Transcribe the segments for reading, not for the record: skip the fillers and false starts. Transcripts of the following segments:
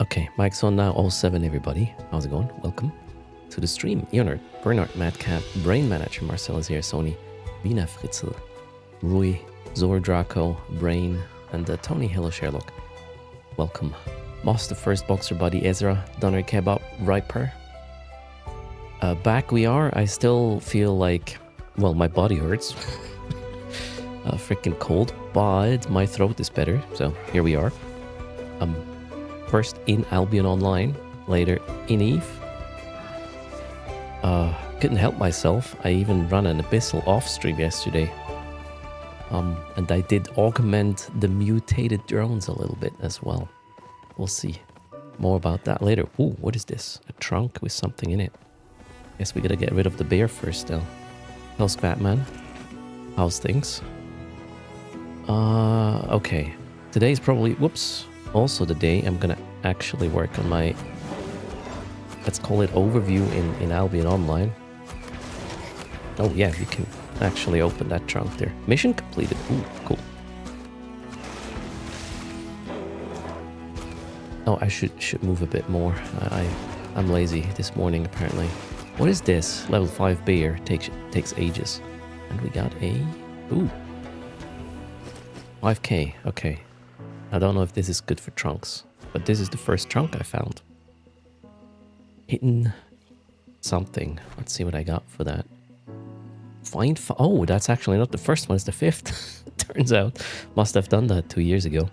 Okay, mic's on now. All 7, everybody. How's it going? Welcome to the stream. Leonard, Bernard, Madcap, Brain Manager, Marcel is here, Sony, Vina Fritzel, Rui, Zor Draco, Brain, and Tony Hello Sherlock. Welcome. Moss, the First Boxer Buddy, Ezra, Doner Kebab, Riper. Back we are. I still feel like, well, my body hurts. Freaking cold, but my throat is better. So here we are. First in Albion Online, later in Eve. Couldn't help myself. I even ran an Abyssal off stream yesterday. And I did augment the mutated drones a little bit as well. We'll see. More about that later. Ooh, what is this? A trunk with something in it. Guess we gotta get rid of the bear first though. How's Batman? How's things? Okay. Today's probably, whoops, also the day I'm gonna actually work on my, let's call it overview in Albion Online. Oh yeah, you can actually open that trunk there. Mission completed. Ooh, cool. Oh, I should move a bit more. I'm lazy this morning apparently. What is this? Level 5 bear takes ages. And we got a, ooh, 5k. Okay. I don't know if this is good for trunks, but this is the first trunk I found. Hidden something. Let's see what I got for that. Oh, that's actually not the first one, it's the 5th. Turns out. Must have done that 2 years ago.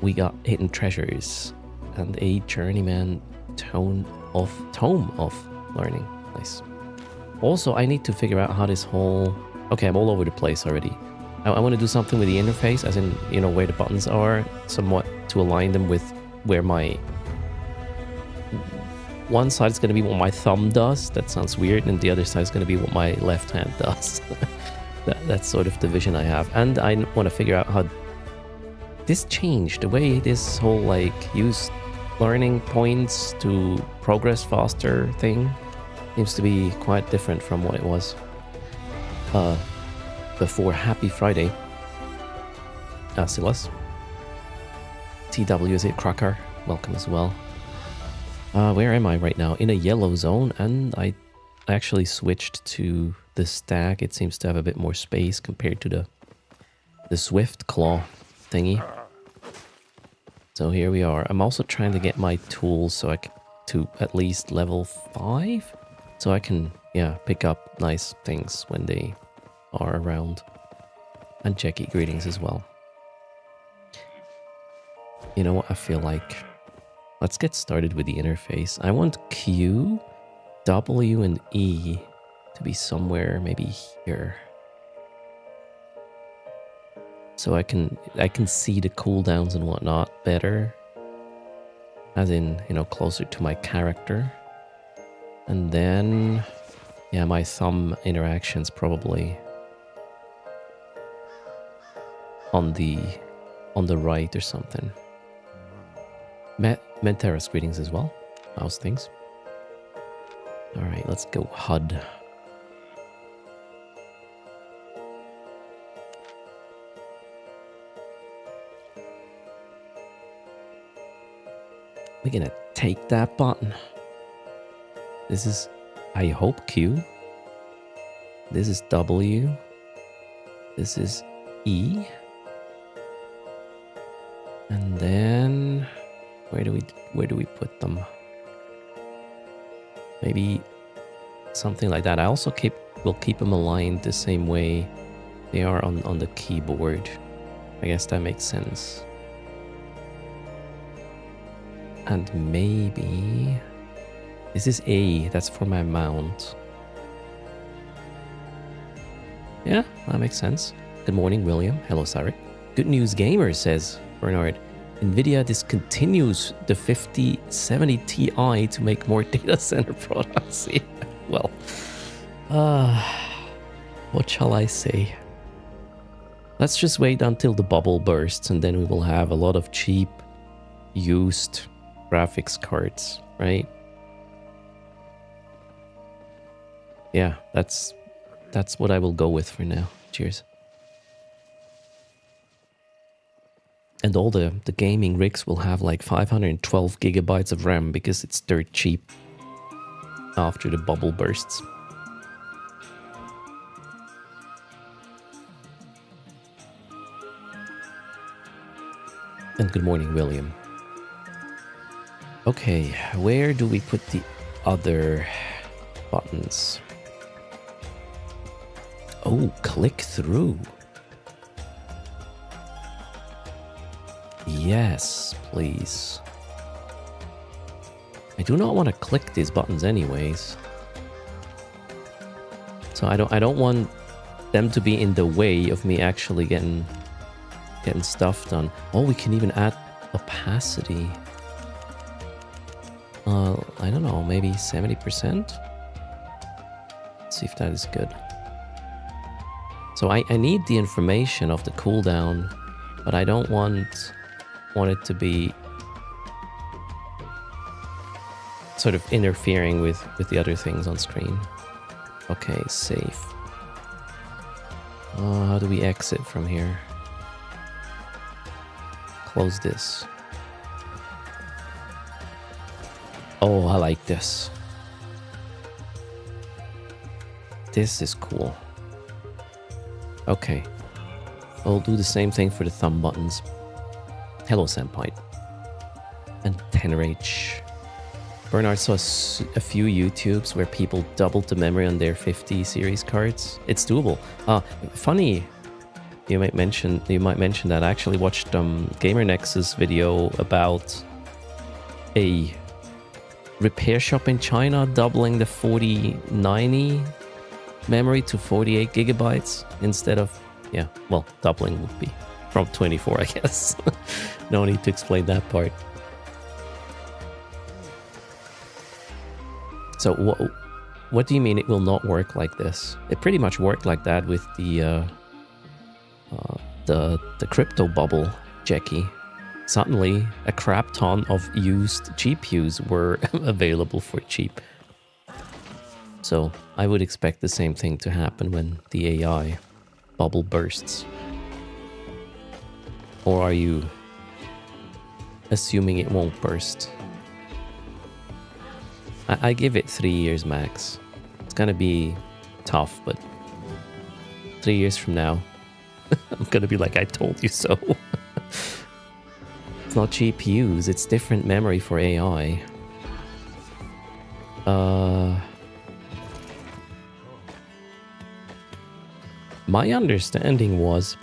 We got hidden treasures and a journeyman tome of learning. Nice. Also, I need to figure out how this whole... Okay, I'm all over the place already. I want to do something with the interface, as in, you know, where the buttons are, somewhat to align them with where my... One side is going to be what my thumb does. That sounds weird. And the other side is going to be what my left hand does. That's sort of the vision I have. And I want to figure out how this changed. The way this whole, like, use learning points to progress faster thing seems to be quite different from what it was before. Happy Friday. Silas. TW is it? Cracker. Welcome as well. Where am I right now? In a yellow zone, and I actually switched to the stag. It seems to have a bit more space compared to the swift claw thingy. So here we are. I'm also trying to get my tools so to at least level 5, so I can, yeah, pick up nice things when they are around. And Jackie, greetings as well. You know what I feel like? Let's get started with the interface. I want Q, W, and E to be somewhere maybe here. So I can see the cooldowns and whatnot better. As in, you know, closer to my character. And then, yeah, my thumb interactions probably on the right or something. Menteras, greetings as well. How's things? Alright, let's go HUD. We're gonna take that button. This is, I hope, Q. This is W. This is E. And then... Where do we put them? Maybe something like that. I also will keep them aligned the same way they are on the keyboard. I guess that makes sense. And maybe this is A. That's for my mount. Yeah, that makes sense. Good morning, William. Hello, Sarek. Good News Gamer, says Bernard. NVIDIA discontinues the 5070 Ti to make more data center products. Yeah, well, what shall I say? Let's just wait until the bubble bursts and then we will have a lot of cheap, used graphics cards, right? Yeah, that's what I will go with for now. Cheers. And all the gaming rigs will have like 512 gigabytes of RAM because it's dirt cheap after the bubble bursts. And good morning, William. Okay, where do we put the other buttons? Oh, click through. Yes, please. I do not want to click these buttons anyways. So I don't want them to be in the way of me actually getting stuff done. Oh, we can even add opacity. I don't know, maybe 70%? Let's see if that is good. So I need the information of the cooldown, but I don't want it to be sort of interfering with the other things on screen. Okay, save. How do we exit from here? Close this. Oh, I like this. This is cool. Okay. I'll do the same thing for the thumb buttons. Hello, Senpai. And Tenrage. Bernard saw a few YouTubes where people doubled the memory on their 50 series cards. It's doable. Funny. You might mention that. I actually watched Gamer Nexus video about a repair shop in China doubling the 4090 memory to 48 gigabytes instead of, yeah, well, doubling would be from 24, I guess. No need to explain that part. So what do you mean it will not work like this? It pretty much worked like that with the crypto bubble, Jackie. Suddenly, a crap ton of used GPUs were available for cheap. So I would expect the same thing to happen when the AI bubble bursts. Or are you assuming it won't burst? I give it 3 years max. It's gonna be tough, but 3 years from now, I'm gonna be like, I told you so. It's not GPUs, it's different memory for AI. My understanding was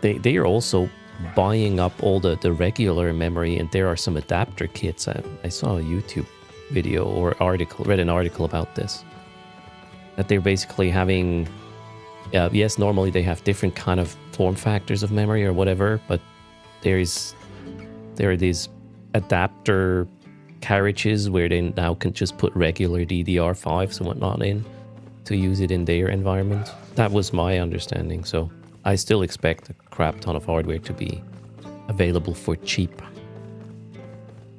they are also buying up all the regular memory, and there are some adapter kits. I saw a YouTube video or article, read an article about this. That they're basically having, yes, normally they have different kind of form factors of memory or whatever, but there are these adapter carriages where they now can just put regular DDR5s and whatnot in to use it in their environment. That was my understanding, so I still expect a crap ton of hardware to be available for cheap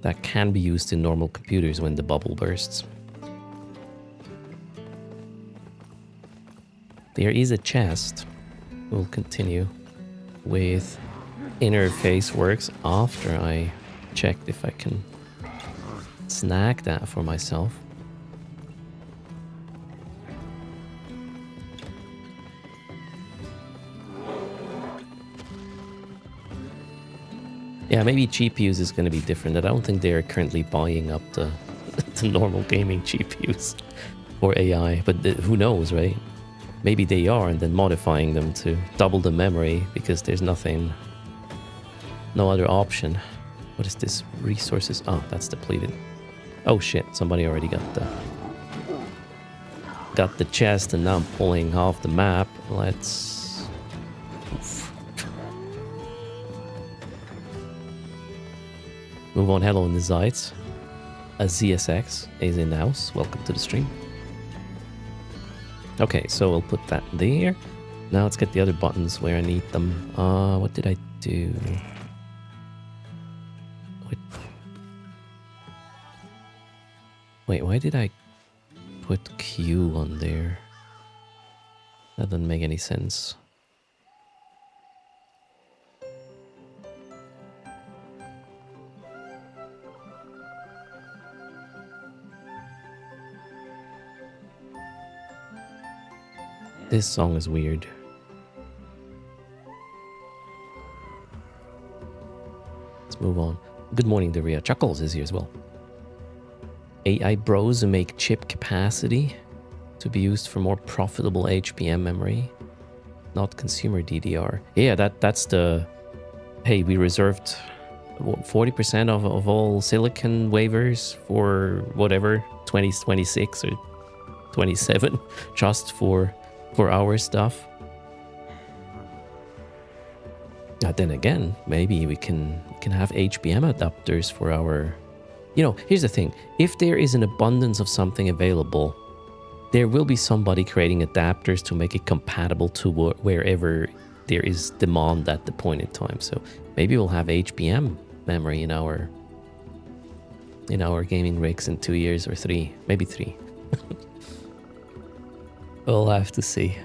that can be used in normal computers when the bubble bursts. There is a chest. We'll continue with interface works after I checked if I can snag that for myself. Yeah, maybe GPUs is going to be different. I don't think they're currently buying up the normal gaming GPUs for AI, but who knows, right? Maybe they are, and then modifying them to double the memory because there's no other option. What is this? Resources? Oh, that's depleted. Oh shit, somebody already got the chest, and now I'm pulling off the map. Let's... Oof. Move on. Hello in the Zeitz. A ZSX is in the house. Welcome to the stream. Okay, so we'll put that there. Now let's get the other buttons where I need them. What did I do? Wait, why did I put Q on there? That doesn't make any sense. This song is weird. Let's move on. Good morning, Daria. Chuckles is here as well. AI bros make chip capacity to be used for more profitable HBM memory, not consumer DDR. Yeah, that's the... Hey, we reserved 40% of all silicon wafers for whatever, 2026 or 27, just for our stuff. Then again, maybe we can have HBM adapters for our... You know, here's the thing. If there is an abundance of something available, there will be somebody creating adapters to make it compatible to wherever there is demand at the point in time. So maybe we'll have HBM memory in our gaming rigs in 2 years or 3, maybe 3. We'll have to see.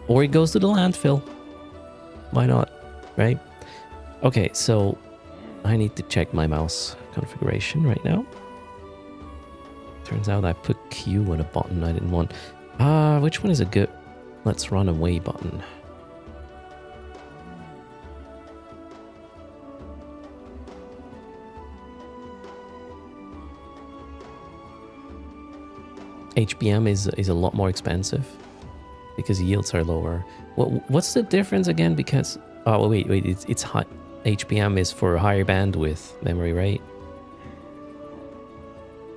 Or it goes to the landfill. Why not, right? Okay, so I need to check my mouse configuration right now. Turns out I put Q on a button I didn't want. Which one is a good... Let's run away button. HBM is a lot more expensive because yields are lower. What's the difference again? Because... Oh, wait, it's high. HBM is for higher bandwidth memory, right?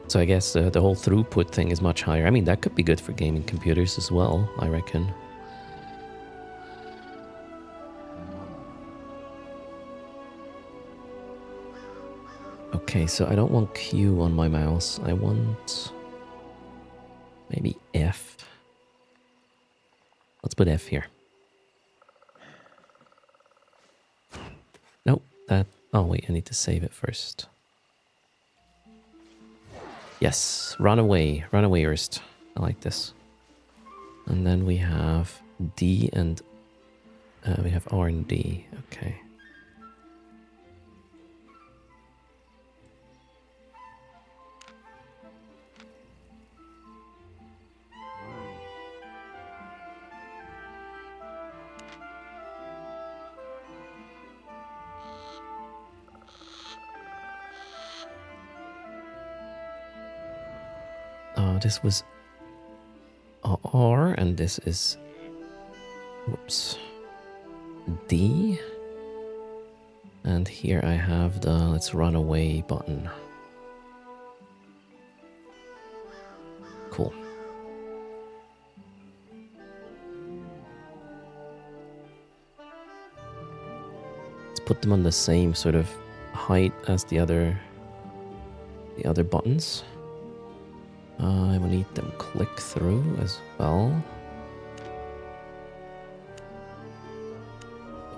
So I guess the whole throughput thing is much higher. I mean, that could be good for gaming computers as well, I reckon. Okay, so I don't want Q on my mouse. I want maybe F. Let's put F here. Nope, that... Oh, wait, I need to save it first. Yes, run away erst. I like this. And then we have D and... we have R and D, okay. This was R, and this is, whoops, D. And here I have the let's run away button. Cool. Let's put them on the same sort of height as the other buttons. I will need them click through as well.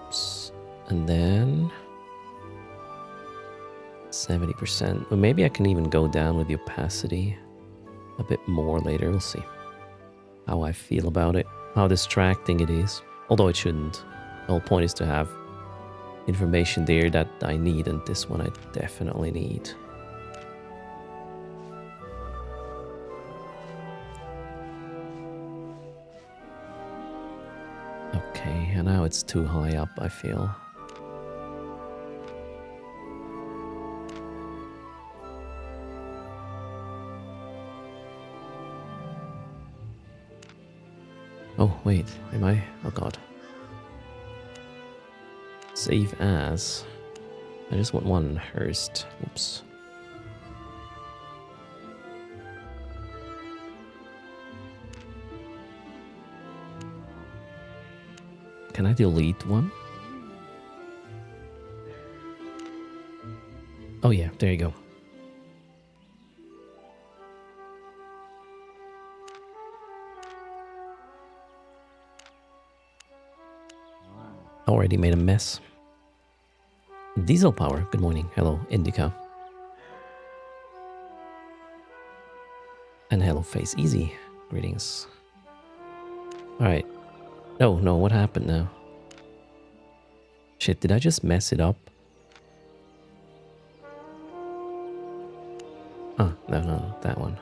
Oops. And then 70%. Well, maybe I can even go down with the opacity a bit more later. We'll see how I feel about it, how distracting it is. Although it shouldn't. The whole point is to have information there that I need, and this one I definitely need. Okay, and now it's too high up, I feel. Oh, wait, am I? Oh god. Save as. I just want one erst. Oops. Can I delete one? Oh yeah, there you go. Already made a mess. Diesel power, good morning. Hello, Indica. And hello, Face Easy. Greetings. Alright. Oh, no, what happened now? Shit, did I just mess it up? Oh, no, that one.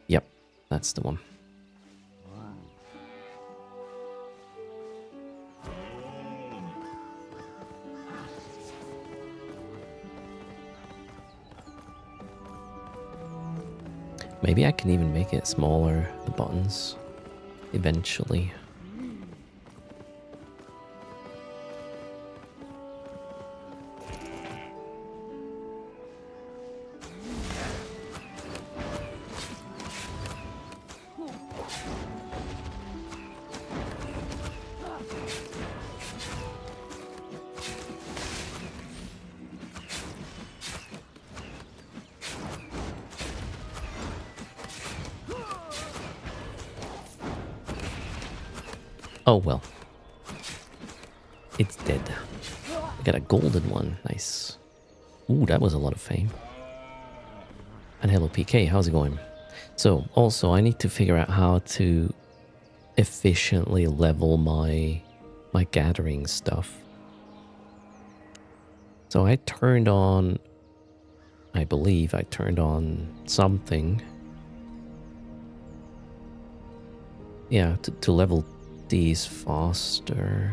Yep, that's the one. Maybe I can even make it smaller, the buttons, eventually. Oh well. It's dead. I got a golden one. Nice. Ooh, that was a lot of fame. And hello PK, how's it going? So also I need to figure out how to efficiently level my gathering stuff. So I turned on, I believe I turned on something. Yeah, to level these faster.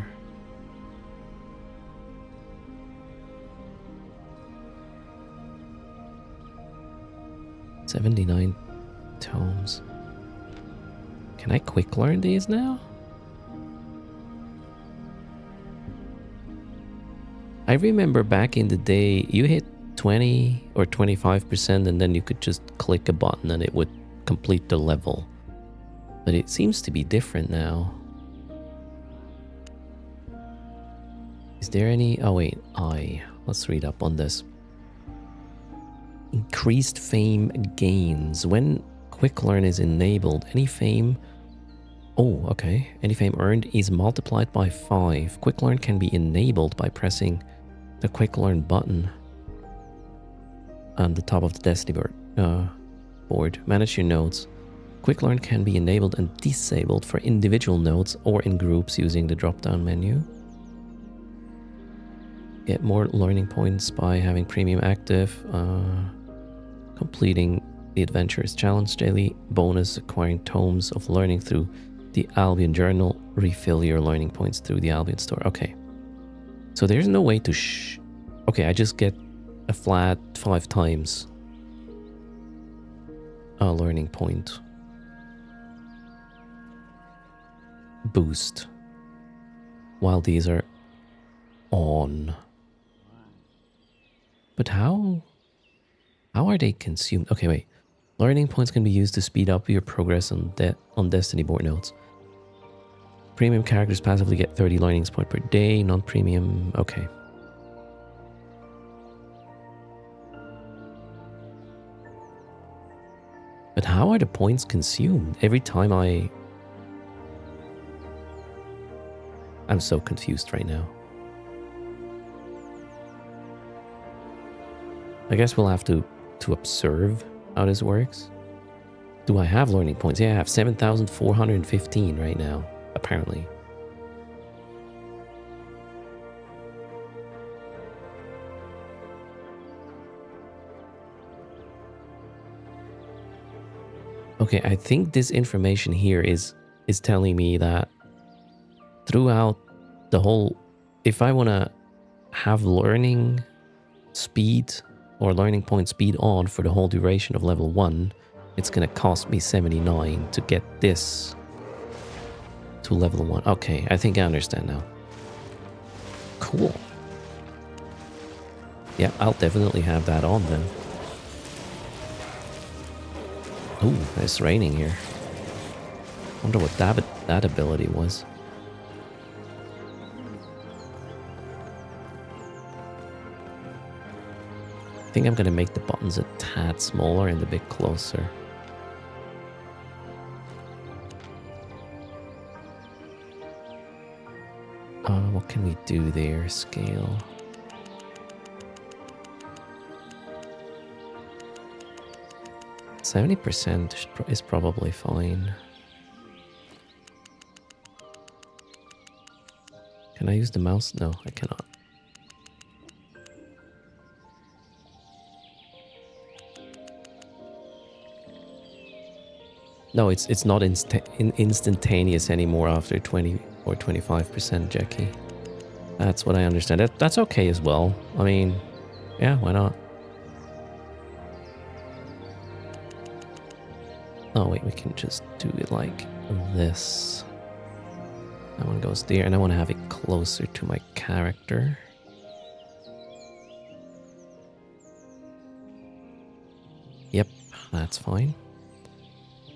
$79 tomes. Can I quick learn these now? I remember back in the day, you hit 20 or 25% and then you could just click a button and it would complete the level. But it seems to be different now. Is there any... Oh wait, let's read up on this. Increased fame gains. When quick learn is enabled, any fame... Oh, okay. Any fame earned is multiplied by 5. Quick learn can be enabled by pressing the quick learn button on the top of the Destiny board. Manage your nodes. Quick learn can be enabled and disabled for individual nodes or in groups using the drop-down menu. Get more learning points by having premium active. Completing the Adventurers Challenge daily. Bonus, acquiring tomes of learning through the Albion Journal. Refill your learning points through the Albion store. Okay. So there's no way to Okay, I just get a flat 5 times a learning point boost while these are on. But how are they consumed? Okay, wait. Learning points can be used to speed up your progress on Destiny board nodes. Premium characters passively get 30 learning points per day. Non-premium, okay. But how are the points consumed? Every time I'm so confused right now. I guess we'll have to observe how this works. Do I have learning points? Yeah, I have 7,415 right now, apparently. Okay, I think this information here is telling me that throughout the whole, if I want to have learning speed or learning point speed on for the whole duration of level 1, it's going to cost me 79 to get this to level 1. Okay, I think I understand now. Cool. Yeah, I'll definitely have that on then. Ooh, it's raining here. Wonder what that ability was. I think I'm gonna make the buttons a tad smaller and a bit closer. What can we do there? Scale. %70% is probably fine. Can I use the mouse? No, I cannot. No, it's not instantaneous anymore after 20 or 25%, Jackie. That's what I understand. That's okay as well. I mean, yeah, why not? Oh wait, we can just do it like this. That one goes there, and I want to have it closer to my character. Yep, that's fine.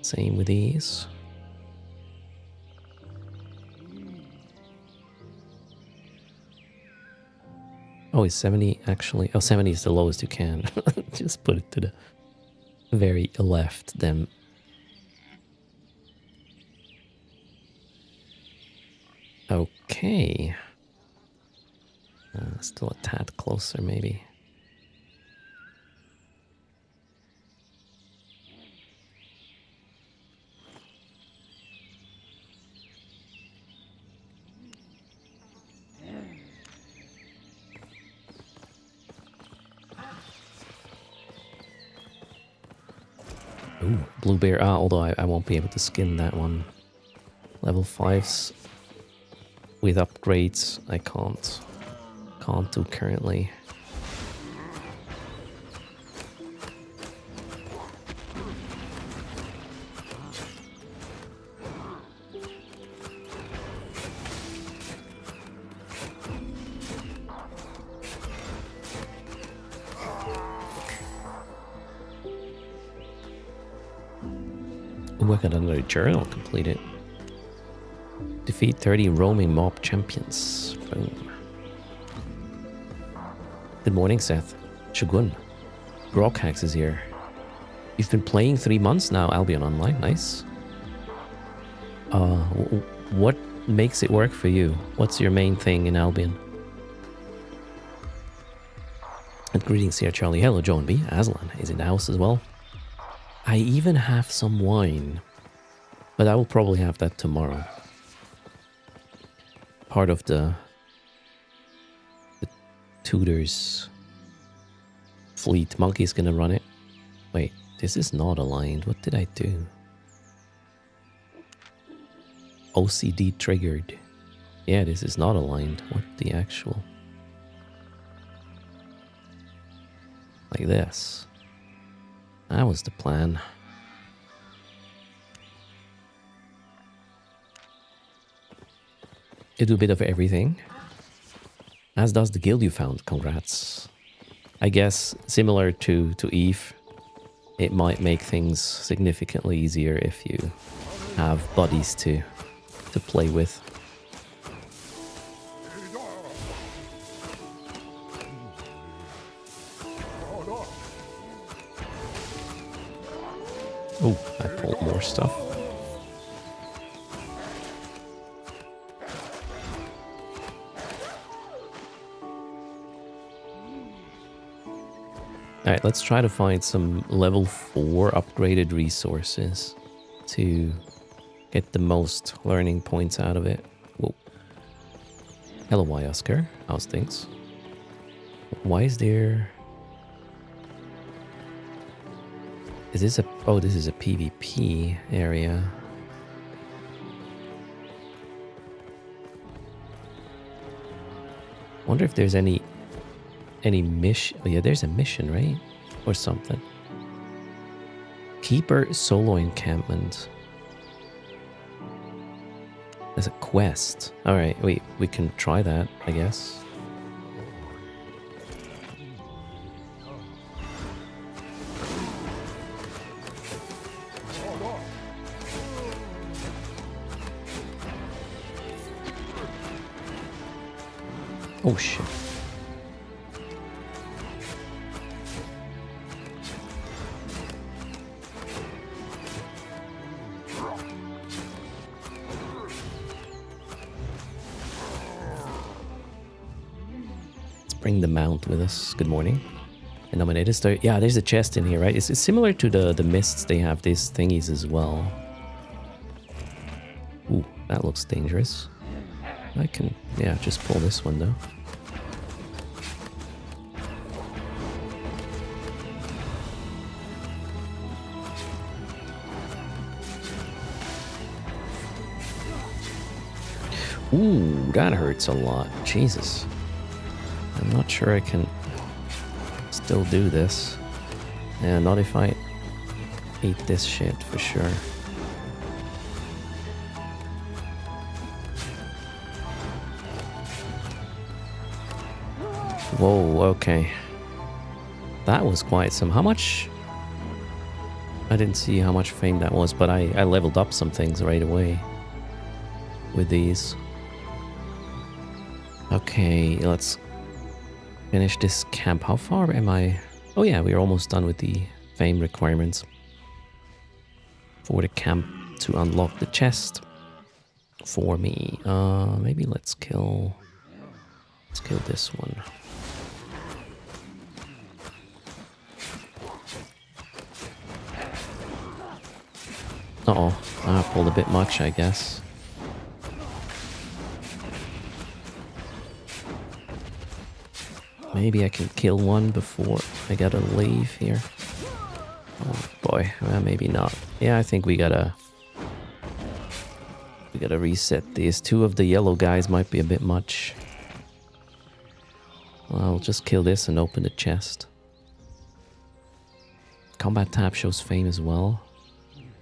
Same with these. Oh, is 70 actually? Oh, 70 is the lowest you can. Just put it to the very left then. Okay. Still a tad closer, maybe. Ooh, blue bear. Although I won't be able to skin that one. Level 5s with upgrades, I can't do currently. Ooh, I got another journal completed. Defeat 30 roaming mob champions. Boom. Good morning, Seth. Shogun. Groghax is here. You've been playing 3 months now, Albion Online. Nice. What makes it work for you? What's your main thing in Albion? And greetings here, Charlie. Hello, Joan B. Aslan is in the house as well. I even have some wine, but I will probably have that tomorrow. Part of the Tudor's fleet. Monkey's gonna run it. Wait, this is not aligned. What did I do? OCD triggered. Yeah, this is not aligned. What the actual? Like this. That was the plan. You do a bit of everything. As does the guild you found. Congrats. I guess similar to Eve, it might make things significantly easier if you have buddies to play with. Oh, I pulled more stuff. Alright, let's try to find some level 4 upgraded resources to get the most learning points out of it. Whoa. Hello, Oscar. How's things? Why is there... Is this a... Oh, this is a PvP area. Wonder if there's any mission. Oh yeah, there's a mission, right? Or something. Keeper solo encampment. There's a quest. Alright, wait, we can try that, I guess. Oh shit. Bring the mount with us. Good morning. And nominated star. Yeah, there's a chest in here, right? It's similar to the mists. They have these thingies as well. Ooh, that looks dangerous. I can, yeah, just pull this one though. Ooh, that hurts a lot. Jesus. I'm not sure I can still do this. Yeah, not if I eat this shit for sure. Whoa, okay. That was quite some. How much? I didn't see how much fame that was, but I leveled up some things right away with these. Okay, let's finish this camp. How far am I? Oh yeah, we're almost done with the fame requirements for the camp to unlock the chest for me. Maybe let's kill this one. Uh-oh, I pulled a bit much, I guess. Maybe I can kill one before I gotta leave here. Oh boy, well, maybe not. Yeah, I think we gotta reset these. Two of the yellow guys might be a bit much. Well, I'll just kill this and open the chest. Combat tab shows fame as well.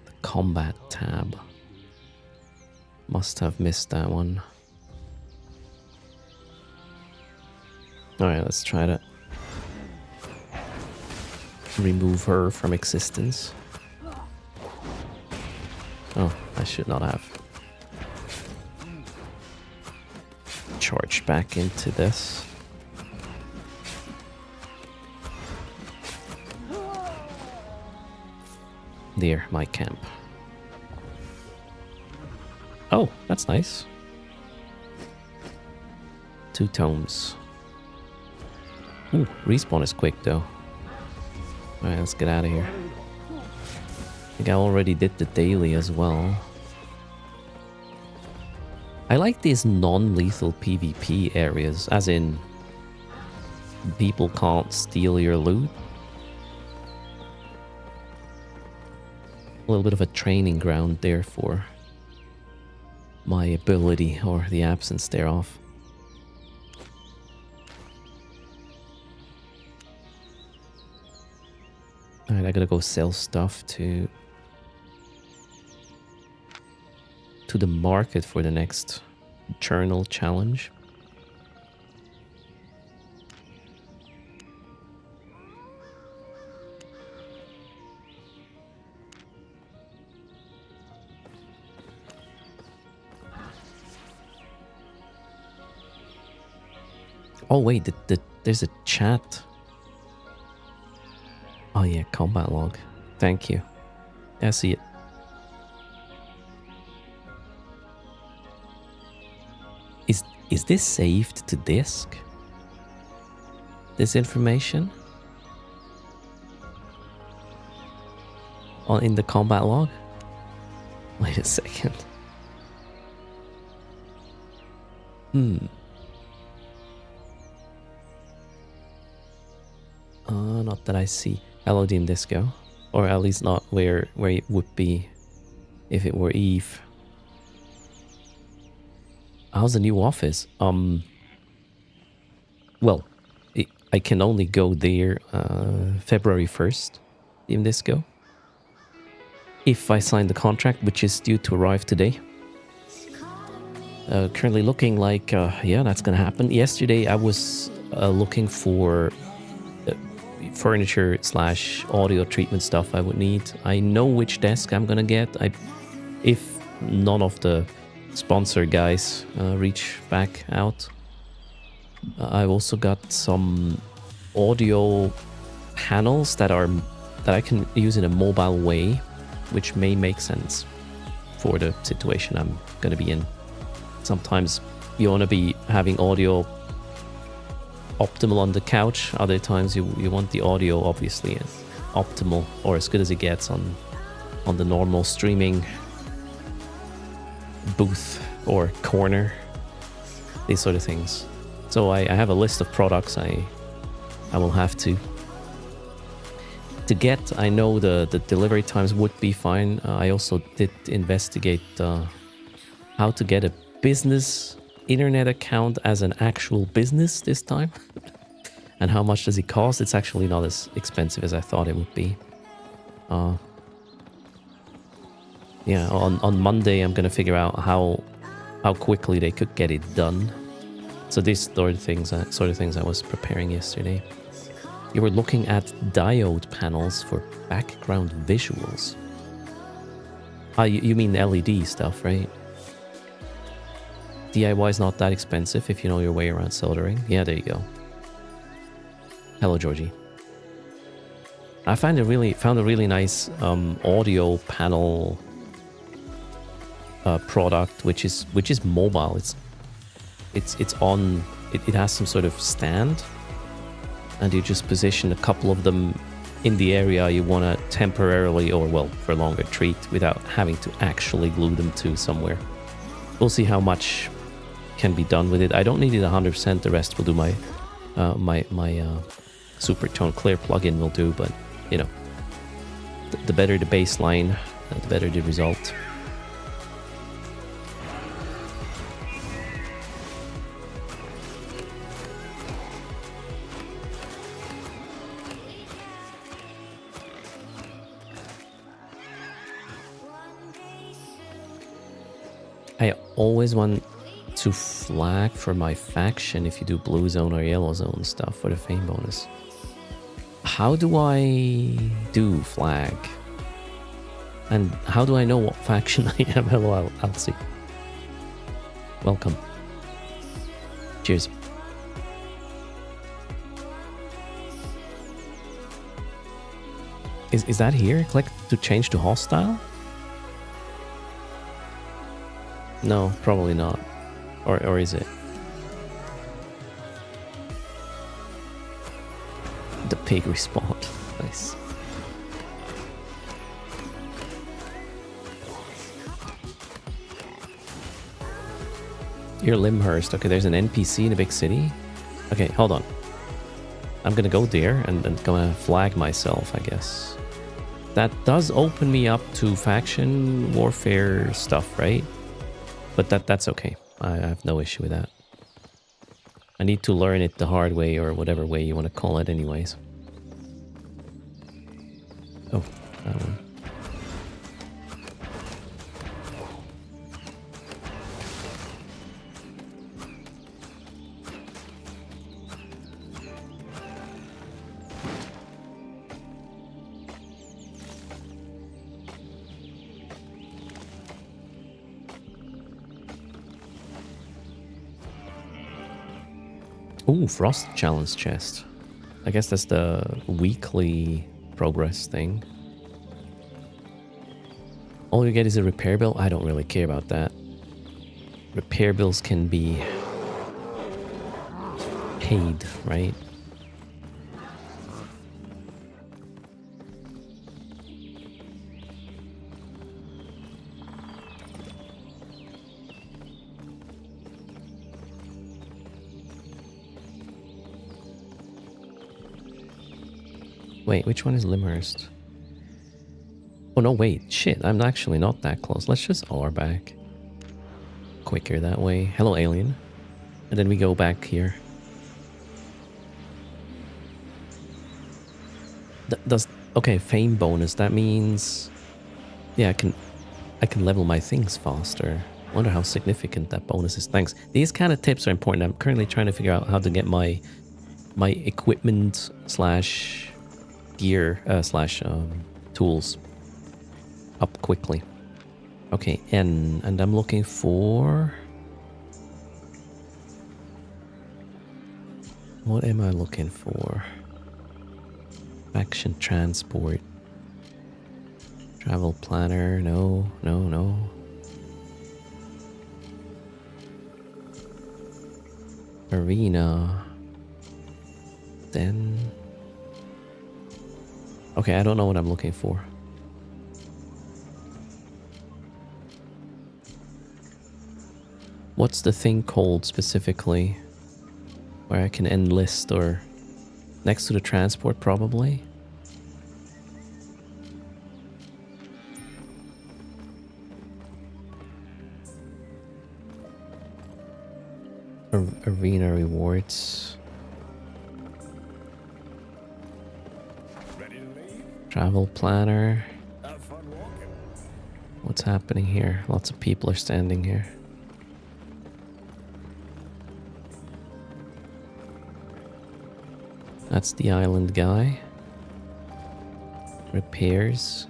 The combat tab. Must have missed that one. Alright, let's try to remove her from existence. Oh, I should not have charged back into this. There, my camp. Oh, that's nice. 2 tomes. Ooh, respawn is quick though. Alright, let's get out of here. I think I already did the daily as well. I like these non-lethal PvP areas, as in people can't steal your loot. A little bit of a training ground there for my ability, or the absence thereof. Alright, I gotta go sell stuff to the market for the next journal challenge. Oh wait, there's a chat. Oh yeah, combat log. Thank you. I see it. Is this saved to disk? This information? In the combat log? Wait a second. Not that I see. Elodine Disco. Or at least not where it would be if it were Eve. How's the new office? Well, I can only go there February 1st in Disco. If I sign the contract, which is due to arrive today. Currently looking like, yeah, that's gonna happen. Yesterday I was looking for furniture / audio treatment stuff I would need. I know which desk I'm gonna get. If none of the sponsor guys reach back out. I've also got some audio panels that I can use in a mobile way, which may make sense for the situation I'm gonna be in. Sometimes you wanna be having audio optimal on the couch. Other times you want the audio obviously optimal or as good as it gets on the normal streaming booth or corner, these sort of things. So I have a list of products I will have to get. I know the delivery times would be fine. I also did investigate how to get a business internet account as an actual business this time. And how much does it cost? It's actually not as expensive as I thought it would be. Yeah, on Monday I'm gonna figure out how quickly they could get it done. So these sort of things I was preparing yesterday. You were looking at diode panels for background visuals. Ah, you mean LED stuff, right? DIY is not that expensive if you know your way around soldering. Yeah, there you go. Hello, Georgie. I found a really nice audio panel product, which is mobile. It's on. It has some sort of stand, and you just position a couple of them in the area you want to temporarily, or well, for longer, treat without having to actually glue them to somewhere. We'll see how much can be done with it. I don't need it 100%. The rest will do. My Supertone Clear plugin will do, but you know, the better the baseline, the better the result. I always want to flag for my faction if you do blue zone or yellow zone stuff for the fame bonus. How do I do flag? And how do I know what faction I am? Hello, Alcy. Welcome. Cheers. Is that here? Click to change to hostile? No, probably not. Or is it? The pig respawned. Nice. You're Limhurst. Okay, there's an NPC in a big city. Okay, hold on. I'm gonna go there and then gonna flag myself, I guess. That does open me up to faction warfare stuff, right? But that's okay. I have no issue with that. I need to learn it the hard way, or whatever way you want to call it anyways. Oh, that one. Ooh, Frost Challenge chest. I guess that's the weekly progress thing. All you get is a repair bill. I don't really care about that. Repair bills can be paid, right? Wait, which one is Limhurst? Oh no, wait, shit, I'm actually not that close. Let's just R back. Quicker that way. Hello, alien. And then we go back here. Okay, fame bonus. That means, yeah, I can level my things faster. I wonder how significant that bonus is. Thanks. These kind of tips are important. I'm currently trying to figure out how to get my equipment slash gear slash tools up quickly. Okay, and I'm looking for, what am I looking for? Faction transport, travel planner. No. Arena. Then, okay, I don't know what I'm looking for. What's the thing called specifically where I can enlist, or next to the transport probably? Arena rewards. Travel planner. What's happening here? Lots of people are standing here. That's the island guy. Repairs.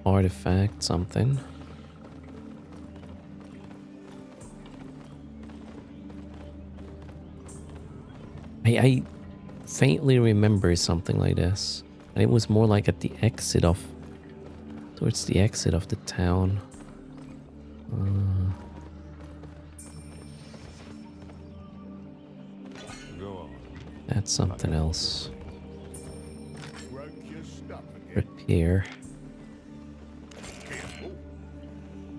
Artifact, something. I faintly remember something like this. And it was more like at the exit of... towards the exit of the town. That's something else. Repair.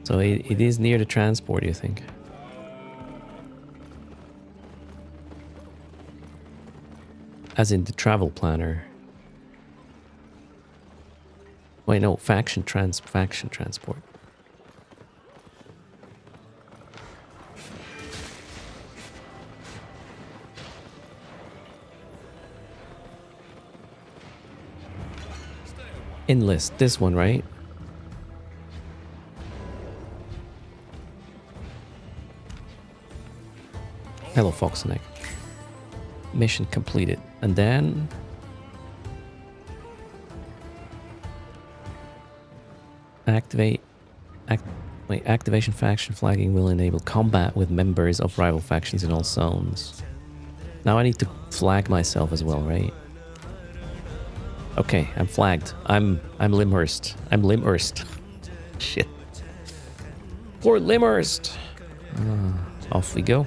So it is near the transport, you think? As in the travel planner. Wait, no, faction transport. Enlist, this one, right? Hello, Foxneck. Mission completed. And then... activation faction flagging will enable combat with members of rival factions in all zones. Now I need to flag myself as well, right? Okay, I'm flagged. I'm Limhurst. I'm Limhurst. Shit. For Limhurst! Off we go.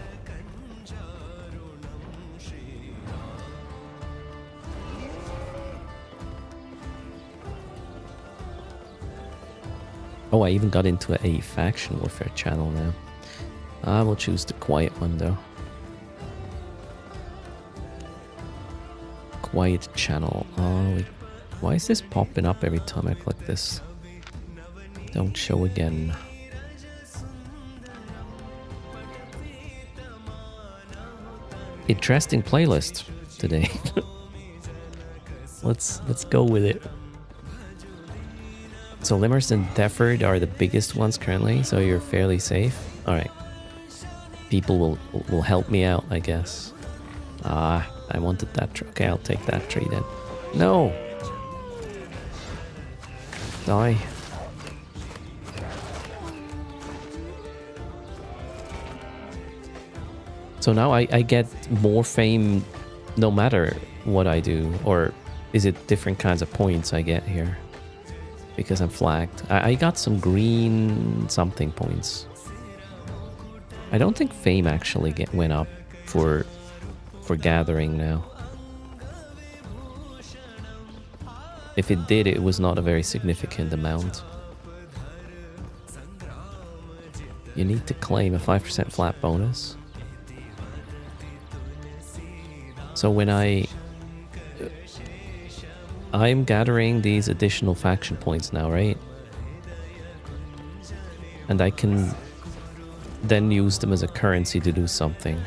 Oh, I even got into a faction warfare channel now. I will choose the quiet one though. Quiet channel. Oh, why is this popping up every time I click this? Don't show again. Interesting playlist today. Let's go with it. So Limhurst and Defford are the biggest ones currently, so you're fairly safe. Alright. People will help me out, I guess. Ah, I wanted that tree. Okay, I'll take that tree then. No! Die. So now I get more fame no matter what I do, or is it different kinds of points I get here? Because I'm flagged. I got some green something points. I don't think fame actually went up for gathering now. If it did, it was not a very significant amount. You need to claim a 5% flat bonus. So when I'm gathering these additional faction points now, right? And I can then use them as a currency to do something.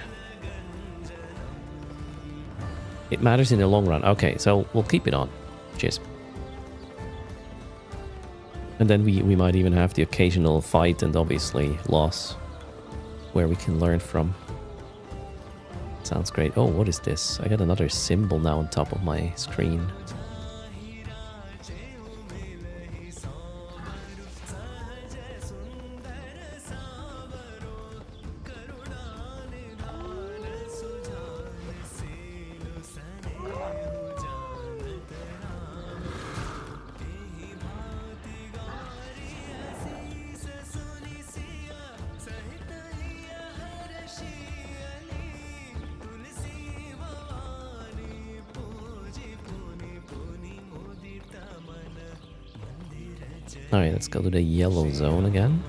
It matters in the long run. Okay, so we'll keep it on. Cheers. And then we might even have the occasional fight and obviously loss where we can learn from. Sounds great. Oh, what is this? I got another symbol now on top of my screen. Alright, let's go to the yellow zone again.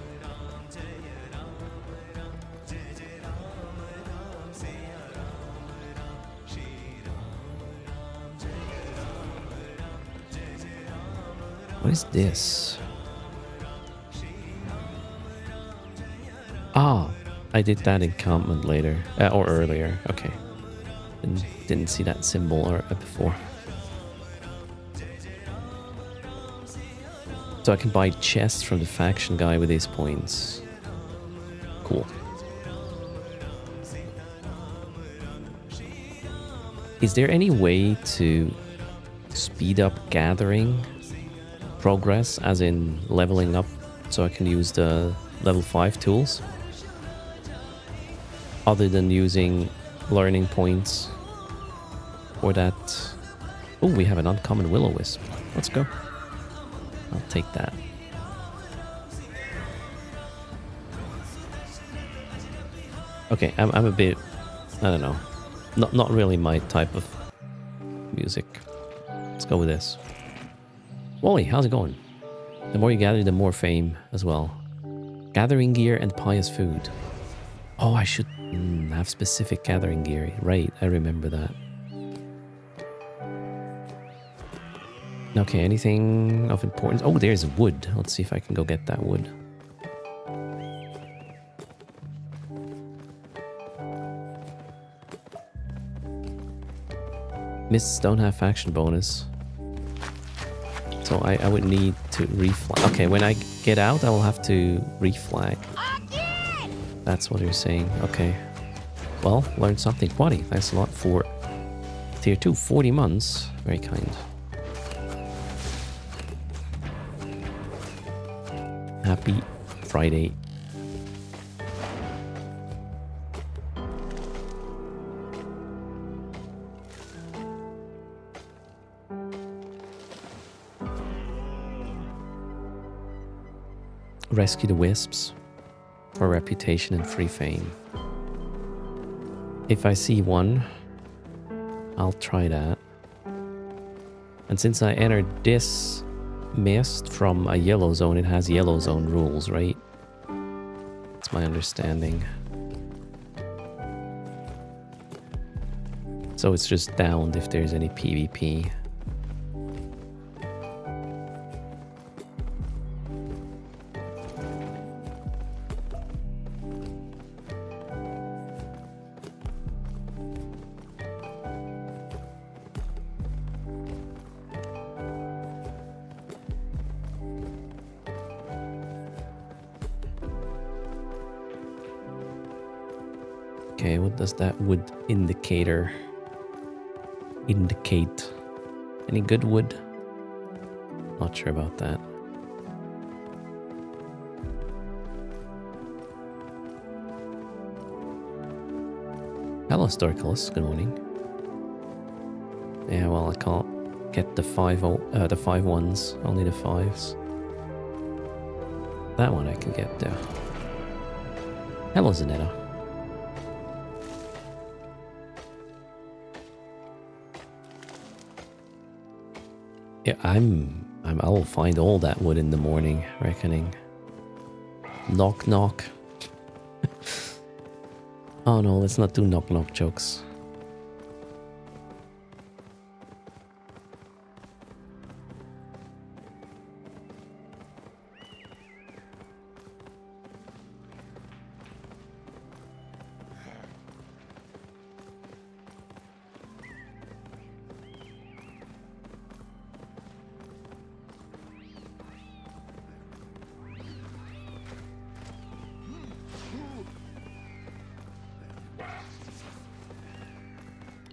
What is this? Ah, I did that encampment later, or earlier. Okay. Didn't see that symbol before. So I can buy chests from the faction guy with these points. Cool. Is there any way to speed up gathering progress, as in leveling up, so I can use the level 5 tools? Other than using learning points for that. Oh, we have an uncommon will-o-wisp. Let's go. I'll take that. Okay, I'm a bit, I don't know, not really my type of music. Let's go with this. Wally, how's it going? The more you gather, the more fame as well. Gathering gear and pious food. Oh, I should have specific gathering gear. Right, I remember that. Okay, anything of importance? Oh, there's wood. Let's see if I can go get that wood. Mists don't have faction bonus. So I would need to reflag. Okay, when I get out, I will have to reflag. That's what you're saying. Okay. Well, learned something. Quaddy, thanks a lot for tier 2, 40 months. Very kind. Happy Friday. Rescue the wisps for reputation and free fame. If I see one, I'll try that. And since I entered this mist from a yellow zone, it has yellow zone rules, right? That's my understanding. So it's just downed if there's any PvP. Okay, what does that wood indicator indicate? Any good wood? Not sure about that. Hello, Storicus. Good morning. Yeah, well, I can't get the five ones, only the 5s. That one I can get there. Hello, Zanetta. Yeah, I will find all that wood in the morning, reckoning. Knock knock. Oh no, let's not do knock knock jokes.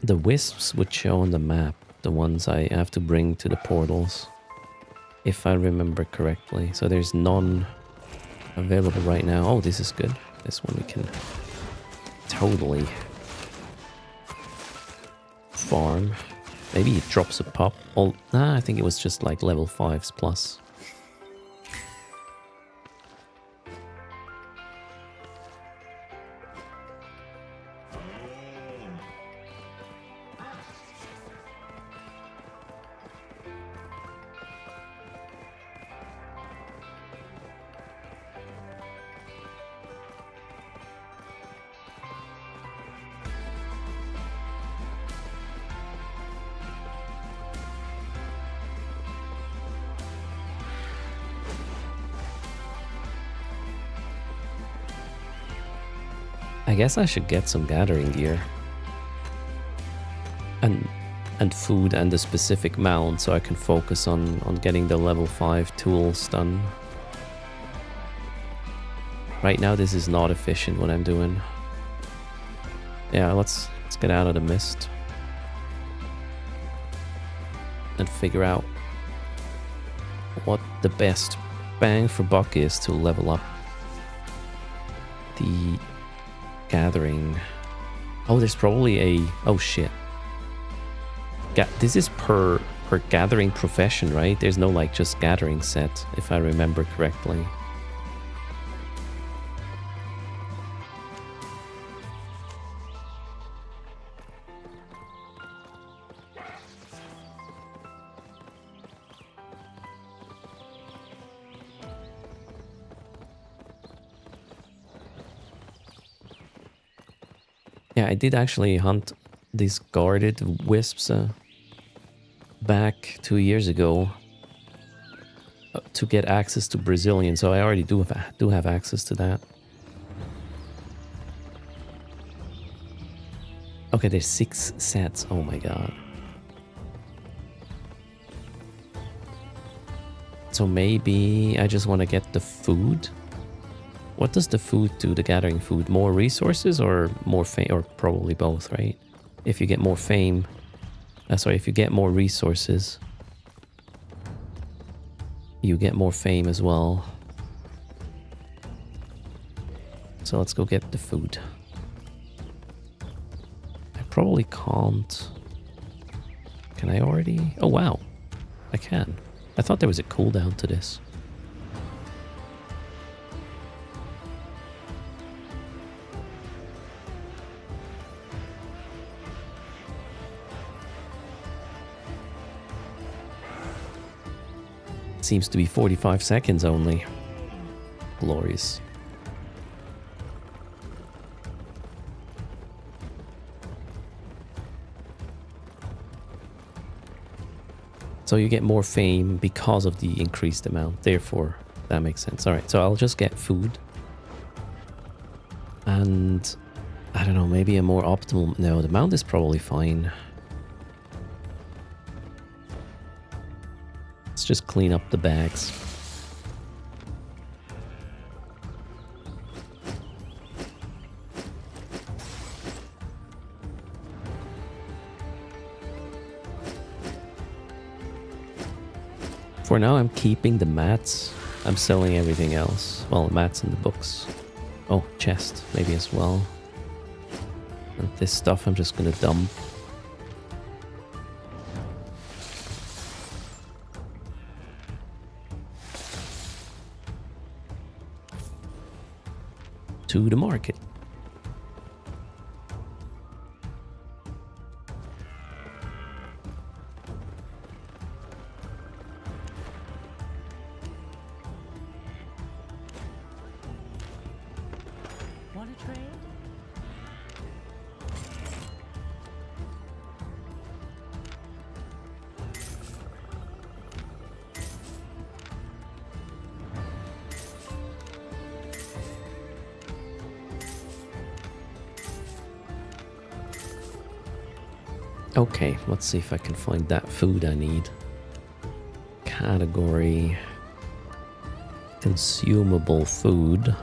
The wisps would show on the map, the ones I have to bring to the portals, if I remember correctly. So there's none available right now. Oh, this is good. This one we can totally farm. Maybe it drops a pop. Oh, nah, I think it was just like level 5s plus. I guess I should get some gathering gear. And and food and the specific mount, so I can focus on getting the level 5 tools done. Right now this is not efficient what I'm doing. Yeah, let's get out of the mist and figure out what the best bang for buck is to level up the gathering. Oh, there's probably a... Oh shit. This is per gathering profession, right? There's no like just gathering set, if I remember correctly. Yeah, I did actually hunt these guarded wisps back 2 years ago to get access to Brazilian, so I already do have access to that. Okay, there's 6 sets. Oh my god. So maybe I just want to get the food. What does the food do, the gathering food? More resources or more fame? Or probably both, right? If you get more fame... sorry, if you get more resources, you get more fame as well. So let's go get the food. I probably can't... Can I already? Oh wow, I can. I thought there was a cooldown to this. Seems to be 45 seconds only. Glorious. So you get more fame because of the increased amount. Therefore, that makes sense. Alright, so I'll just get food. And I don't know, maybe a more optimal... No, the mount is probably fine. Just clean up the bags. For now, I'm keeping the mats. I'm selling everything else. Well, the mats and the books. Oh, chest, maybe as well. And this stuff I'm just gonna dump. To the market. Want to trade? Okay, let's see if I can find that food I need. Category... Consumable food.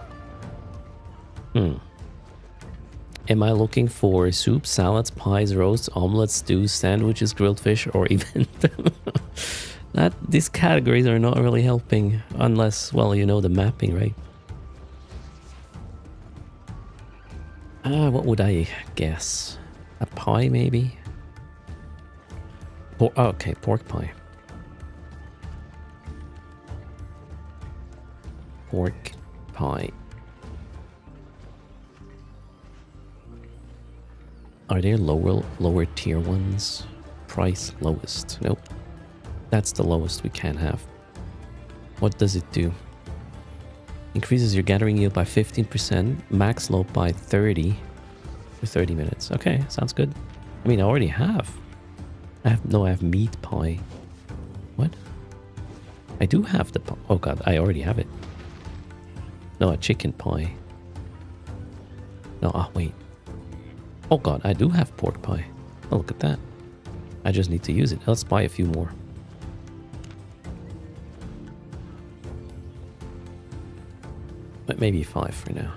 Am I looking for soup, salads, pies, roasts, omelets, stews, sandwiches, grilled fish, or even... These categories are not really helping unless, well, you know the mapping, right? What would I guess? A pie, maybe? Oh, okay, pork pie. Pork pie. Are there lower tier ones? Price lowest. Nope. That's the lowest we can have. What does it do? Increases your gathering yield by 15%, max load by 30 for 30 minutes. Okay, sounds good. I mean, I already have. I have meat pie. What? I do have the pie. Oh god, I already have it. No, a chicken pie. No, wait. Oh god, I do have pork pie. Oh, look at that. I just need to use it. Let's buy a few more. But maybe 5 for now.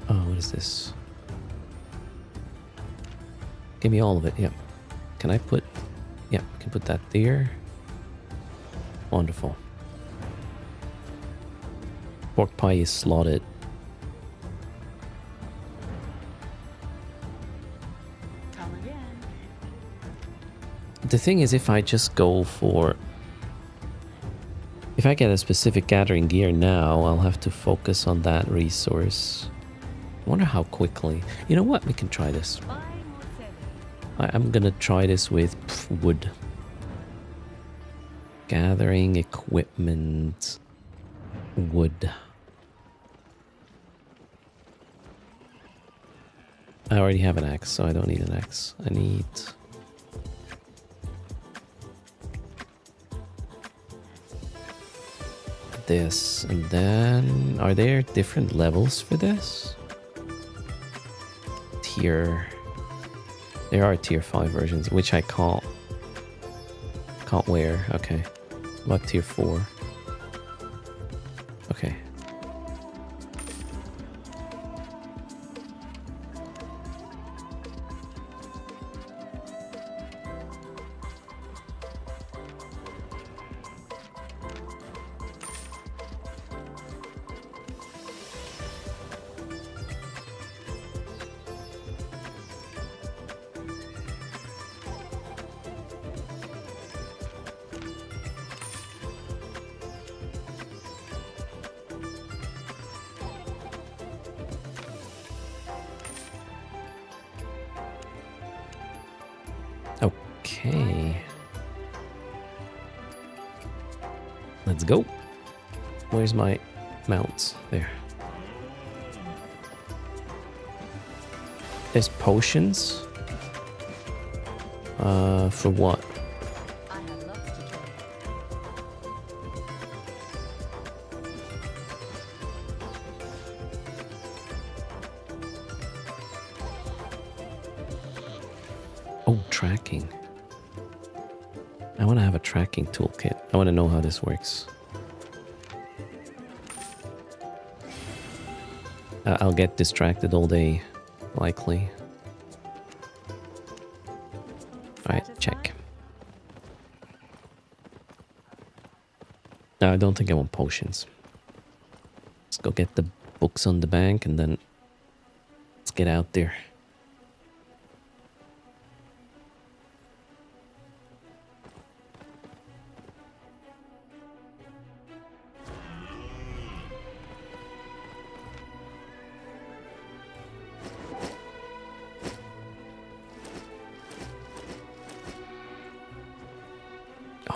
Oh, what is this? Give me all of it. Yep. Can I put... Yeah, I can put that there. Wonderful. Pork pie is slotted. The thing is, if I just go for... If I get a specific gathering gear now, I'll have to focus on that resource. I wonder how quickly. You know what? We can try this. I'm gonna try this with wood. Gathering equipment. Wood. I already have an axe, so I don't need an axe. I need... this, and then... Are there different levels for this? Tier... There are tier 5 versions, which I can't wear. Okay. What tier 4? Okay. Okay. Let's go. Where's my mounts? There. There's potions. For what? Oh, tracking. I want to have a tracking toolkit. I want to know how this works. I'll get distracted all day, likely. Alright, check. No, I don't think I want potions. Let's go get the books on the bank and then let's get out there.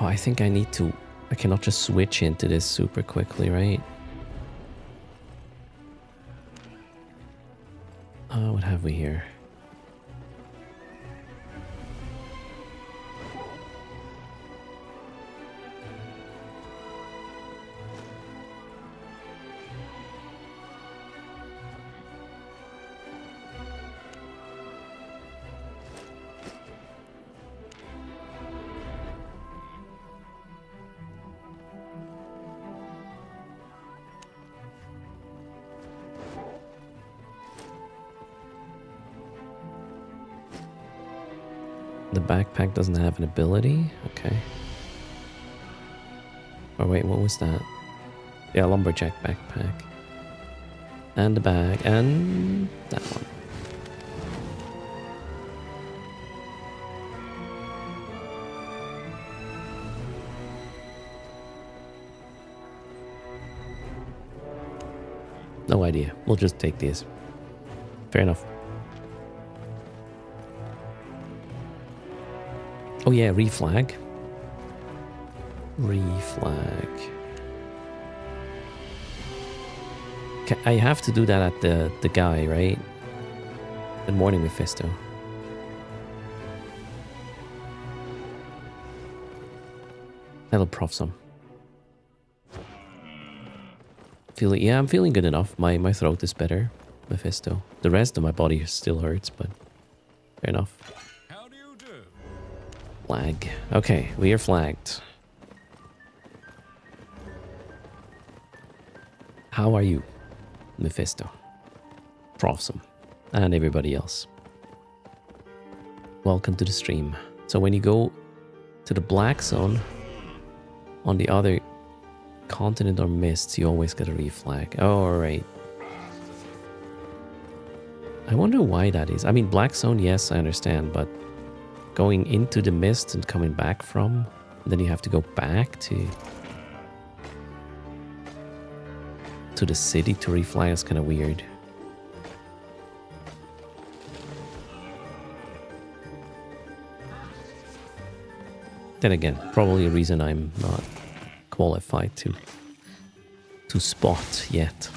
Oh, I think I need to... I cannot just switch into this super quickly, right? What have we here? The backpack doesn't have an ability? Okay. Oh wait, what was that? Yeah, lumberjack backpack. And the bag, and that one. No idea. We'll just take these. Fair enough. Oh yeah, reflag. Reflag. I have to do that at the guy, right? The morning Mephisto. That'll prof some. Yeah, I'm feeling good enough. My throat is better. Mephisto. The rest of my body still hurts, but fair enough. How do you do? Flag. Okay, we are flagged. How are you, Mephisto? Profsum. And everybody else. Welcome to the stream. So when you go to the black zone on the other continent or mists, you always get a reflag. Oh, alright. I wonder why that is. I mean, black zone, yes, I understand, but going into the mist and coming back from, then you have to go back to the city to refly is kind of weird. Then again, probably a reason I'm not qualified to spot yet.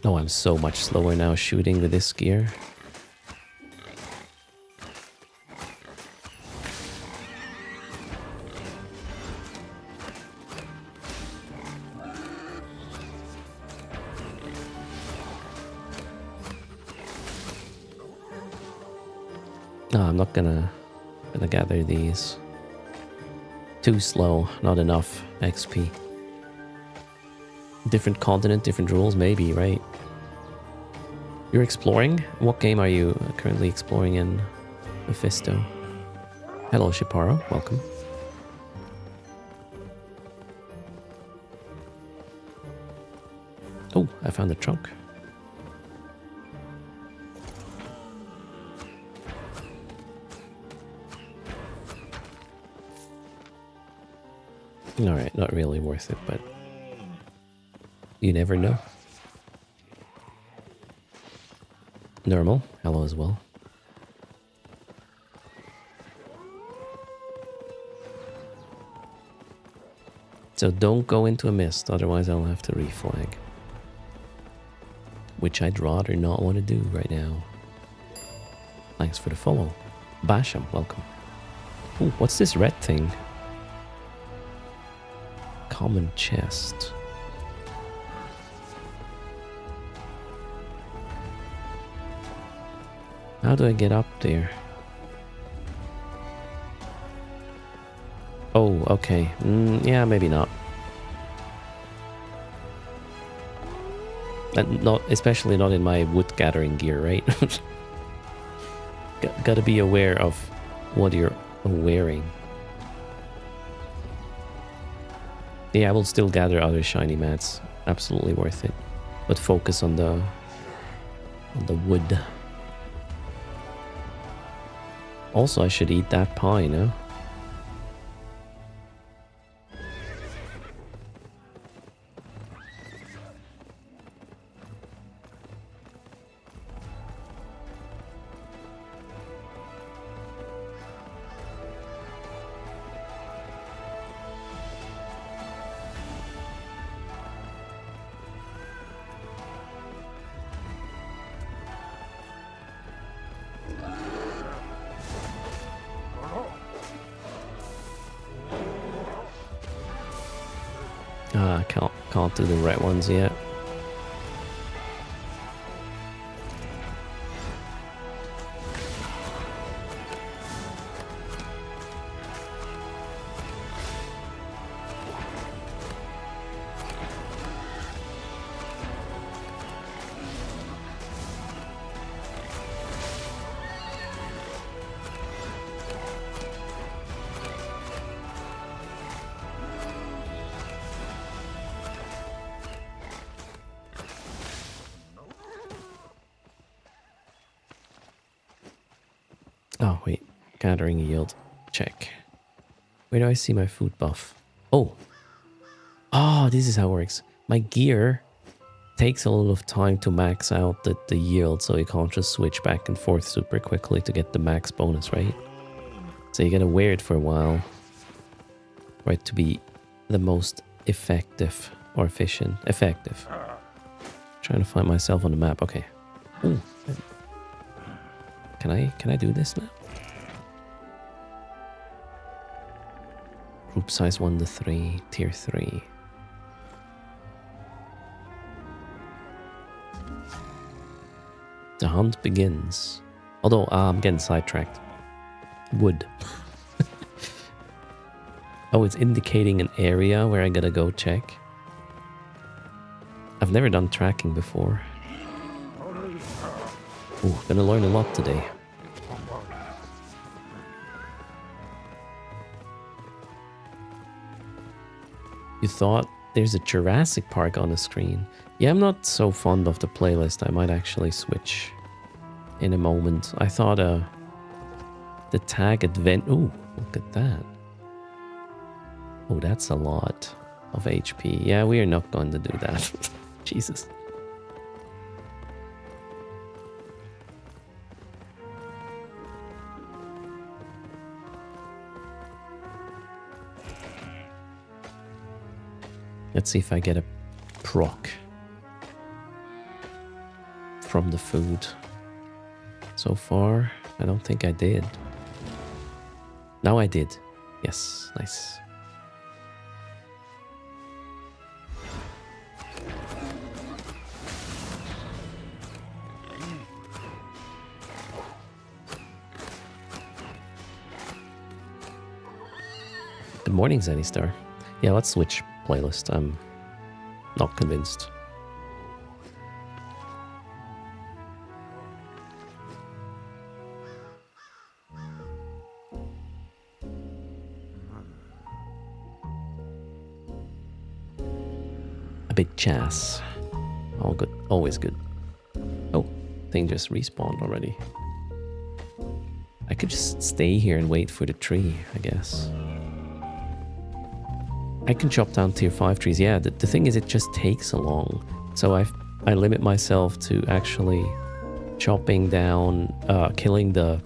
Oh, I'm so much slower now shooting with this gear. No, I'm not gonna gather these. Too slow, not enough XP. Different continent, different rules, maybe, right? You're exploring? What game are you currently exploring in, Mephisto? Hello, Shiparo. Welcome. Oh, I found the trunk. Alright, not really worth it, but you never know. Normal, hello as well. So don't go into a mist, otherwise I'll have to reflag. Which I'd rather not want to do right now. Thanks for the follow. Basham, welcome. Ooh, what's this red thing? Common chest. How do I get up there? Oh, okay. Yeah, maybe not. And not, especially not in my wood gathering gear, right? Gotta be aware of what you're wearing. Yeah, I will still gather other shiny mats. Absolutely worth it. But focus on the wood. Also, I should eat that pie, no? I can't do the red ones yet. Oh, wait. Gathering yield. Check. Where do I see my food buff? Oh. Oh, this is how it works. My gear takes a lot of time to max out the yield, so you can't just switch back and forth super quickly to get the max bonus, right? So you gotta wear it for a while, right, to be the most effective or efficient. Effective. Trying to find myself on the map. Okay. Ooh. Can I do this now? Group size 1 to 3, tier 3. The hunt begins. Although, I'm getting sidetracked. Wood. Oh, it's indicating an area where I gotta go check. I've never done tracking before. Ooh, gonna learn a lot today. You thought there's a Jurassic Park on the screen. Yeah, I'm not so fond of the playlist. I might actually switch in a moment. I thought the tag advent... Ooh, look at that. Oh, that's a lot of HP. Yeah, we are not going to do that. Jesus. Let's see if I get a proc from the food. So far, I don't think I did. Now I did. Yes, nice. Good morning, Zenny Yeah, let's switch playlist. I'm not convinced. A bit jazz. All good. Always good. Oh, thing just respawned already. I could just stay here and wait for the tree, I guess. I can chop down tier 5 trees. Yeah, the thing is it just takes so long. So I limit myself to actually chopping down, killing the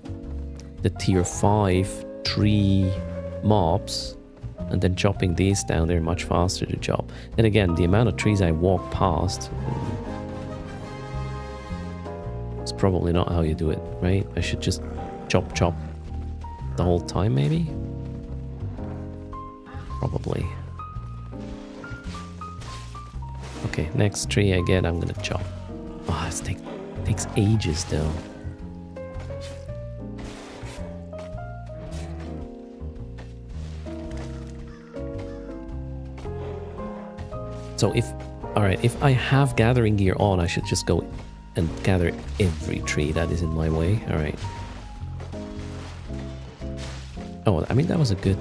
tier 5 tree mobs, and then chopping these down. They're much faster to chop. Then again, the amount of trees I walk past, it's probably not how you do it, right? I should just chop the whole time, maybe? Probably. Okay, next tree I get, I'm gonna chop. Oh, this takes ages though. So if I have gathering gear on, I should just go and gather every tree that is in my way. All right. Oh, I mean, that was a good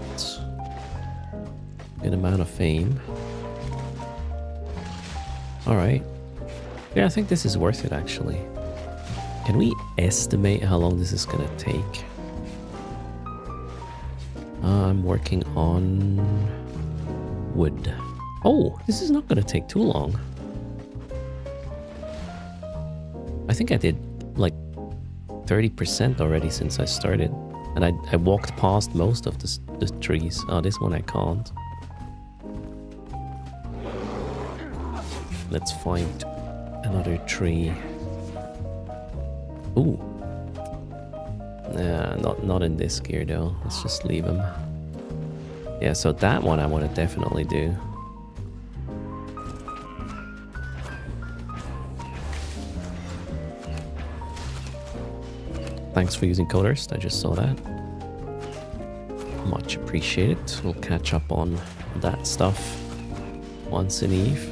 amount of fame. All right. Yeah, I think this is worth it, actually. Can we estimate how long this is gonna take? I'm working on wood. Oh, this is not gonna take too long. I think I did like 30% already since I started. And I walked past most of the trees. Oh, this one I can't. Let's find another tree. Ooh. Nah, not in this gear though. Let's just leave him. Yeah, so that one I want to definitely do. Thanks for using code erst. I just saw that. Much appreciated. We'll catch up on that stuff once in Eve.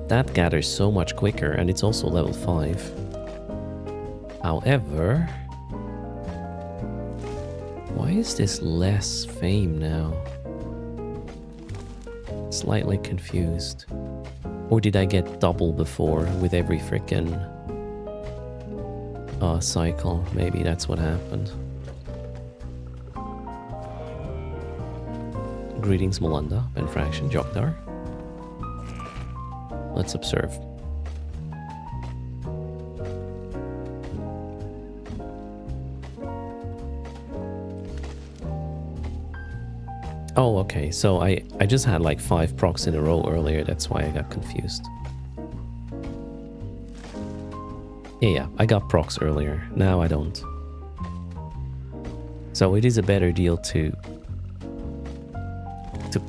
That gathers so much quicker, and it's also level 5. However, why is this less fame now? Slightly confused. Or did I get double before with every frickin' cycle? Maybe that's what happened. Greetings, Molanda, Ben Fraction, Jokdar. Let's observe. Oh, okay. So I just had like 5 procs in a row earlier. That's why I got confused. Yeah, I got procs earlier. Now I don't. So it is a better deal to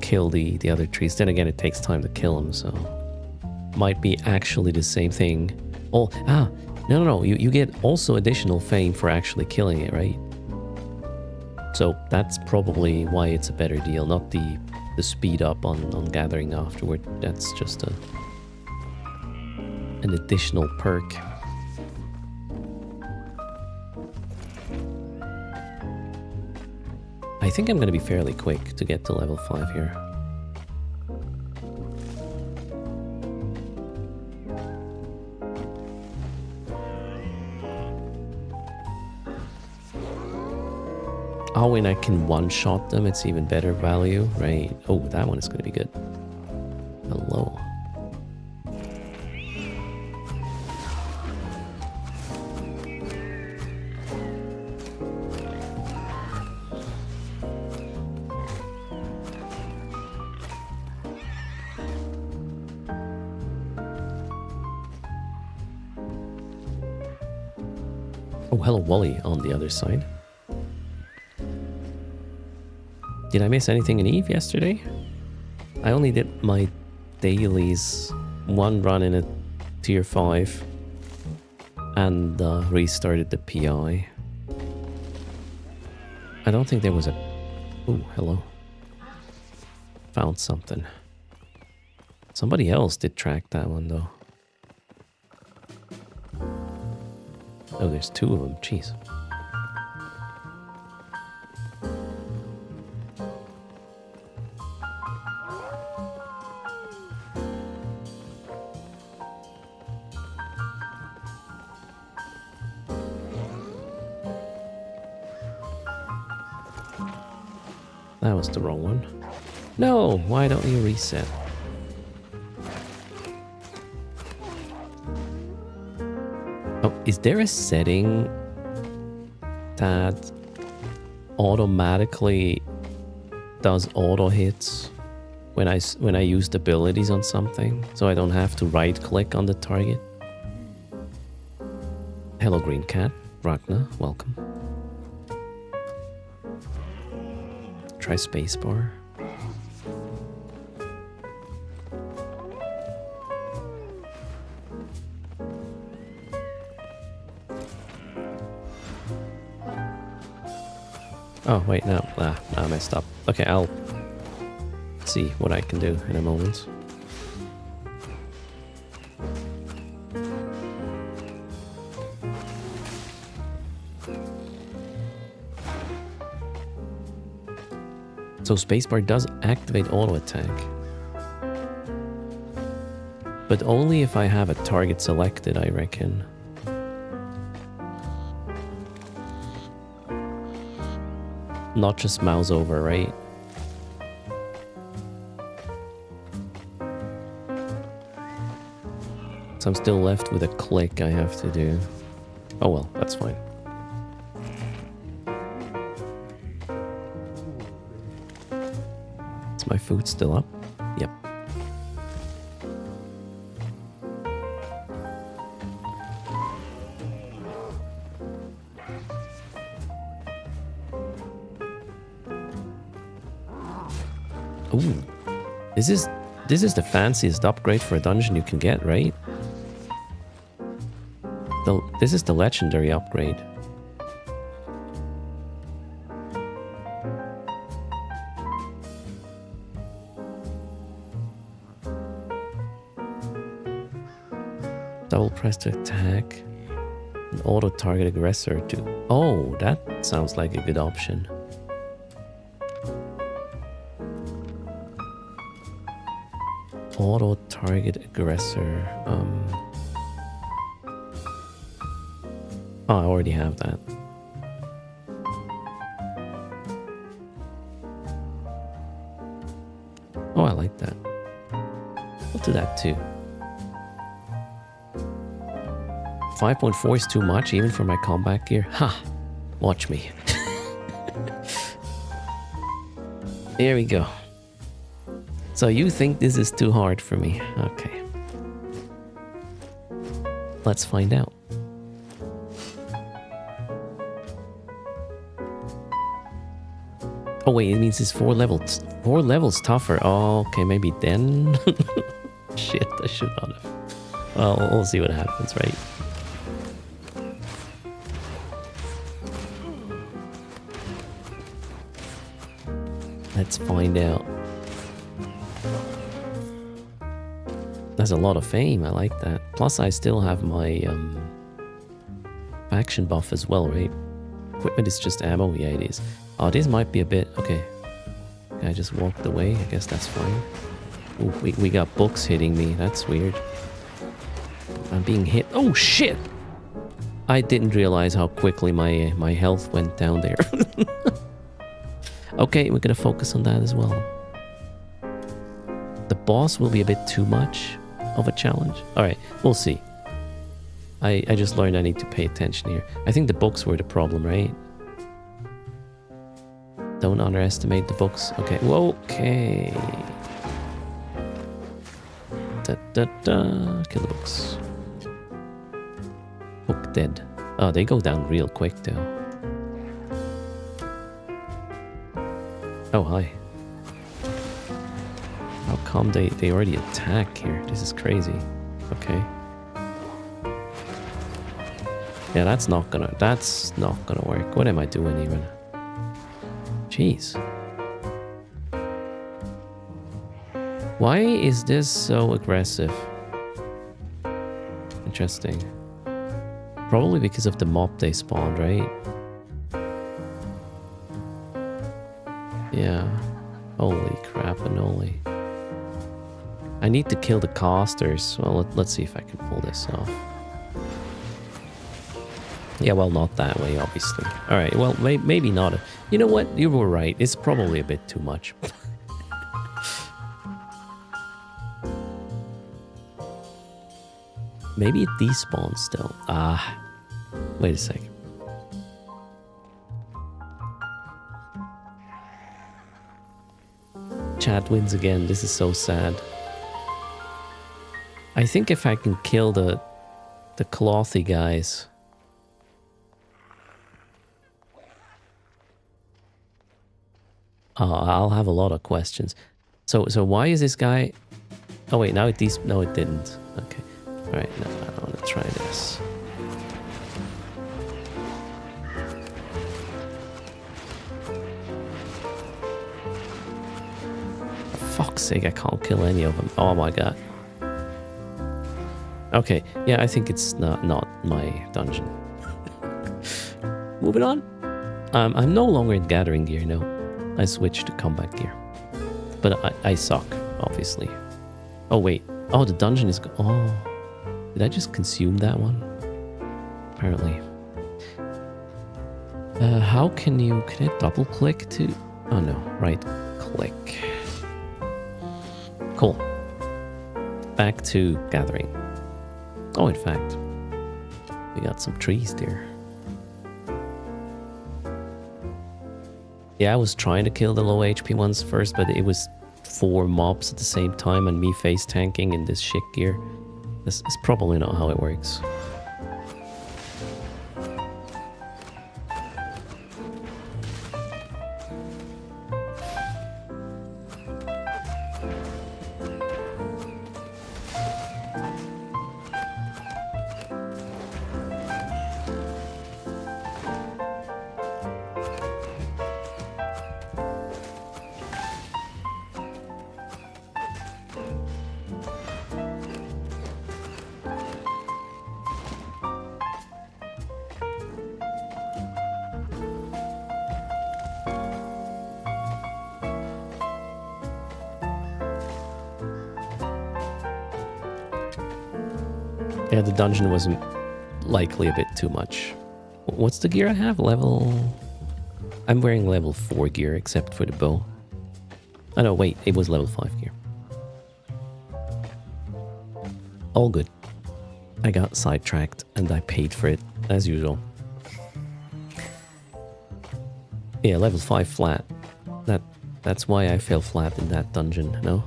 kill the other trees. Then again, it takes time to kill them, so might be actually the same thing. Oh, no. You get also additional fame for actually killing it, right? So that's probably why it's a better deal, not the speed up on gathering afterward. That's just an additional perk. I think I'm going to be fairly quick to get to level 5 here. Oh, and I can one-shot them, it's even better value, right? Oh, that one is going to be good. Hello. Oh, hello, Wally on the other side. Did I miss anything in Eve yesterday? I only did my dailies, one run in a tier 5 and restarted the PI. I don't think there was a... Oh, hello. Found something. Somebody else did track that one though. Oh, there's 2 of them. Jeez. That was the wrong one. No, why don't you reset? Oh, is there a setting that automatically does auto hits when I use the abilities on something, so I don't have to right click on the target? Hello, Green Cat. Ragnar, welcome. Try spacebar. Oh, wait, no. I messed up. Okay, I'll see what I can do in a moment. So spacebar does activate auto attack. But only if I have a target selected, I reckon. Not just mouse over, right? So I'm still left with a click I have to do. Oh well, that's fine. Is my food still up? Yep. Ooh, this is the fanciest upgrade for a dungeon you can get, right? This is the legendary upgrade. Double press to attack. An auto target aggressor to... Oh, that sounds like a good option. Auto target aggressor. Oh, I already have that. Oh, I like that. I'll do that too. 5.4 is too much, even for my combat gear. Ha! Watch me. There we go. So you think this is too hard for me? Okay. Let's find out. Oh wait, it means it's 4 levels. 4 levels tougher. Oh, okay, maybe then. Shit, I should not have. Well, we'll see what happens, right? Let's find out. That's a lot of fame. I like that. Plus, I still have my faction buff as well, right? Equipment is just ammo. Yeah, it is. Oh, this might be a bit... Okay. I just walked away. I guess that's fine. Ooh, we got books hitting me. That's weird. I'm being hit. Oh, shit! I didn't realize how quickly my health went down there. Okay, we're gonna focus on that as well. The boss will be a bit too much of a challenge. Alright, we'll see. I just learned I need to pay attention here. I think the books were the problem, right? Don't underestimate the books. Okay, whoa, okay. Kill the books. Book dead. Oh, they go down real quick though. Oh, hi. How come they already attack here? This is crazy. Okay. Yeah, that's not gonna work. What am I doing even? Jeez. Why is this so aggressive? Interesting. Probably because of the mob they spawned, right? Yeah. Holy crap and holy. I need to kill the casters. Well, let's see if I can pull this off. Yeah, well, not that way, obviously. Alright, well, maybe not. You know what? You were right. It's probably a bit too much. Maybe it despawns still. Ah. Wait a second. Chat wins again. This is so sad. I think if I can kill the clothy guys. I'll have a lot of questions. So why is this guy... Oh wait, now it no, it didn't. Okay. Alright, no, I don't want to try this. For fuck's sake, I can't kill any of them. Oh my god. Okay, yeah, I think it's not my dungeon. Moving on. I'm no longer in gathering gear, no. I switched to combat gear. But I suck, obviously. Oh wait. Oh, the dungeon is... Oh. Did I just consume that one? Apparently. How can you... Can I double click to... Oh no, right click. Cool. Back to gathering. Oh, in fact, we got some trees there. Yeah, I was trying to kill the low HP ones first, but it was 4 mobs at the same time and me face tanking in this shit gear. This is probably not how it works. Yeah, the dungeon was likely a bit too much. What's the gear I have? I'm wearing level 4 gear, except for the bow. Oh no, wait, it was level 5 gear. All good. I got sidetracked, and I paid for it, as usual. Yeah, level 5 flat. That's why I fell flat in that dungeon, no?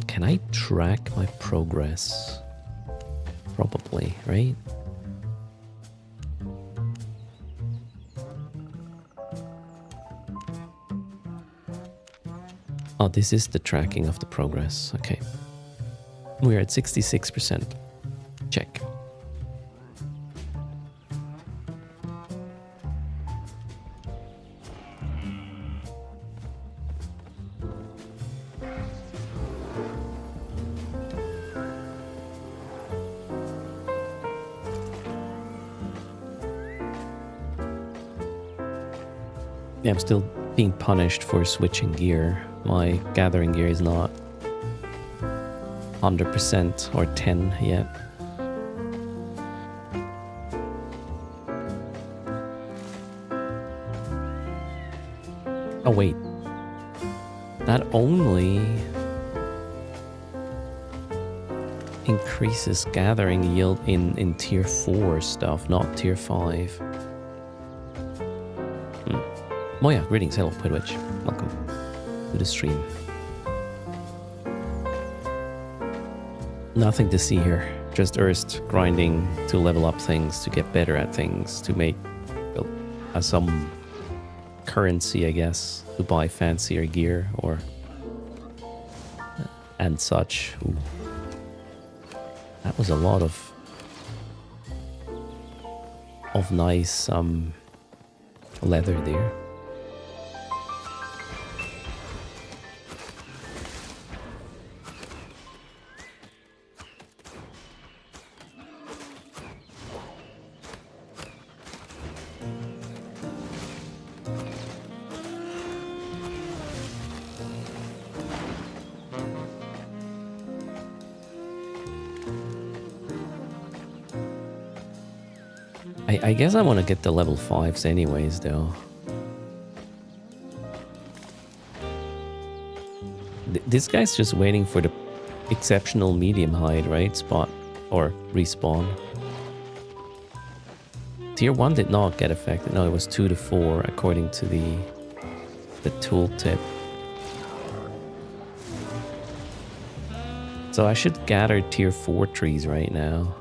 Can I track my progress? Probably, right? Oh, this is the tracking of the progress. Okay. We're at 66%. Check. Yeah, I'm still being punished for switching gear. My gathering gear is not 100% or 10 yet. Oh wait, that only increases gathering yield in tier 4 stuff, not tier 5. Oh yeah, greetings, hello Pudwitch, welcome to the stream. Nothing to see here, just Erst grinding to level up things, to get better at things, to make some currency, I guess, to buy fancier gear or and such. Ooh. That was a lot of nice leather there. I guess I want to get the level 5s anyways, though. This guy's just waiting for the exceptional medium hide, right? Spot or respawn. Tier 1 did not get affected. No, it was 2 to 4 according to the tooltip. So I should gather tier 4 trees right now.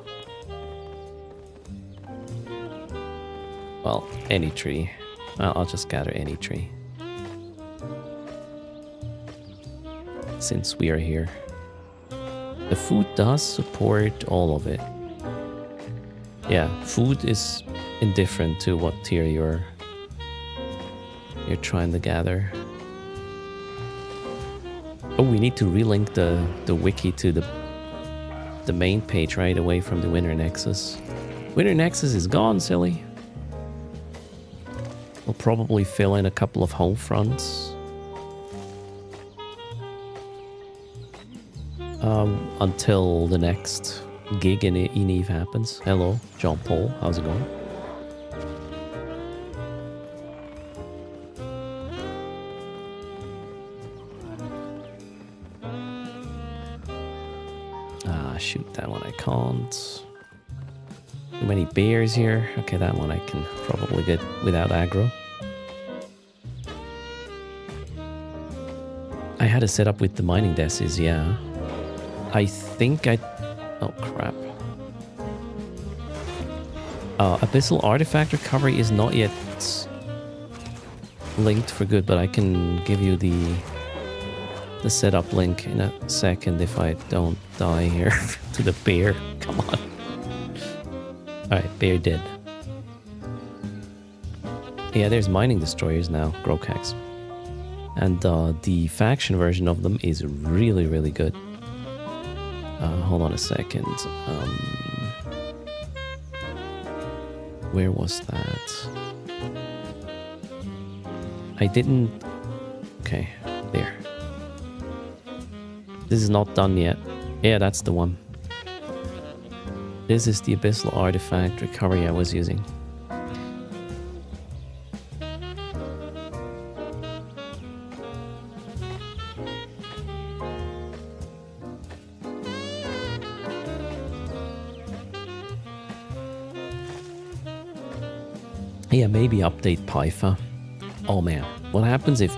Well, any tree. Well, I'll just gather any tree. Since we are here. The food does support all of it. Yeah, food is indifferent to what tier you're trying to gather. Oh, we need to relink the wiki to the main page right away from the Winter Nexus. Winter Nexus is gone, silly. We'll probably fill in a couple of home fronts. Until the next gig in Eve happens. Hello, John Paul. How's it going? Ah, shoot, that one I can't. Too many bears here. Okay, that one I can probably get without aggro. I had a setup with the mining desks, yeah. I think I... Oh, crap. Abyssal Artifact Recovery is not yet linked for good, but I can give you the setup link in a second if I don't die here to the bear. Come on. Alright, bear dead. Yeah, there's mining destroyers now, Grokax. And the faction version of them is really, really good. Hold on a second. Where was that? I didn't... Okay, there. This is not done yet. Yeah, that's the one. This is the Abyssal Artifact Recovery I was using. Yeah, maybe update Pyfa. Oh man, what happens if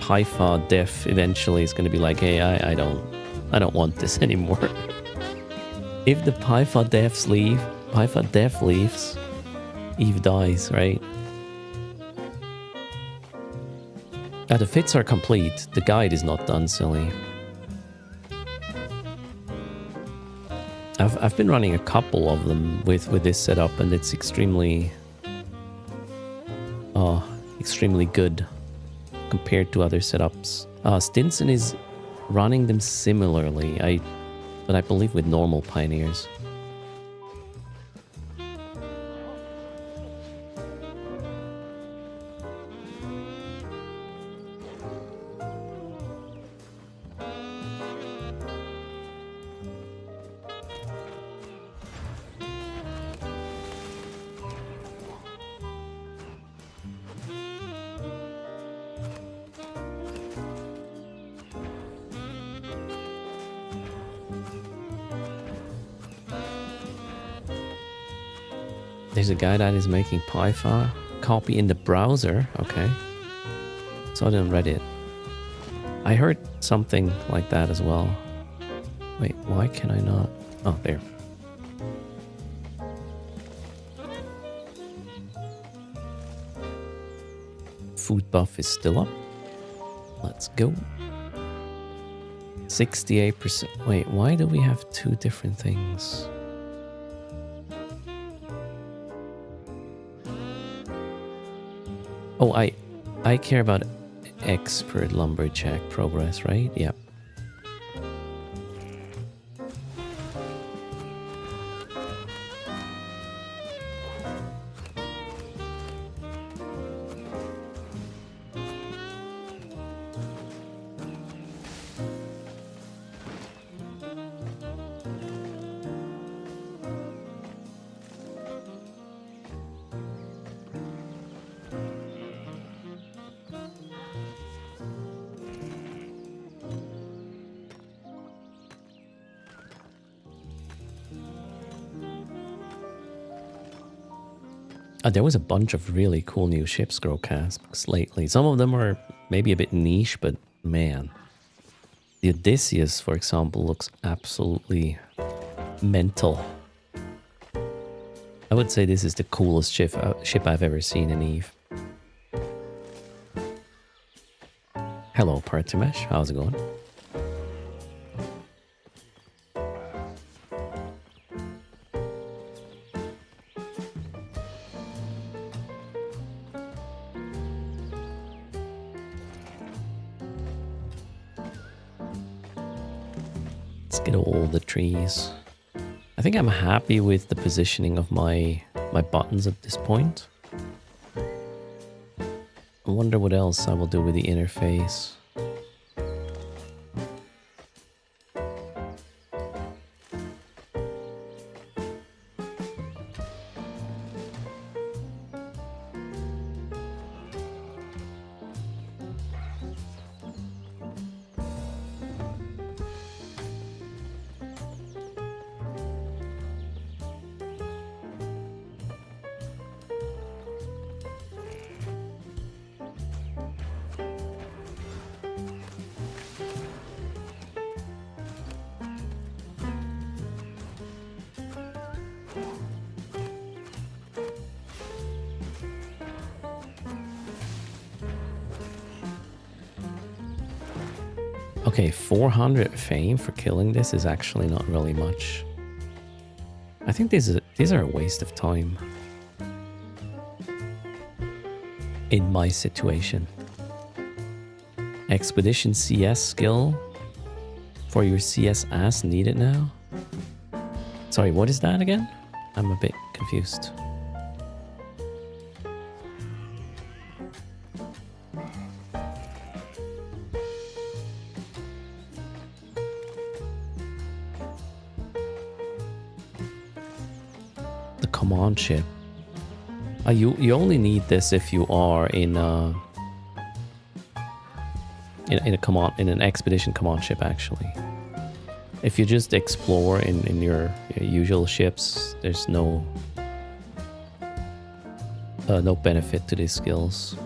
Pyfa Def eventually is going to be like, hey, I don't want this anymore. If the Pyfa Def leaves, Eve dies, right? The fits are complete. The guide is not done, silly. I've been running a couple of them with this setup, and it's extremely good compared to other setups. Stinson is running them similarly, but I believe with normal Pioneers. There's a guy that is making Pi-Fi copy in the browser. Okay. Saw it on Reddit. I heard something like that as well. Wait, why can I not? Oh, there. Food buff is still up. Let's go. 68%. Wait, why do we have two different things? Oh, I care about expert lumberjack progress, right? Yep. There was a bunch of really cool new ship scroll casks lately. Some of them are maybe a bit niche, but man. The Odysseus, for example, looks absolutely mental. I would say this is the coolest ship I've ever seen in EVE. Hello, Partimesh. How's it going? Get all the trees. I think I'm happy with the positioning of my buttons at this point. I wonder what else I will do with the interface. Okay, 400 fame for killing this is actually not really much. I think these are a waste of time. In my situation. Expedition CS skill for your CS ass needed now? Sorry, what is that again? I'm a bit confused. Command ship. You only need this if you are in an expedition command ship. Actually, if you just explore in your usual ships, there's no benefit to these skills.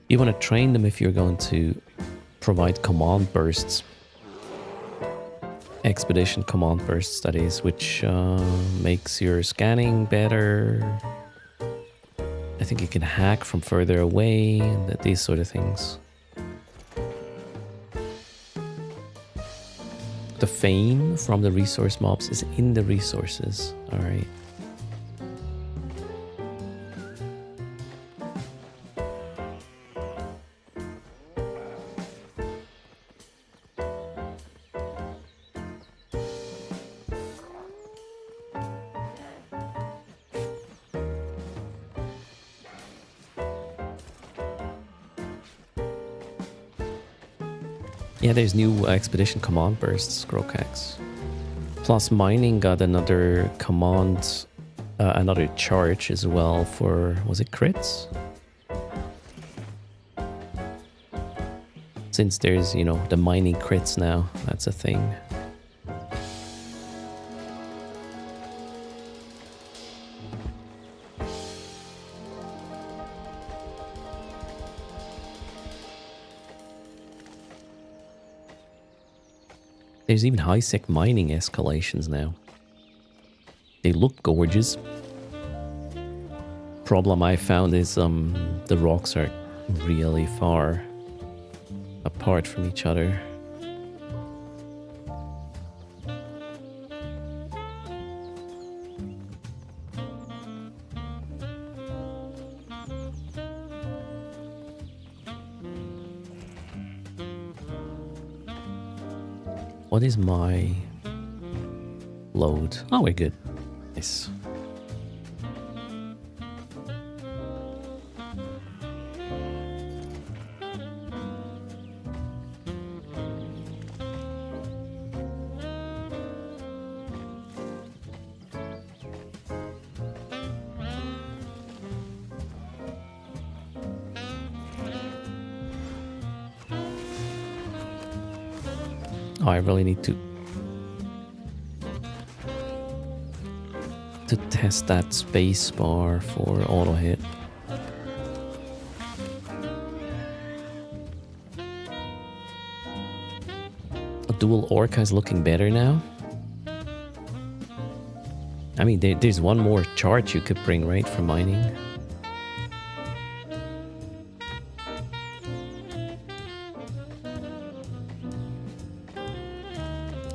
You want to train them if you're going to provide command bursts. Expedition command burst studies, which makes your scanning better, think you can hack from further away, and these sort of things. The fame from the resource mobs is in the resources. All right. Yeah, there's new expedition command bursts, Grocax. Plus mining got another command, another charge as well for, was it crits? Since there's, you know, the mining crits now, that's a thing. There's even high-sec mining escalations now. They look gorgeous. Problem I found is the rocks are really far apart from each other. What is my load? Oh, we're good. Nice. Oh, I really need to test that space bar for auto hit. A dual orca is looking better now. I mean, there's one more charge you could bring, right, for mining.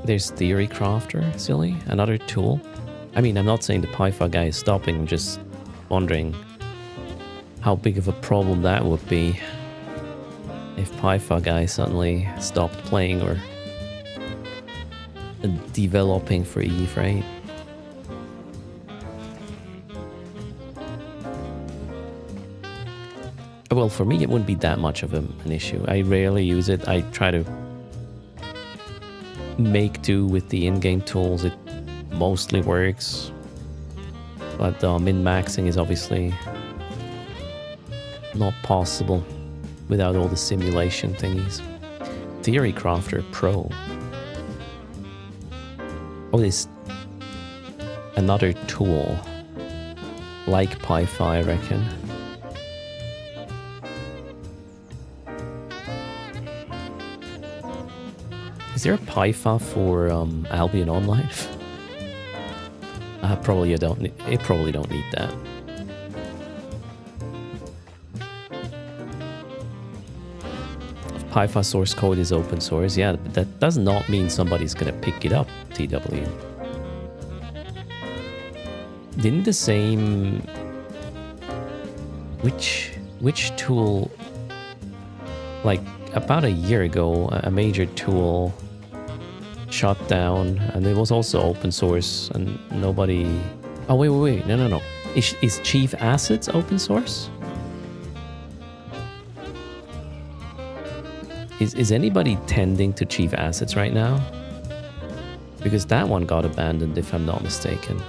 There's Theory Crafter, silly, another tool. I mean, I'm not saying the Python guy is stopping, I'm just wondering how big of a problem that would be if Python guy suddenly stopped playing or developing for Eve, right? Well, for me, it wouldn't be that much of an issue. I rarely use it. I try to make do with the in-game tools. It mostly works, but min-maxing is obviously not possible without all the simulation thingies. Theory Crafter Pro. Oh, this another tool like Pi-Fi, I reckon. Is there a Pi-Fi for Albion Online? Probably you don't. It probably don't need that. If Pi-Fi source code is open source, yeah, but that does not mean somebody's gonna pick it up. TW. Didn't the same which tool, like about a year ago, a major tool shut down, and it was also open source, and nobody. Oh wait, no. Is Chief Assets open source? Is anybody tending to Chief Assets right now? Because that one got abandoned, if I'm not mistaken.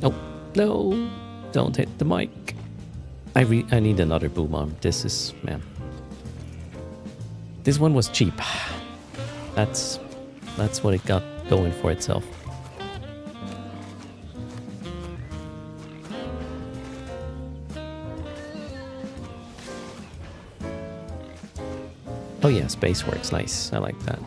Oh, no. Don't hit the mic. I need another boom arm. This is, man. This one was cheap. That's what it got going for itself. Oh yeah, space works. Nice. I like that.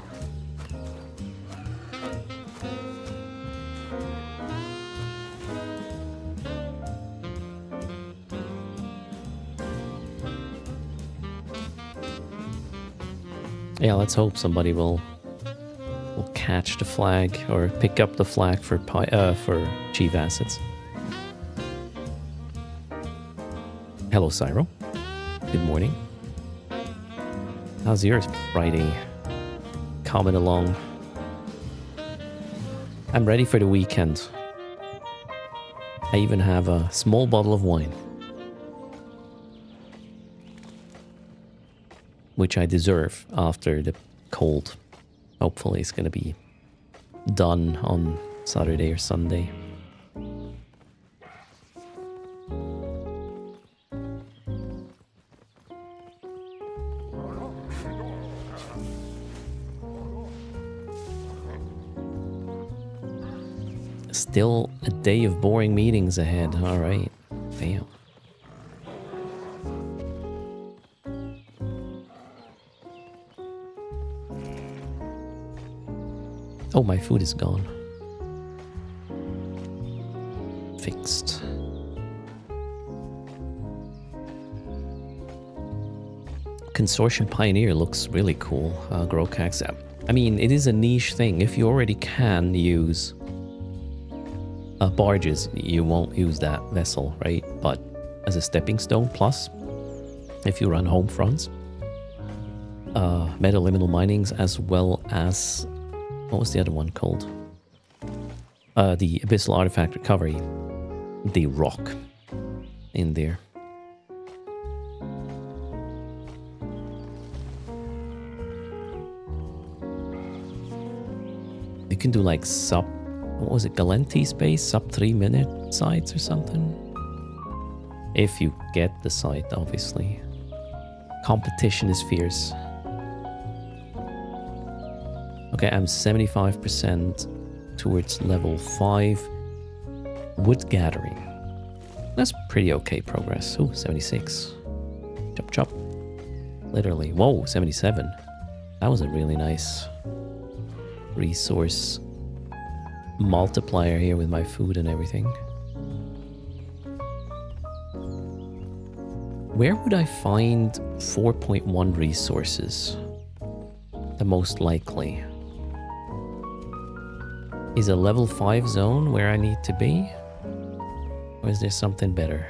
Yeah, let's hope somebody will catch the flag or pick up the flag for chief assets. Hello, Cyro. Good morning. How's yours Friday coming along? I'm ready for the weekend. I even have a small bottle of wine, which I deserve after the cold. Hopefully it's going to be done on Saturday or Sunday. Still a day of boring meetings ahead. All right. Damn. Oh, my food is gone. Fixed. Consortium Pioneer looks really cool. Grocax. I mean, it is a niche thing. If you already can use barges, you won't use that vessel, right? But as a stepping stone, plus if you run home fronts, metal liminal minings, as well as what was the other one called? The abyssal artifact recovery, the rock in there. You can do like what was it, Galenti space, sub 3 minute sites or something? If you get the site, obviously. Competition is fierce. Okay, I'm 75% towards level 5 wood gathering. That's pretty okay progress. Oh, 76. Chop chop. Literally. Whoa, 77. That was a really nice resource multiplier here with my food and everything. Where would I find 4.1 resources? The most likely. Is a level 5 zone where I need to be? Or is there something better?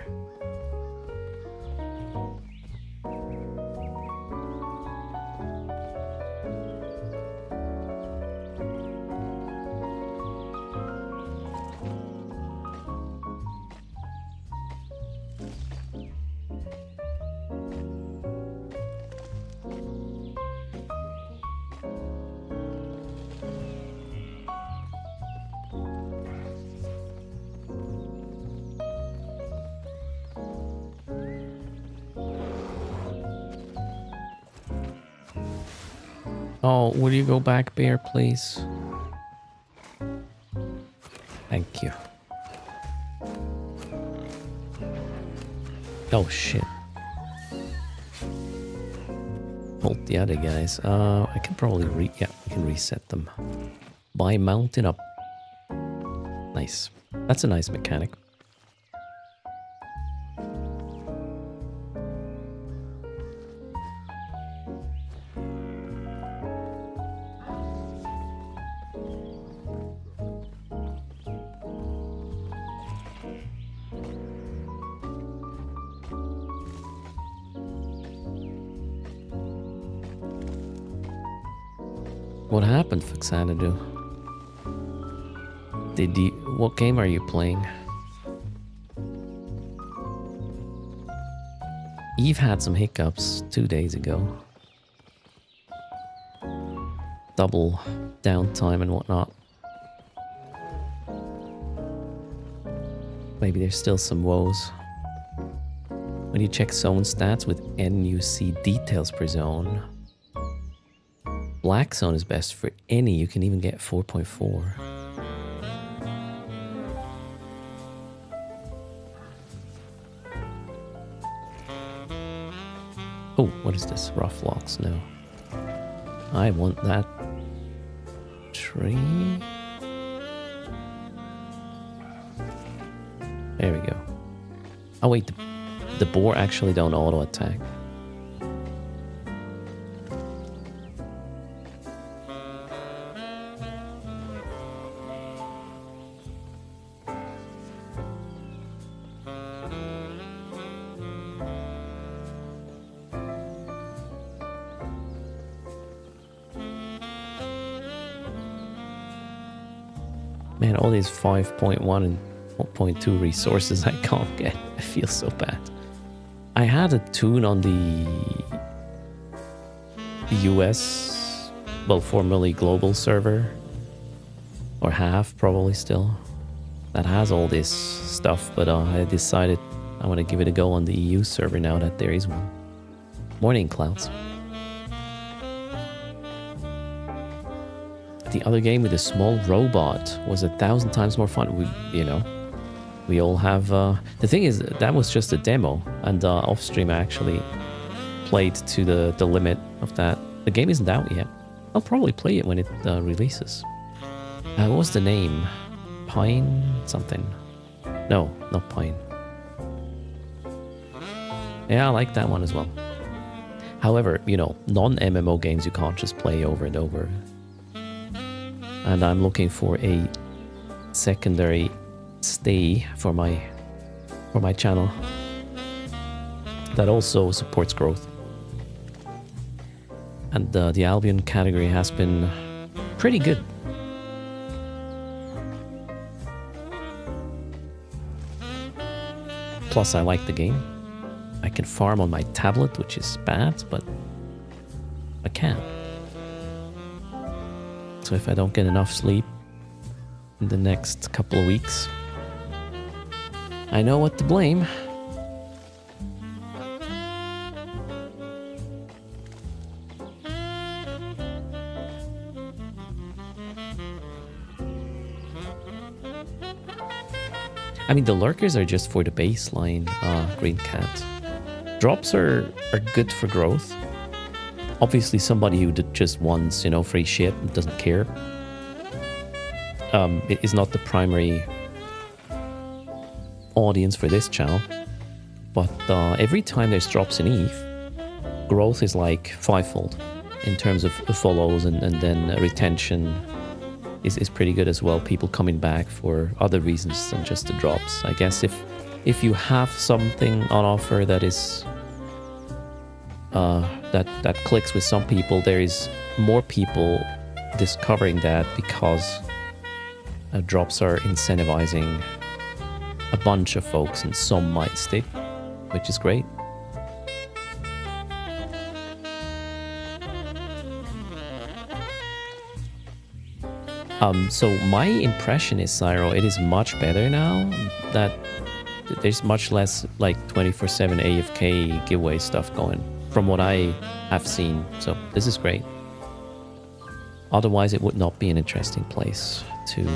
Oh, will you go back, bear, please? Thank you. Oh, shit. Hold the other guys. I can probably we can reset them by mounting up. Nice. That's a nice mechanic. What happened, Faxanadu? What game are you playing? Eve had some hiccups 2 days ago. Double downtime and whatnot. Maybe there's still some woes. When you check zone stats with NUC details per zone, Black zone is best for any. You can even get 4.4. Oh, what is this? Rough locks? No. I want that tree. There we go. Oh wait, the boar actually don't auto attack. Man, all these 5.1 and 1.2 resources I can't get. I feel so bad. I had a tune on the US, well, formerly global server, or have probably still, that has all this stuff, but I decided I want to give it a go on the EU server now that there is one. Morning, Clouds. The other game with a small robot was 1,000 times more fun. We all have... the thing is, that was just a demo, and off stream I actually played to the limit of that. The game isn't out yet. I'll probably play it when it releases. What was the name? Pine something? No, not Pine. Yeah, I like that one as well. However, non-MMO games you can't just play over and over. And I'm looking for a secondary stay for my channel that also supports growth. And the Albion category has been pretty good. Plus, I like the game. I can farm on my tablet, which is bad, but I can. So if I don't get enough sleep in the next couple of weeks, I know what to blame. I mean, the lurkers are just for the baseline, Green Cat. Drops are good for growth. Obviously, somebody who just wants, free shit and doesn't care, it is not the primary audience for this channel. But every time there's drops in EVE, growth is like fivefold in terms of follows, and then retention is pretty good as well. People coming back for other reasons than just the drops. I guess if you have something on offer that is that clicks with some people, there is more people discovering that because drops are incentivizing a bunch of folks, and some might stick, which is great. So my impression is, Cyro, it is much better now that there's much less like 24/7 AFK giveaway stuff going, from what I have seen. So this is great. Otherwise, it would not be an interesting place to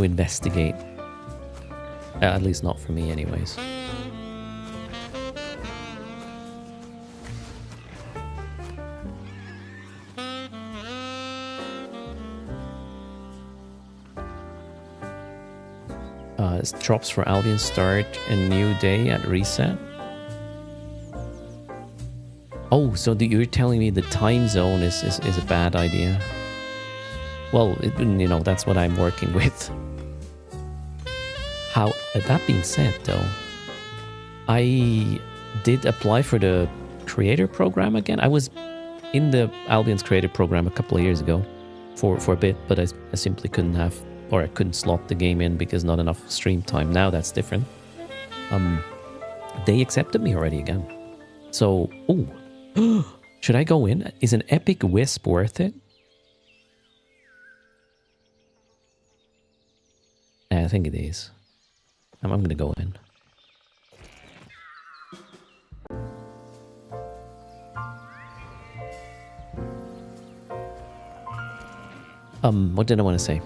investigate. At least not for me, anyways. Drops for Albion start a new day at reset. Oh, so you're telling me the time zone is a bad idea? Well, that's what I'm working with. That being said, though, I did apply for the creator program again. I was in the Albion's creator program a couple of years ago for a bit, but I simply I couldn't slot the game in because not enough stream time. Now that's different. They accepted me already again. So, should I go in? Is an epic wisp worth it? I think it is. I'm going to go in. What did I want to say?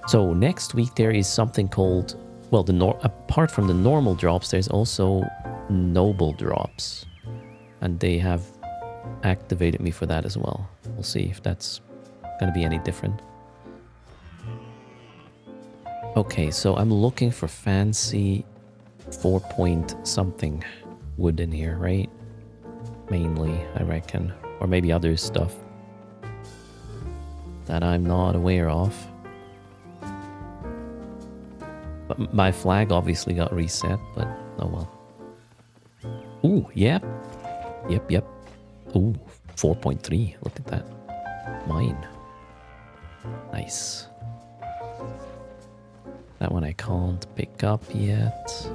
So next week there is something called, well, apart from the normal drops, there's also noble drops. and they have activated me for that as well. We'll see if that's gonna be any different. Okay, so I'm looking for fancy 4-point something wood in here, right? Mainly, I reckon. Or maybe other stuff that I'm not aware of. But my flag obviously got reset, but oh well. Ooh, yep. Yep. Ooh, 4.3. Look at that. Mine. Nice. That one I can't pick up yet.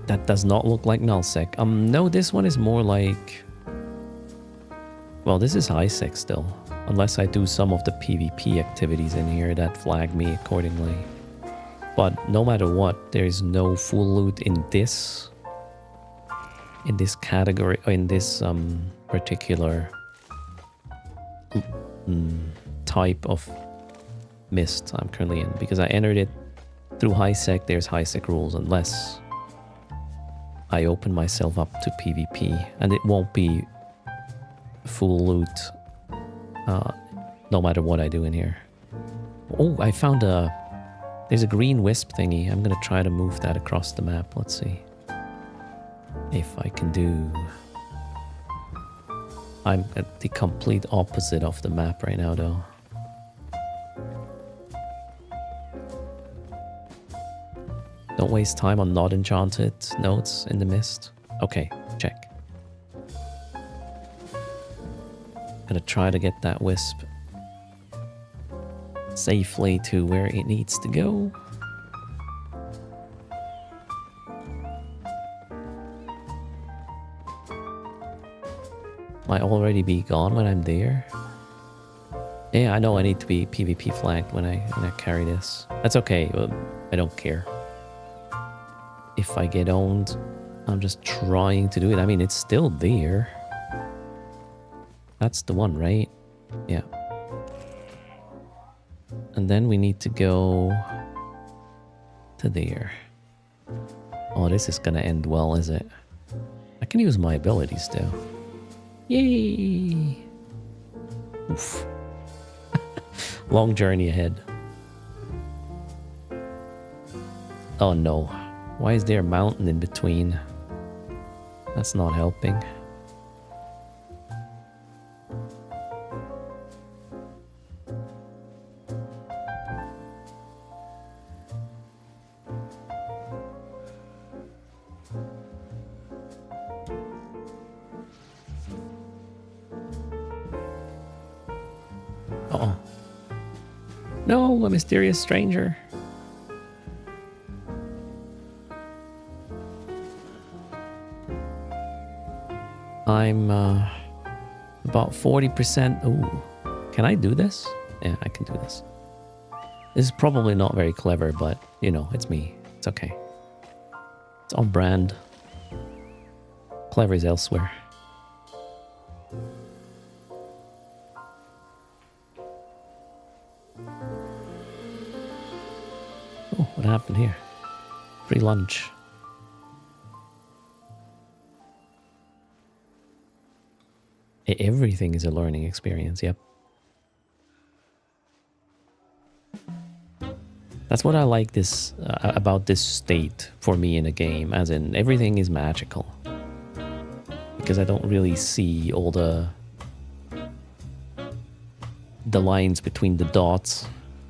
That does not look like nullsec. No, this one is more like... Well, this is highsec still. Unless I do some of the PvP activities in here that flag me accordingly. But no matter what, there is no full loot in this category, or in this particular type of mist I'm currently in, because I entered it through highsec. There's highsec rules unless I open myself up to PvP, and it won't be full loot no matter what I do in here. Oh, I found there's a green wisp thingy. I'm gonna try to move that across the map. Let's see if I can do. I'm at the complete opposite of the map right now though. Don't waste time on not enchanted nodes in the mist. Okay, check. Gonna try to get that wisp safely to where it needs to go. Might already be gone when I'm there. Yeah, I know I need to be PvP flagged when I carry this. That's okay. I don't care. If I get owned, I'm just trying to do it. I mean, it's still there. That's the one, right? Yeah. And then we need to go to there. Oh, this is gonna end well, is it? I can use my abilities still. Yay! Oof. Long journey ahead. Oh no. Why is there a mountain in between? That's not helping. Uh-oh. No, a mysterious stranger. I'm about 40%. Ooh, can I do this? Yeah, I can do this. This is probably not very clever, but you know, it's me. It's okay. It's on brand. Clever is elsewhere. Oh, what happened here? Free lunch. Everything is a learning experience, yep. That's what I like this about this state for me in a game, as in everything is magical. Because I don't really see all the lines between the dots,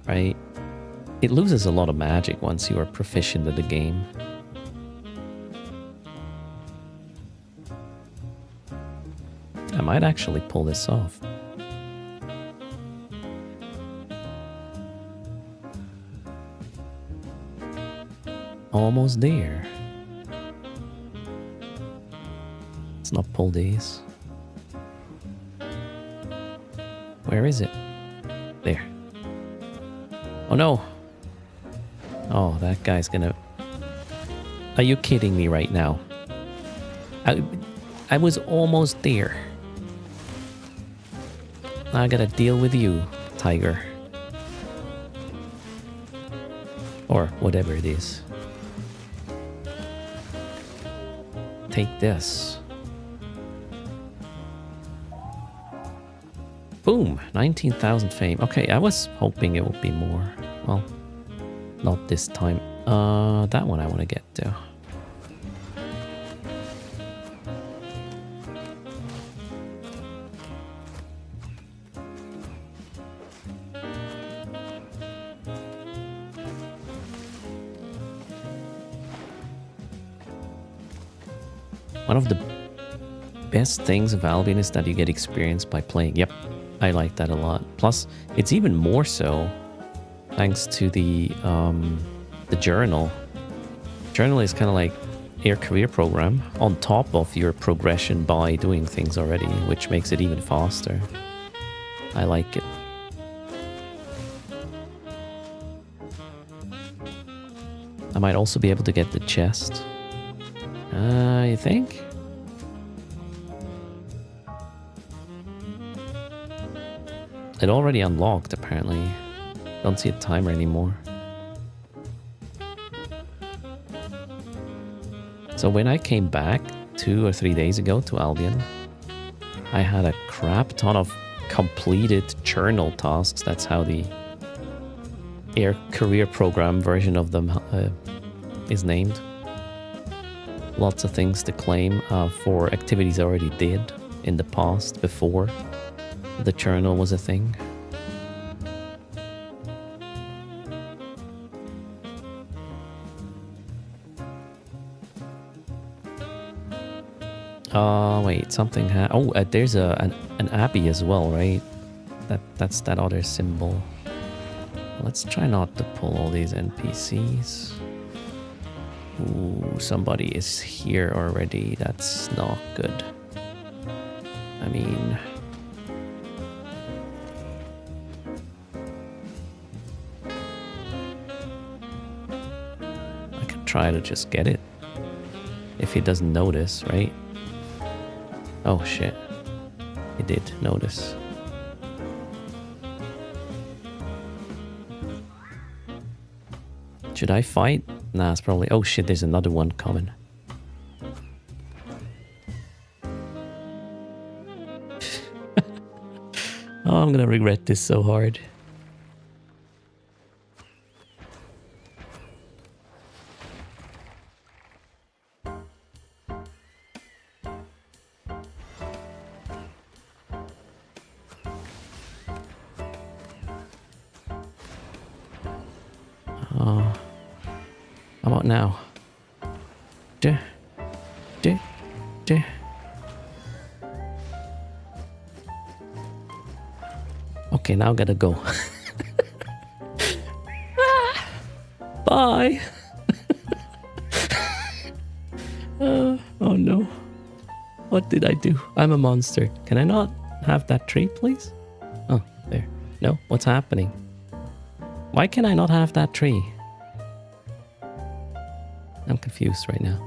right? It loses a lot of magic once you are proficient at the game. I might actually pull this off. Almost there. Let's not pull these. Where is it? There. Oh no! Oh, that guy's gonna... Are you kidding me right now? I was almost there. I gotta deal with you, tiger. Or whatever it is. Take this. Boom! 19,000 fame. Okay, I was hoping it would be more. Well, not this time. That one I want to get to. One of the best things of Albion is that you get experience by playing. Yep, I like that a lot. Plus, it's even more so thanks to the journal. Journal is kind of like your career program on top of your progression by doing things already, which makes it even faster. I like it. I might also be able to get the chest. You think? It already unlocked, apparently. Don't see a timer anymore. So when I came back 2 or 3 days ago to Albion, I had a crap ton of completed journal tasks. That's how the Air Career Program version of them is named. Lots of things to claim for activities I already did in the past before the journal was a thing. Wait, something there's an abbey as well, right? That's that other symbol. Let's try not to pull all these NPCs. Ooh, somebody is here already. That's not good. I mean... I could try to just get it. If he doesn't notice, right? Oh shit. He did notice. Should I fight? Nah, it's probably... Oh shit, there's another one coming. Oh, I'm gonna regret this so hard. Oh. How about now? Duh. Duh. Duh. Okay, now I gotta go. Bye. Oh no. What did I do? I'm a monster. Can I not have that tree, please? Oh, there. No, what's happening? Why can I not have that tree? I'm confused right now.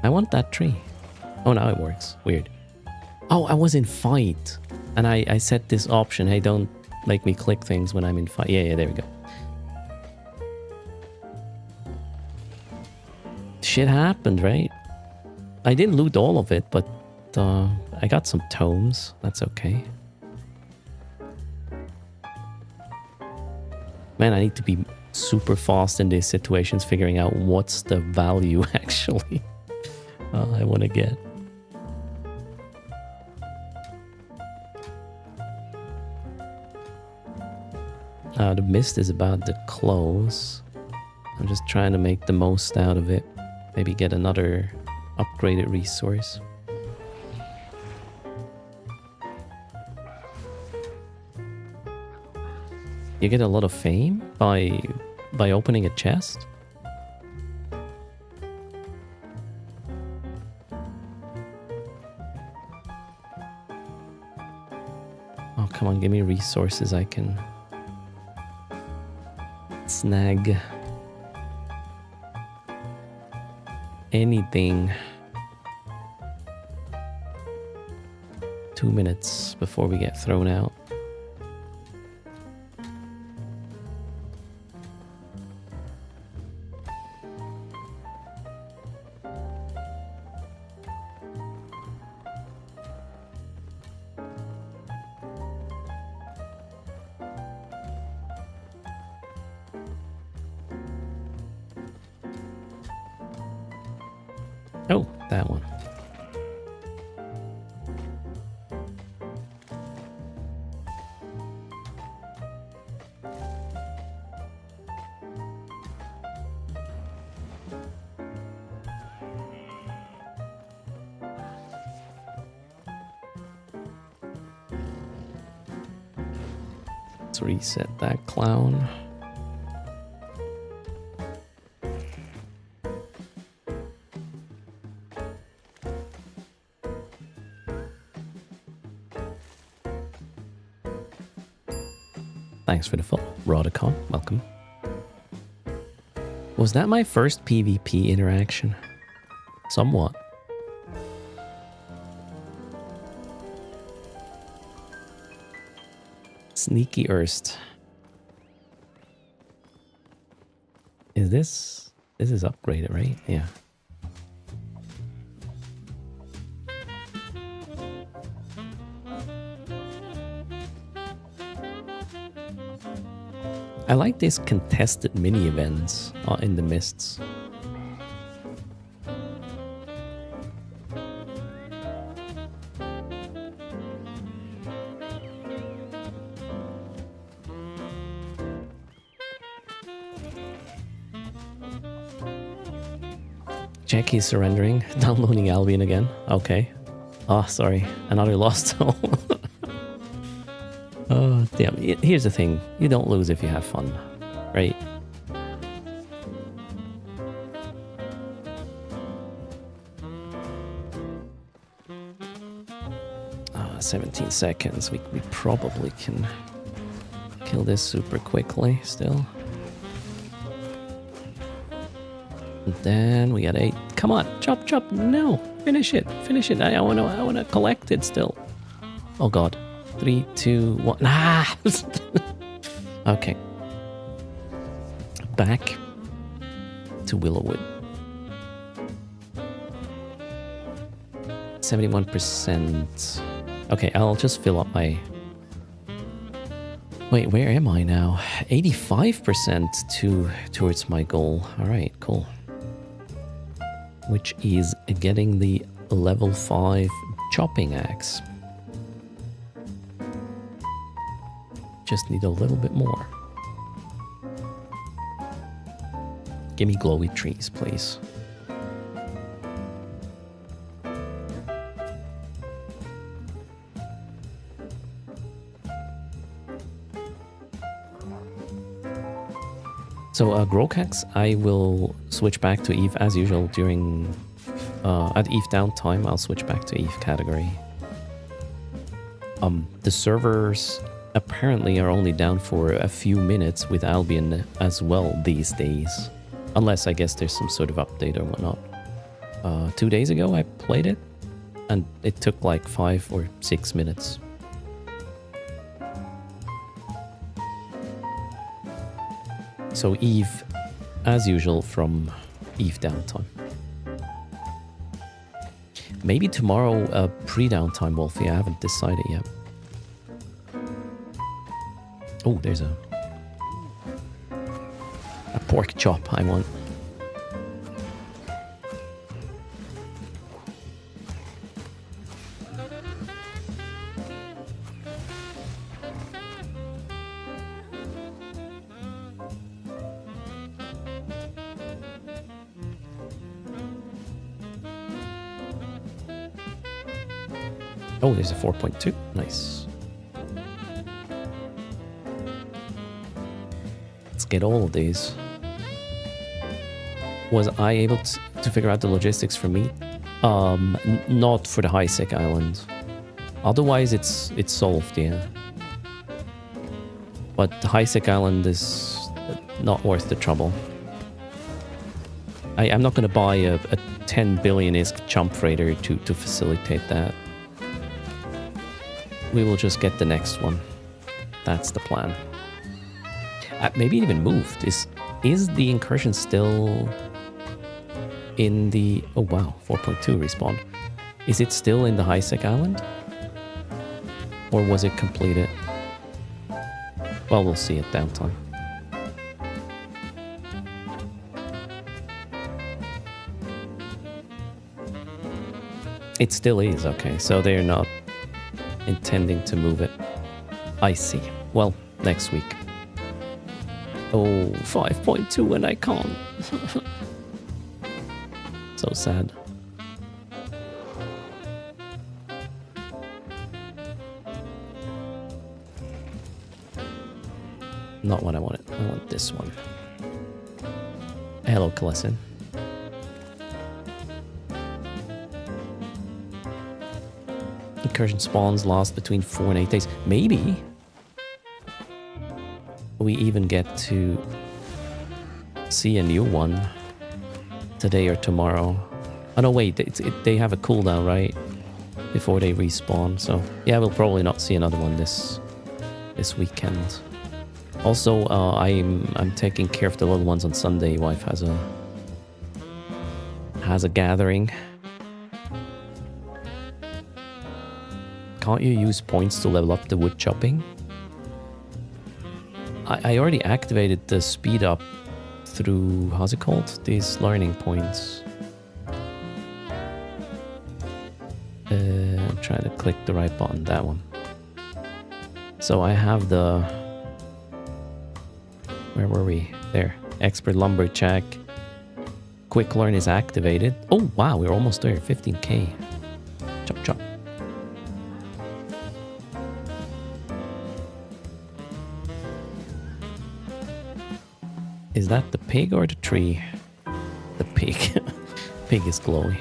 I want that tree. Oh, now it works. Weird. Oh, I was in fight. And I set this option. Hey, don't make me click things when I'm in fight. Yeah, there we go. Shit happened, right? I didn't loot all of it, but I got some tomes. That's okay. Man, I need to be super fast in these situations, figuring out what's the value actually I want to get. The mist is about to close. I'm just trying to make the most out of it. Maybe get another upgraded resource. You get a lot of fame by opening a chest? Oh, come on, give me resources I can snag. Anything. 2 minutes before we get thrown out. reset that clown. Thanks for the follow, Rodicon. Welcome. Was that my first PvP interaction? Somewhat. Sneaky Erst. Is this... This is upgraded, right? Yeah. I like these contested mini events in the mists. Jackie's surrendering, downloading Albion again. Okay. Oh, sorry. Another lost soul. Oh, damn. Here's the thing. You don't lose if you have fun, right? 17 seconds. We probably can kill this super quickly still. And then we got 8. Come on, chop, chop. No, finish it. Finish it. I wanna collect it still. Oh god. 3, 2, 1. Ah! Okay. Back to Willowwood. 71%. Okay, I'll just fill up my... Wait, where am I now? 85% towards my goal. Alright, cool. Which is getting the level 5 chopping axe. Just need a little bit more. Give me glowy trees, please. So, Grocax, I will switch back to Eve as usual during... at Eve downtime, I'll switch back to Eve category. The servers apparently are only down for a few minutes with Albion as well these days. Unless, I guess, there's some sort of update or whatnot. 2 days ago, I played it, and it took like 5 or 6 minutes. So Eve, as usual, from Eve downtime. Maybe tomorrow pre-downtime, Wolfie. I haven't decided yet. Oh, there's a pork chop I want. Oh, there's a 4.2. Nice. Let's get all of these. Was I able to figure out the logistics for meat? Not for the High-Sec Island. Otherwise, it's solved, yeah. But the High-Sec Island is not worth the trouble. I'm not going to buy a 10 billion-isk jump freighter to facilitate that. We will just get the next one. That's the plan. Maybe it even moved. Is the incursion still in the... Oh wow, 4.2 respawn. Is it still in the High-Sec Island? Or was it completed? Well, we'll see at downtime. It still is, okay. So they're not intending to move it. I see. Well, next week. Oh, 5.2 and I can't. So sad. Not what I wanted. I want this one. Hello, Kalessin. Incursion spawns last between 4 and 8 days. Maybe we even get to see a new one today or tomorrow. Oh no, wait, they have a cooldown, right? Before they respawn. So yeah, we'll probably not see another one this weekend. Also, I'm taking care of the little ones on Sunday. Wife has a gathering. Can't you use points to level up the wood chopping? I already activated the speed up through, how's it called? These learning points. I'm trying to click the right button, that one. So I have the... Where were we? There. Expert Lumberjack. Quick Learn is activated. Oh, wow, we're almost there. 15k. Chop, chop. Is that the pig or the tree? The pig. Pig is glowy.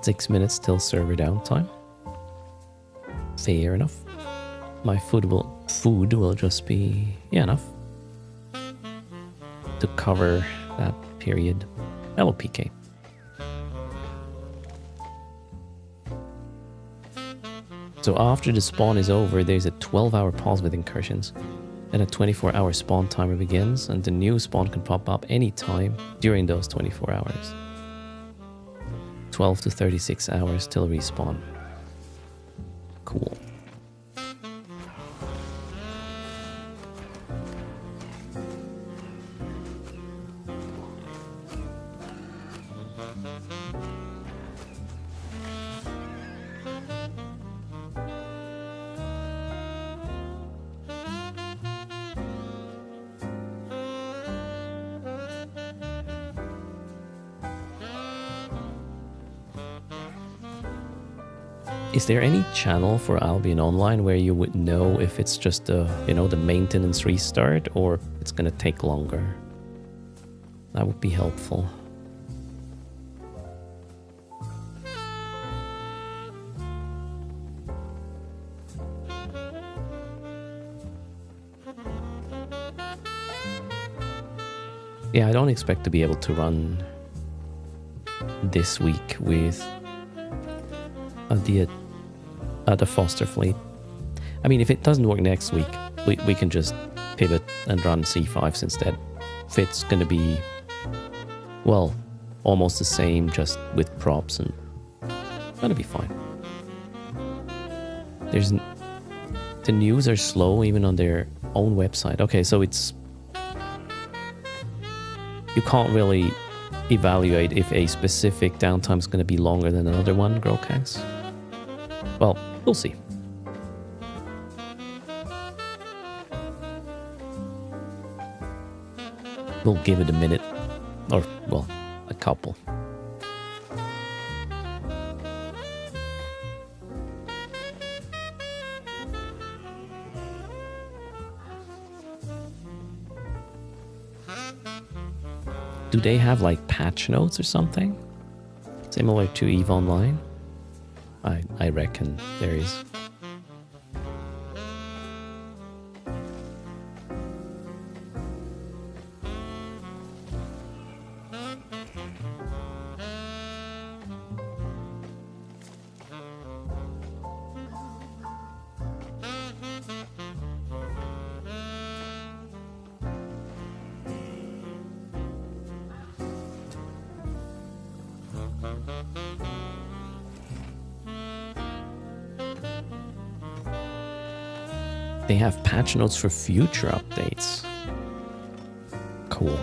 Six minutes till server downtime. Fair enough. My food will just be enough to cover that period. Hello, PK. So after the spawn is over, there's a 12-hour pause with incursions. Then a 24-hour spawn timer begins, and the new spawn can pop up anytime during those 24 hours. 12 to 36 hours till respawn. Cool. Is there any channel for Albion Online where you would know if it's just the maintenance restart or it's gonna take longer? That would be helpful. Yeah, I don't expect to be able to run this week with the foster fleet. I mean, if it doesn't work next week, we can just pivot and run C5s instead. Fit's gonna be, well, almost the same, just with props, and gonna be fine. The news are slow even on their own website. Okay, so it's, you can't really evaluate if a specific downtime is going to be longer than another one, Grocax. Well, we'll see. We'll give it a minute, or, well, a couple. Do they have like patch notes or something? Similar to EVE Online? I reckon there is. They have patch notes for future updates. Cool.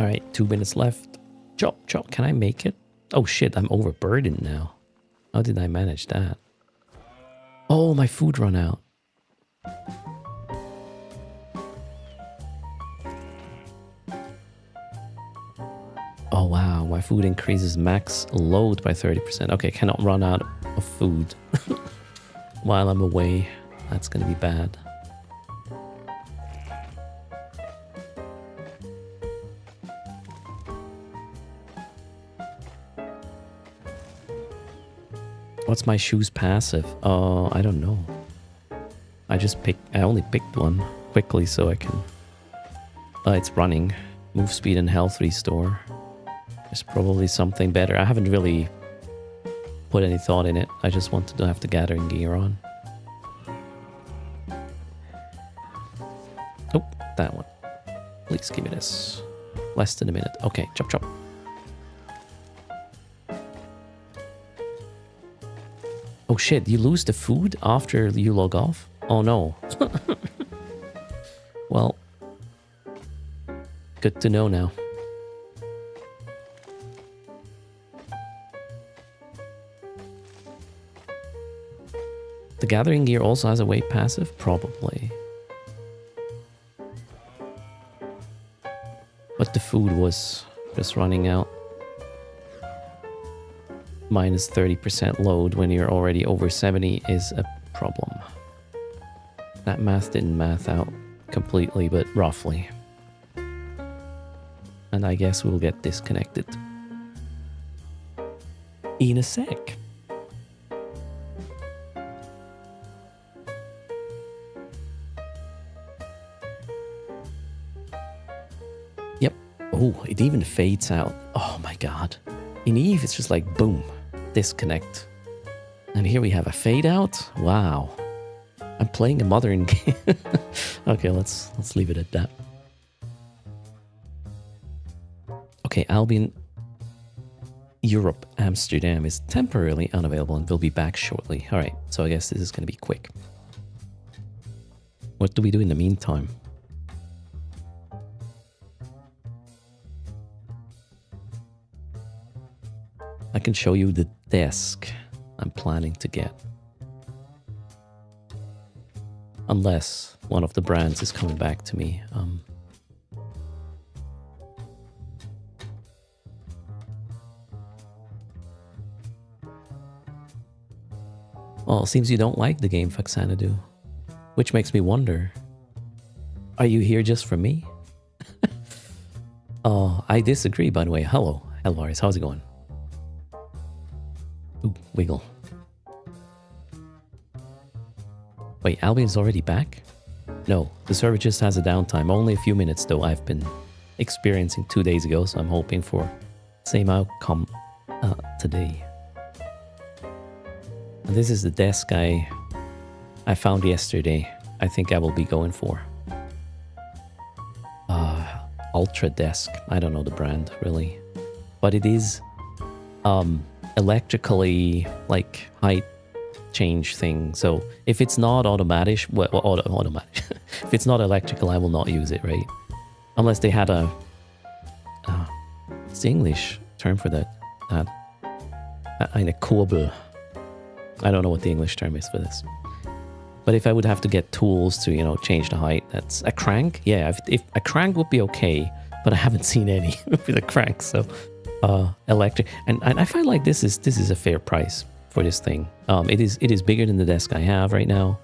All right, 2 minutes left. Chop, chop. Can I make it? Oh shit, I'm overburdened now. How did I manage that? Oh, my food run out. Oh wow, my food increases max load by 30%. Okay, cannot run out of food while I'm away. That's gonna be bad. What's my shoes passive? I don't know. I only picked one quickly so I can... it's running. Move speed and health restore. There's probably something better. I haven't really put any thought in it. I just wanted to have the gathering gear on. Oh, that one. Please give me this. Less than a minute. Okay, chop chop. Oh shit, you lose the food after you log off? Oh no. Well, good to know now. The gathering gear also has a weight passive? Probably. But the food was just running out. Minus 30% load when you're already over 70 is a problem. That math didn't math out completely, but roughly. And I guess we'll get disconnected in a sec. Yep. Oh, it even fades out. Oh my god. In Eve, it's just like boom, disconnect. And here we have a fade out. Wow. I'm playing a modern game. Okay, let's leave it at that. Okay, Albion Europe Amsterdam is temporarily unavailable and will be back shortly. All right, so I guess this is going to be quick. What do we do in the meantime? I can show you the desk I'm planning to get. Unless one of the brands is coming back to me. Well, it seems you don't like the game, Faxanadu. Which makes me wonder. Are you here just for me? Oh, I disagree, by the way. Hello. Hello, Aris. How's it going? Ooh, wiggle. Wait, Albion's already back? No, the server just has a downtime. Only a few minutes, though. I've been experiencing 2 days ago, so I'm hoping for same outcome today. And this is the desk I found yesterday. I think I will be going for. Ultra Desk. I don't know the brand, really. But it is electrically, like, height change thing. So if it's not automatic, well, automatic. If it's not electrical, I will not use it, right? Unless they had a... what's the English term for that? Eine Kurbel. I don't know what the English term is for this. But if I would have to get tools to, you know, change the height, that's a crank. Yeah, if a crank would be okay, but I haven't seen any with a crank. So electric, and I find like this is a fair price for this thing. It is bigger than the desk I have right now.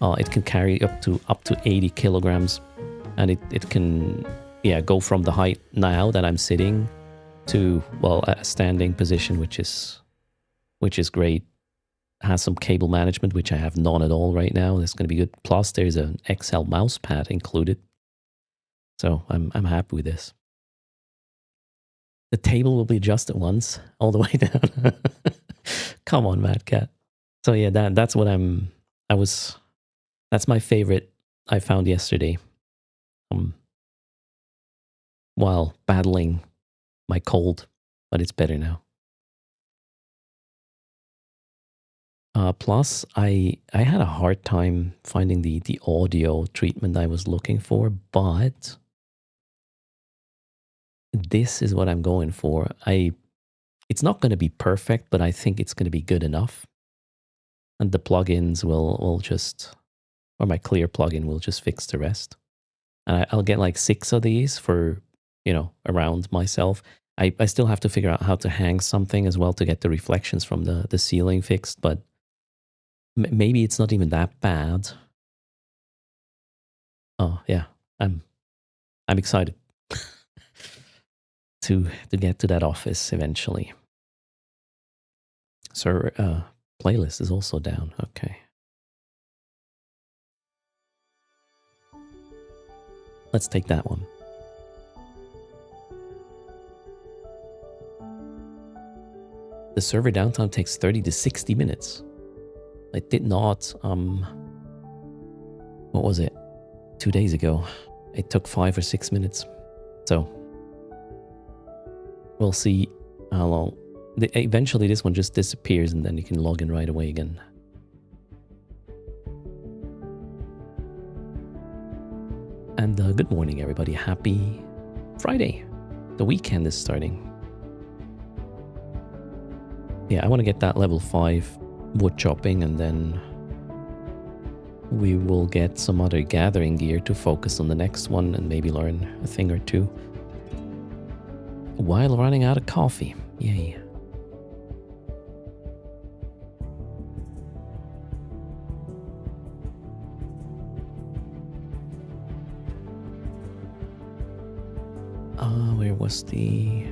It can carry up to 80 kilograms, and it can go from the height now that I'm sitting to, well, a standing position, which is great. Has some cable management, which I have none at all right now. That's going to be good. Plus, there's an XL mouse pad included. So I'm happy with this. The table will be adjusted once, all the way down. Come on, Mad Cat. So yeah, that's what that's my favorite I found yesterday. While battling my cold, but it's better now. Plus, I had a hard time finding the audio treatment I was looking for, but this is what I'm going for. It's not going to be perfect, but I think it's going to be good enough. And the plugins will just, or my clear plugin will just fix the rest. And I'll get like 6 of these for, around myself. I still have to figure out how to hang something as well to get the reflections from the ceiling fixed, but maybe it's not even that bad. Oh yeah, I'm excited to get to that office eventually. So playlist is also down. Okay. Let's take that one. The server downtime takes 30 to 60 minutes. I did not, what was it? 2 days ago. It took 5 or 6 minutes. So, we'll see how long. Eventually this one just disappears and then you can log in right away again. And good morning everybody. Happy Friday. The weekend is starting. Yeah, I want to get that level 5 wood chopping and then we will get some other gathering gear to focus on the next one and maybe learn a thing or two. While running out of coffee. Yay. Where was the...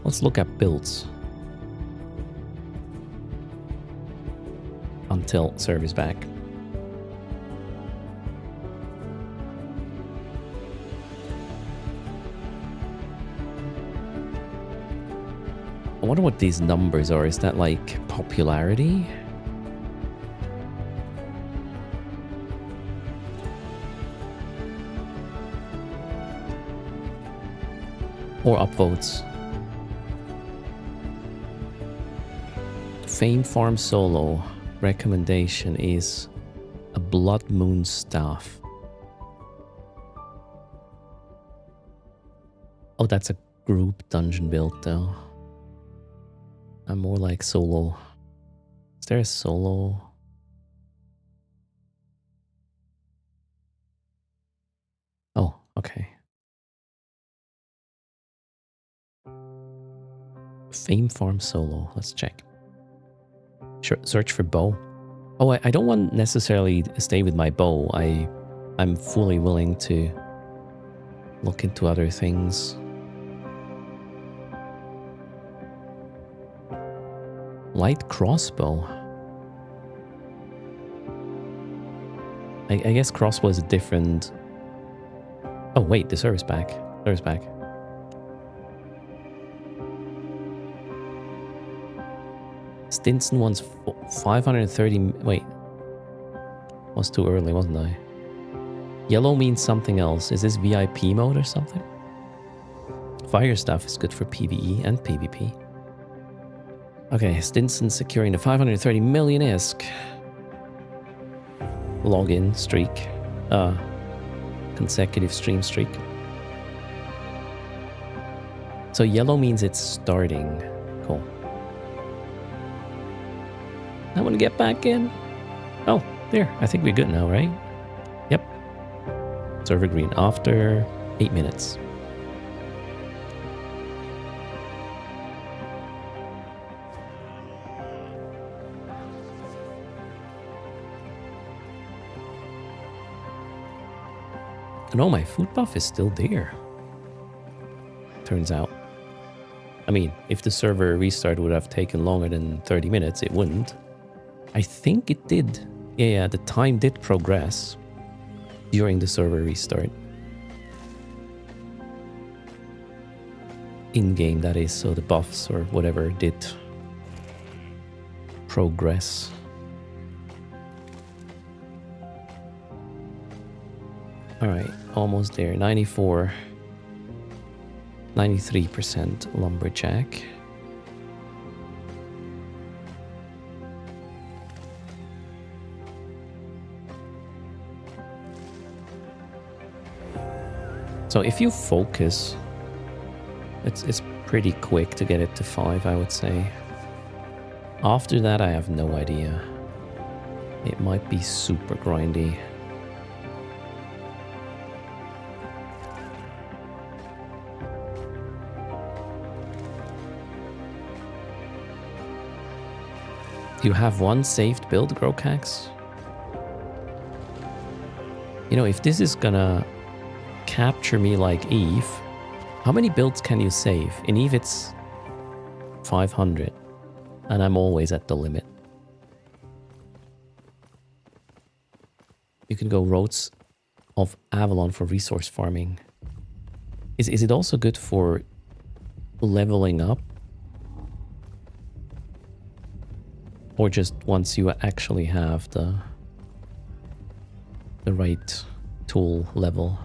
Let's look at builds. Until server's back. I wonder what these numbers are. Is that like popularity? Or upvotes? Fame Farm Solo recommendation is a Blood Moon staff. Oh, that's a group dungeon build though. I'm more like solo. Is there a solo? Oh, okay. Fame Farm Solo. Let's check. Search for bow. Oh, I don't want necessarily to stay with my bow. I'm fully willing to look into other things. Light crossbow. I guess crossbow is a different... Oh wait, the server's back. Server's back. Stinson wants 530... Wait. Was too early, wasn't I? Yellow means something else. Is this VIP mode or something? Fire stuff is good for PvE and PvP. Okay, Stinson securing the 530 million ISK. Login streak. Consecutive stream streak. So yellow means it's starting. Cool. I want to get back in. Oh, there. I think we're good now, right? Yep. Server green after 8 minutes. No, my food buff is still there. Turns out. I mean, if the server restart would have taken longer than 30 minutes, it wouldn't. I think it did. Yeah, the time did progress during the server restart. In-game, that is, so the buffs or whatever did progress. Alright, almost there. 94. 93% lumberjack. So if you focus, it's pretty quick to get it to 5, I would say. After that, I have no idea. It might be super grindy. You have one saved build, Grocax? You know, if this is gonna capture me like Eve, how many builds can you save? In Eve it's 500, and I'm always at the limit. You can go Roads of Avalon for resource farming. Is it also good for leveling up? Or just once you actually have the right tool level?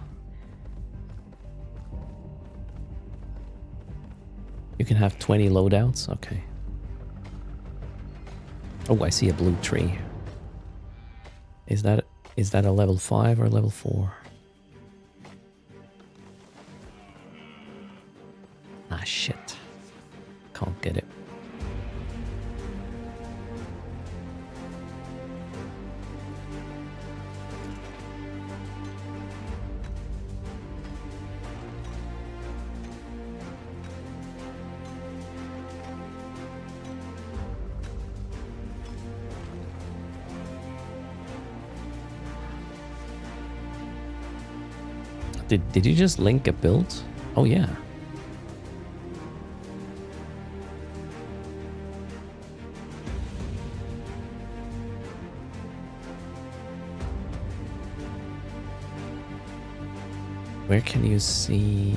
You can have 20 loadouts? Okay. Oh, I see a blue tree. Is that a level 5 or level 4? Ah, shit. Can't get it. Did you just link a build? Oh yeah. Where can you see?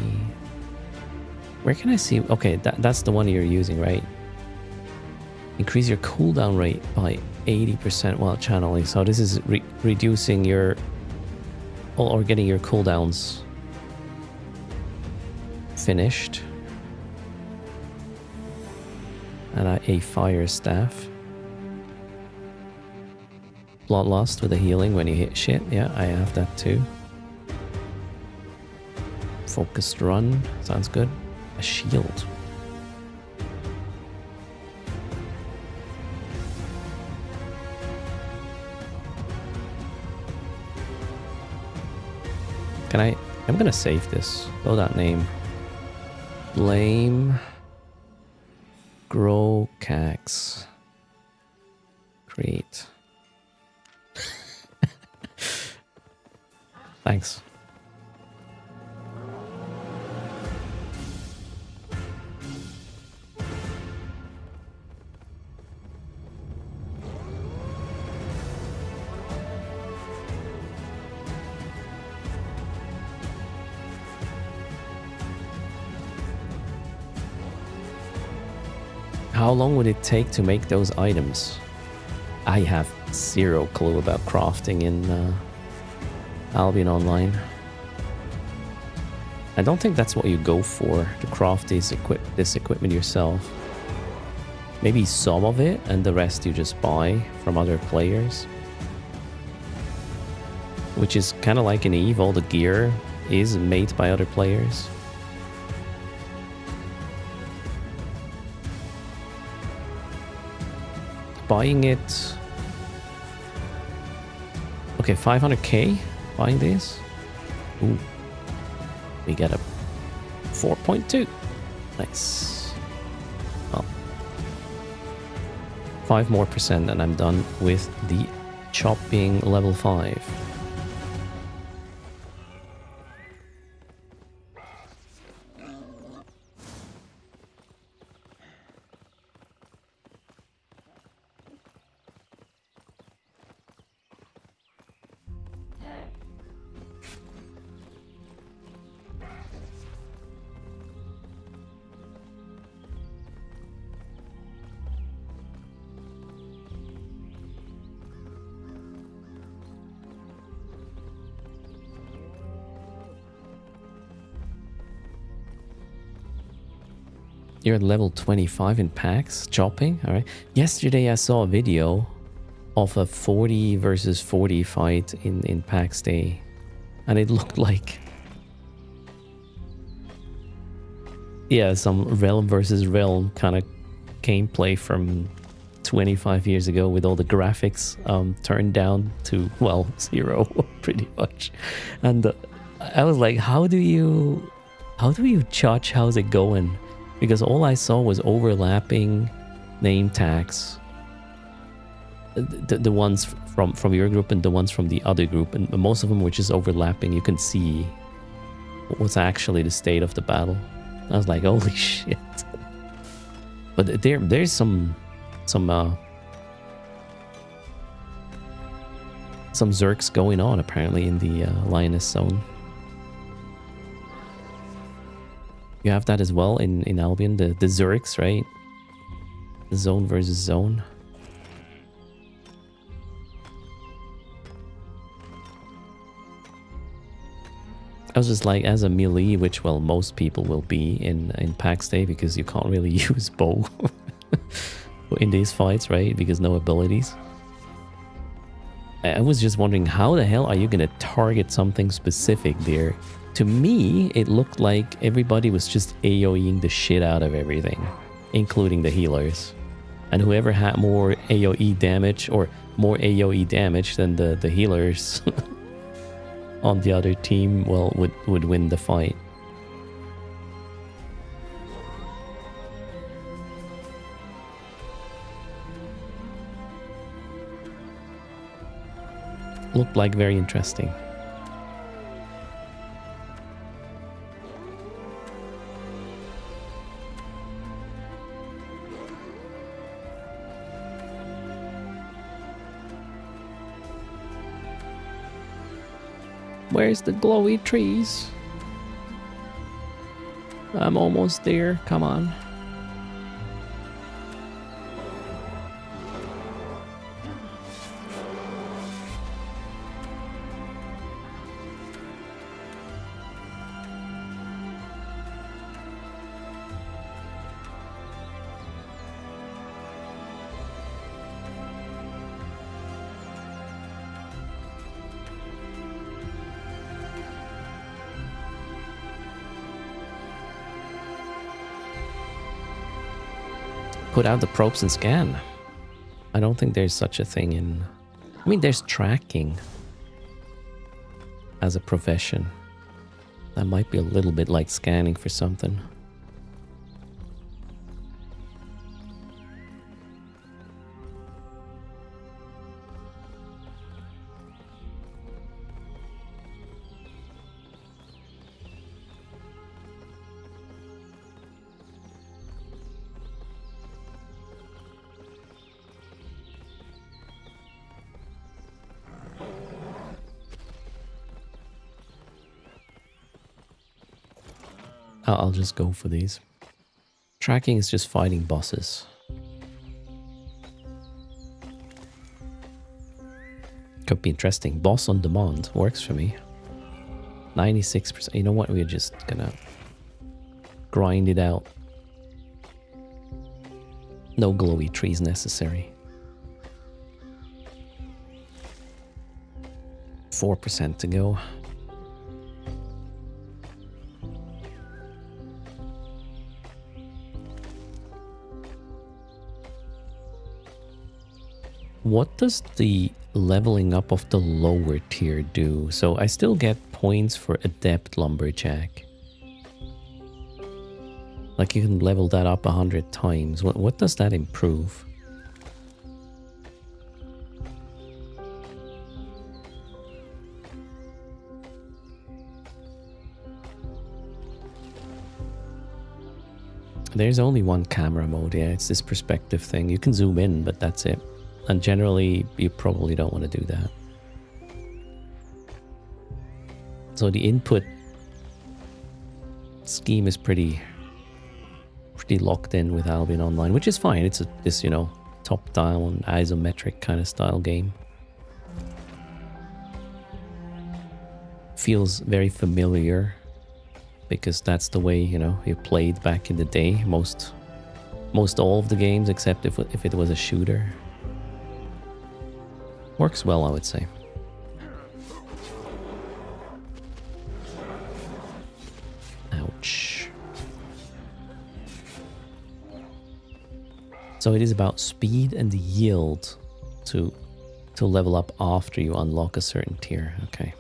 Where can I see? Okay, that's the one you're using, right? Increase your cooldown rate by 80% while channeling. So this is reducing your or getting your cooldowns finished. And a fire staff. Bloodlust with a healing when you hit shit. Yeah, I have that too. Focused run. Sounds good. A shield. I'm gonna save this. Loadout name. Blame Grocax. Create. Thanks. How long would it take to make those items? I have zero clue about crafting in Albion Online. I don't think that's what you go for, to craft this equipment yourself. Maybe some of it, and the rest you just buy from other players. Which is kind of like in EVE, all the gear is made by other players. Buying it... Okay, 500k buying this. Ooh. We get a 4.2. Nice. Well, 5% more and I'm done with the chopping level 5. You're at level 25 in packs, chopping, all right. Yesterday I saw a video of a 40 versus 40 fight in PAX Day. And it looked like Yeah, some realm versus realm kind of gameplay from 25 years ago with all the graphics turned down to, well, 0 pretty much. And I was like, how do you judge how's it going? Because all I saw was overlapping name tags, the ones from your group and the ones from the other group, and most of them were just overlapping. You can see what's actually the state of the battle. I was like, holy shit. But there's some zerks going on apparently in the Lioness zone. You have that as well in Albion, the zerks, right? The zone versus zone. I was just like, as a melee, which, well, most people will be in PAX Day, because you can't really use bow in these fights, right? Because no abilities. I was just wondering, how the hell are you going to target something specific there? To me, it looked like everybody was just AoEing the shit out of everything, including the healers. And whoever had more AoE damage, or more AoE damage than the healers on the other team, well, would win the fight. Looked like very interesting. Where's the glowy trees? I'm almost there. Come on. Put out the probes and scan. I don't think there's such a thing in... I mean, there's tracking as a profession. That might be a little bit like scanning for something. I'll just go for these. Tracking is just fighting bosses. Could be interesting. Boss on demand works for me. 96%. You know what? We're just gonna grind it out. No glowy trees necessary. 4% to go. What does the leveling up of the lower tier do? So I still get points for Adept Lumberjack. Like you can level that up 100 times. What does that improve? There's only one camera mode, yeah, it's this perspective thing. You can zoom in, but that's it. And generally, you probably don't want to do that. So the input scheme is pretty locked in with Albion Online, which is fine. It's this, you know, top-down, isometric kind of style game. Feels very familiar, because that's the way, you know, you played back in the day. Most all of the games, except if it was a shooter. Works well, I would say. Ouch. So it is about speed and yield to level up after you unlock a certain tier. Okay.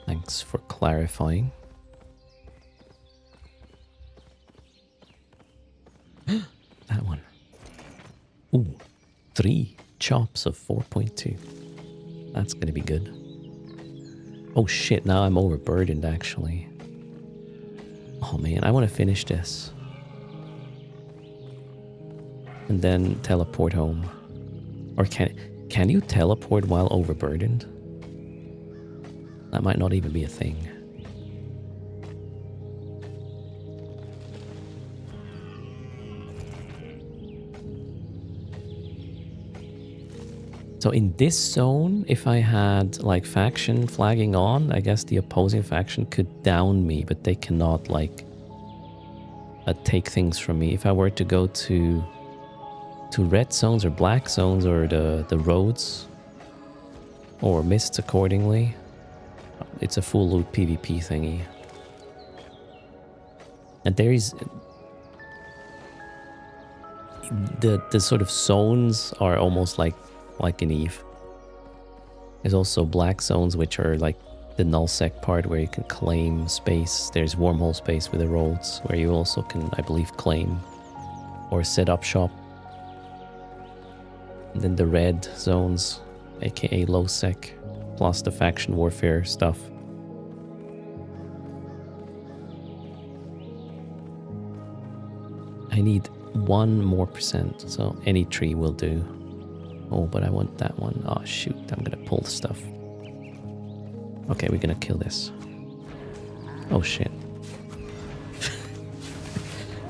Thanks for clarifying. That one. Ooh, 3 chops of 4.2. That's gonna be good. Oh shit, now I'm overburdened actually. Oh man, I want to finish this. And then teleport home. Or can you teleport while overburdened? That might not even be a thing. So in this zone, if I had like faction flagging on, I guess the opposing faction could down me, but they cannot like take things from me. If I were to go to red zones or black zones or the roads or mists accordingly, it's a full loot PvP thingy. And there is the sort of zones are almost like in Eve. There's also black zones, which are like the nullsec part where you can claim space. There's wormhole space with the roads where you also can, I believe, claim or set up shop. And then the red zones, aka low sec, plus the faction warfare stuff. I need 1 more %, so any tree will do. Oh, but I want that one. Oh shoot, I'm gonna pull the stuff. Okay, we're gonna kill this. Oh shit.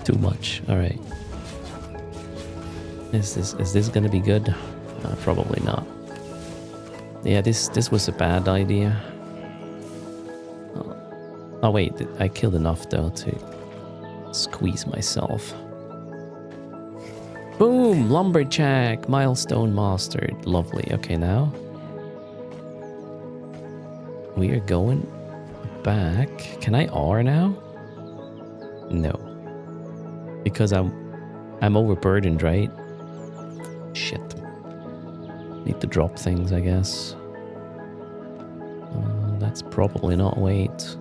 Too much. Alright. Is this gonna be good? Probably not. Yeah, this was a bad idea. Oh wait, I killed enough though to squeeze myself. Boom! Lumberjack! Milestone mastered. Lovely. Okay, now we are going back. Can I R now? No. Because I'm overburdened, right? Shit. Need to drop things, I guess. That's probably not wait.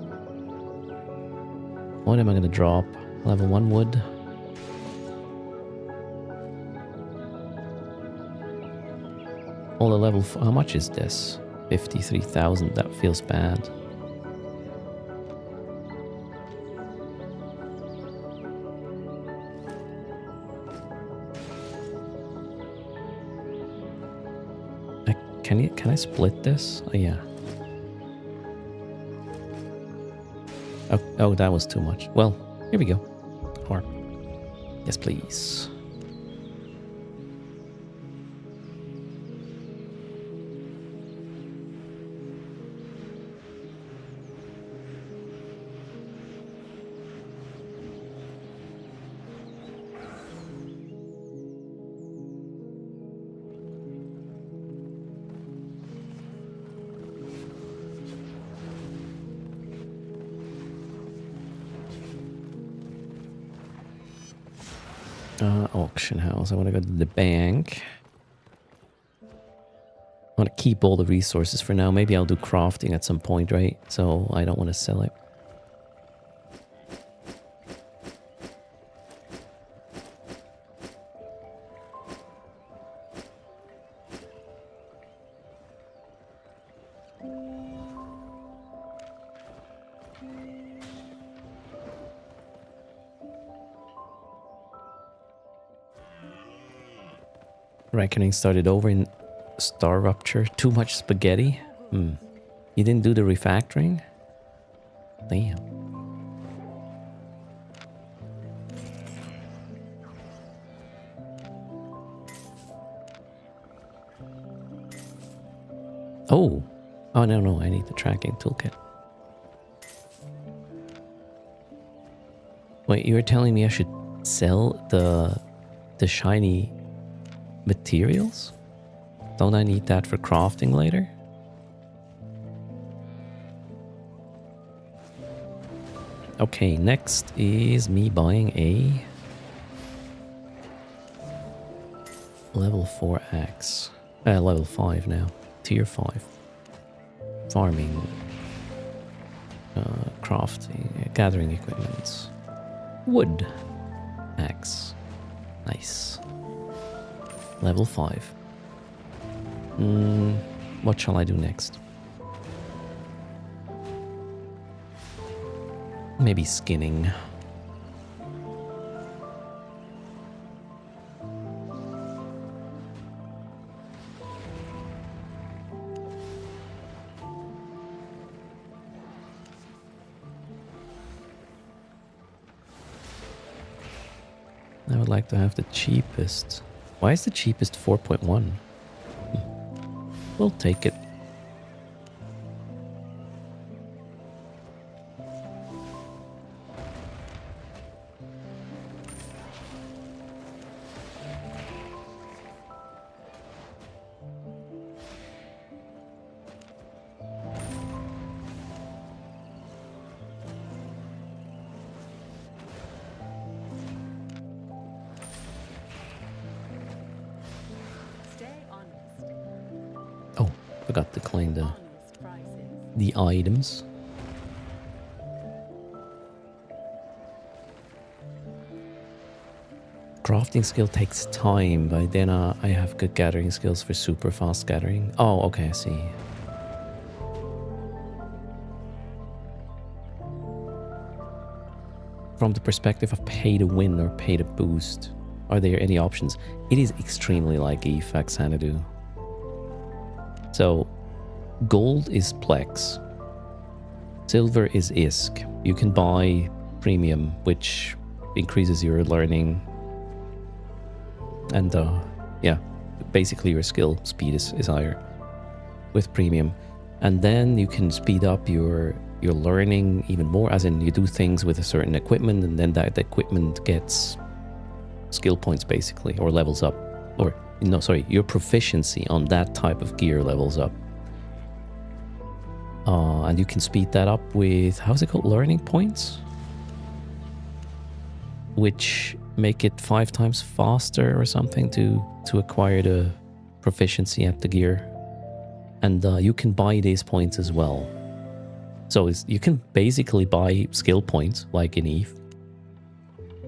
What am I gonna drop? Level 1 wood. All the level... How much is this? 53,000. That feels bad. Can I split this? Oh, yeah. Oh, that was too much. Well, here we go. Or... Yes, please. Auction house. I want to go to the bank. I want to keep all the resources for now. Maybe I'll do crafting at some point, right? So I don't want to sell it. Reckoning started over in Star Rupture. Too much spaghetti? You didn't do the refactoring? Damn. Oh. Oh, no, I need the tracking toolkit. Wait, you were telling me I should sell the shiny materials? Don't I need that for crafting later? Okay, next is me buying a Level 4 axe. Level 5 now. Tier 5. Farming. Crafting. Gathering equipment. Wood. Axe. Nice. Level 5. What shall I do next? Maybe skinning. I would like to have the cheapest. Why is the cheapest 4.1? We'll take it. Oh, forgot to claim the items. Crafting skill takes time, but then I have good gathering skills for super fast gathering. Oh, okay, I see. From the perspective of pay to win or pay to boost, are there any options? It is extremely like EFAC Xanadu. So, gold is Plex. Silver is ISK. You can buy premium, which increases your learning. And yeah, basically your skill speed is higher with premium. And then you can speed up your learning even more, as in you do things with a certain equipment, and then that equipment gets skill points basically, or levels up. Or, no, sorry, your proficiency on that type of gear levels up. And you can speed that up with, how's it called, learning points? Which make it 5 times faster or something to acquire the proficiency at the gear. And you can buy these points as well. So you can basically buy skill points like in EVE.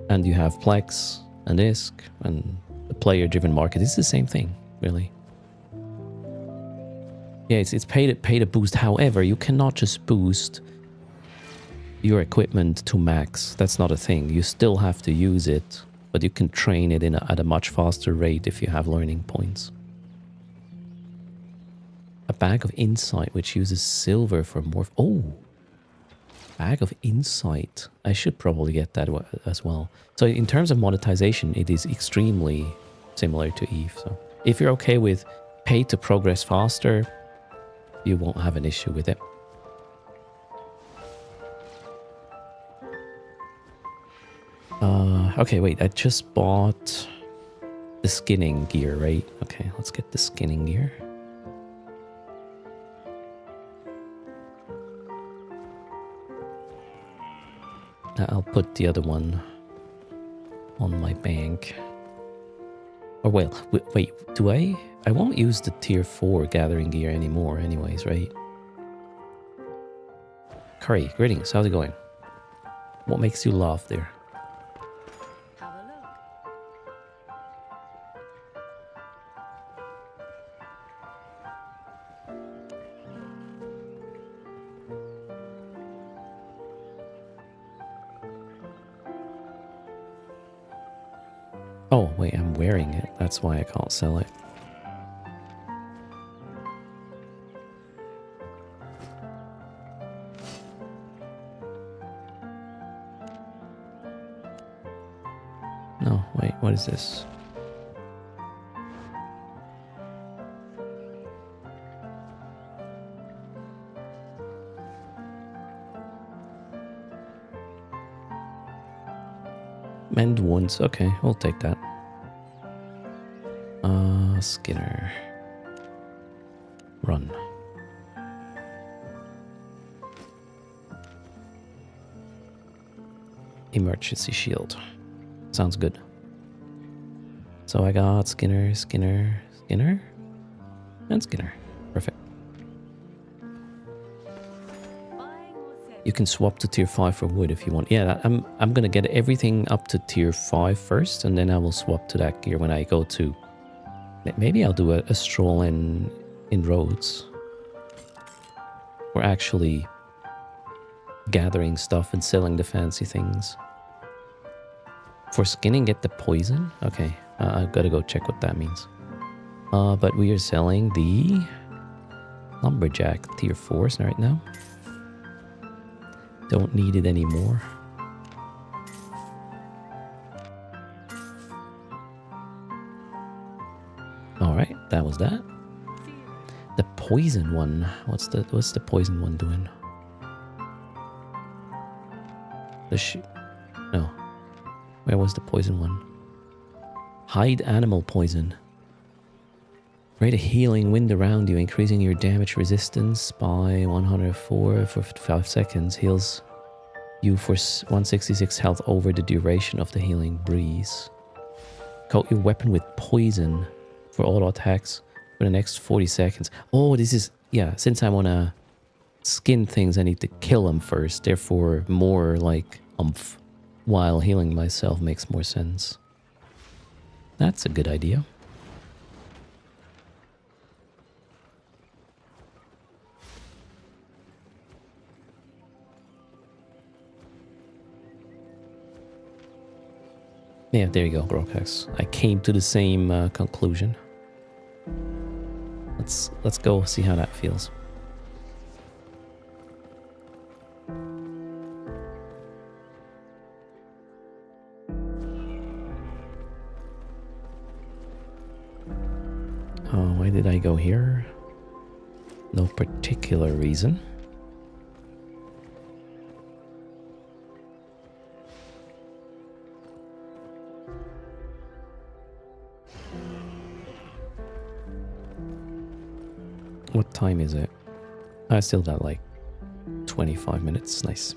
And you have Plex and ISK and the player-driven market. It's the same thing, really. Yeah, it's pay to boost. However, you cannot just boost your equipment to max. That's not a thing. You still have to use it, but you can train it at a much faster rate if you have learning points. A bag of insight, which uses silver for more. Oh, bag of insight. I should probably get that as well. So in terms of monetization, it is extremely similar to EVE. So if you're okay with pay to progress faster, you won't have an issue with it. Okay, wait, I just bought the skinning gear, right? Okay, let's get the skinning gear. I'll put the other one on my bank. Or well, wait, do I? I won't use the tier 4 gathering gear anymore anyways, right? Curry, greetings, how's it going? What makes you laugh there? Have a look. Oh, wait, I'm wearing it. That's why I can't sell it. No, wait, what is this? Mend wounds. Okay, we'll take that. Skinner. Run. Emergency shield. Sounds good. So I got Skinner, Skinner, Skinner, and Skinner. Perfect. Buying or selling? You can swap to tier 5 for wood if you want. Yeah, I'm gonna get everything up to tier 5 first, and then I will swap to that gear when I go to... Maybe I'll do a stroll in Rhodes. We're actually gathering stuff and selling the fancy things. For skinning, get the poison? Okay, I've got to go check what that means. But we are selling the lumberjack tier 4s right now. Don't need it anymore. Alright, that was that. The poison one. What's the poison one doing? No. Where was the poison one? Hide animal poison. Create a healing wind around you, increasing your damage resistance by 104 for 5 seconds. Heals you for 166 health over the duration of the healing breeze. Coat your weapon with poison for auto attacks for the next 40 seconds. Oh, this is... Yeah, since I want to skin things, I need to kill them first. Therefore, more like oomph while healing myself makes more sense. That's a good idea. Yeah, there you go, Brokex. I came to the same conclusion. Let's go see how that feels. Oh, why did I go here? No particular reason. What time is it? I still got like 25 minutes. Nice.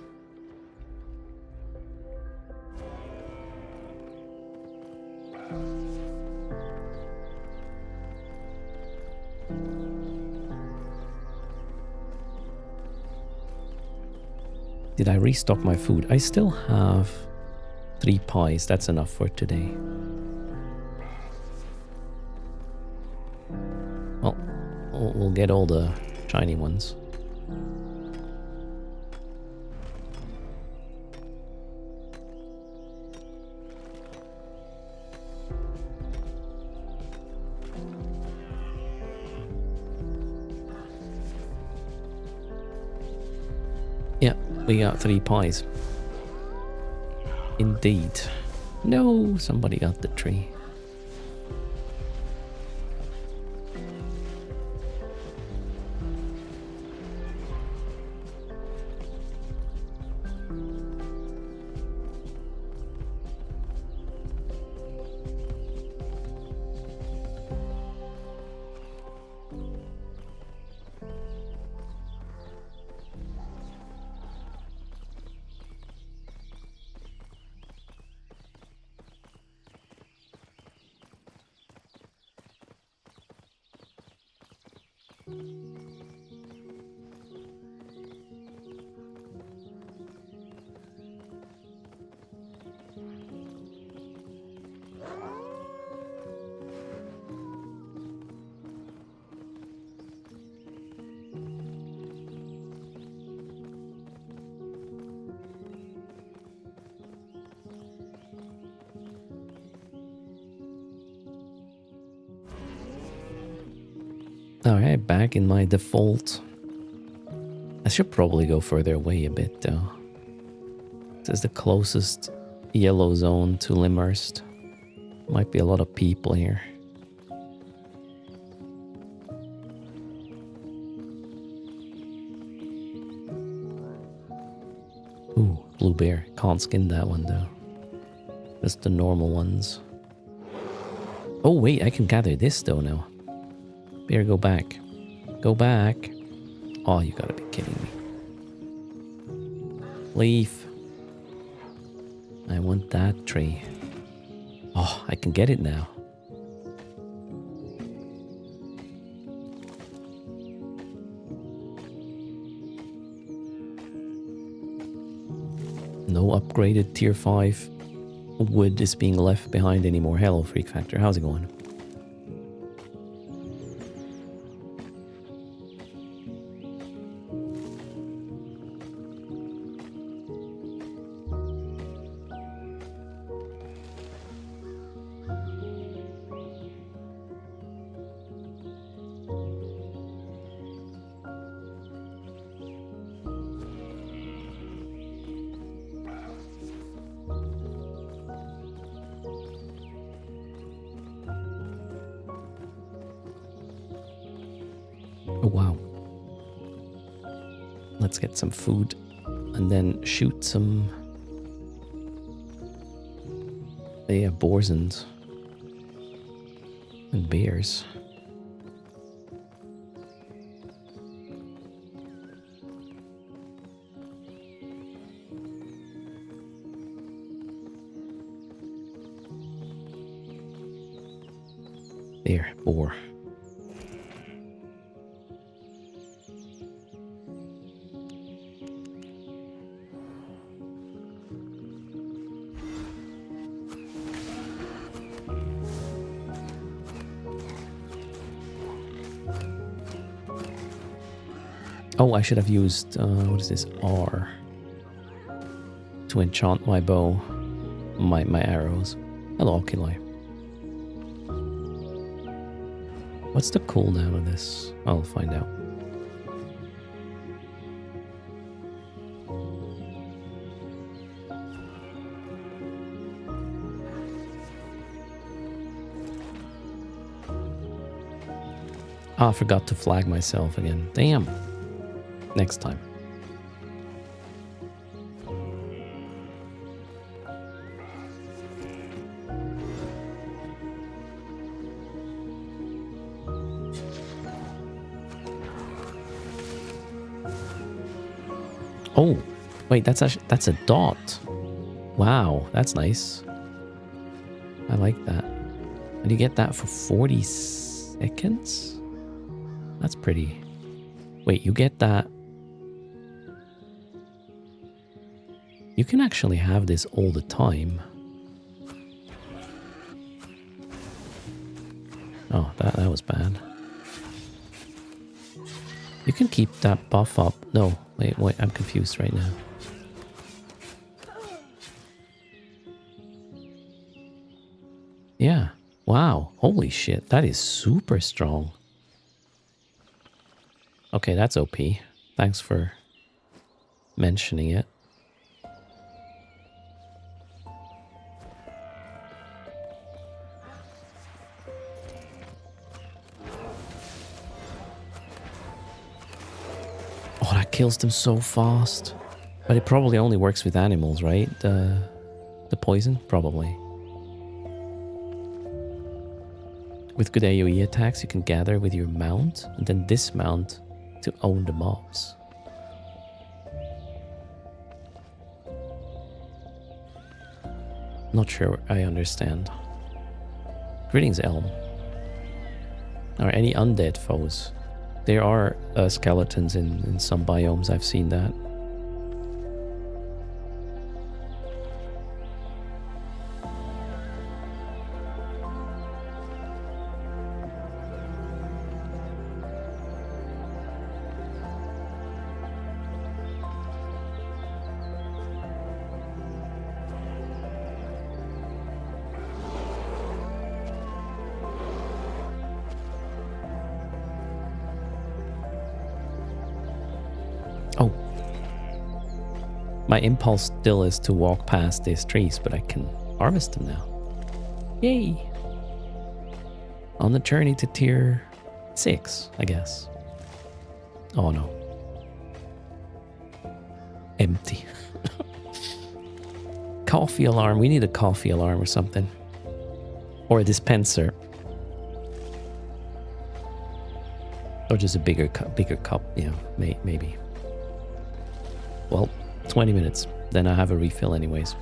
Did I restock my food? I still have 3 pies. That's enough for today. Well, we'll get all the shiny ones. Yeah, we got 3 pies. Indeed. No, somebody got the tree. Alright, back in my default. I should probably go further away a bit though. This is the closest yellow zone to Limhurst. Might be a lot of people here. Ooh, blue bear. Can't skin that one though. Just the normal ones. Oh wait, I can gather this though now. Bear, go back. Go back. Oh, you gotta be kidding me. Leaf. I want that tree. Oh, I can get it now. upgraded tier 5 wood is being left behind anymore. Hello, Freak Factor. How's it going? Oh, wow. Let's get some food and then shoot some... Yeah, boars and bears. There, boar. Oh, I should have used, what is this, R, to enchant my bow, my arrows. Hello, Okilai. What's the cooldown of this? I'll find out. Ah, I forgot to flag myself again. Damn. Next time. Oh, wait, that's a dot. Wow, that's nice. I like that. And you get that for 40 seconds? That's pretty. Wait, you get that. You can actually have this all the time. Oh, that was bad. You can keep that buff up. No, wait, I'm confused right now. Yeah. Wow. Holy shit. That is super strong. Okay, that's OP. Thanks for mentioning it. Oh, that kills them so fast. But it probably only works with animals, right? The poison? Probably. With good AoE attacks, you can gather with your mount and then dismount to own the mobs. Not sure I understand. Greetings, Elm. Are any undead foes? There are skeletons in some biomes, I've seen that. Oh. My impulse still is to walk past these trees, but I can harvest them now. Yay! On the journey to tier 6, I guess. Oh no. Empty. Coffee alarm. We need a coffee alarm or something. Or a dispenser. Or just a bigger cup. Yeah, maybe. Well, 20 minutes. Then I have a refill anyways.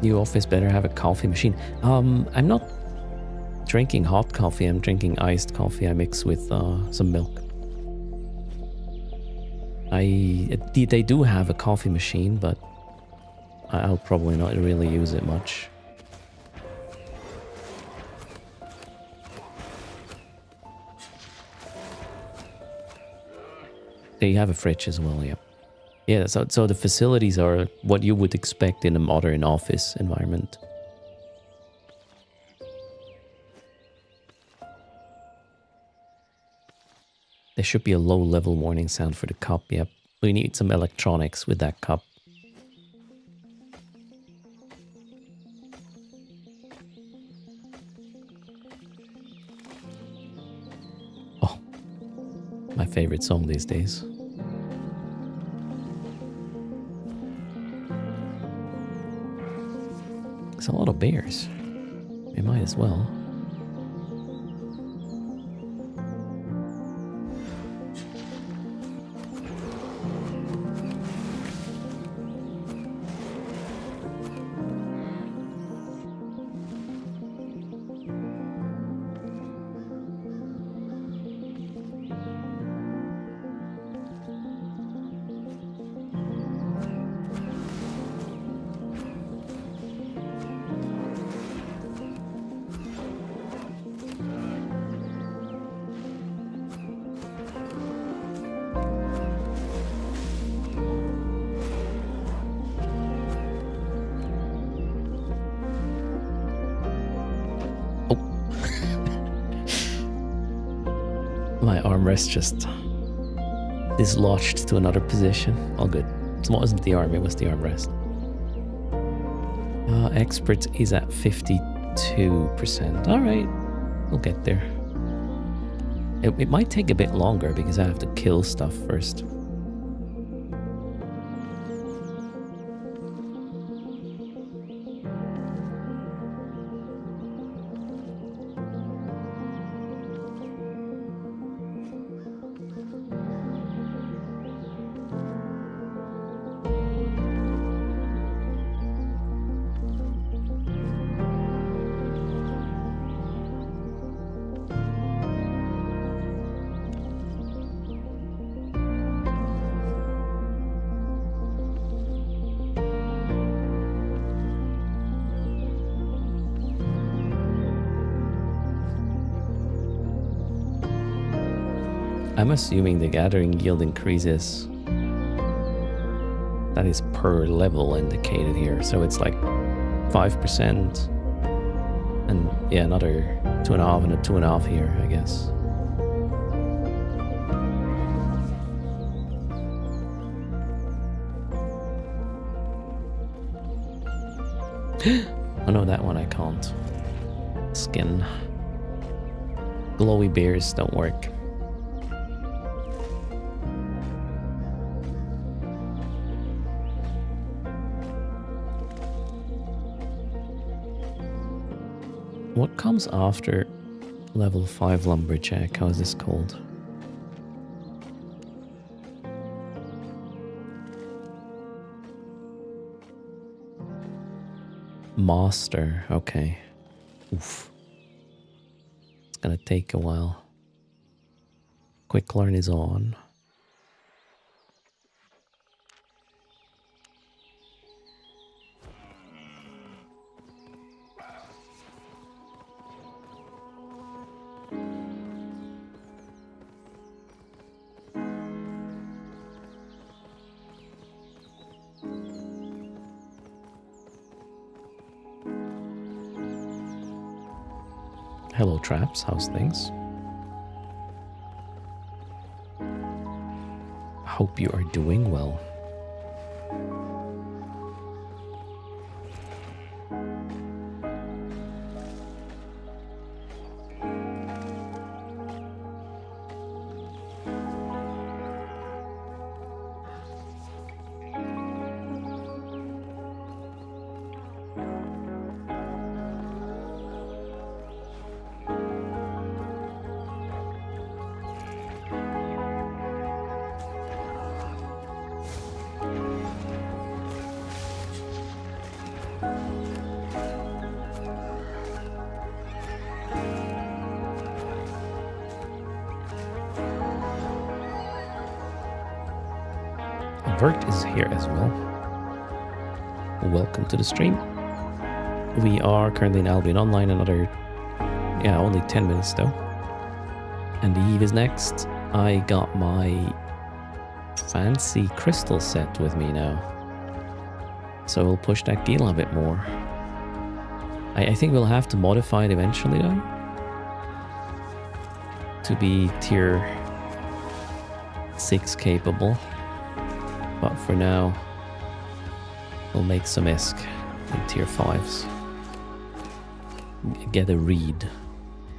New office better have a coffee machine. I'm not drinking hot coffee. I'm drinking iced coffee. I mix with some milk. They do have a coffee machine, but I'll probably not really use it much. They have a fridge as well, yeah. Yeah, so the facilities are what you would expect in a modern office environment. There should be a low-level warning sound for the cup, yep. We need some electronics with that cup. Oh, my favorite song these days. There's a lot of bears. We might as well. My armrest just dislodged to another position. All good. It wasn't the arm, it was the armrest. Expert is at 52%. Alright, we'll get there. It might take a bit longer because I have to kill stuff first. I'm assuming the gathering yield increases. That is per level indicated here. So it's like 5%. And yeah, another 2.5 and a 2.5 here, I guess. Oh no, that one I can't. Skin. Glowy bears don't work. What comes after level 5 lumberjack? How is this called? Master, okay. Oof. It's gonna take a while. Quick learn is on. Hello, Traps. How's things? Hope you are doing well. Vert is here as well. Welcome to the stream. We are currently in Albion Online, another, only 10 minutes though. And Eve is next. I got my fancy crystal set with me now. So we'll push that Gila a bit more. I think we'll have to modify it eventually though. To be tier 6 capable. But for now, we'll make some ISK in tier 5s. Get a reed.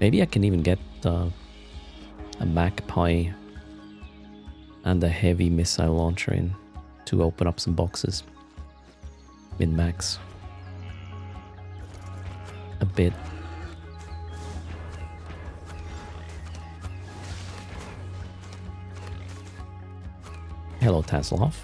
Maybe I can even get a magpie and a heavy missile launcher in to open up some boxes. Min-max. A bit. Hello, Tasselhoff.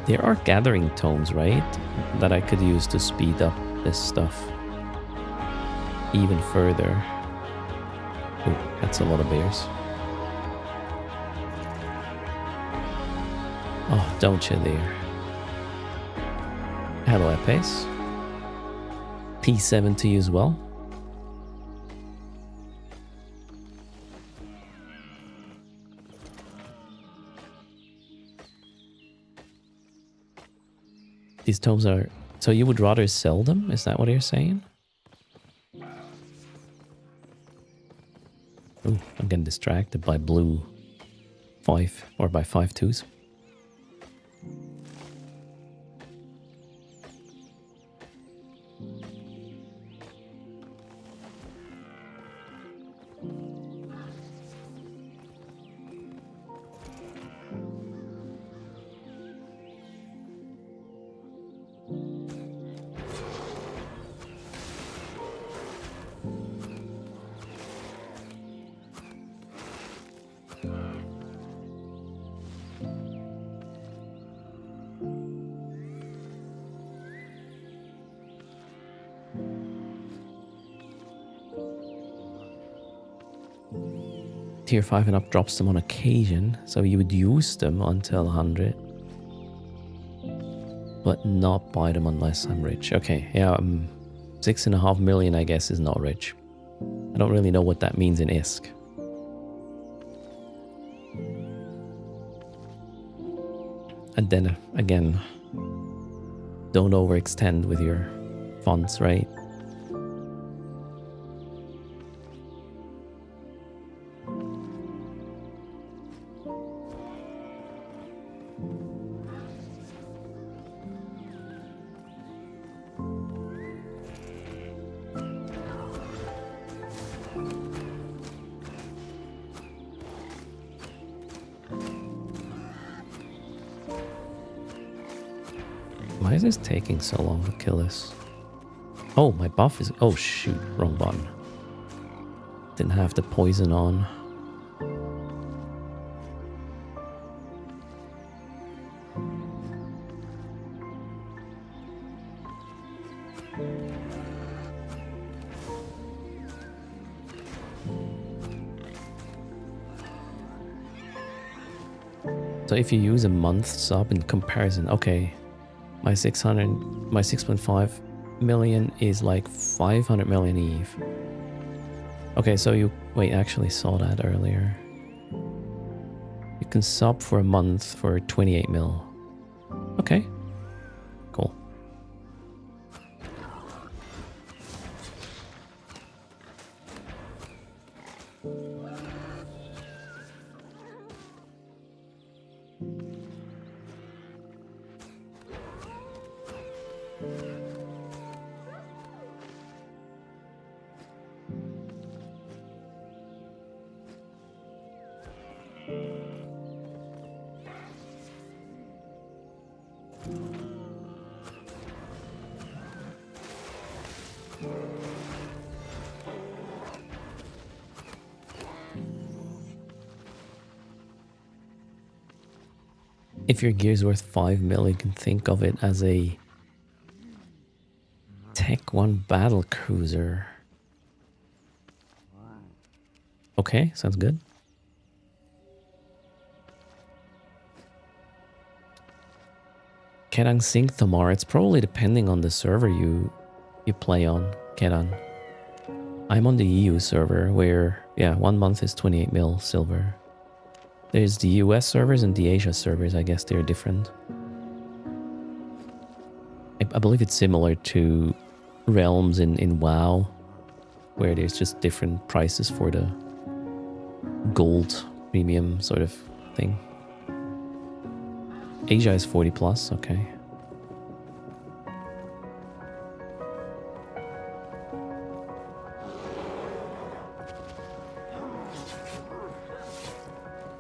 There are gathering tomes, right? That I could use to speed up this stuff even further. Oh, that's a lot of bears. Oh, don't you dare. Hello, Epes. P7 to you as well. These tomes are... So you would rather sell them? Is that what you're saying? Ooh, I'm getting distracted by blue 5 or by 5/2s. Tier 5 and up drops them on occasion, so you would use them until 100. But not buy them unless I'm rich. Okay, yeah, 6.5 million I guess is not rich. I don't really know what that means in ISK. And then again, don't overextend with your fonts, right? Why is this taking so long to kill this? Oh, my buff is... Oh, shoot. Wrong button. Didn't have the poison on. So if you use a month sub in comparison... Okay. My 6.5 million is like 500 million Eve. Okay, so you... Wait, I actually saw that earlier. You can sub for a month for 28 mil. Okay. Cool. If your gear's worth 5 mil, you can think of it as a Tech 1 battle cruiser. Okay, sounds good. Kerang Sync Thamar, it's probably depending on the server you play on, Keran. I'm on the EU server where, yeah, 1 month is 28 mil silver. There's the US servers and the Asia servers, I guess they're different. I believe it's similar to Realms in WoW, where there's just different prices for the gold premium sort of thing. Asia is 40 plus, okay.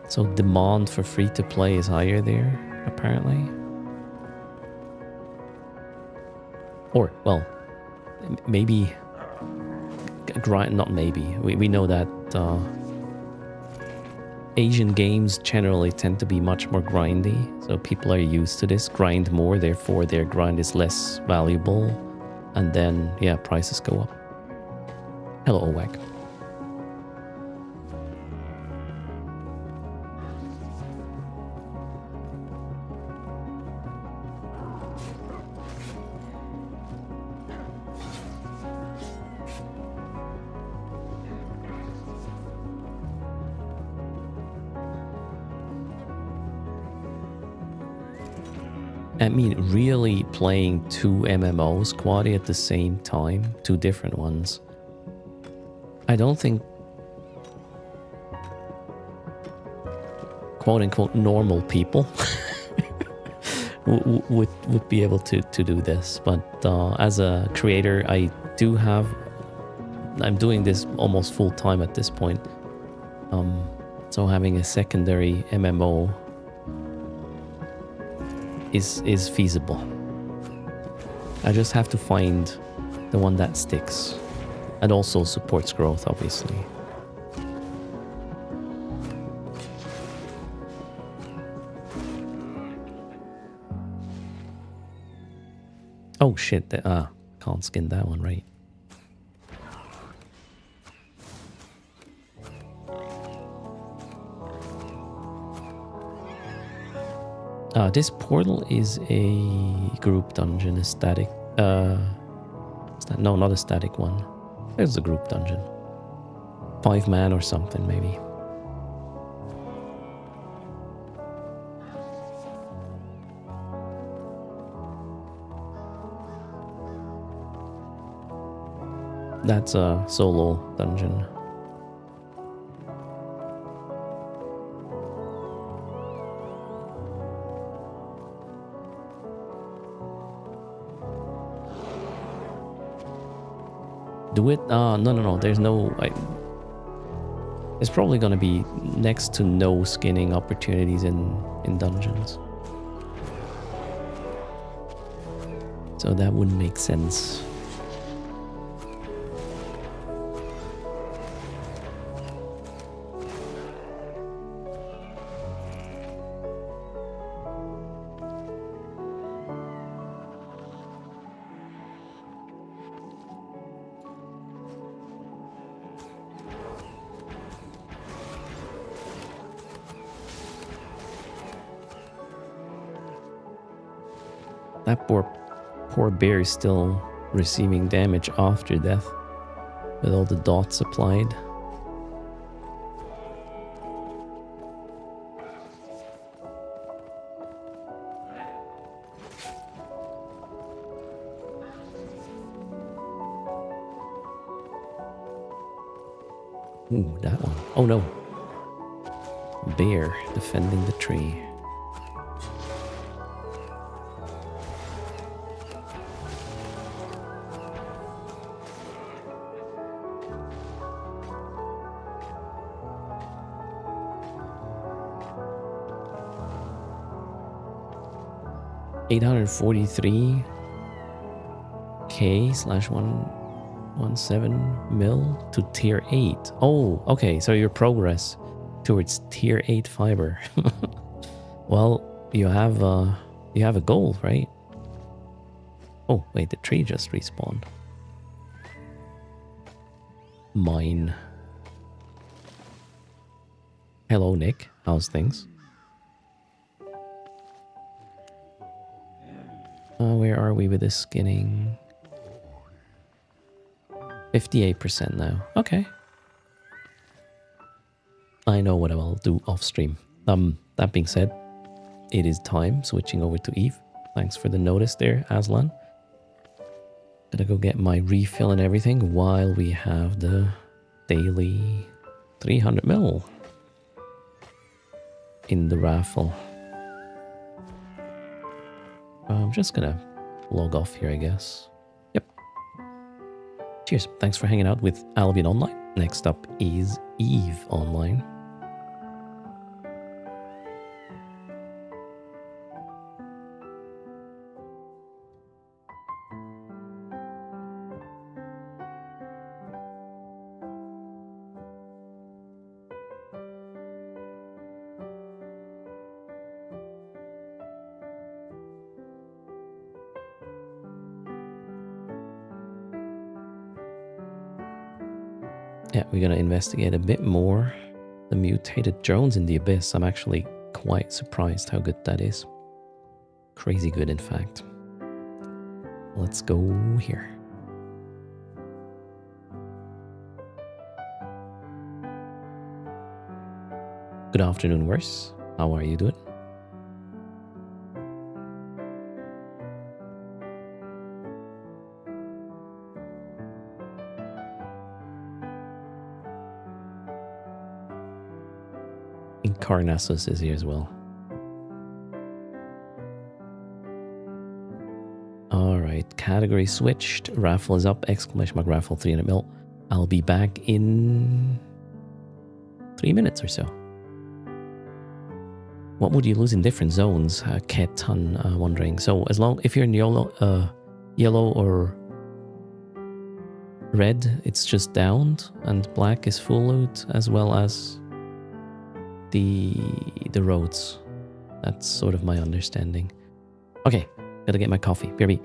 So demand for free to play is higher there, apparently. Or, well, maybe, not maybe. We know that Asian games generally tend to be much more grindy, so people are used to this, grind more, therefore their grind is less valuable, and then, yeah, prices go up. Hello, Owak. I mean, really playing 2 MMOs, Quaddy, at the same time, 2 different ones. I don't think quote-unquote normal people would be able to do this. But as a creator, I'm doing this almost full-time at this point. So having a secondary MMO is feasible. I just have to find the one that sticks and also supports growth, obviously. Oh shit, can't skin that one, right? This portal is a group dungeon, a static, no, not a static one. There's a group dungeon. 5 man or something, maybe. That's a solo dungeon. Do it? No. There's no... there's probably gonna be next to no skinning opportunities in dungeons. So that wouldn't make sense. That poor bear is still receiving damage after death with all the dots applied. Ooh, that one. Oh no. Bear defending the tree. $843K/1 0.17 mil to tier 8. Oh, okay. So your progress towards tier 8 fiber. Well, you have a goal, right? Oh, wait, the tree just respawned. Mine. Hello, Nick. How's things? Where are we with the skinning? 58% now. Okay. I know what I will do off stream. That being said, it is time switching over to Eve. Thanks for the notice there, Aslan. Gotta go get my refill and everything while we have the daily 300 mil in the raffle. I'm just gonna log off here, I guess. Yep. Cheers. Thanks for hanging out with Albion Online. Next up is Eve Online. Yeah, we're gonna investigate a bit more the mutated drones in the abyss. I'm actually quite surprised how good that is. Crazy good, in fact. Let's go here. Good afternoon, Worse. How are you doing? Incarnassus is here as well. Alright, category switched. Raffle is up. Exclamation mark raffle 300 mil. I'll be back in 3 minutes or so. What would you lose in different zones? Ketan wondering. So as long if you're in yellow or red, it's just downed, and black is full loot, as well as the roads. That's sort of my understanding. Okay, gotta get my coffee. BRB.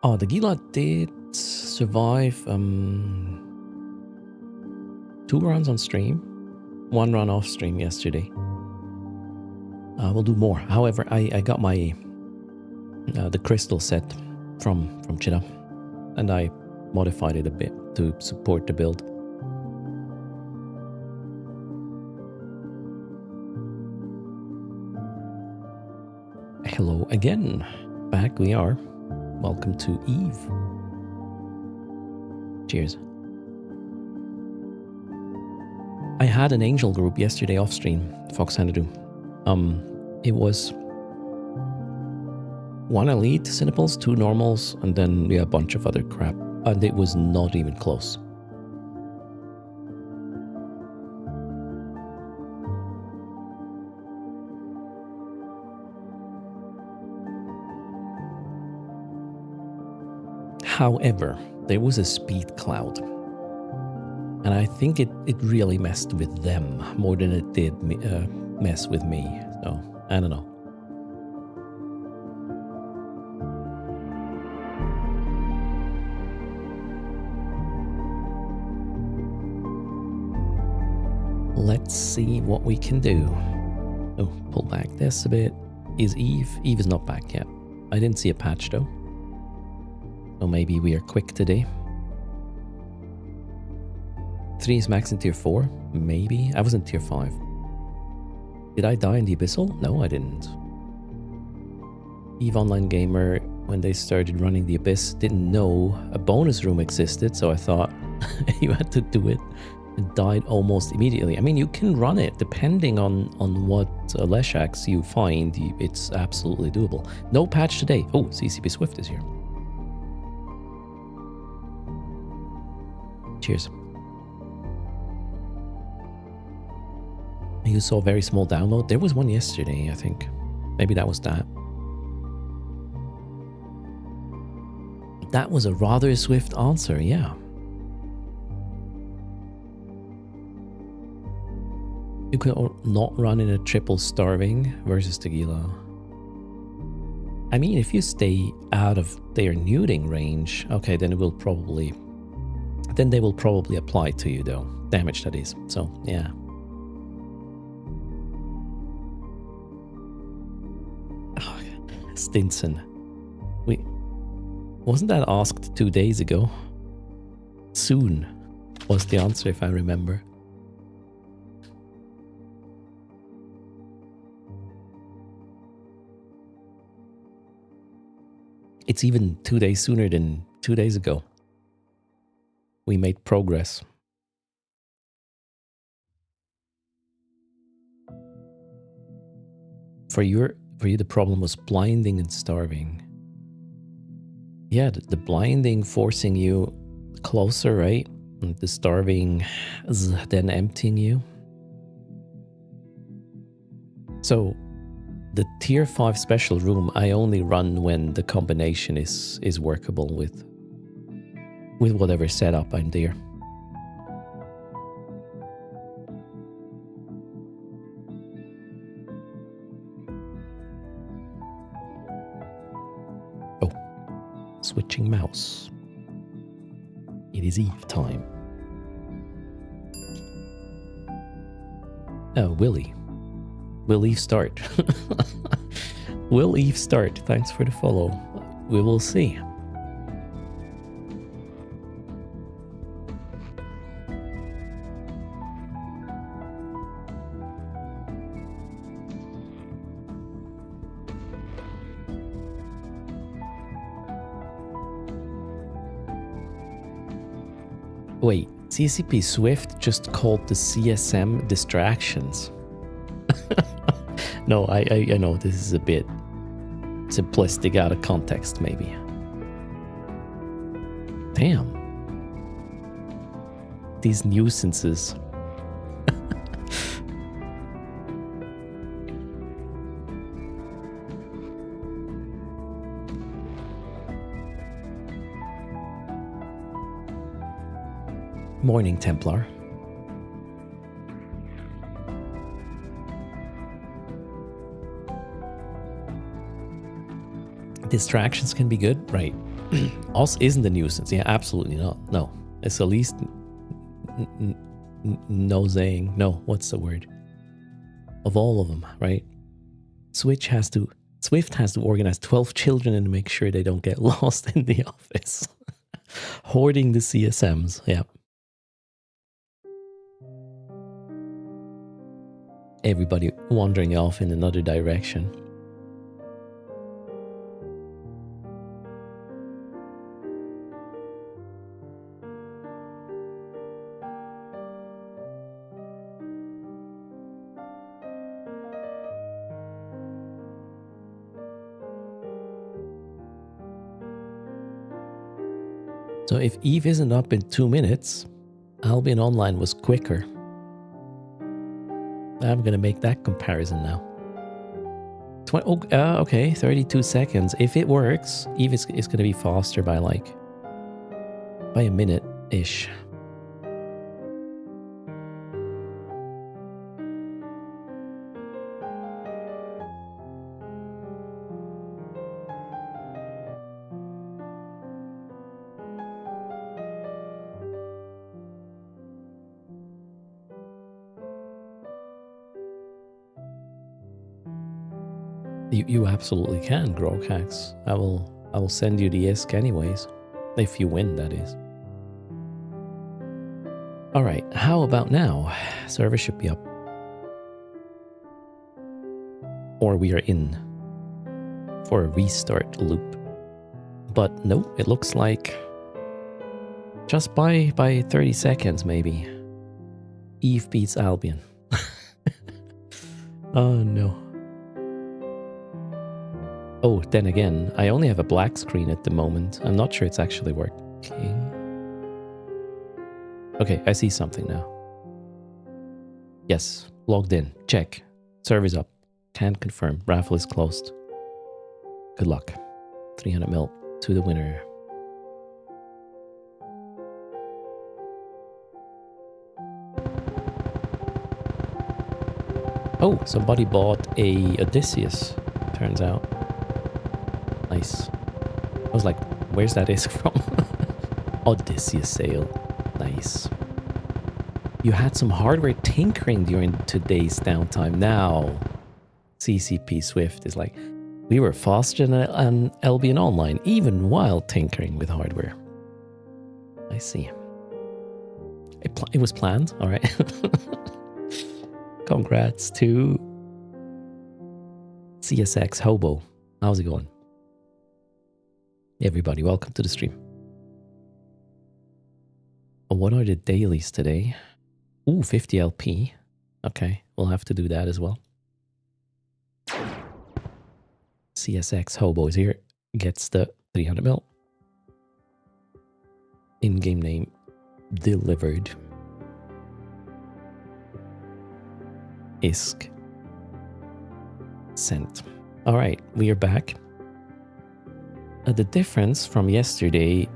Oh, the Gila did survive 2 runs on stream, 1 run off stream yesterday. We'll do more. However, I got my the crystal set from Chita, and I modified it a bit to support the build. Hello again. Back we are. Welcome to Eve. Cheers. I had an angel group yesterday off stream, Fox Xanadu. It was 1 elite Cinniples, 2 normals, and then a bunch of other crap. And it was not even close. However, there was a speed cloud. And I think it really messed with them more than it did mess with me. So, I don't know. Let's see what we can do. Oh, pull back this a bit. Is Eve? Eve is not back yet. I didn't see a patch though. So maybe we are quick today. 3 is max in tier 4? Maybe. I was in tier 5. Did I die in the Abyssal? No, I didn't. Eve Online Gamer, when they started running the Abyss, didn't know a bonus room existed, so I thought you had to do it. It died almost immediately. I mean, you can run it, depending on what Leshaks you find, it's absolutely doable. No patch today. Oh, CCP Swift is here. Cheers. You saw a very small download. There was one yesterday, I think. Maybe that was that. That was a rather swift answer, yeah. You could not run in a triple starving versus Tequila. I mean, if you stay out of their neuting range, okay, then it will probably... Then they will probably apply to you, though. Damage, that is. So, yeah. Oh, Stinson. Wasn't that asked 2 days ago? Soon was the answer, if I remember. It's even 2 days sooner than 2 days ago. We made progress. For you, the problem was blinding and starving. Yeah, the blinding forcing you closer, right? And the starving then emptying you. So, the tier 5 special room I only run when the combination is workable with whatever setup I'm there. Oh, switching mouse. It is Eve time. Oh, Willie. Will Eve start? Will Eve start? Thanks for the follow. We will see. Wait, CCP Swift just called the CSM distractions. No, I know this is a bit simplistic, out of context, maybe. Damn. These nuisances. Morning, Templar. Distractions can be good, right? Us isn't a nuisance. Yeah, absolutely not. No. It's at least nosaying. No, what's the word? Of all of them, right? Swift has to organize 12 children and make sure they don't get lost in the office. Hoarding the CSMs, yeah. Everybody wandering off in another direction. So if Eve isn't up in 2 minutes, Albion Online was quicker. I'm going to make that comparison now. Okay, 32 seconds. If it works, Eve is going to be faster by a minute-ish. You absolutely can, Groghax. I will send you the ISK anyways. If you win, that is. Alright, how about now? Server should be up. Or we are in for a restart loop. But no, it looks like just by 30 seconds maybe. Eve beats Albion. Oh no. Oh, then again, I only have a black screen at the moment. I'm not sure it's actually working. Okay, I see something now. Yes, logged in. Check. Server's up. Can't confirm. Raffle is closed. Good luck. 300 mil to the winner. Oh, somebody bought a Odysseus, turns out. Nice. I was like, where's that ISK from? Odysseus sale. Nice. You had some hardware tinkering during today's downtime. Now, CCP Swift is like, we were faster than an Albion Online, even while tinkering with hardware. I see. It was planned, all right. Congrats to CSX Hobo. How's it going? Everybody, welcome to the stream. What are the dailies today? Ooh, 50 LP. Okay, we'll have to do that as well. CSX Hobo is here. Gets the 300 mil. In-game name delivered. ISK sent. All right, we are back. The difference from yesterday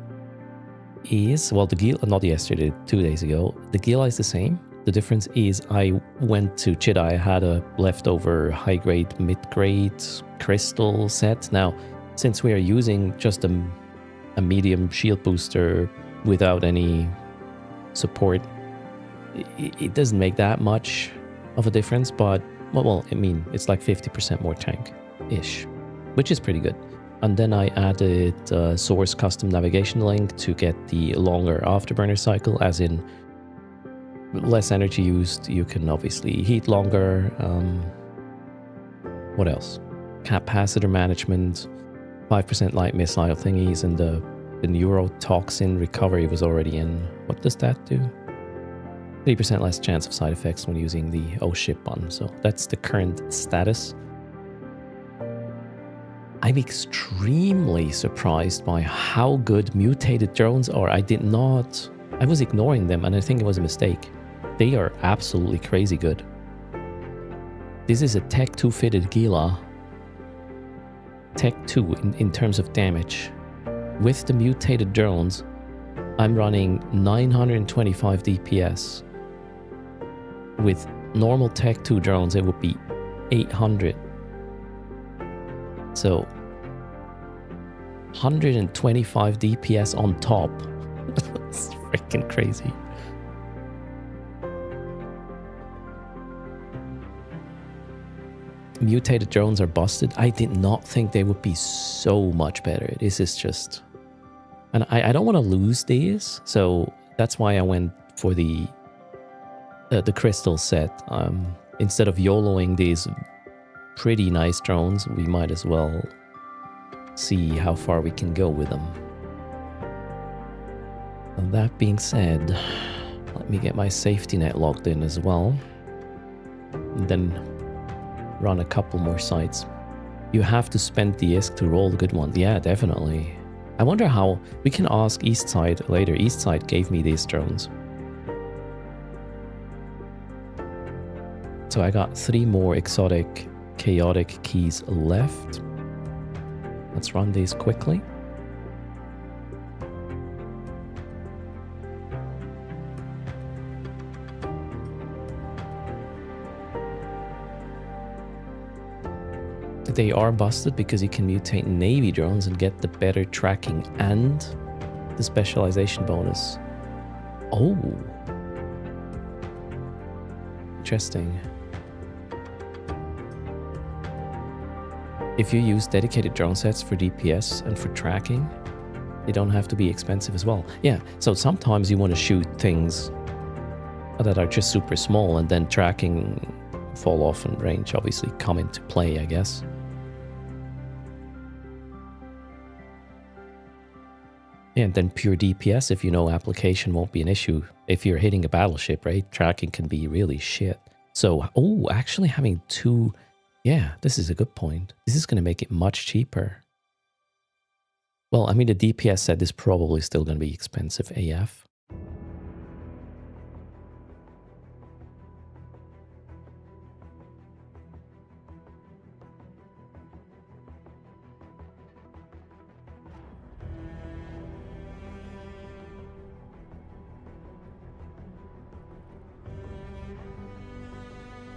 is, well, the Gila, not yesterday, 2 days ago, the Gila is the same. The difference is I went to Chida. I had a leftover high-grade, mid-grade crystal set. Now, since we are using just a medium shield booster without any support, it doesn't make that much of a difference, but, well, I mean, it's like 50% more tank-ish, which is pretty good. And then I added Source Custom Navigation Link to get the longer afterburner cycle, as in less energy used. You can obviously heat longer. What else? Capacitor management, 5% light missile thingies, and the neurotoxin recovery was already in. What does that do? 3% less chance of side effects when using the O-ship button. So that's the current status. I'm extremely surprised by how good mutated drones are. I was ignoring them, and I think it was a mistake. They are absolutely crazy good. This is a Tech 2 fitted Gila. Tech 2 in terms of damage. With the mutated drones, I'm running 925 DPS. With normal Tech 2 drones, it would be 800. So, 125 DPS on top. It's freaking crazy. Mutated drones are busted. I did not think they would be so much better. This is just... And I don't want to lose these, so that's why I went for the crystal set. Instead of YOLOing these pretty nice drones, we might as well see how far we can go with them. And that being said, let me get my safety net logged in as well. And then run a couple more sites. You have to spend the ISK to roll the good ones. Yeah, definitely. I wonder how... We can ask Eastside later. Eastside gave me these drones. So I got 3 more exotic chaotic keys left. Let's run these quickly. They are busted because you can mutate Navy drones and get the better tracking and the specialization bonus. Oh. Interesting. If you use dedicated drone sets for DPS and for tracking, they don't have to be expensive as well. Yeah, so sometimes you want to shoot things that are just super small, and then tracking, fall off, and range obviously come into play, I guess. Yeah, and then pure DPS, if you know application won't be an issue. If you're hitting a battleship, right? Tracking can be really shit. So, oh, actually having 2... Yeah, this is a good point. This is going to make it much cheaper. Well, I mean, the DPS set is probably still going to be expensive AF.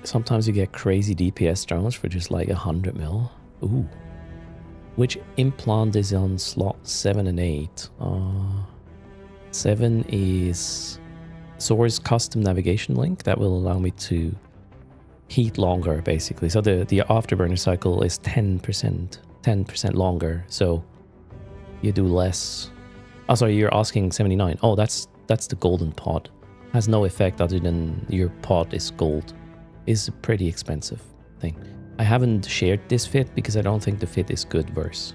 Sometimes you get crazy DPS drones for just like 100 mil. Ooh. Which implant is on slot 7 and 8? 7 is Source custom navigation link that will allow me to heat longer, basically. So the afterburner cycle is 10% longer. So you do less. Oh, sorry, you're asking 79. Oh, that's the golden pod. Has no effect other than your pod is gold. Is a pretty expensive thing. I haven't shared this fit because I don't think the fit is good verse.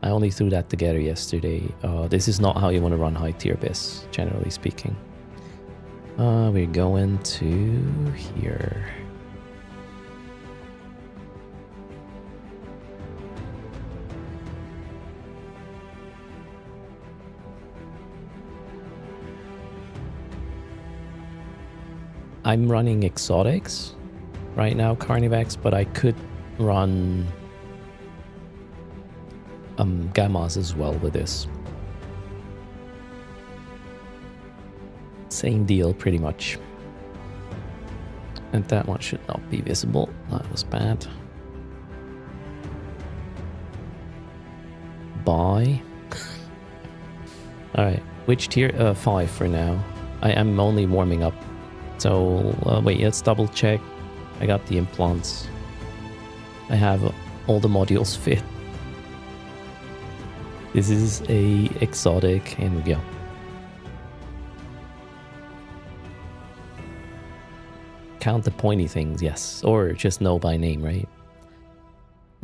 I only threw that together yesterday. This is not how you want to run high tier BIS, generally speaking. We're going to here. I'm running exotics right now, Carnivax, but I could run gammas as well with this. Same deal, pretty much. And that one should not be visible. That was bad. Bye. Alright, which tier? 5 for now. I am only warming up. So, wait, let's double check. I got the implants. I have all the modules fit. This is a exotic, and we go. Count the pointy things, yes. Or just know by name, right?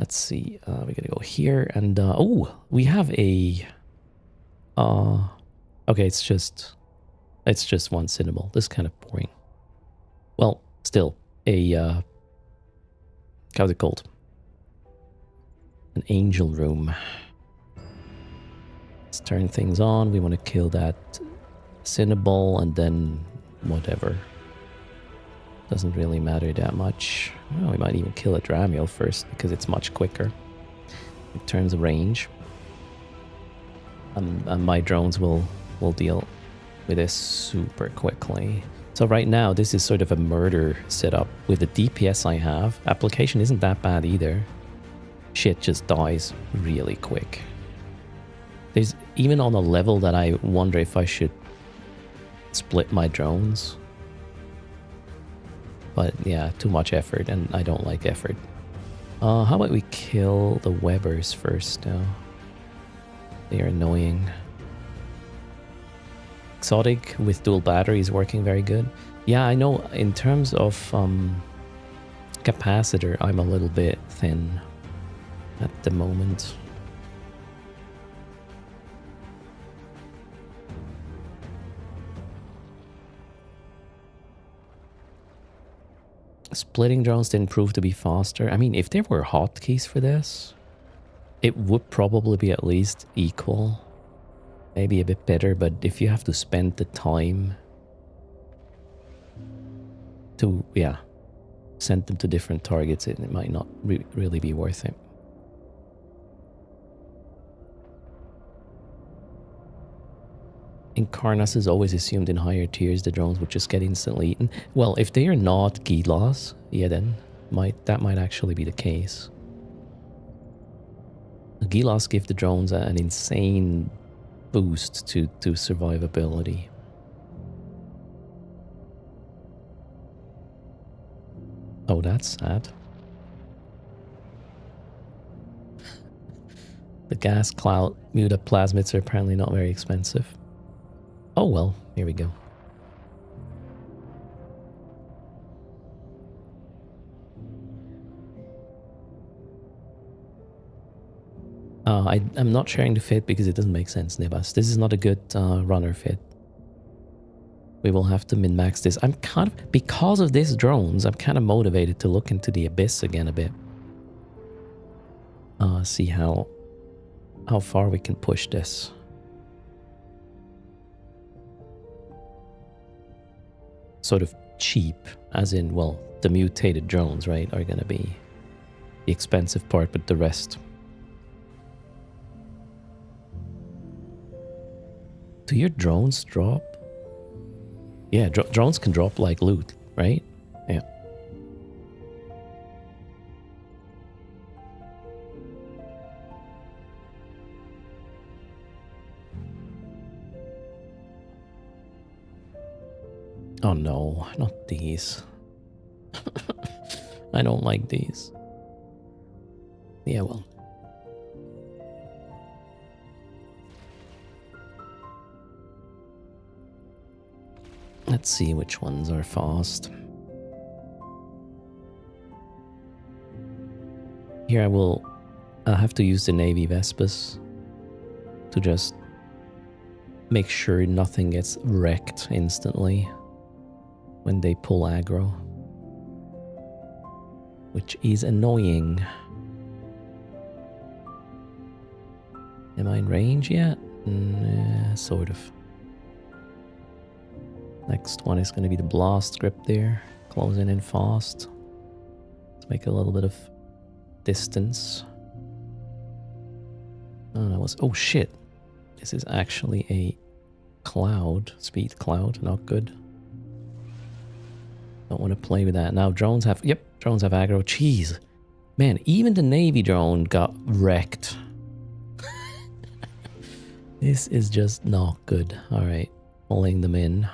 Let's see. We're gonna go here, and oh, we have a... okay, it's just one symbol. This is kind of boring. Well, still, how's it called? An angel room. Let's turn things on. We want to kill that Cinnaball and then whatever. Doesn't really matter that much. Well, we might even kill a Dramiel first because it's much quicker in terms of range. And my drones will deal with this super quickly. So right now, this is sort of a murder setup. With the DPS I have, application isn't that bad either. Shit just dies really quick. There's even on a level that I wonder if I should split my drones. But yeah, too much effort, and I don't like effort. How about we kill the Webbers first now? They are annoying. Exotic with dual battery is working very good. Yeah, I know in terms of capacitor, I'm a little bit thin at the moment. Splitting drones didn't prove to be faster. I mean, if there were hotkeys for this, it would probably be at least equal. Maybe a bit better, but if you have to spend the time to, yeah, send them to different targets, it might not really be worth it. Incarnas is always assumed in higher tiers the drones would just get instantly eaten. Well, if they are not Gilas, yeah, then that might actually be the case. Gilas give the drones an insane boost to survivability. Oh, that's sad. The gas cloud mutaplasmids are apparently not very expensive. Oh well, here we go. I'm not sharing the fit because it doesn't make sense, Nibas. This is not a good runner fit. We will have to min-max this. I'm kind of, because of these drones, I'm kind of motivated to look into the abyss again a bit. See how far we can push this. Sort of cheap, as in, well, the mutated drones, right, are going to be the expensive part, but the rest. Do your drones drop? Yeah, drones can drop like loot, right? Yeah. Oh no, not these. I don't like these. Yeah, well. Let's see which ones are fast. Here I'll have to use the Navy Vespas to just make sure nothing gets wrecked instantly when they pull aggro, which is annoying. Am I in range yet? Sort of. Next one is going to be the blast script there, closing in fast. Let's make a little bit of distance. Oh, that was, oh shit. This is actually a cloud, speed cloud, not good. Don't want to play with that. Now drones have, yep, drones have aggro. Jeez. Man, even the Navy drone got wrecked. This is just not good. Alright, pulling them in.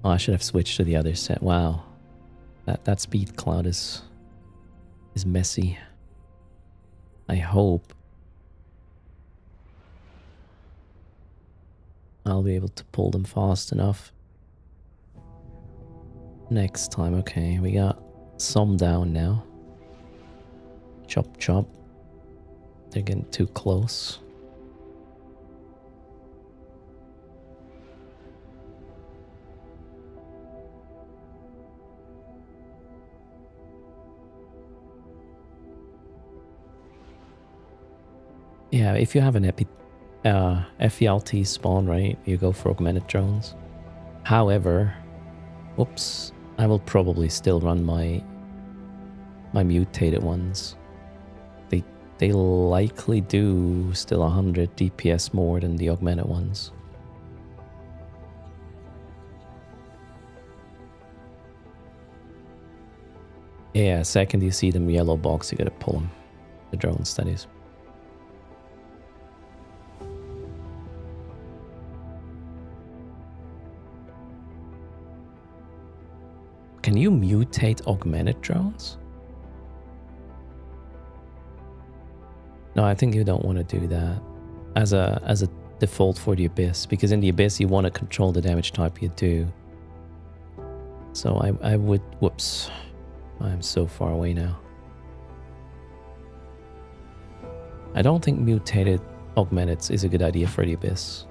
Oh, I should have switched to the other set. Wow. That speed cloud is messy. I hope I'll be able to pull them fast enough next time. Okay, we got some down now. Chop chop. They're getting too close. Yeah, if you have an FELT spawn, right, you go for augmented drones. However, whoops, I will probably still run my mutated ones. They likely do still 100 DPS more than the augmented ones. Yeah, second you see them yellow box, you gotta pull them. The drones, that is. Can you mutate augmented drones? No, I think you don't want to do that as a default for the Abyss, because in the Abyss you want to control the damage type you do. So I would... Whoops. I'm so far away now. I don't think mutated augmented is a good idea for the Abyss.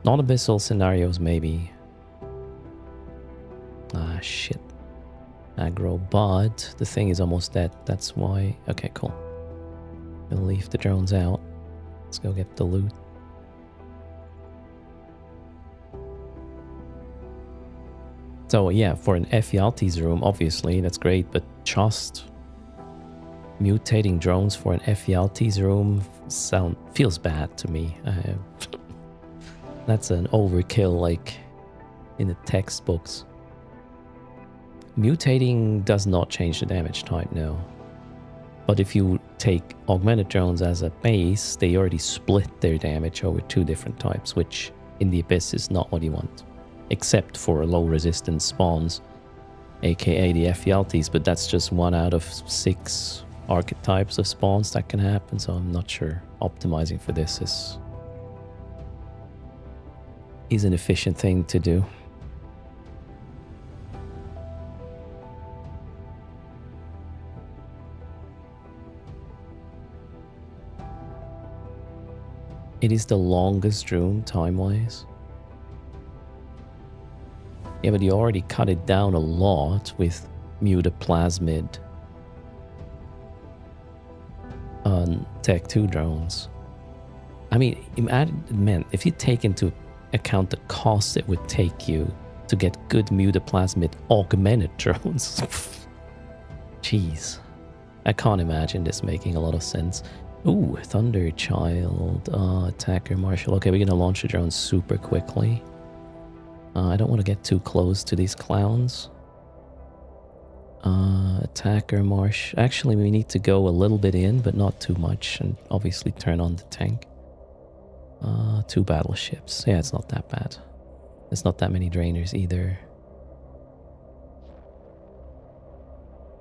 Non-abyssal scenarios, maybe. Ah, shit. Aggro, but the thing is almost dead. That's why... Okay, cool. We'll leave the drones out. Let's go get the loot. So yeah, for an Ephialtes room, obviously, that's great, but just mutating drones for an Ephialtes room feels bad to me. That's an overkill, like in the textbooks. Mutating does not change the damage type, no. But if you take augmented drones as a base, they already split their damage over 2 different types, which in the Abyss is not what you want. Except for low resistance spawns, aka the Ephialtes, but that's just 1 out of 6 archetypes of spawns that can happen, so I'm not sure optimizing for this is an efficient thing to do. It is the longest room time-wise. Yeah, but you already cut it down a lot with Mutaplasmid on Tech 2 drones. I mean, man, if you take into account the cost it would take you to get good Mutaplasmid augmented drones. Jeez. I can't imagine this making a lot of sense. Ooh, Thunderchild, Attacker Marshal. Okay, we're gonna launch the drone super quickly. I don't want to get too close to these clowns. Attacker Marsh. Actually, we need to go a little bit in, but not too much, and obviously turn on the tank. 2 battleships. Yeah, it's not that bad. There's not that many drainers either.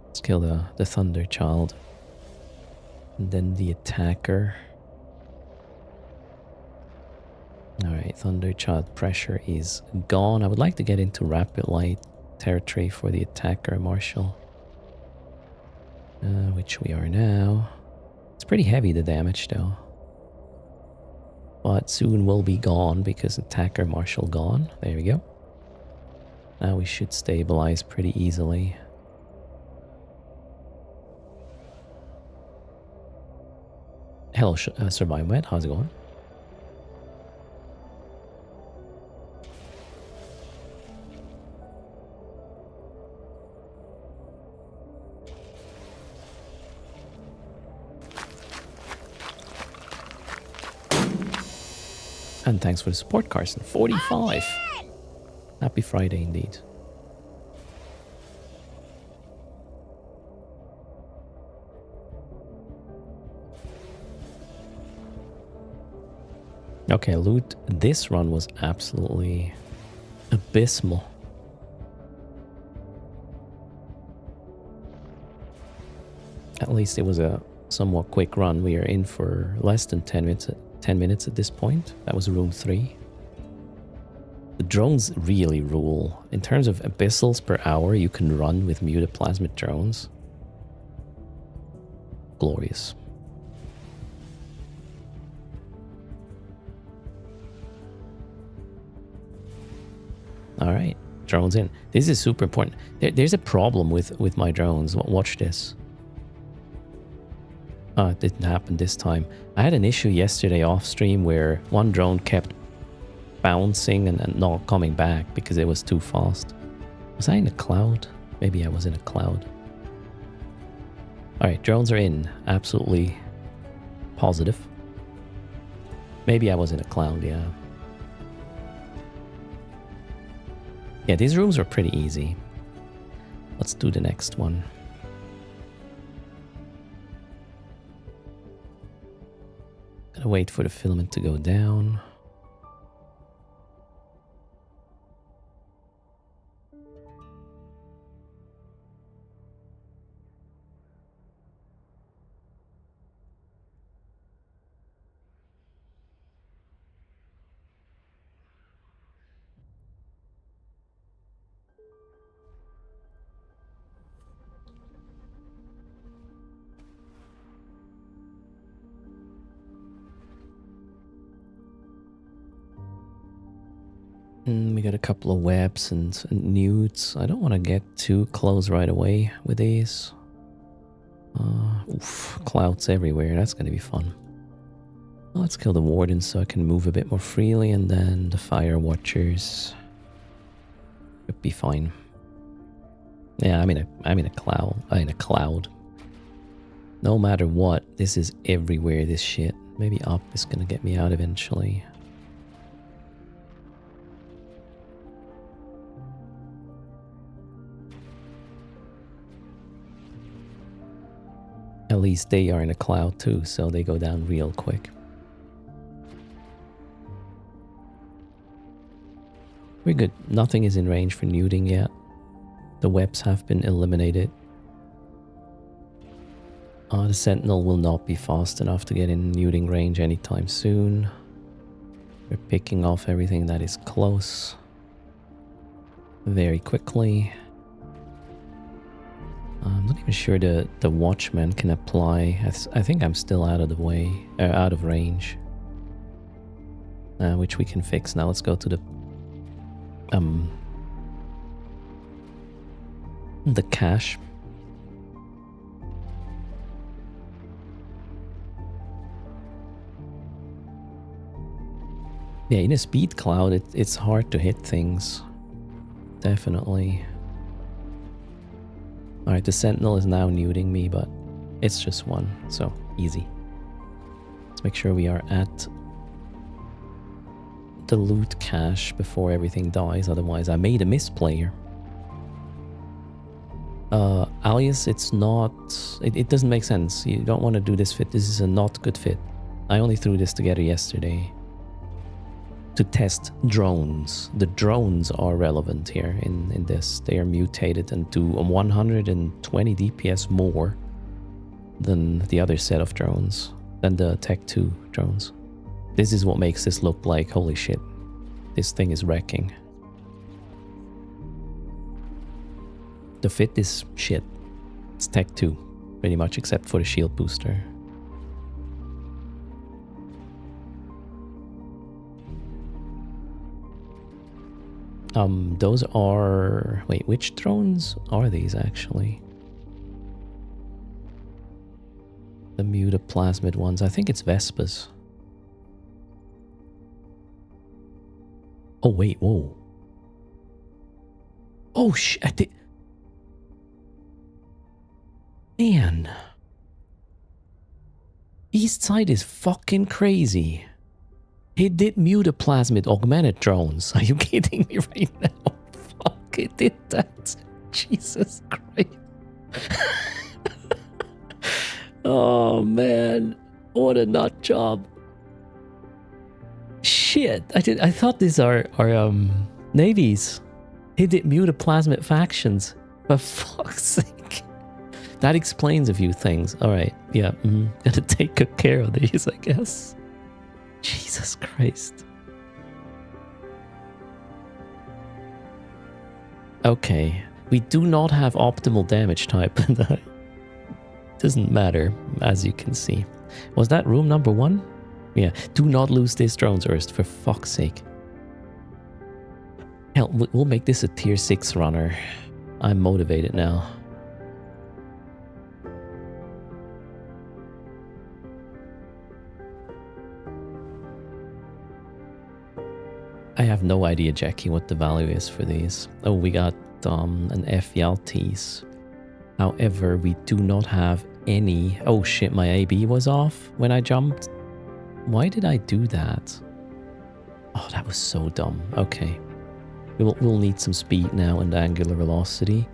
Let's kill the Thunderchild. And then the attacker. Alright, Thunderchild pressure is gone. I would like to get into rapid light territory for the attacker Marshal. Which we are now. It's pretty heavy, the damage though. But soon will be gone because attacker Marshal gone. There we go. Now we should stabilize pretty easily. Hello, Survive Wet, how's it going? And thanks for the support, Carson. 45. Happy Friday indeed. Okay, loot. This run was absolutely abysmal. At least it was a somewhat quick run. We are in for less than 10 minutes at this point. That was room 3. The drones really rule. In terms of abyssals per hour you can run with Mutaplasmid drones. Glorious. Alright, drones in. This is super important. There's a problem with my drones. Watch this. It didn't happen this time. I had an issue yesterday off stream where one drone kept bouncing and not coming back because it was too fast. Was I in a cloud? Maybe I was in a cloud. Alright, drones are in. Absolutely positive. Maybe I was in a cloud, yeah. Yeah, these rooms are pretty easy. Let's do the next one. Gotta wait for the filament to go down. We got a couple of webs and newts. I don't want to get too close right away with these. Oof, clouds everywhere. That's going to be fun. Well, let's kill the wardens so I can move a bit more freely, and then the fire watchers should be fine. Yeah, I'm in a cloud. No matter what, this is everywhere, this shit. Maybe up is gonna get me out eventually. At least they are in a cloud too, so they go down real quick. We're good. Nothing is in range for nuding yet. The webs have been eliminated. The sentinel will not be fast enough to get in nuding range anytime soon. We're picking off everything that is close very quickly. I'm not even sure the watchman can apply. I think I'm still out of the way, out of range, which we can fix now. Let's go to the cache. Yeah, in a speed cloud, it's hard to hit things. Definitely. Alright, the sentinel is now nuding me, but it's just one, so easy. Let's make sure we are at the loot cache before everything dies, otherwise I made a misplayer. Alias, it's not... It doesn't make sense. You don't want to do this fit. This is a not good fit. I only threw this together yesterday to test drones. The drones are relevant here in this. They are mutated and do 120 DPS more than the other set of drones, than the Tech 2 drones. This is what makes this look like, holy shit, this thing is wrecking. The fit is shit. It's Tech 2, pretty much, except for the shield booster. Those are... Wait, which drones are these, actually? The mutaplasmid ones. I think it's Vespas. Oh, wait, whoa. Oh, shit. Man. East side is fucking crazy. It did mutaplasmid augmented drones. Are you kidding me right now? Fuck, it did that. Jesus Christ. Oh, man. What a nut job. Shit. I thought these are navies. It did mutaplasmid factions. For fuck's sake. That explains a few things. Alright, yeah. Gotta take good care of these, I guess. Jesus Christ. Okay. We do not have optimal damage type. That doesn't matter, as you can see. Was that room number 1? Yeah. Do not lose these drones, Erst, for fuck's sake. Hell, we'll make this a tier 6 runner. I'm motivated now. I have no idea, Jackie, what the value is for these. Oh, we got an FYLTs. However, we do not have any... Oh shit, my AB was off when I jumped. Why did I do that? Oh, that was so dumb. Okay. We'll need some speed now and angular velocity.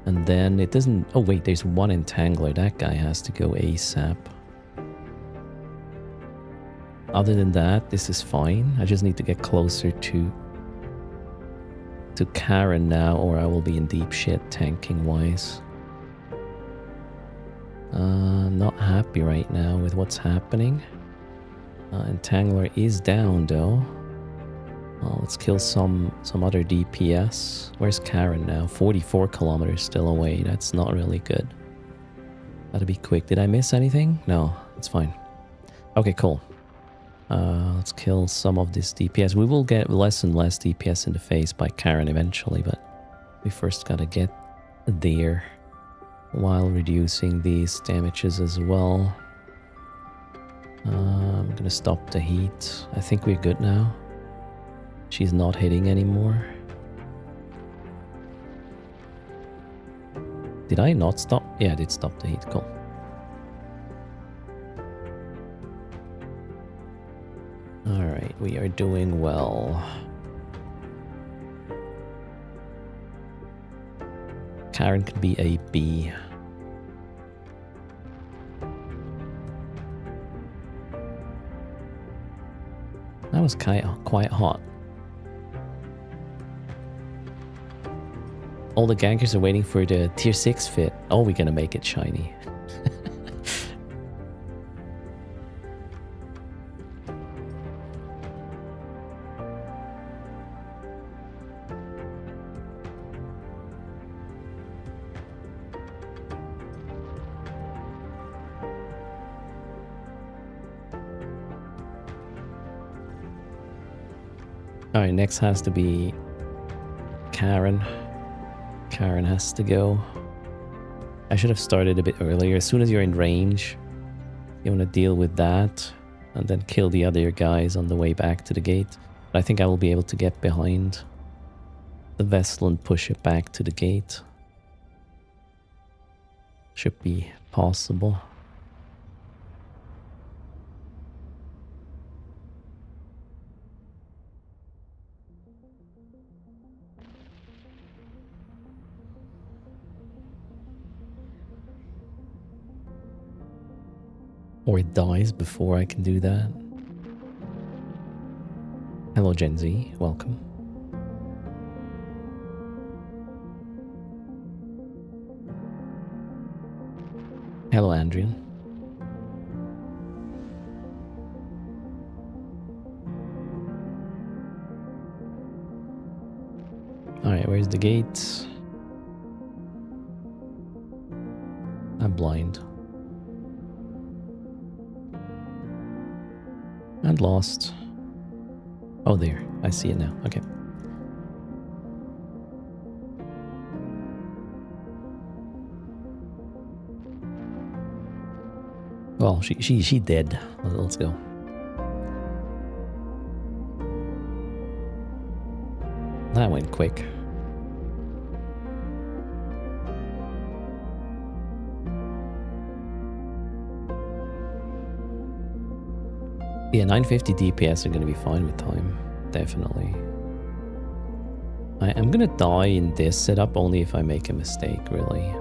And then it doesn't... Oh wait, there's one entangler. That guy has to go ASAP. Other than that, this is fine. I just need to get closer to Karen now, or I will be in deep shit tanking wise. Not happy right now with what's happening. Entangler is down though. Let's kill some other DPS. Where's Karen now? 44 kilometers still away. That's not really good. Gotta be quick. Did I miss anything? No, it's fine. Okay, cool. Let's kill some of this DPS. We will get less and less DPS in the face by Karen eventually, but we first gotta get there while reducing these damages as well. I'm gonna stop the heat. I think we're good now. She's not hitting anymore. Did I not stop? Yeah, I did stop the heat. Cool. Alright, we are doing well. Karen can be a B. That was quite hot. All the gankers are waiting for the tier 6 fit. Oh, we're gonna make it shiny. Alright, next has to be Karen. Karen has to go. I should have started a bit earlier. As soon as you're in range, you want to deal with that and then kill the other guys on the way back to the gate. But I think I will be able to get behind the vessel and push it back to the gate. Should be possible. Or it dies before I can do that. Hello Gen Z, welcome. Hello Andrian. Alright, where's the gate? I'm blind. And lost. Oh, there. I see it now. Okay. Well, she dead. Let's go. That went quick. Yeah, 950 DPS are going to be fine with time. Definitely. I'm going to die in this setup only if I make a mistake, really.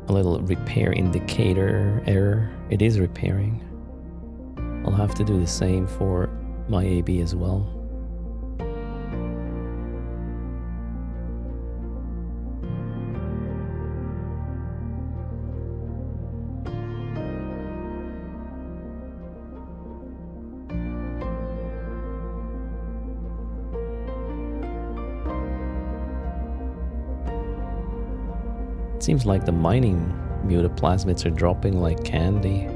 A little repair indicator error. It is repairing. I'll have to do the same for my AB as well. Seems like the mining mutaplasmids are dropping like candy.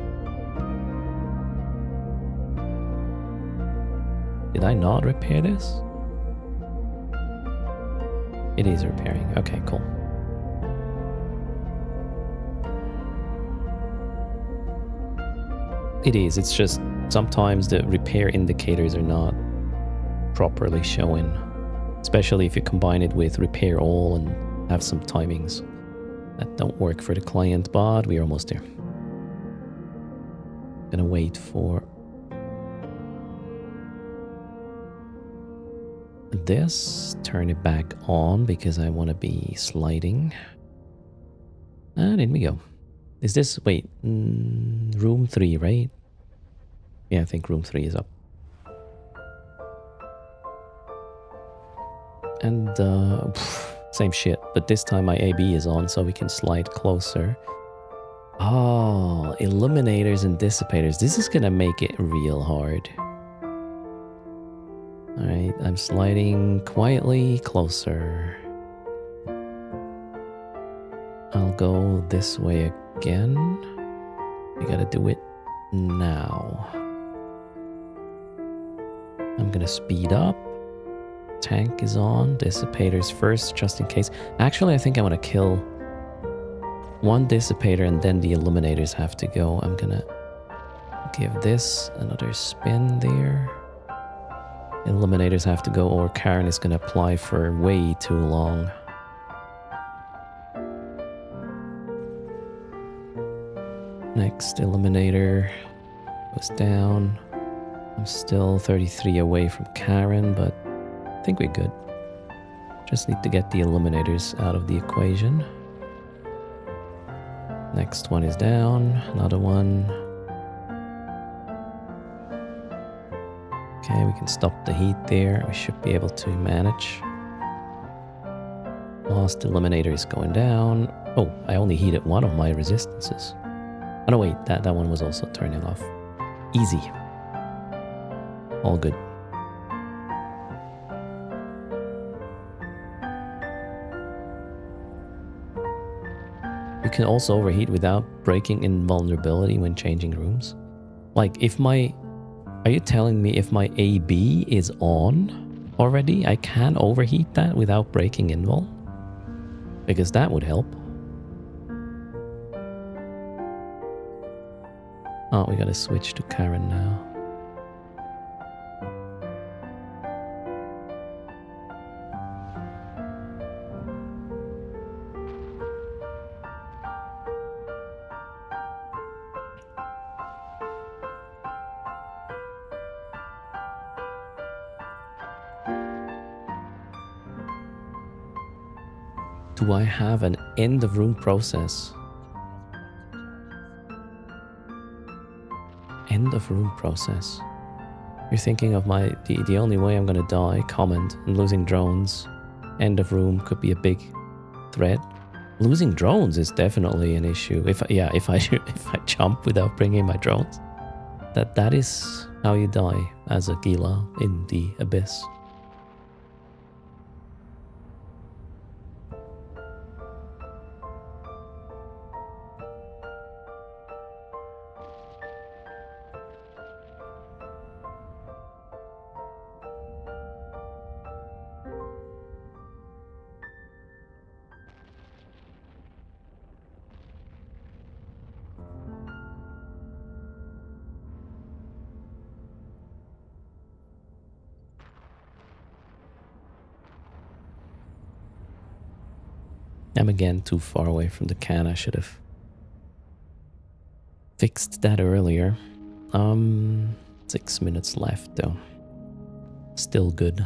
Did I not repair this? It is repairing. Okay, cool. It is. It's just sometimes the repair indicators are not properly showing. Especially if you combine it with repair all and have some timings that don't work for the client, but we're almost there. Gonna wait for this, turn it back on because I want to be sliding. And in we go. Is this, wait, room 3, right? Yeah, I think room 3 is up. And same shit, but this time my AB is on, so we can slide closer. Oh, illuminators and dissipators. This is gonna make it real hard. Alright, I'm sliding quietly closer. I'll go this way again. We gotta do it now. I'm gonna speed up. Tank is on. Dissipators first, just in case. Actually, I think I want to kill one dissipator and then the illuminators have to go. I'm gonna give this another spin there. Illuminators have to go, or Karen is gonna apply for way too long. Next illuminator goes down. I'm still 33 away from Karen, but I think we're good. Just need to get the illuminators out of the equation. Next one is down, another one. Okay, we can stop the heat there. We should be able to manage. Last eliminator is going down. Oh, I only heated one of my resistances. Oh no, wait, that one was also turning off. Easy. All good. You can also overheat without breaking invulnerability when changing rooms. Like if my... Are you telling me if my AB is on already, I can overheat that without breaking invul? Because that would help. Oh, we gotta switch to Karen now. Do I have an end of room process? End of room process. You're thinking of the only way I'm gonna die, comment, and losing drones. End of room could be a big threat. Losing drones is definitely an issue. If I jump without bringing my drones, that is how you die as a Gila in the abyss. I'm again too far away from the can. I should have fixed that earlier. 6 minutes left though. Still good.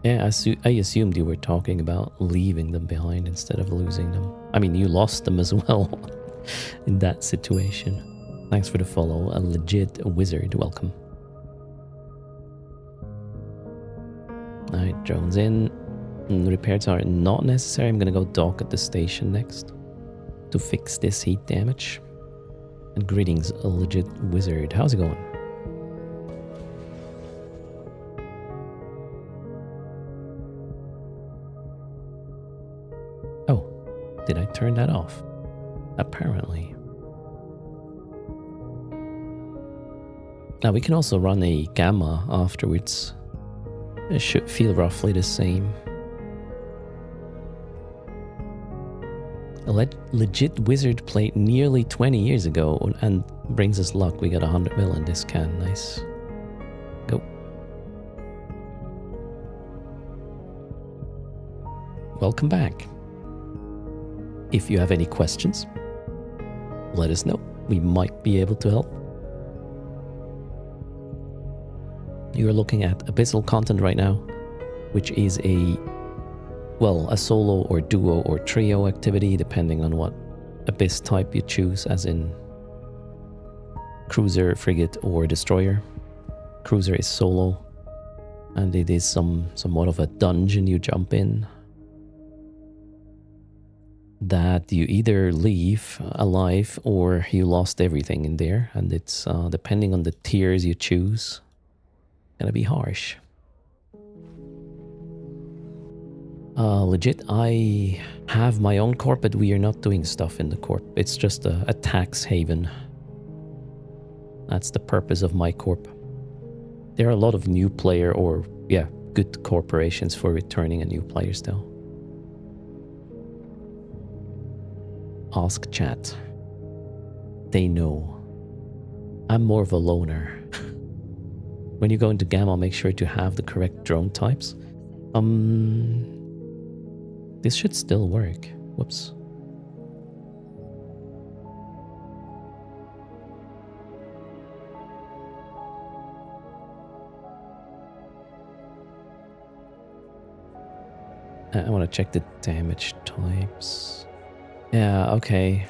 Yeah, I assumed you were talking about leaving them behind instead of losing them. I mean, you lost them as well in that situation. Thanks for the follow, a legit wizard, welcome. Alright, drones in. Repairs are not necessary. I'm gonna go dock at the station next to fix this heat damage. And greetings, a legit wizard. How's it going? Oh, did I turn that off? Apparently. Now we can also run a gamma afterwards. It should feel roughly the same. A legit wizard played nearly 20 years ago and brings us luck. We got 100 mil in this can. Nice. Go. Welcome back. If you have any questions, let us know. We might be able to help. You're looking at Abyssal Content right now, which is a well, a solo or duo or trio activity, depending on what abyss type you choose, as in cruiser, frigate, or destroyer. Cruiser is solo, and it is somewhat of a dungeon you jump in that you either leave alive or you lost everything in there, and it's depending on the tiers you choose, gonna be harsh. Legit, I have my own corp, but we are not doing stuff in the corp. It's just a tax haven. That's the purpose of my corp. There are a lot of new player or, yeah, good corporations for returning a new player still. Ask chat. They know. I'm more of a loner. When you go into Gamma, make sure to have the correct drone types. This should still work. Whoops. I want to check the damage types. Yeah, okay.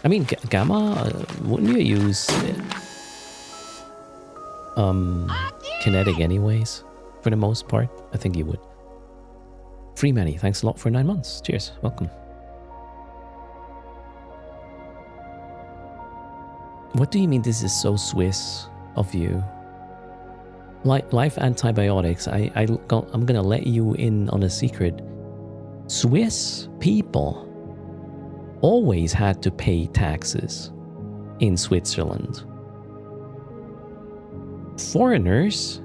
I mean, Gamma, wouldn't you use kinetic anyways, for the most part? I think you would. Free Manny, thanks a lot for 9 months. Cheers, welcome. What do you mean this is so Swiss of you? Life antibiotics, I'm gonna let you in on a secret. Swiss people always had to pay taxes in Switzerland. Foreigners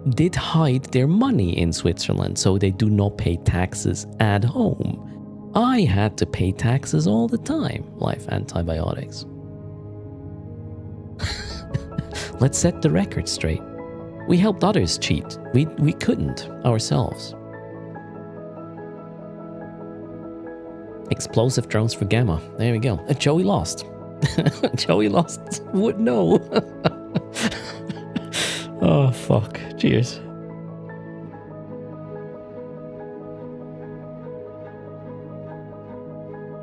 did hide their money in Switzerland, so they do not pay taxes at home. I had to pay taxes all the time. Life antibiotics. Let's set the record straight. We helped others cheat. We couldn't ourselves. Explosive drones for Gamma. There we go. Joey lost. Joey lost. Would know. Oh, fuck. Cheers.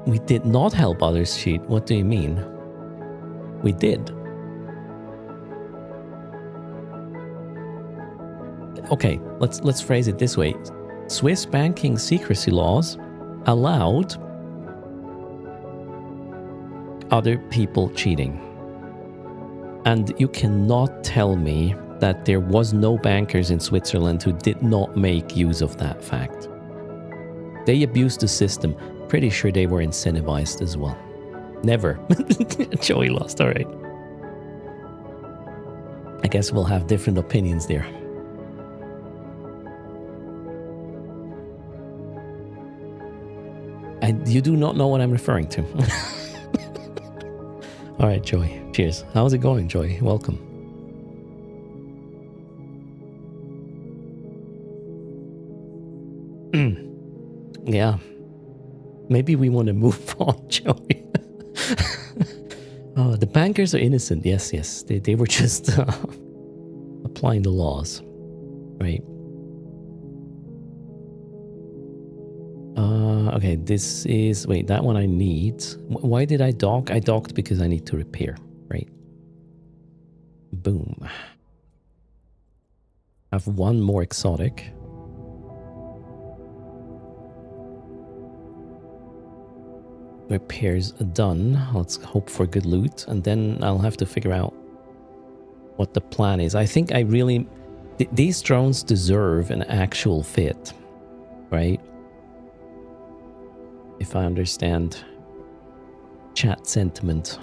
We did not help others cheat. What do you mean? We did. Okay, let's phrase it this way. Swiss banking secrecy laws allowed other people cheating. And you cannot tell me that there was no bankers in Switzerland who did not make use of that fact. They abused the system. Pretty sure they were incentivized as well. Never. Joey lost, all right. I guess we'll have different opinions there. You do not know what I'm referring to. All right, Joey. Cheers. How's it going, Joey? Welcome. Yeah. Maybe we want to move on, Joey. Oh, the bankers are innocent. Yes, yes. They were just applying the laws. Right. Okay, this is... Wait, that one I need. Why did I dock? I docked because I need to repair, right? Boom. I have one more exotic. Repairs done. Let's hope for good loot. And then I'll have to figure out what the plan is. I think I really... These drones deserve an actual fit, right? If I understand chat sentiment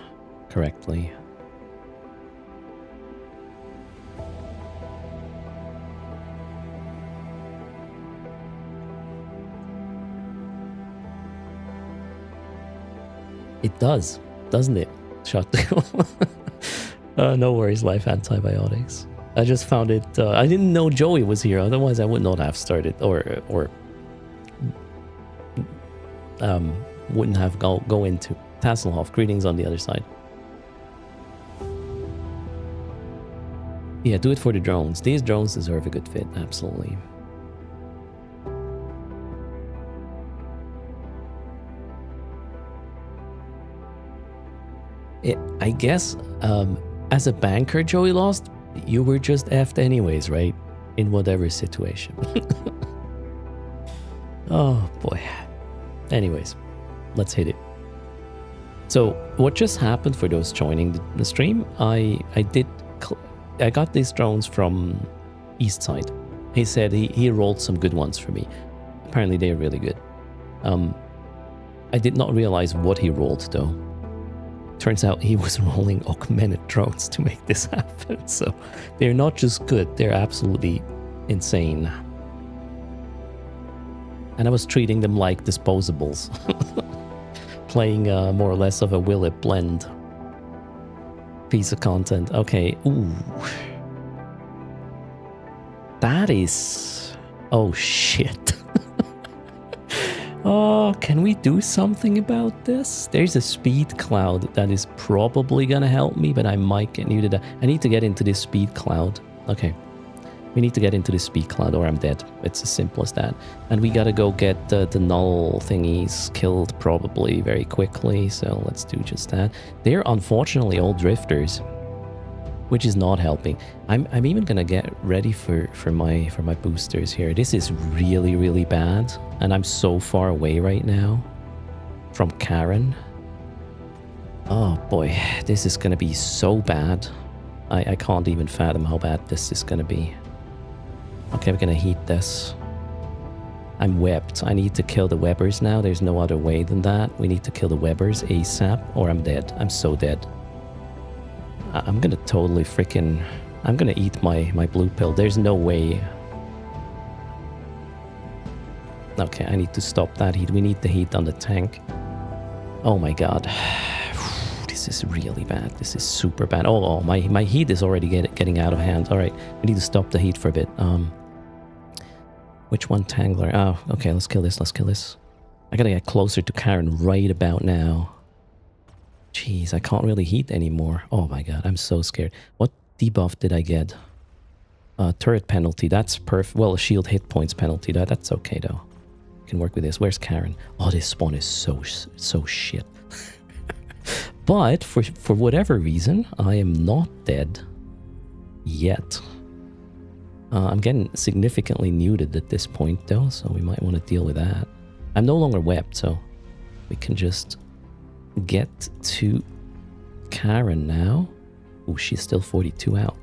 correctly. It does, doesn't it? Shut. No worries, life antibiotics. I just found it. I didn't know Joey was here. Otherwise, I would not have started, or wouldn't have go into Tasselhoff. Greetings on the other side. Yeah, do it for the drones. These drones deserve a good fit, absolutely. I guess as a banker, Joey Lost, you were just effed anyways, right? In whatever situation. Oh boy. Anyways, let's hit it. So what just happened for those joining the stream? I got these drones from East Side. He said he rolled some good ones for me. Apparently they're really good. I did not realize what he rolled though. Turns out he was rolling augmented drones to make this happen. So they're not just good, they're absolutely insane. And I was treating them like disposables. Playing more or less of a will it blend piece of content. Okay, ooh. That is... Oh shit. Oh, can we do something about this? There's a speed cloud that is probably gonna help me, but I might get muted. I need to get into this speed cloud. Okay. We need to get into this speed cloud or I'm dead. It's as simple as that. And we gotta go get the null thingies killed probably very quickly. So let's do just that. They're unfortunately all drifters, which is not helping. I'm even gonna get ready for my boosters here. This is really, really bad. And I'm so far away right now from Karen. Oh boy, this is gonna be so bad. I can't even fathom how bad this is gonna be. Okay, we're gonna heat this. I'm webbed. I need to kill the webbers now. There's no other way than that. We need to kill the webbers ASAP or I'm dead. I'm so dead. I'm gonna totally freaking... I'm gonna eat my blue pill. There's no way. Okay, I need to stop that heat. We need the heat on the tank. Oh my god. This is really bad. This is super bad. Oh, my heat is already getting out of hand. All right, we need to stop the heat for a bit. Which one Tangler? Oh, okay, let's kill this. Let's kill this. I gotta get closer to Karen right about now. Jeez, I can't really heat anymore. Oh my god, I'm so scared. What debuff did I get? Turret penalty. That's perfect. Well, a shield hit points penalty. That's okay though. Can work with this. Where's Karen? Oh, this spawn is so shit. But for whatever reason, I am not dead yet. I'm getting significantly muted at this point though, so we might want to deal with that. I'm no longer webbed, so we can just get to Karen now. Oh, she's still 42 out.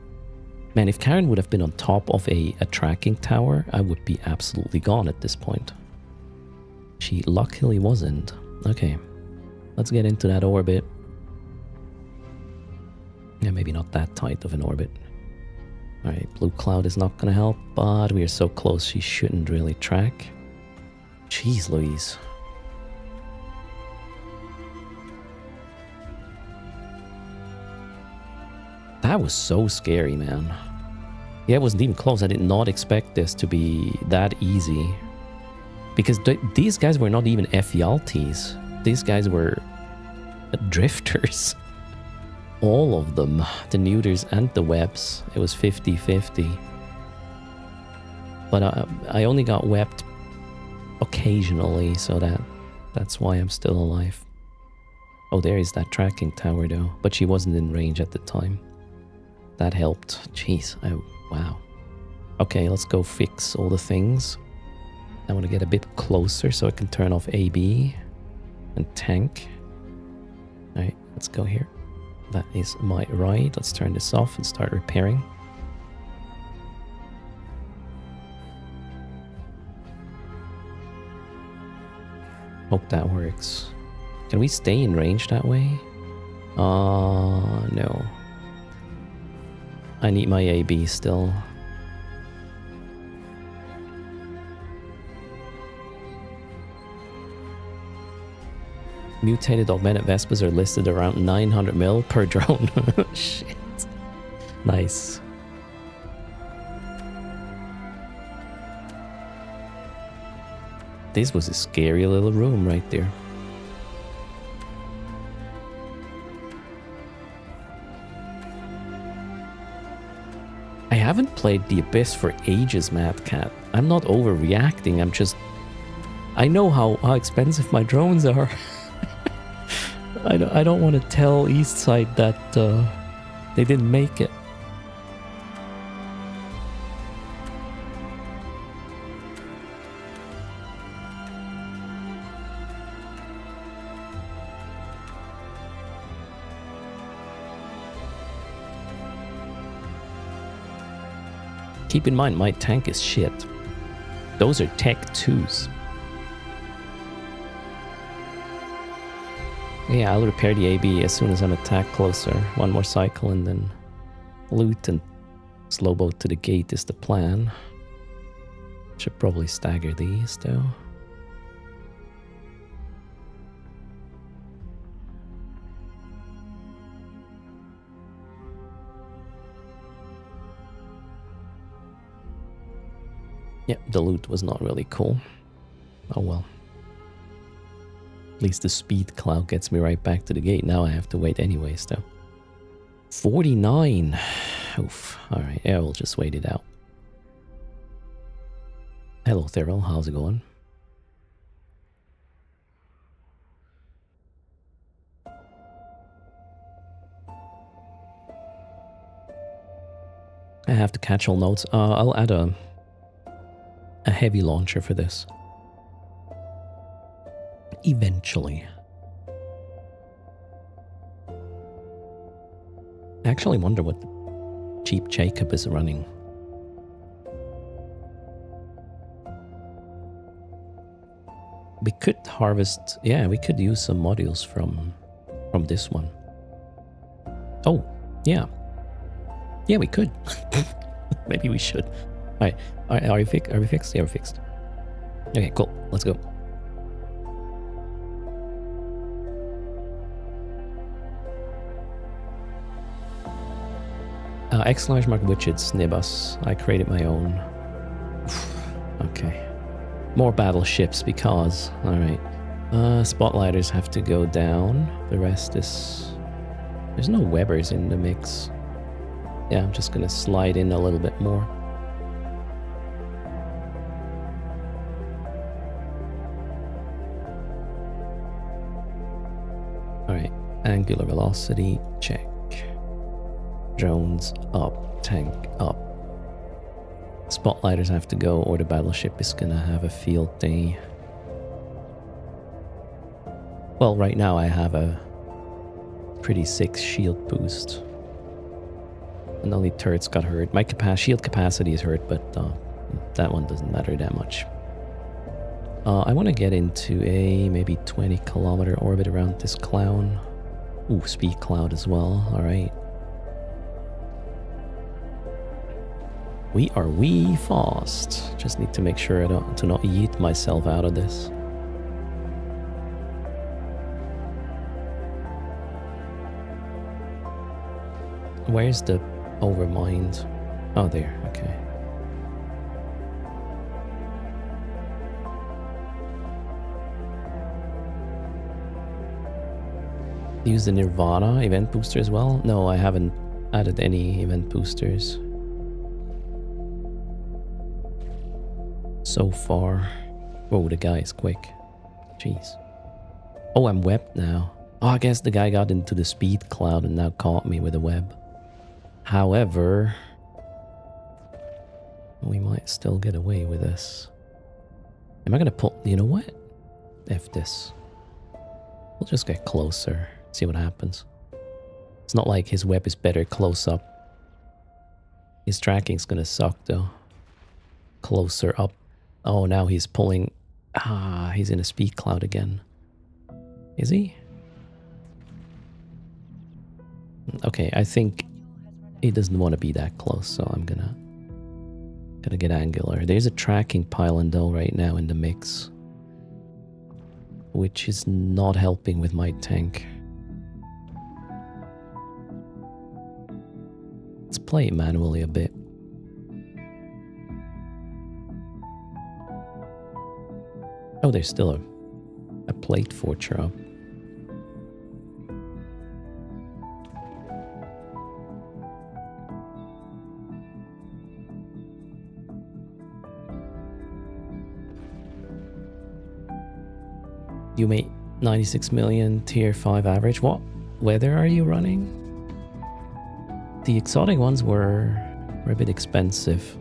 Man, if Karen would have been on top of a tracking tower, I would be absolutely gone at this point. She luckily wasn't. Okay, let's get into that orbit. Yeah, maybe not that tight of an orbit. Alright, blue cloud is not gonna help, but we are so close she shouldn't really track. Jeez Louise. That was so scary, man. Yeah, it wasn't even close. I did not expect this to be that easy. Because these guys were not even F-Yalties. These guys were drifters. All of them. The neuters and the webs. It was 50-50. But I only got webbed occasionally, so that's why I'm still alive. Oh, there is that tracking tower though. But she wasn't in range at the time. That helped. Jeez. Wow. Okay, let's go fix all the things. I want to get a bit closer so I can turn off AB and tank. Alright, let's go here. That is my right. Let's turn this off and start repairing. Hope that works. Can we stay in range that way? No. I need my AB still. Mutated augmented Vespas are listed around 900 mil per drone. Shit. Nice. This was a scary little room right there. I haven't played the Abyss for ages, Mad Cat. I'm not overreacting, I'm just... I know how expensive my drones are. I don't want to tell East Side that they didn't make it. Keep in mind, my tank is shit. Those are Tech 2s. Yeah, I'll repair the AB as soon as I'm attacked closer. One more cycle and then loot and slow boat to the gate is the plan. Should probably stagger these though. Yeah, the loot was not really cool. Oh well. At least the speed cloud gets me right back to the gate. Now I have to wait anyways though. 49. Oof. Alright, yeah, we'll just wait it out. Hello Thurl, how's it going? I have to catch all notes. I'll add a heavy launcher for this. Eventually. I actually wonder what the cheap Jacob is running. We could harvest, yeah, we could use some modules from this one. Oh, yeah. Yeah, we could. Maybe we should. Alright, are we fixed? Yeah, we're fixed. Okay, cool. Let's go. Exclamation mark widgets, Nibus. I created my own. Okay. More battleships because... Alright. Spotlighters have to go down. The rest is... There's no Webbers in the mix. Yeah, I'm just gonna slide in a little bit more. Alright. Angular velocity, check. Drones up, tank up. Spotlighters have to go or the battleship is gonna have a field day. Well, right now I have a pretty sick shield boost. And only turrets got hurt. My shield capacity is hurt, but that one doesn't matter that much. I want to get into a maybe 20-kilometer orbit around this clown. Ooh, speed cloud as well. Alright. We are wee fast. Just need to make sure to not yeet myself out of this. Where's the overmind? Oh, there. Okay. Use the Nirvana event booster as well? No, I haven't added any event boosters so far. Whoa, the guy is quick. Jeez. Oh, I'm webbed now. Oh, I guess the guy got into the speed cloud and now caught me with a web. However, we might still get away with this. Am I gonna pull... You know what? F this. We'll just get closer. See what happens. It's not like his web is better close up. His tracking's gonna suck though. Closer up. Oh, now he's pulling... Ah, he's in a speed cloud again. Is he? Okay, I think he doesn't want to be that close, so I'm gonna get angular. There's a tracking pylon though right now in the mix, which is not helping with my tank. Let's play it manually a bit. Oh, there's still a plate forger up. 96 million tier 5 average. What weather are you running? The exotic ones were a bit expensive.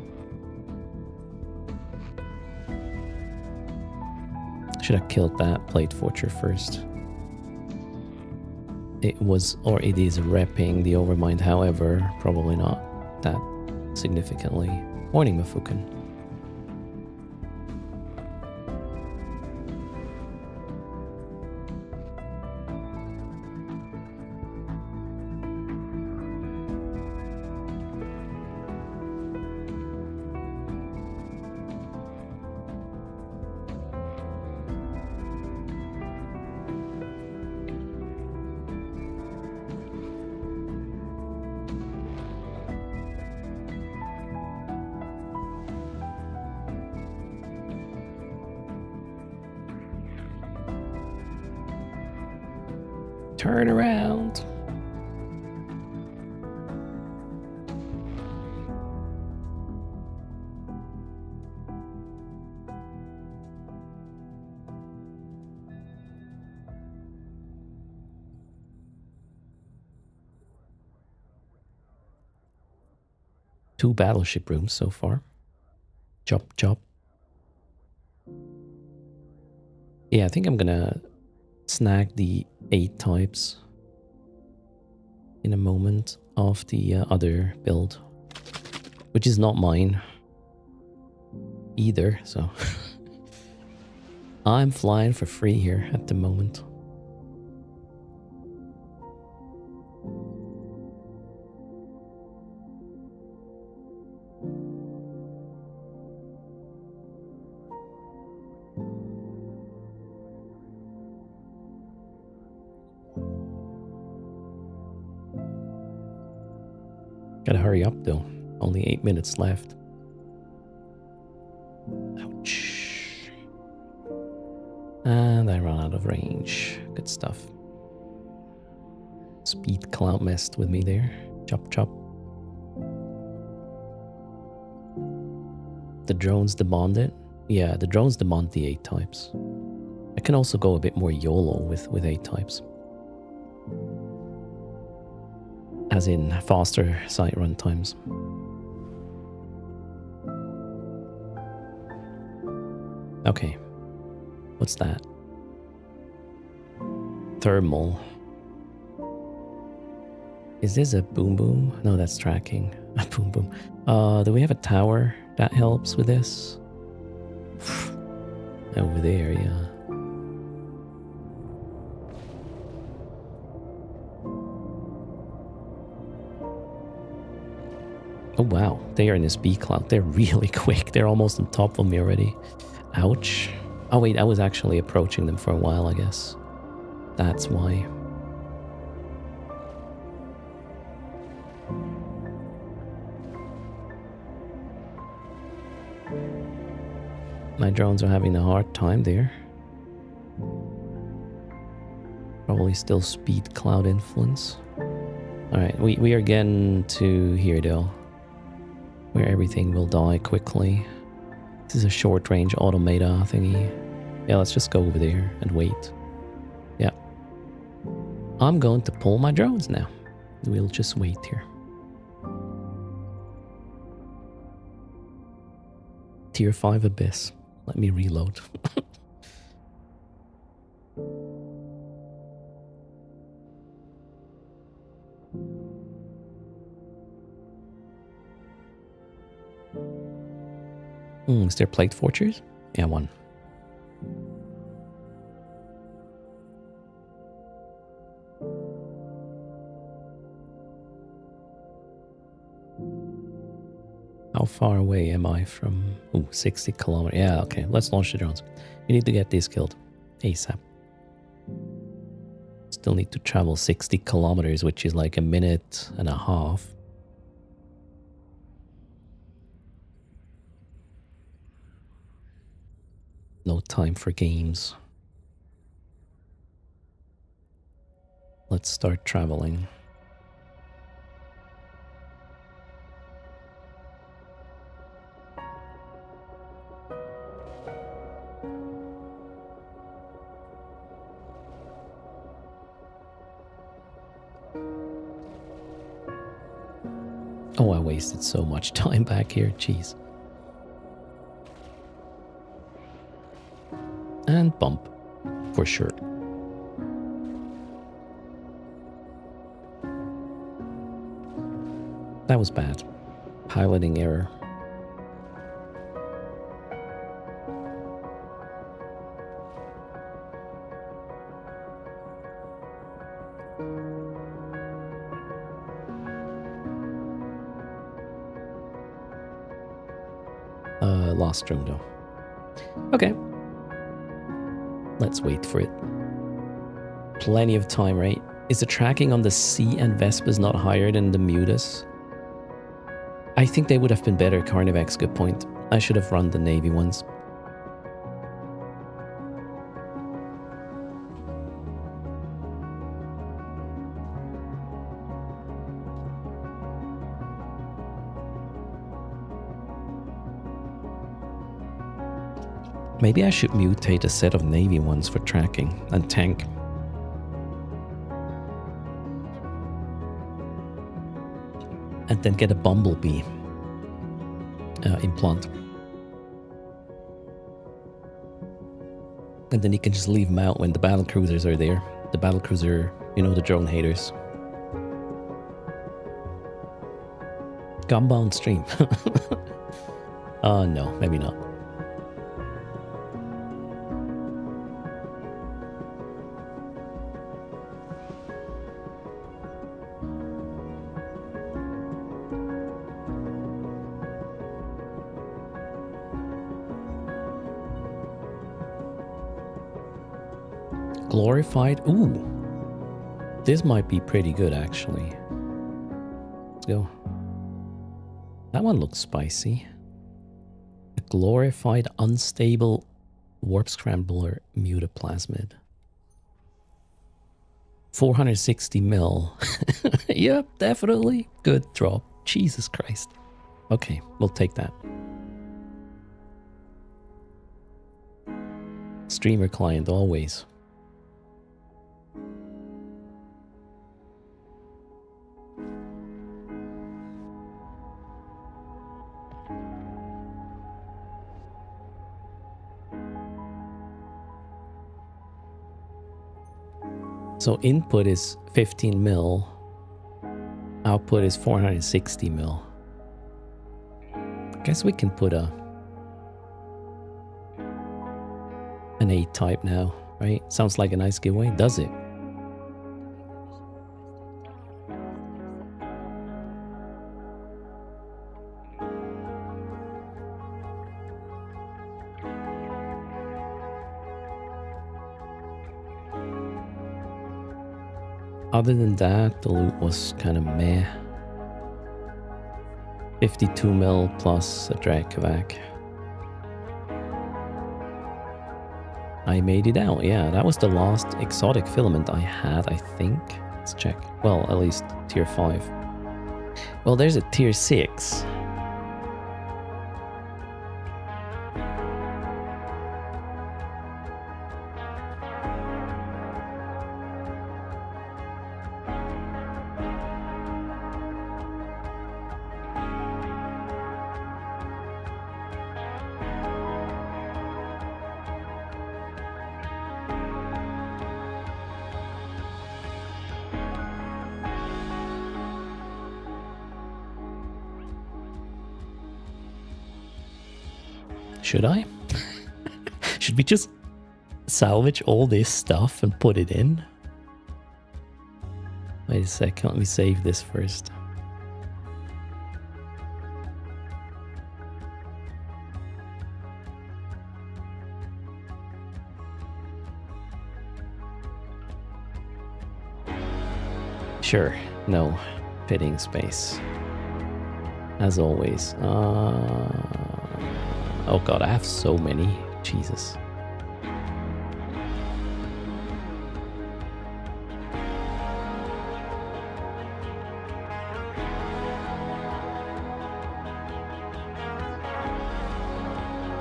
Should have killed that plate forger first. It was, or it is repping the Overmind, however, probably not that significantly. Morning, Mafukin. Turn around. Two battleship rooms so far. Chop, chop. Yeah, I think I'm gonna snag the 8 types in a moment of the other build, which is not mine either, so I'm flying for free here at the moment. Gotta hurry up though. Only 8 minutes left. Ouch. And I run out of range. Good stuff. Speed cloud messed with me there. Chop chop. The drones demand it. Yeah, the drones demand the 8 types. I can also go a bit more YOLO with 8 types. As in faster site run times. Okay. What's that? Thermal. Is this a boom boom? No, that's tracking. A boom boom. Do we have a tower that helps with this? Over there, yeah. Oh wow, they are in this B cloud. They're really quick. They're almost on top of me already. Ouch. Oh wait, I was actually approaching them for a while, I guess. That's why. My drones are having a hard time there. Probably still speed cloud influence. Alright, we are getting to here though, where everything will die quickly. This is a short range automata thingy. Yeah, let's just go over there and wait. Yeah. I'm going to pull my drones now. We'll just wait here. Tier 5 Abyss. Let me reload. Is there plate forgers? Yeah, one. How far away am I from... Ooh, 60 kilometers. Yeah, okay. Let's launch the drones. We need to get these killed. ASAP. Still need to travel 60 kilometers, which is like a minute and a half. No time for games. Let's start traveling. Oh, I wasted so much time back here. Jeez. And bump. For sure. That was bad. Piloting error. Lost room though. Okay. Let's wait for it. Plenty of time, right? Is the tracking on the C and Vespas not higher than the Mutas? I think they would have been better, Carnivex, good point. I should have run the Navy ones. Maybe I should mutate a set of Navy ones for tracking and tank. And then get a Bumblebee implant. And then you can just leave them out when the battle cruisers are there. The battle cruiser, you know, the drone haters. Gunbound stream. No, maybe not. Glorified. Ooh. This might be pretty good, actually. Let's go. That one looks spicy. A glorified, unstable warp scrambler mutaplasmid. 460 mil. Yep, definitely. Good drop. Jesus Christ. Okay, we'll take that. Streamer client, always. So input is 15 mil. Output is 460 mil. Guess we can put an A type now, right? Sounds like a nice giveaway, does it? Other than that, the loot was kind of meh. 52 mil plus a Dracovac. I made it out, yeah. That was the last exotic filament I had, I think. Let's check. Well, at least tier 5. Well, there's a tier 6. Should I? Should we just salvage all this stuff and put it in? Wait a sec, let me save this first. Sure, no fitting space. As always. Oh god, I have so many. Jesus.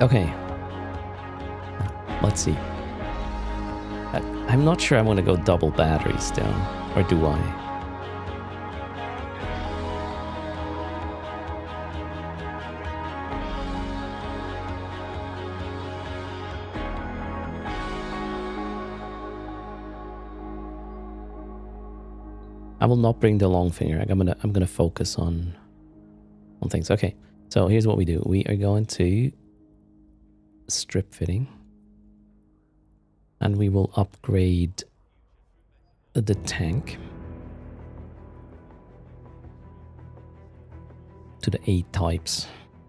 Okay. Let's see. I'm not sure I want to go double batteries down. Or do I? I will not bring the long finger. I'm gonna focus on things. Okay, so here's what we do. We are going to strip fitting, and we will upgrade the tank to the A types,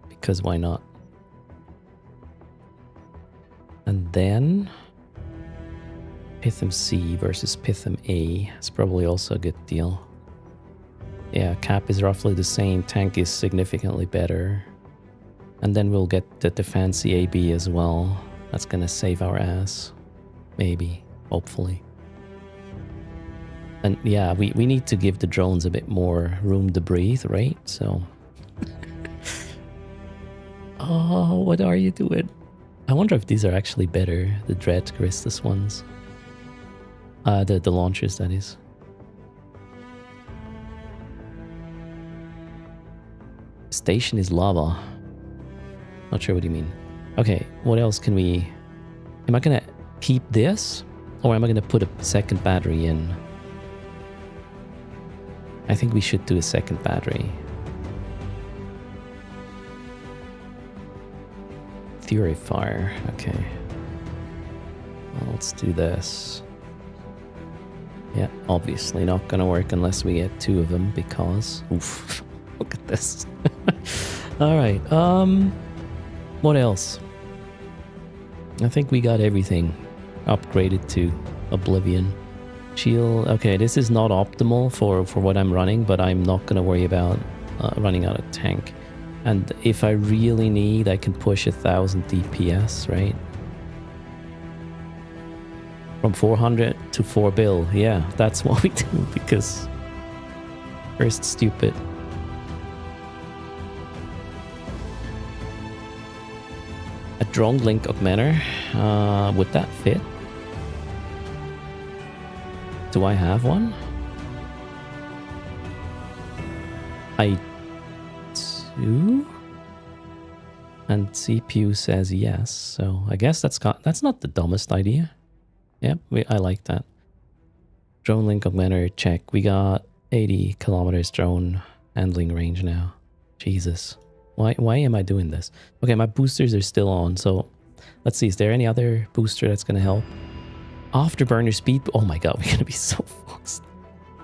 because why not? And then Pitham C versus Pitham A is probably also a good deal. Yeah, cap is roughly the same, tank is significantly better. And then we'll get the fancy AB as well. That's gonna save our ass. Maybe, hopefully. And yeah, we need to give the drones a bit more room to breathe, right? So... Oh, what are you doing? I wonder if these are actually better, the Dread Christus ones. The launchers, that is. Station is lava. Not sure what you mean. Okay, what else can we... Am I gonna keep this? Or am I gonna put a second battery in? I think we should do a second battery. Fury fire, okay. Well, let's do this. Yeah, obviously not gonna work unless we get 2 of them, because... Oof, look at this. Alright, what else? I think we got everything upgraded to Oblivion. Shield, okay, this is not optimal for what I'm running, but I'm not gonna worry about running out of tank. And if I really need, I can push 1000 DPS, right? From 400 to 4 bill. Yeah, that's what we do, because erst stupid. A drone link augmenter, would that fit? Do I have one? I do? And CPU says yes, so I guess that's not the dumbest idea. Yep, I like that. Drone link augmenter, check. We got 80 kilometers drone handling range now. Jesus. Why am I doing this? Okay, my boosters are still on, so let's see. Is there any other booster that's going to help? Afterburner speed. Oh my god, we're going to be so fucked.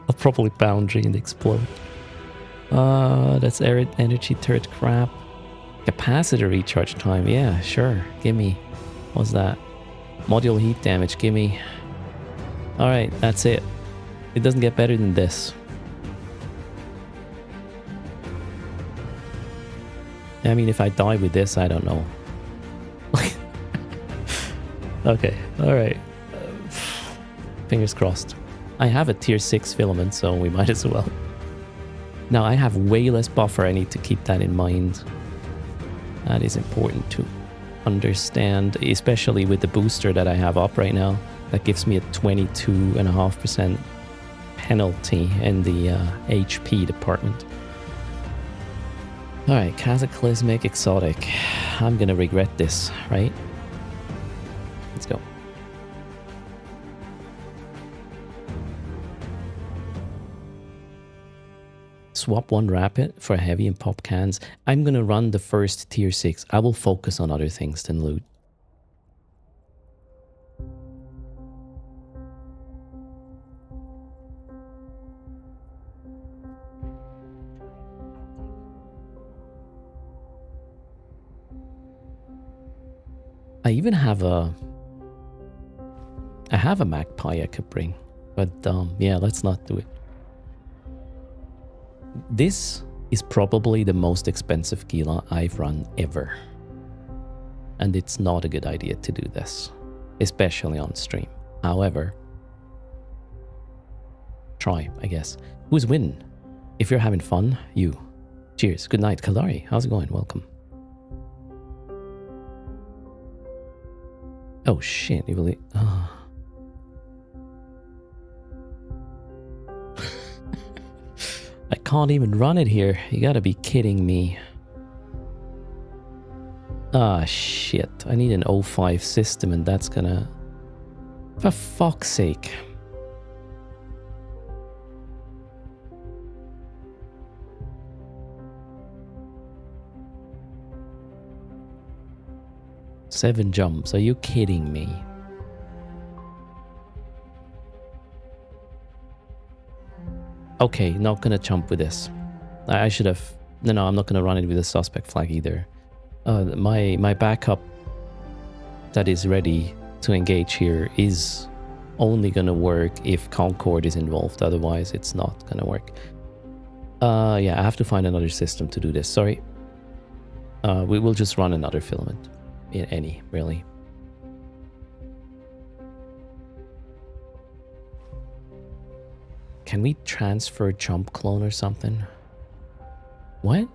I'll probably boundary and explode. That's energy turret crap. Capacitor recharge time. Yeah, sure. Gimme. What's that? Module heat damage. Gimme. Alright, that's it. It doesn't get better than this. I mean, if I die with this, I don't know. Okay, alright. Fingers crossed. I have a tier 6 filament, so we might as well. Now, I have way less buffer. I need to keep that in mind. That is important to understand, especially with the booster that I have up right now. That gives me a 22.5% penalty in the HP department. Alright, Cataclysmic Exotic. I'm gonna regret this, right? Let's go. Swap one rapid for heavy and pop cans. I'm gonna run the first tier 6. I will focus on other things than loot. I even have a... I have a magpie I could bring. But yeah, let's not do it. This is probably the most expensive Gila I've run ever. And it's not a good idea to do this. Especially on stream. However... try, I guess. Who's winning? If you're having fun, you. Cheers. Good night. Kalari, how's it going? Welcome. Oh shit, you believe... Oh. I can't even run it here. You gotta be kidding me. Ah, shit. I need an O5 system and that's gonna... For fuck's sake. 7 jumps. Are you kidding me? Okay, not gonna jump with this. I should have... No, I'm not gonna run it with a suspect flag either. My backup that is ready to engage here is only gonna work if Concord is involved. Otherwise, it's not gonna work. Yeah, I have to find another system to do this. Sorry. We will just run another filament. In any, really. Can we transfer jump clone or something? What?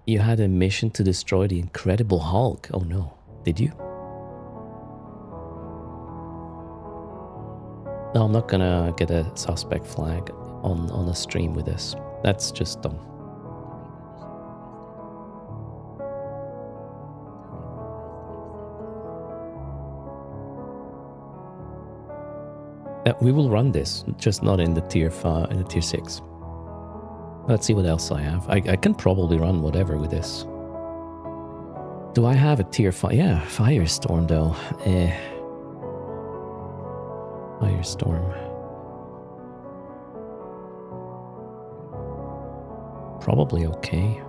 You had a mission to destroy the Incredible Hulk. Oh no. Did you? No, I'm not gonna get a suspect flag on a stream with this. That's just dumb. We will run this, just not in the tier 5, in the tier 6. Let's see what else I have. I can probably run whatever with this. Do I have a tier 5? Yeah, Firestorm though. Firestorm. Probably okay.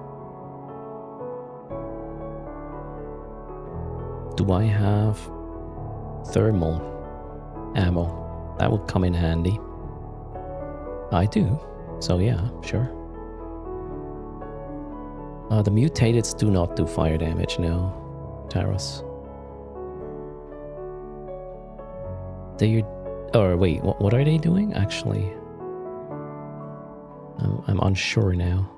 Do I have thermal ammo? That would come in handy. I do. So yeah, sure. The Mutateds do not do fire damage, no. Taros. They're... Or wait, what are they doing, actually? I'm unsure now.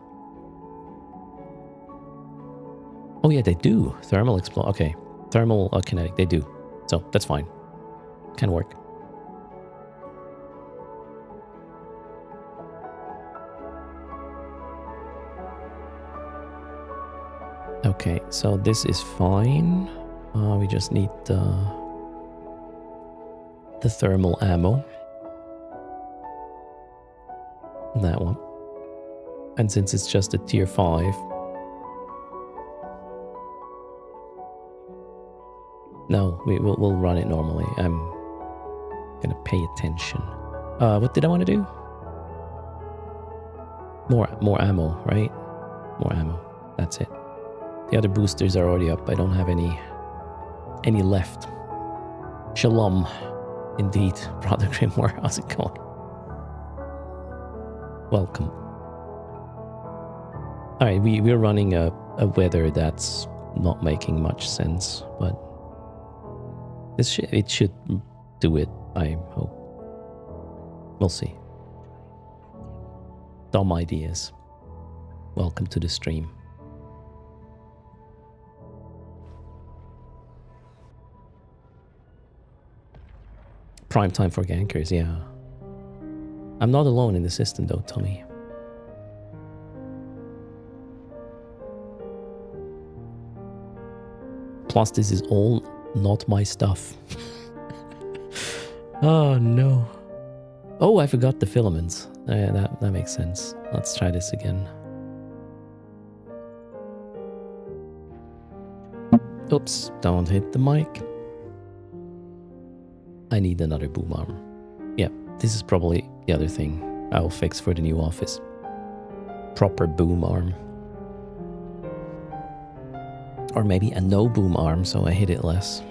Oh yeah, they do. Thermal explode. Okay. Thermal kinetic, they do. So, that's fine. Can work. Okay, so this is fine. We just need the thermal ammo. That one. And since it's just a tier 5... No, we'll run it normally. I'm gonna pay attention. What did I want to do? More ammo, right? More ammo. That's it. The other boosters are already up. I don't have any left. Shalom, indeed, Brother Grimoire. How's it going? Welcome. All right, we're running a weather that's not making much sense, but it should do it. I hope. We'll see. Dumb ideas. Welcome to the stream. Prime time for gankers, yeah. I'm not alone in the system though, Tommy. Plus, this is all not my stuff. Oh no. Oh, I forgot the filaments. Yeah, that makes sense. Let's try this again. Oops, don't hit the mic. I need another boom arm. Yeah, this is probably the other thing I'll fix for the new office. Proper boom arm. Or maybe a no boom arm so I hit it less.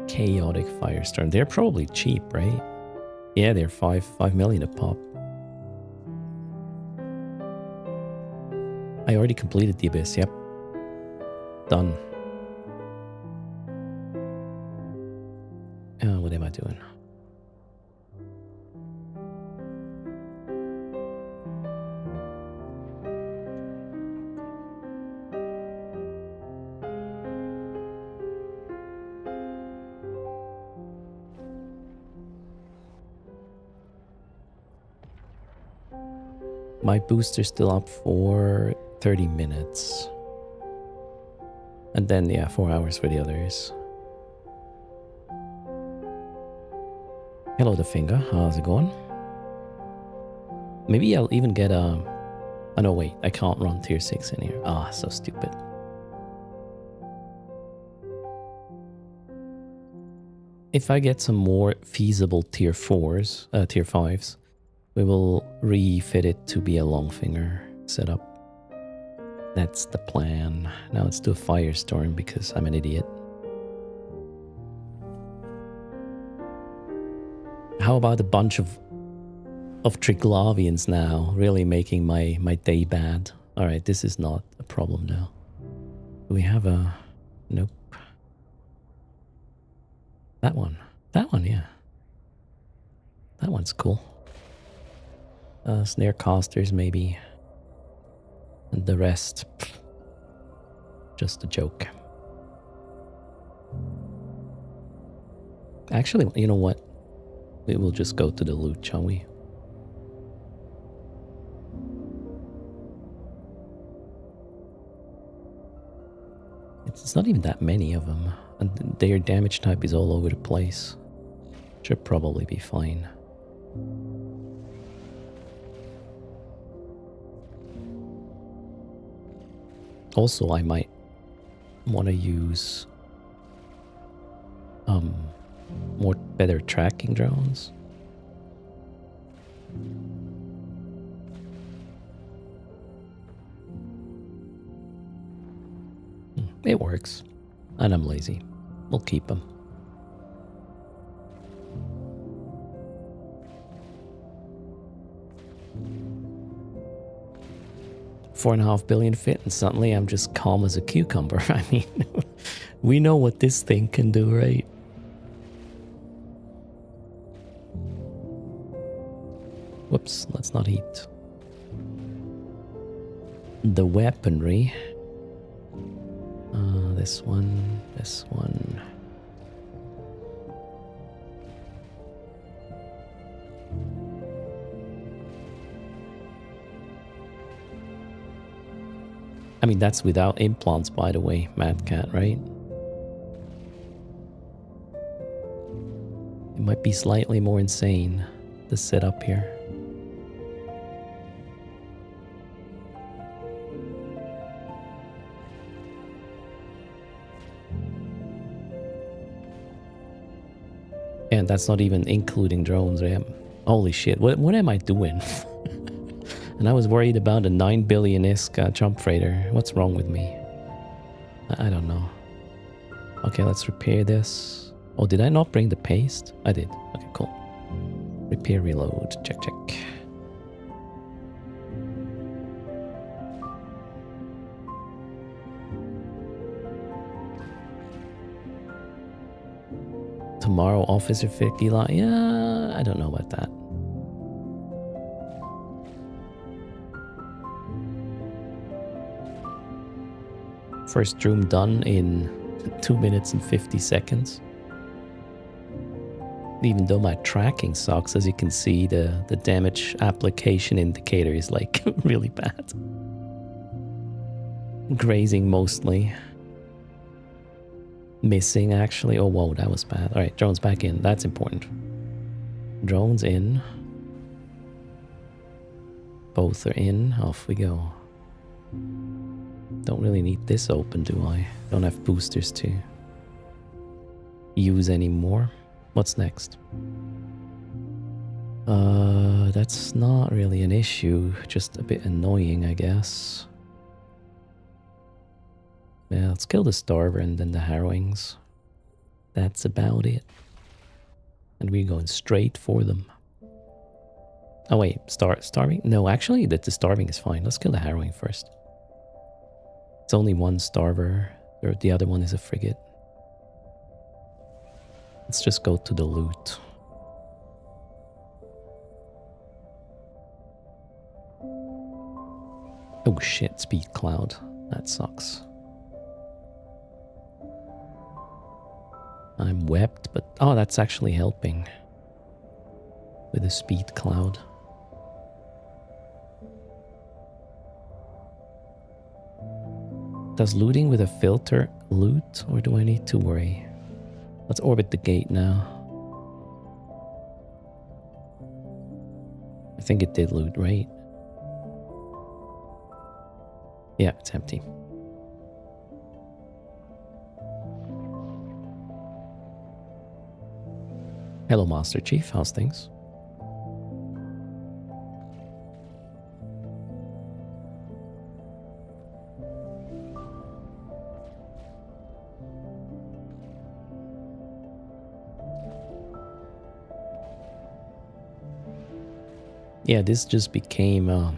Chaotic Firestorm. They're probably cheap, right? Yeah, they're 5 million a pop. I already completed the Abyss, yep. Done. What am I doing? My booster's still up for 30 minutes. And then, yeah, 4 hours for the others. Hello, the finger. How's it going? Maybe I'll even get a... Oh, no, wait. I can't run tier 6 in here. Ah, so stupid. If I get some more feasible tier 4s, tier 5s, we will refit it to be a long finger setup. That's the plan. Now let's do a firestorm because I'm an idiot. How about a bunch of Triglavians now, really making my day bad? Alright, this is not a problem now. Do we have a... Nope. That one, yeah. That one's cool. Snare casters, maybe. And the rest, just a joke. Actually, you know what? We will just go to the loot, shall we? It's not even that many of them. And their damage type is all over the place. Should probably be fine. Also, I might want to use more better tracking drones. It works, and I'm lazy. We'll keep them. $4.5 billion fit, and suddenly I'm just calm as a cucumber. I mean, we know what this thing can do, right? Whoops, let's not eat. The weaponry. This one, this one. I mean, that's without implants, by the way, Mad Cat, right? It might be slightly more insane, the setup here. And that's not even including drones. Holy shit, what am I doing? And I was worried about a 9 billion-esque jump freighter. What's wrong with me? I don't know. Okay, let's repair this. Oh, did I not bring the paste? I did. Okay, cool. Repair, reload. Check, check. Tomorrow, Officer 50 lot. Yeah, I don't know about that. First room done in 2 minutes and 50 seconds. Even though my tracking sucks, as you can see, the damage application indicator is like really bad. Grazing mostly. Missing actually. Oh, whoa, that was bad. Alright, drones back in. That's important. Drones in. Both are in. Off we go. Don't really need this open, do I? Don't have boosters to use anymore. What's next? That's not really an issue. Just a bit annoying, I guess. Yeah, let's kill the Starver and then the Harrowings. That's about it. And we're going straight for them. Oh wait, starving? No, actually the starving is fine. Let's kill the Harrowing first. It's only one Starver, or the other one is a frigate. Let's just go to the loot. Oh shit, speed cloud. That sucks. I'm webbed, but oh, that's actually helping with the speed cloud. Does looting with a filter loot, or do I need to worry? Let's orbit the gate now. I think it did loot, right? Yeah, it's empty. Hello, Master Chief. How's things? Yeah, this just became on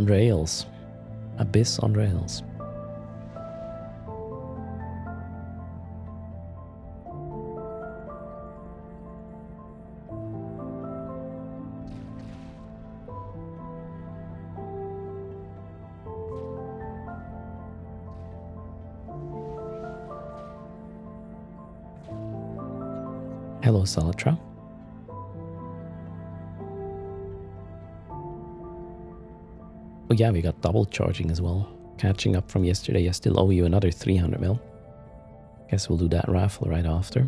rails. Abyss on rails. Hello, Salatra. Oh yeah, we got double charging as well. Catching up from yesterday. I still owe you another 300 mil. Guess we'll do that raffle right after.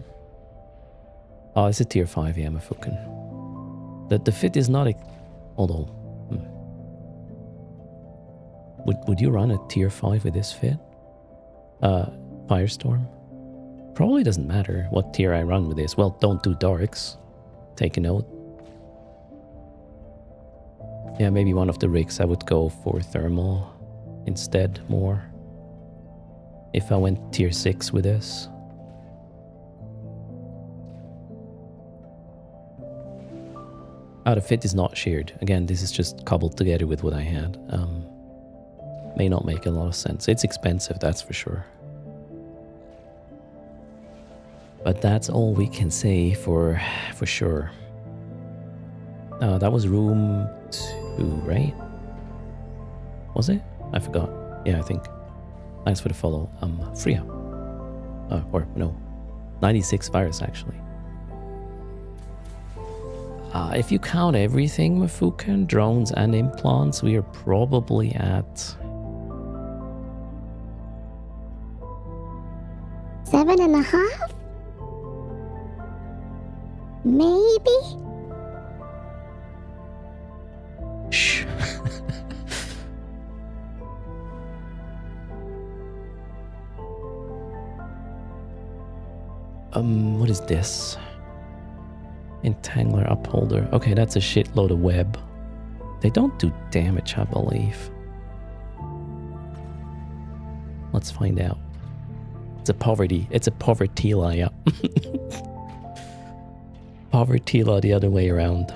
Oh, it's a tier 5, yeah, Mafukin. The fit is not... Although... Would you run a tier 5 with this fit? Firestorm? Probably doesn't matter what tier I run with this. Well, don't do darks. Take a note. Yeah, maybe one of the rigs I would go for thermal instead more. If I went tier 6 with this. The fit is not shared. Again, this is just cobbled together with what I had. May not make a lot of sense. It's expensive, that's for sure. But that's all we can say for sure. That was room 2, right? Was it? I forgot. Yeah, I think. Thanks for the follow. Freya. Or no, 96 virus actually. If you count everything, Mafukan, drones and implants, we are probably at 7.5? Maybe? Shh. What is this? Entangler upholder. Okay, that's a shitload of web. They don't do damage, I believe. Let's find out. It's a povertila, yeah. Povertila the other way around.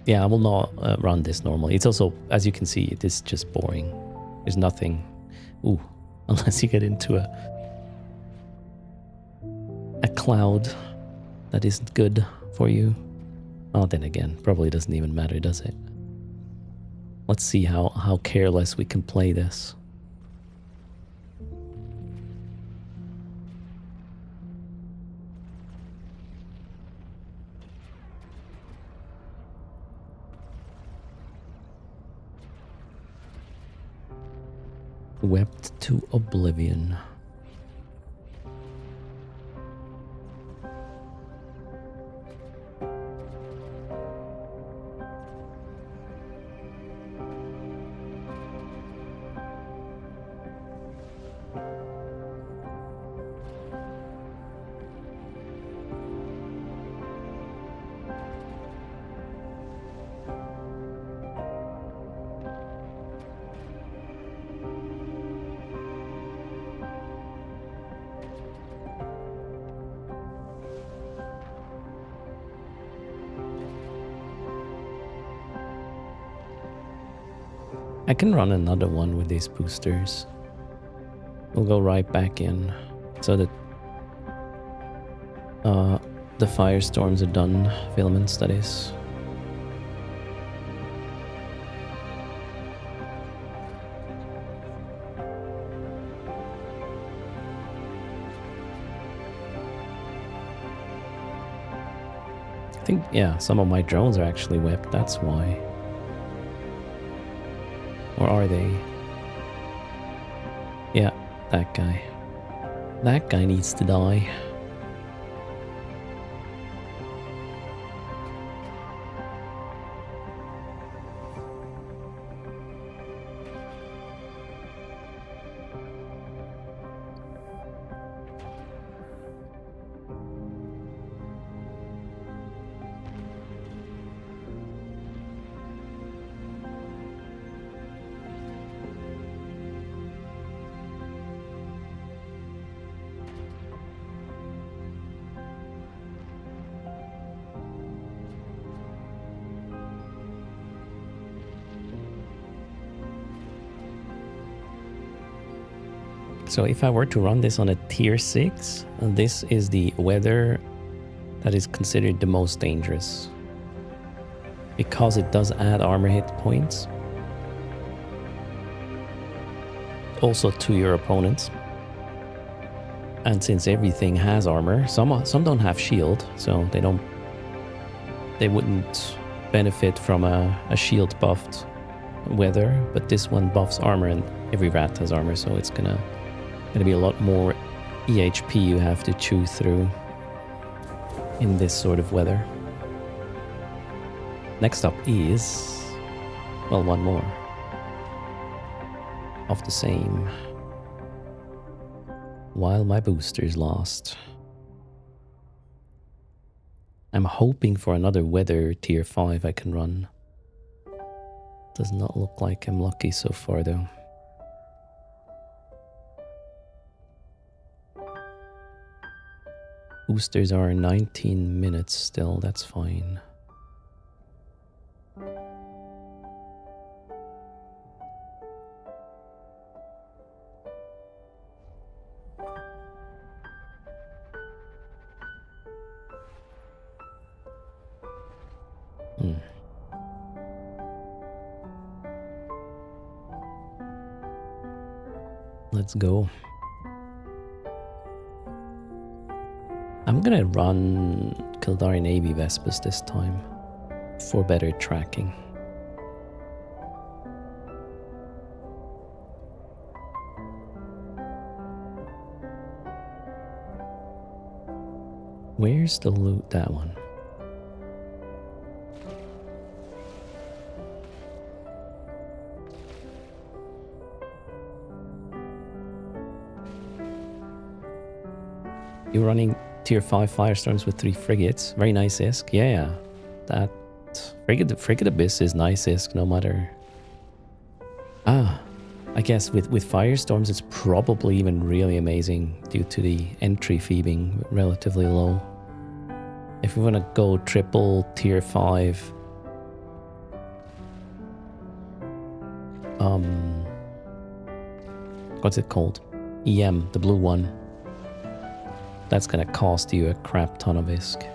Yeah, I will not run this normally. It's also, as you can see, it is just boring. There's nothing. Ooh, unless you get into a cloud that isn't good for you. Oh, then again, probably doesn't even matter, does it? Let's see how careless we can play this. Wept to oblivion. I can run another one with these boosters. We'll go right back in so that the firestorms are done, filament studies. I think, yeah, some of my drones are actually whipped, that's why. Or are they? Yeah, that guy. That guy needs to die. So if I were to run this on a tier 6, this is the weather that is considered the most dangerous. Because it does add armor hit points. Also to your opponents. And since everything has armor, some don't have shield, so they wouldn't benefit from a shield buffed weather, but this one buffs armor and every rat has armor, so it's gonna be a lot more EHP you have to chew through in this sort of weather. Next up is, well, one more of the same. While my booster's lost. I'm hoping for another weather tier 5 I can run. Does not look like I'm lucky so far though. Boosters are 19 minutes still, that's fine. Let's go. I'm gonna run Kildari Navy Vespers this time for better tracking. Where's the loot? That one. You're running tier 5 Firestorms with 3 frigates. Very nice ISK. Yeah, that frigate Abyss is nice ISK no matter. I guess with Firestorms it's probably even really amazing due to the entry fee being relatively low. If we want to go triple tier 5 what's it called? EM, the blue one. That's gonna cost you a crap ton of ISK.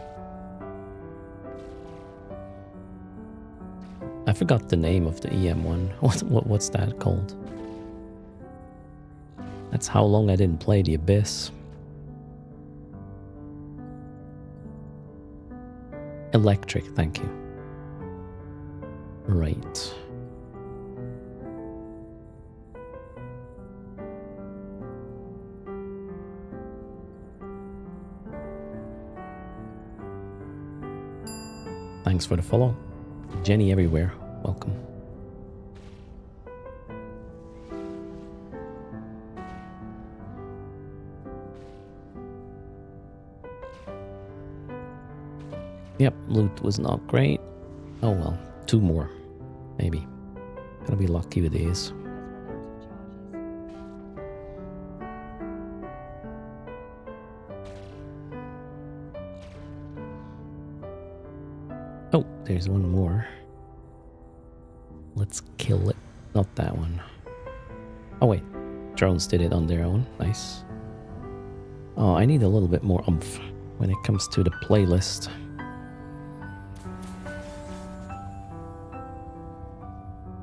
I forgot the name of the EM one. What's that called? That's how long I didn't play the Abyss. Electric, thank you. Right. Thanks for the follow. Jenny everywhere. Welcome. Yep, loot was not great. Oh well, 2 more. Maybe. Gonna be lucky with these. Oh, there's one more. Let's kill it. Not that one. Oh wait, drones did it on their own. Nice. Oh, I need a little bit more oomph when it comes to the playlist.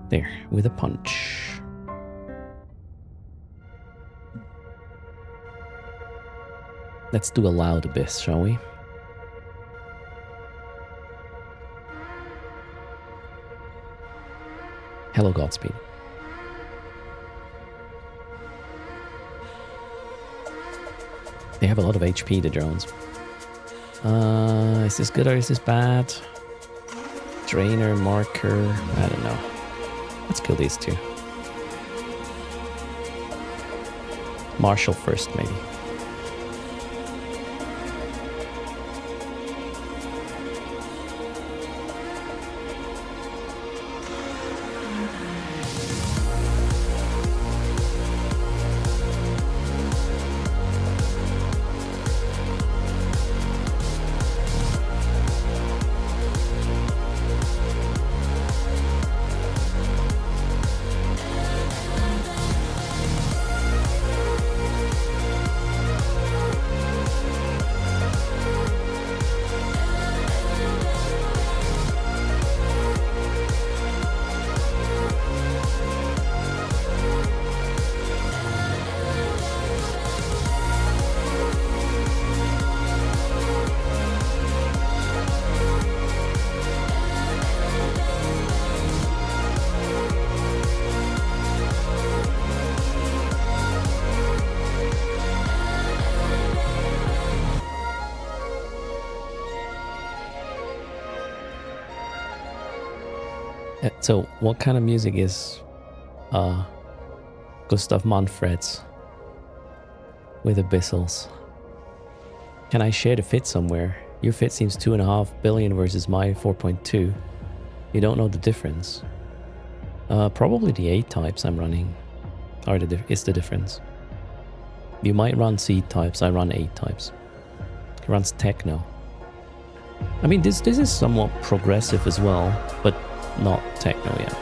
There, with a punch. Let's do a loud Abyss, shall we? Hello, Godspeed. They have a lot of HP, the drones. Is this good or is this bad? Drainer, marker, I don't know. Let's kill these two. Marshal first, maybe. So, what kind of music is Gustav Manfred's with Abyssals? Can I share the fit somewhere? Your fit seems 2.5 billion versus my 4.2. You don't know the difference. Probably the 8 types I'm running is the difference. You might run C types, I run 8 types. It runs techno. I mean, this is somewhat progressive as well, but not techno yet.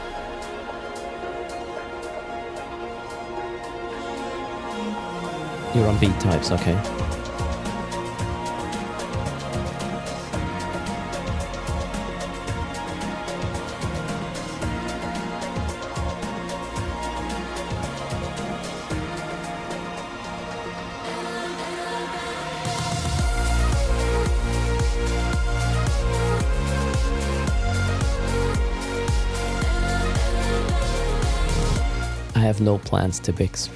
You're on B types, okay. I have no plans to mix.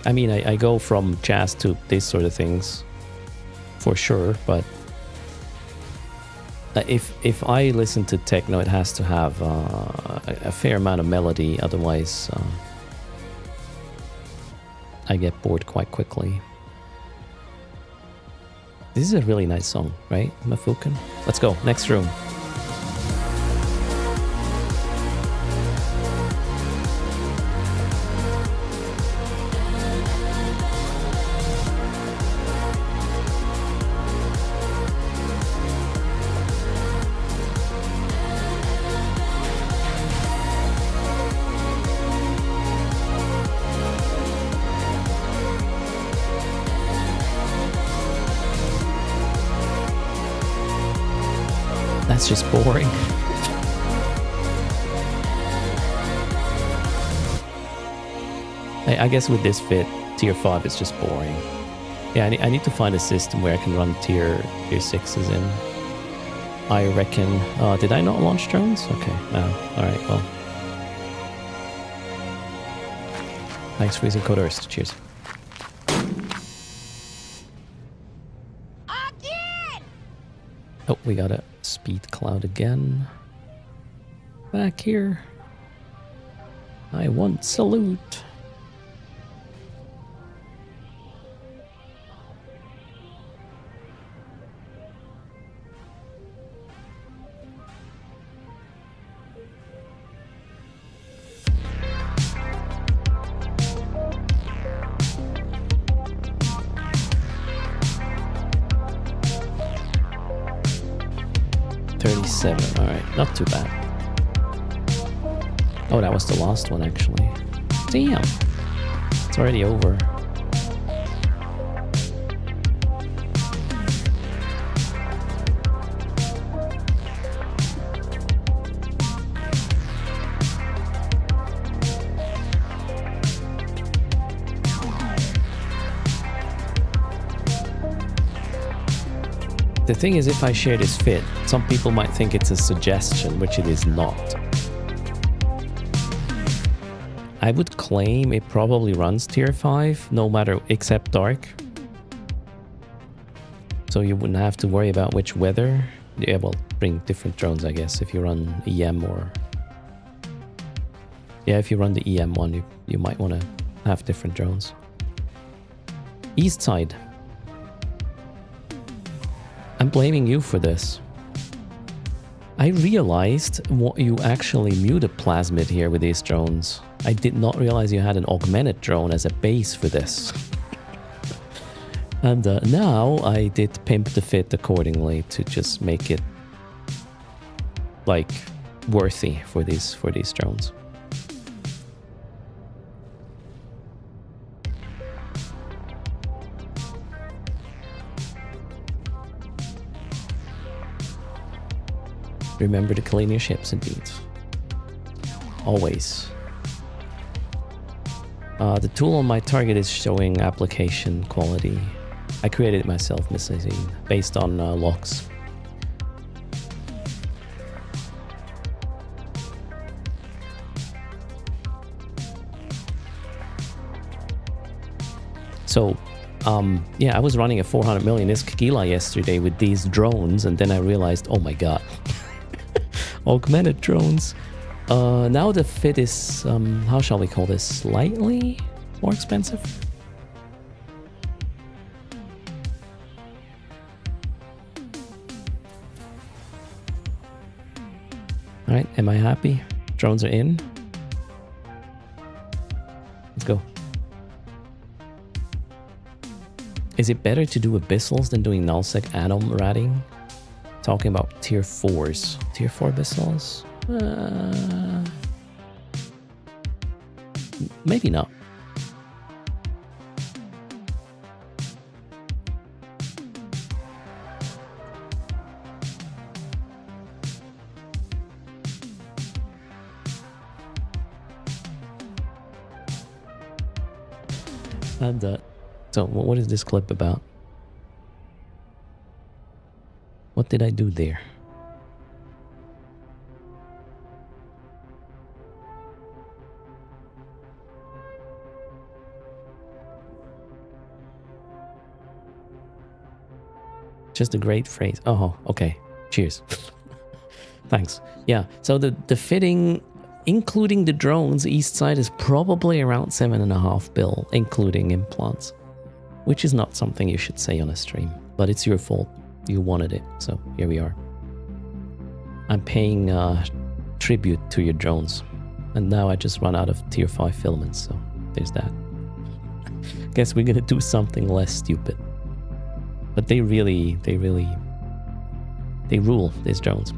I mean, I go from jazz to these sort of things for sure, but if I listen to techno, it has to have a fair amount of melody, otherwise I get bored quite quickly. This is a really nice song, right, Mafuken? Let's go, next room. That's just boring. I guess with this fit, tier 5 is just boring. Yeah, I need to find a system where I can run tier 6s in. I reckon... did I not launch drones? Okay, alright, well. Thanks for using code erst. Cheers. Oh, we got a speed cloud again. Back here. I want salute. Alright, not too bad. Oh, that was the last one actually. Damn! It's already over. The thing is, if I share this fit, some people might think it's a suggestion, which it is not. I would claim it probably runs tier 5, no matter, except dark. So you wouldn't have to worry about which weather. Yeah, well, bring different drones, I guess, if you run EM or... Yeah, if you run the EM one, you might want to have different drones. East side. I'm blaming you for this. I realized what you actually muted plasmid here with these drones. I did not realize you had an augmented drone as a base for this. And now I did pimp the fit accordingly to just make it like worthy for these drones. Remember to clean your ships, indeed. Always. The tool on my target is showing application quality. I created it myself, Miss Azine, based on logs. So, yeah, I was running a 400 million ISK Gila yesterday with these drones, and then I realized, oh my god. Augmented drones. Now the fit is, how shall we call this, slightly more expensive? Alright, am I happy? Drones are in. Let's go. Is it better to do abyssals than doing nullsec atom ratting? Talking about tier 4s. Tier 4 abyssals? Maybe not. And so what is this clip about? What did I do there? Just a great phrase. Oh, okay. Cheers. Thanks. Yeah, so the fitting, including the drones, east side is probably around 7.5 bill, including implants. Which is not something you should say on a stream, but it's your fault. You wanted it, so here we are. I'm paying tribute to your drones. And now I just run out of tier 5 filaments, so there's that. Guess we're gonna do something less stupid. But they rule, these drones.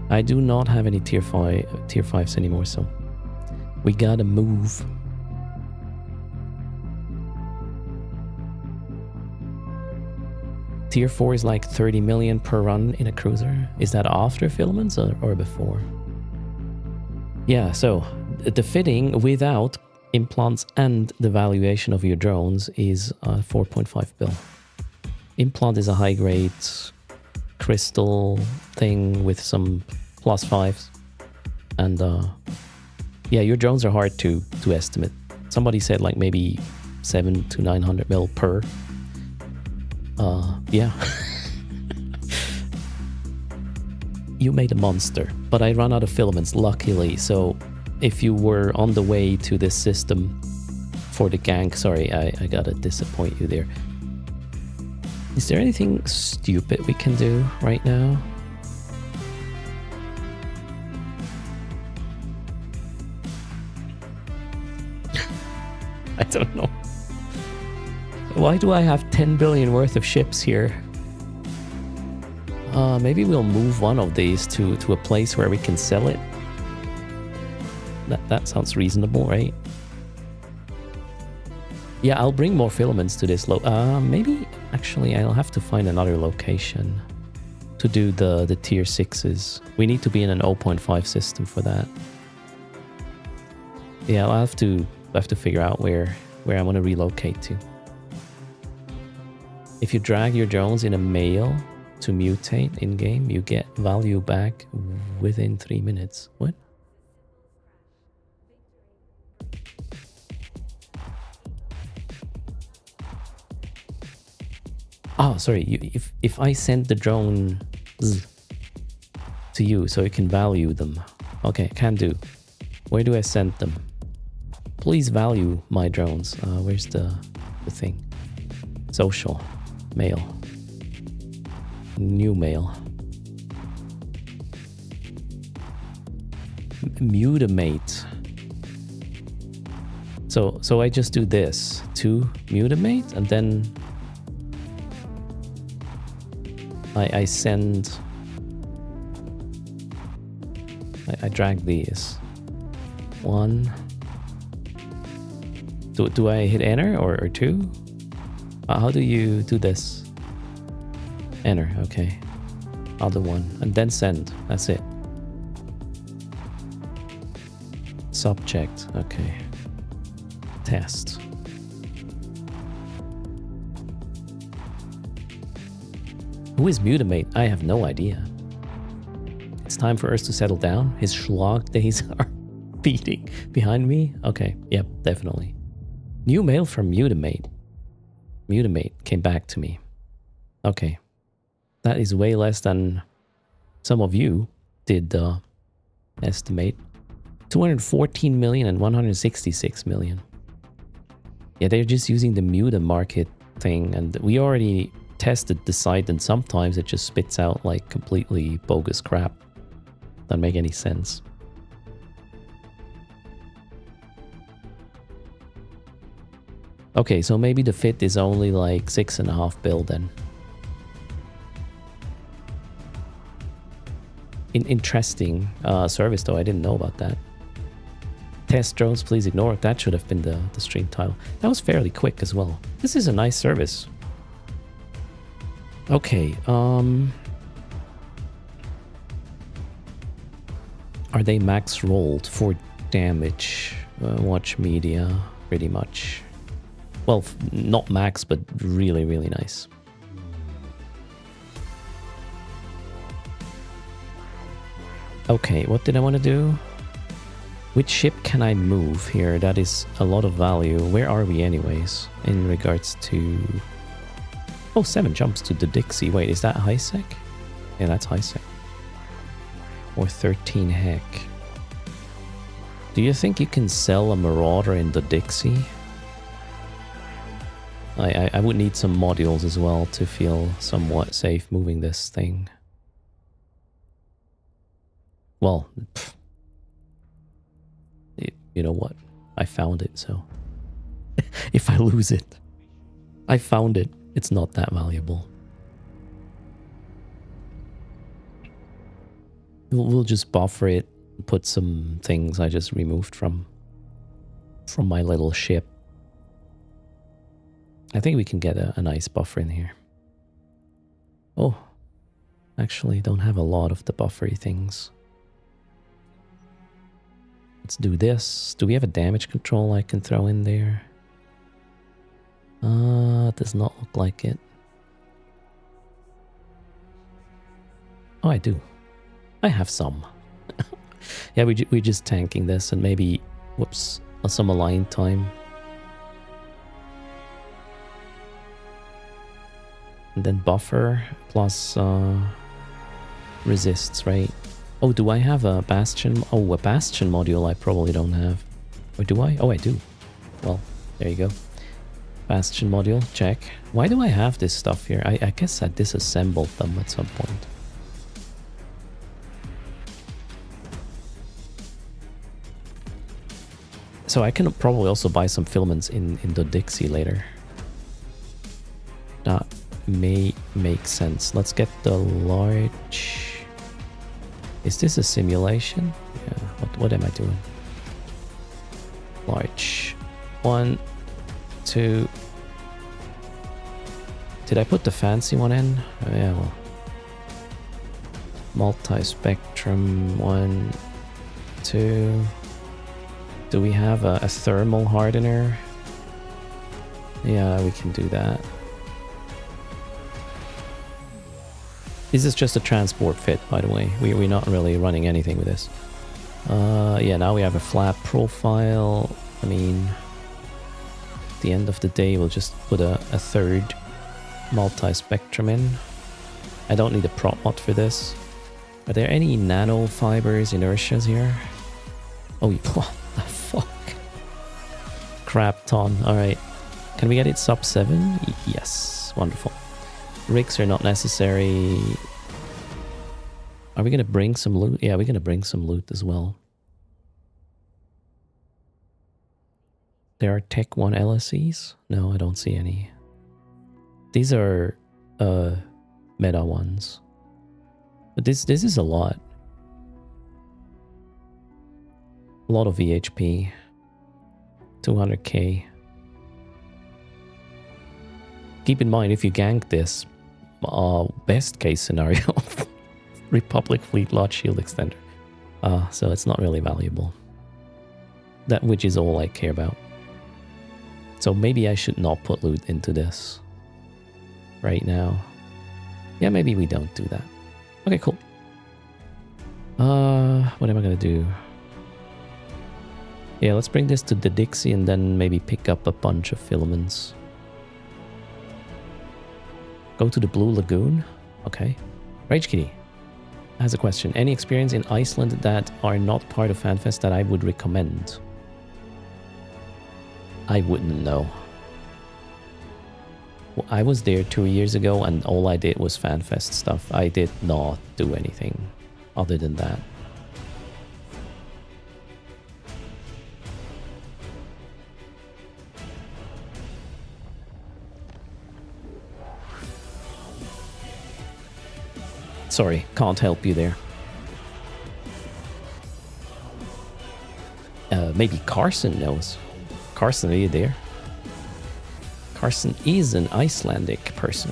I do not have any tier 5s anymore, so we gotta move. Tier 4 is like 30 million per run in a cruiser. Is that after filaments or before? Yeah, so the fitting without implants and the valuation of your drones is 4.5 bill. Implant is a high grade crystal thing with some +5s. And yeah, your drones are hard to estimate. Somebody said like maybe 700 to 900 mil per. Yeah. You made a monster, but I ran out of filaments, luckily. So if you were on the way to this system for the gank, sorry, I gotta disappoint you there. Is there anything stupid we can do right now? I don't know. Why do I have 10 billion worth of ships here? Maybe we'll move one of these to a place where we can sell it. That sounds reasonable, right? Yeah, I'll bring more filaments to this maybe, actually, I'll have to find another location to do the tier 6s. We need to be in an 0.5 system for that. Yeah, I'll have to figure out where I want to relocate to. If you drag your drones in a mail to mutate in-game, you get value back within 3 minutes. What? Oh, sorry. If I send the drone to you so you can value them. Okay, can do. Where do I send them? Please value my drones. Where's the thing? Social. Mail. New mail. Mutamate. So I just do this to mutamate and then I send. I drag these. One. Do I hit enter or two? How do you do this? Enter, okay. Other one. And then send. That's it. Subject, okay. Test. Who is Mutamate? I have no idea. It's time for Erst to settle down. His schlag days are beating behind me. Okay, yep, definitely. New mail from Mutamate. Mutamate came back to me. Okay. That is way less than some of you did estimate. 214 million and 166 million. Yeah, they're just using the Muta market thing, and we already tested the site, and sometimes it just spits out like completely bogus crap. Doesn't make any sense. Okay, so maybe the fit is only like 6.5 bill then. Interesting service though, I didn't know about that. Test drones, please ignore it. That should have been the stream title. That was fairly quick as well. This is a nice service. Okay, are they max rolled for damage? Watch media, pretty much. Well, not max, but really, really nice. Okay, what did I want to do? Which ship can I move here? That is a lot of value. Where are we anyways in regards to... Oh, 7 jumps to the Dixie. Wait, is that high sec? Yeah, that's high sec. Or 13 heck. Do you think you can sell a Marauder in the Dixie? I would need some modules as well to feel somewhat safe moving this thing. Well, you know what? I found it, so if I lose it, I found it. It's not that valuable. We'll just buffer it, put some things I just removed from my little ship. I think we can get a nice buffer in here. Oh, actually don't have a lot of the buffery things. Let's do this. Do we have a damage control I can throw in there? Does not look like it. Oh, I do. I have some. Yeah, we're just tanking this and maybe, whoops, some align time. And then buffer plus resists, right? Oh, do I have a bastion? Oh, a bastion module I probably don't have. Or do I? Oh, I do. Well, there you go. Bastion module, check. Why do I have this stuff here? I guess I disassembled them at some point. So I can probably also buy some filaments in the Dixie later. That may make sense. Let's get the large... Is this a simulation? Yeah, what am I doing? Large. 1, 2... Did I put the fancy one in? Oh, yeah, well. Multi-spectrum. 1, 2... Do we have a thermal hardener? Yeah, we can do that. This is just a transport fit, by the way. We're not really running anything with this. Yeah, now we have a flat profile. I mean, at the end of the day, we'll just put a third multi-spectrum in. I don't need a prop mod for this. Are there any nanofibers inertias here? Oh, what the fuck? Crap ton. Alright. Can we get it sub 7? Yes. Wonderful. Rigs are not necessary. Are we going to bring some loot? Yeah, we're going to bring some loot as well. There are Tech 1 LSEs? No, I don't see any. These are meta ones. But this is a lot. A lot of VHP. 200k. Keep in mind, if you gank this, best case scenario, Republic Fleet Lot Shield Extender. So it's not really valuable. That which is all I care about. So maybe I should not put loot into this right now. Yeah, maybe we don't do that. Okay, cool. What am I gonna do? Yeah, let's bring this to the Dixie and then maybe pick up a bunch of filaments. Go to the Blue Lagoon. Okay. Rage Kitty has a question. Any experience in Iceland that are not part of FanFest that I would recommend? I wouldn't know. Well, I was there 2 years ago and all I did was FanFest stuff. I did not do anything other than that. Sorry, can't help you there. Maybe Carson knows. Carson, are you there? Carson is an Icelandic person.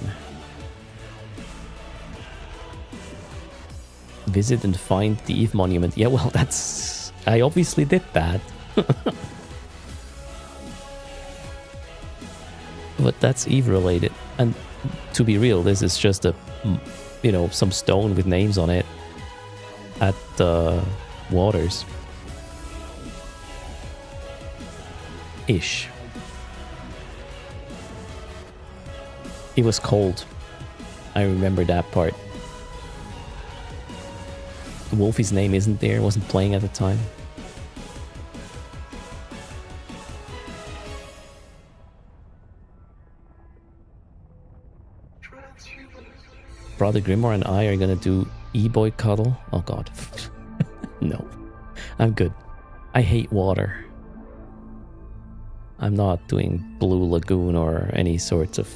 Visit and find the Eve monument. Yeah, well, that's... I obviously did that. But that's Eve related. And to be real, this is just a... you know, some stone with names on it at the waters. Ish. It was cold. I remember that part. Wolfie's name isn't there, wasn't playing at the time. Brother Grimoire and I are gonna do E-boy cuddle. Oh god. No. I'm good. I hate water. I'm not doing Blue Lagoon or any sorts of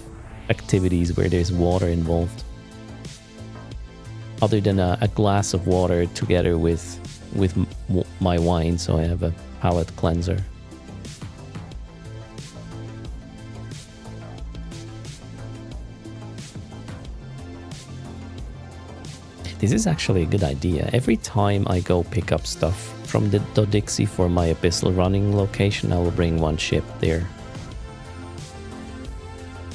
activities where there's water involved. Other than a glass of water together with my wine, so I have a palate cleanser. This is actually a good idea. Every time I go pick up stuff from the Dixie for my Abyssal running location, I will bring one ship there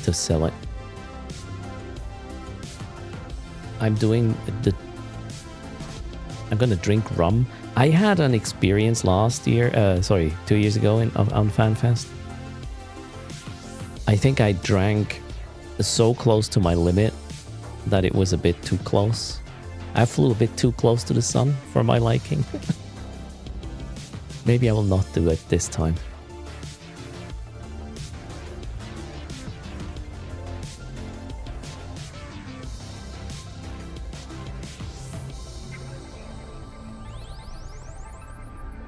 to sell it. I'm gonna drink rum. I had an experience last year, 2 years ago on FanFest. I think I drank so close to my limit that it was a bit too close. I flew a bit too close to the sun for my liking. Maybe I will not do it this time.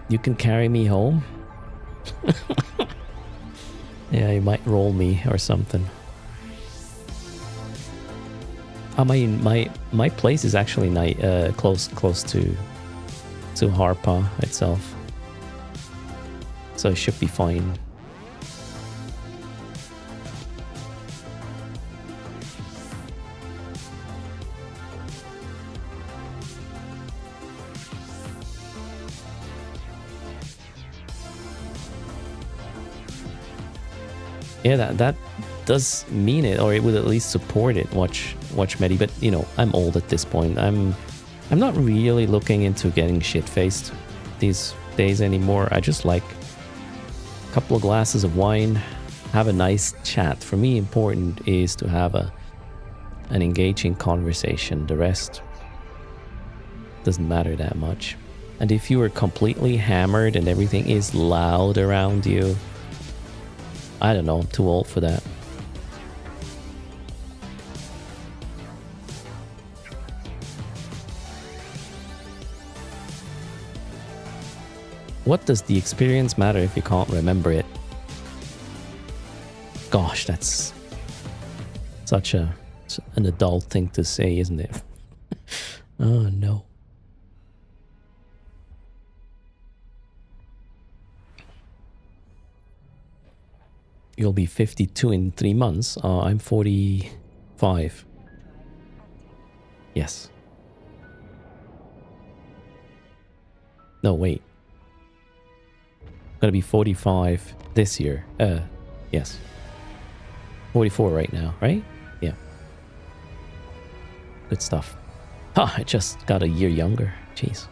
You can carry me home? Yeah, you might roll me or something. I mean, my place is actually close to Harpa itself, so it should be fine. Yeah, that does mean it, or it would at least support it. Watch Medi, but you know, I'm old at this point. I'm not really looking into getting shit-faced these days anymore. I just like a couple of glasses of wine, have a nice chat. For me, important is to have a an engaging conversation. The rest doesn't matter that much. And if you are completely hammered and everything is loud around you, I don't know, I'm too old for that. What does the experience matter if you can't remember it? Gosh, that's such an adult thing to say, isn't it? Oh no. You'll be 52 in 3 months. I'm 45. Yes. No, wait. Gonna be 45 this year. Yes. 44 right now, right? Yeah. Good stuff. Ah, I just got a year younger. Jeez.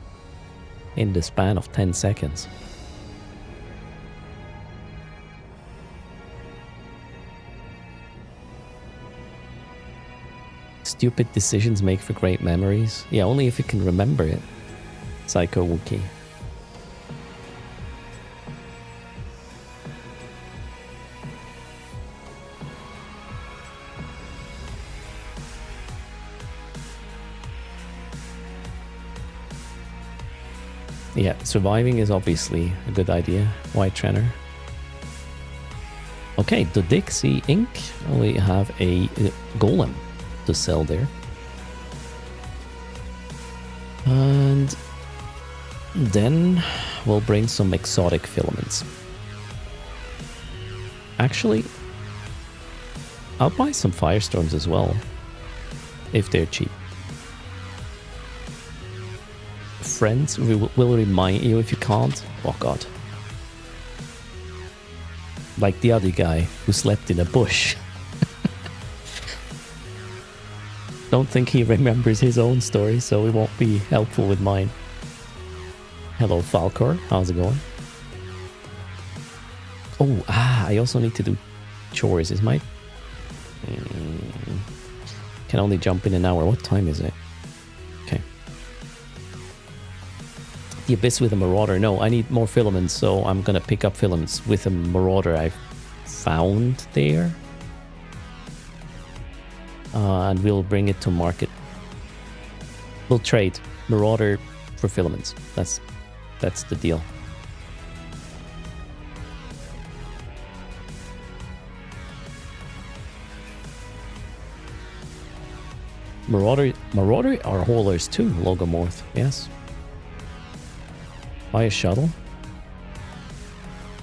In the span of 10 seconds. Stupid decisions make for great memories. Yeah, only if you can remember it. Psycho Wookie. Yeah, surviving is obviously a good idea. White Trenner. Okay, the Dixie Inc. We have a golem to sell there. And then we'll bring some exotic filaments. Actually, I'll buy some Firestorms as well, if they're cheap. Friends will remind you if you can't. Oh god. Like the other guy who slept in a bush. Don't think he remembers his own story, so it won't be helpful with mine. Hello, Falcor. How's it going? Oh, I also need to do chores. Is my... Can only jump in an hour. What time is it? Okay. The Abyss with a Marauder. No, I need more filaments, so I'm gonna pick up filaments with a Marauder I've found there. And we'll bring it to market. We'll trade Marauder for filaments. That's the deal. Marauder are haulers too, Logomorph, yes. Buy a shuttle.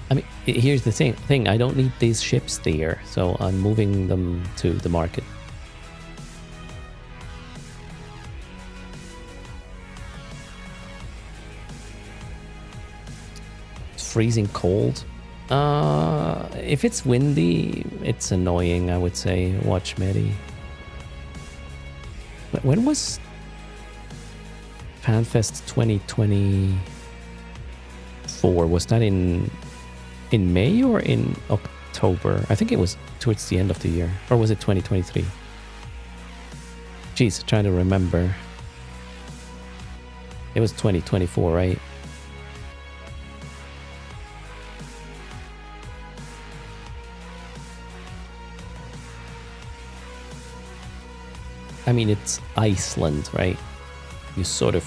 I mean, here's the thing, I don't need these ships there, so I'm moving them to the market. It's freezing cold. If it's windy, it's annoying, I would say. Watch Medi. When was FanFest 2024? Was that in May or in October? I think it was towards the end of the year. Or was it 2023? Jeez, trying to remember. It was 2024, right? I mean, it's Iceland, right? You sort of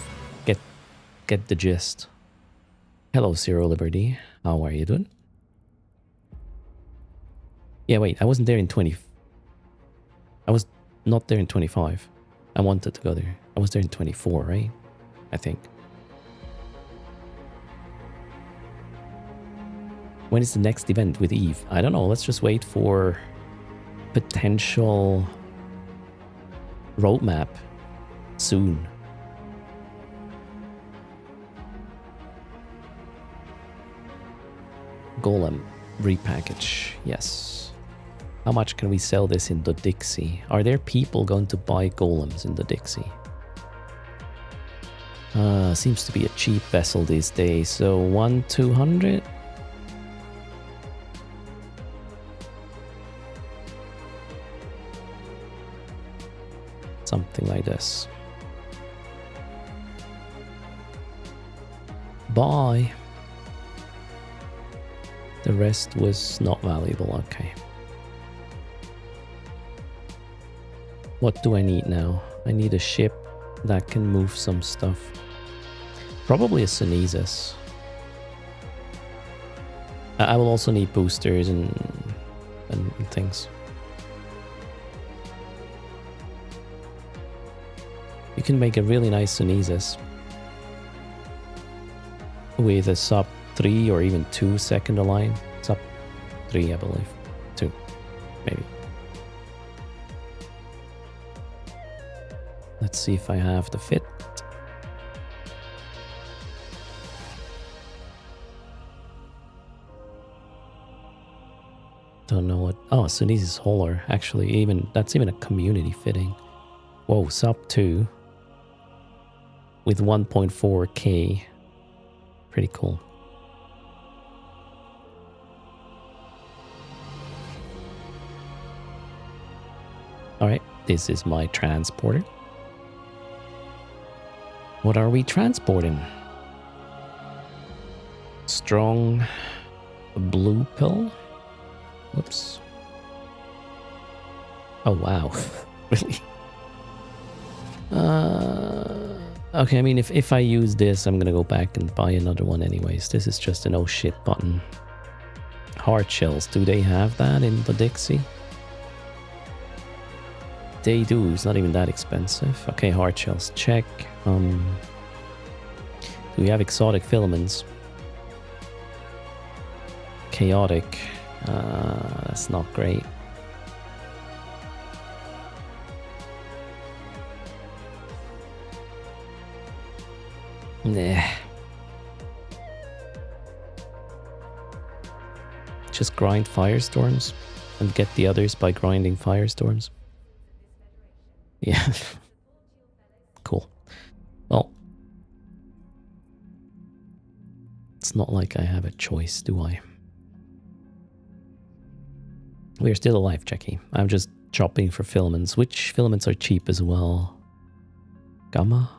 get the gist. Hello, Zero Liberty. How are you doing? Yeah, wait, I wasn't there in 20... I was not there in 25. I wanted to go there. I was there in 24, right? I think. When is the next event with Eve? I don't know. Let's just wait for potential... roadmap soon. Golem repackage, yes. How much can we sell this in the Dixie? Are there people going to buy golems in the Dixie? Seems to be a cheap vessel these days, so 1-200. Something like this. Bye. The rest was not valuable. Okay. What do I need now? I need a ship that can move some stuff. Probably a Sunesis. I will also need boosters and things. You can make a really nice Sunesis with a sub 3 or even 2 second align. Sub 3, I believe. 2, maybe. Let's see if I have the fit. Don't know what. Oh, Sunesis Holler. Actually, that's even a community fitting. Whoa, sub 2 with 1.4k. Pretty cool. All right, this is my transporter. What are we transporting? Strong blue pill? Whoops. Oh, wow. Really? Okay, I mean, if I use this, I'm gonna go back and buy another one anyways. This is just an oh shit button. Hard shells, do they have that in the Dixie? They do, it's not even that expensive. Okay, hard shells, check. Do we have exotic filaments? Chaotic. That's not great. Nah. Just grind firestorms and get the others by grinding firestorms. Yeah. Cool. Well, it's not like I have a choice, do I? We're still alive, Jackie. I'm just shopping for filaments. Which filaments are cheap as well? Gamma?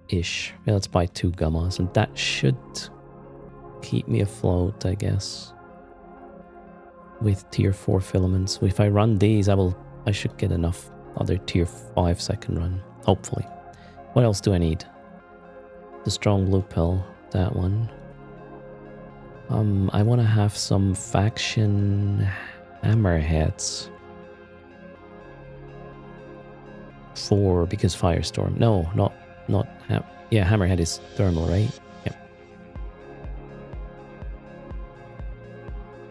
Ish. Yeah, let's buy 2 gammas, and that should keep me afloat, I guess. With tier 4 filaments. If I run these, I should get enough other tier 5 second run. Hopefully. What else do I need? The strong blue pill, that one. I want to have some faction hammerheads. 4 because firestorm. No, not yeah, hammerhead is thermal, right? Yep.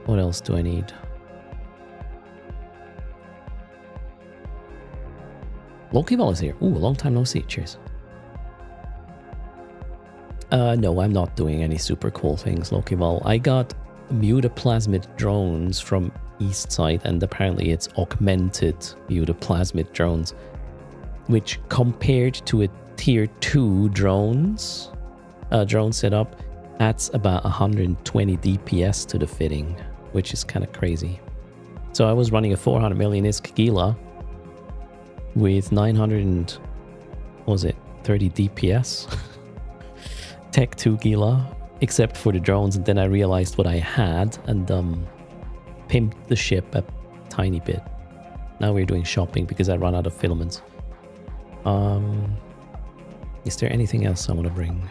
What else do I need? Loki Ball is here. Ooh, a long time no see. Cheers. No, I'm not doing any super cool things, Loki Ball. I got mutaplasmid drones from Eastside, and apparently it's augmented mutaplasmid drones, which compared to a tier 2 drone setup adds about 120 DPS to the fitting, which is kind of crazy. So I was running a 400 million ISK Gila with 30 DPS. Tech 2 Gila, except for the drones, and then I realized what I had and pimped the ship a tiny bit. Now we're doing shopping because I ran out of filaments. Is there anything else I want to bring?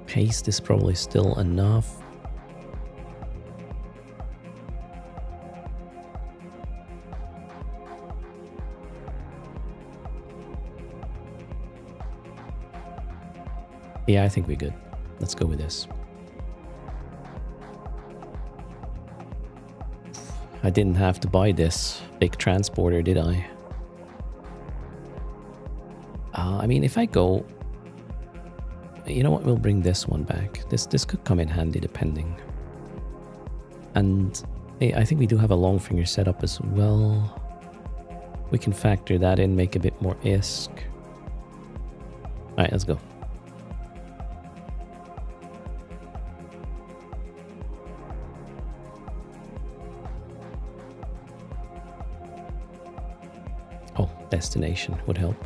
Haste is probably still enough. Yeah, I think we're good. Let's go with this. I didn't have to buy this big transporter, did I? I mean, if I go... You know what? We'll bring this one back. This could come in handy, depending. And I think we do have a long finger setup as well. We can factor that in, make a bit more ISK. Alright, let's go. destination would help.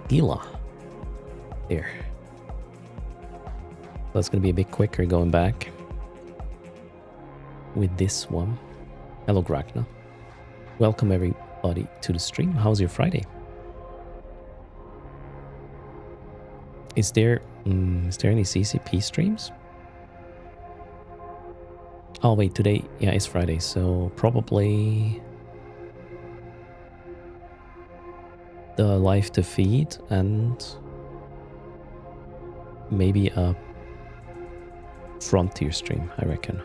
Gila. There. That's going to be a bit quicker going back with this one. Hello, Gragna. Welcome everybody to the stream. How's your Friday? Is there any CCP streams? Oh wait, today, yeah, it's Friday, so probably the live to feed and maybe a Frontier stream, I reckon.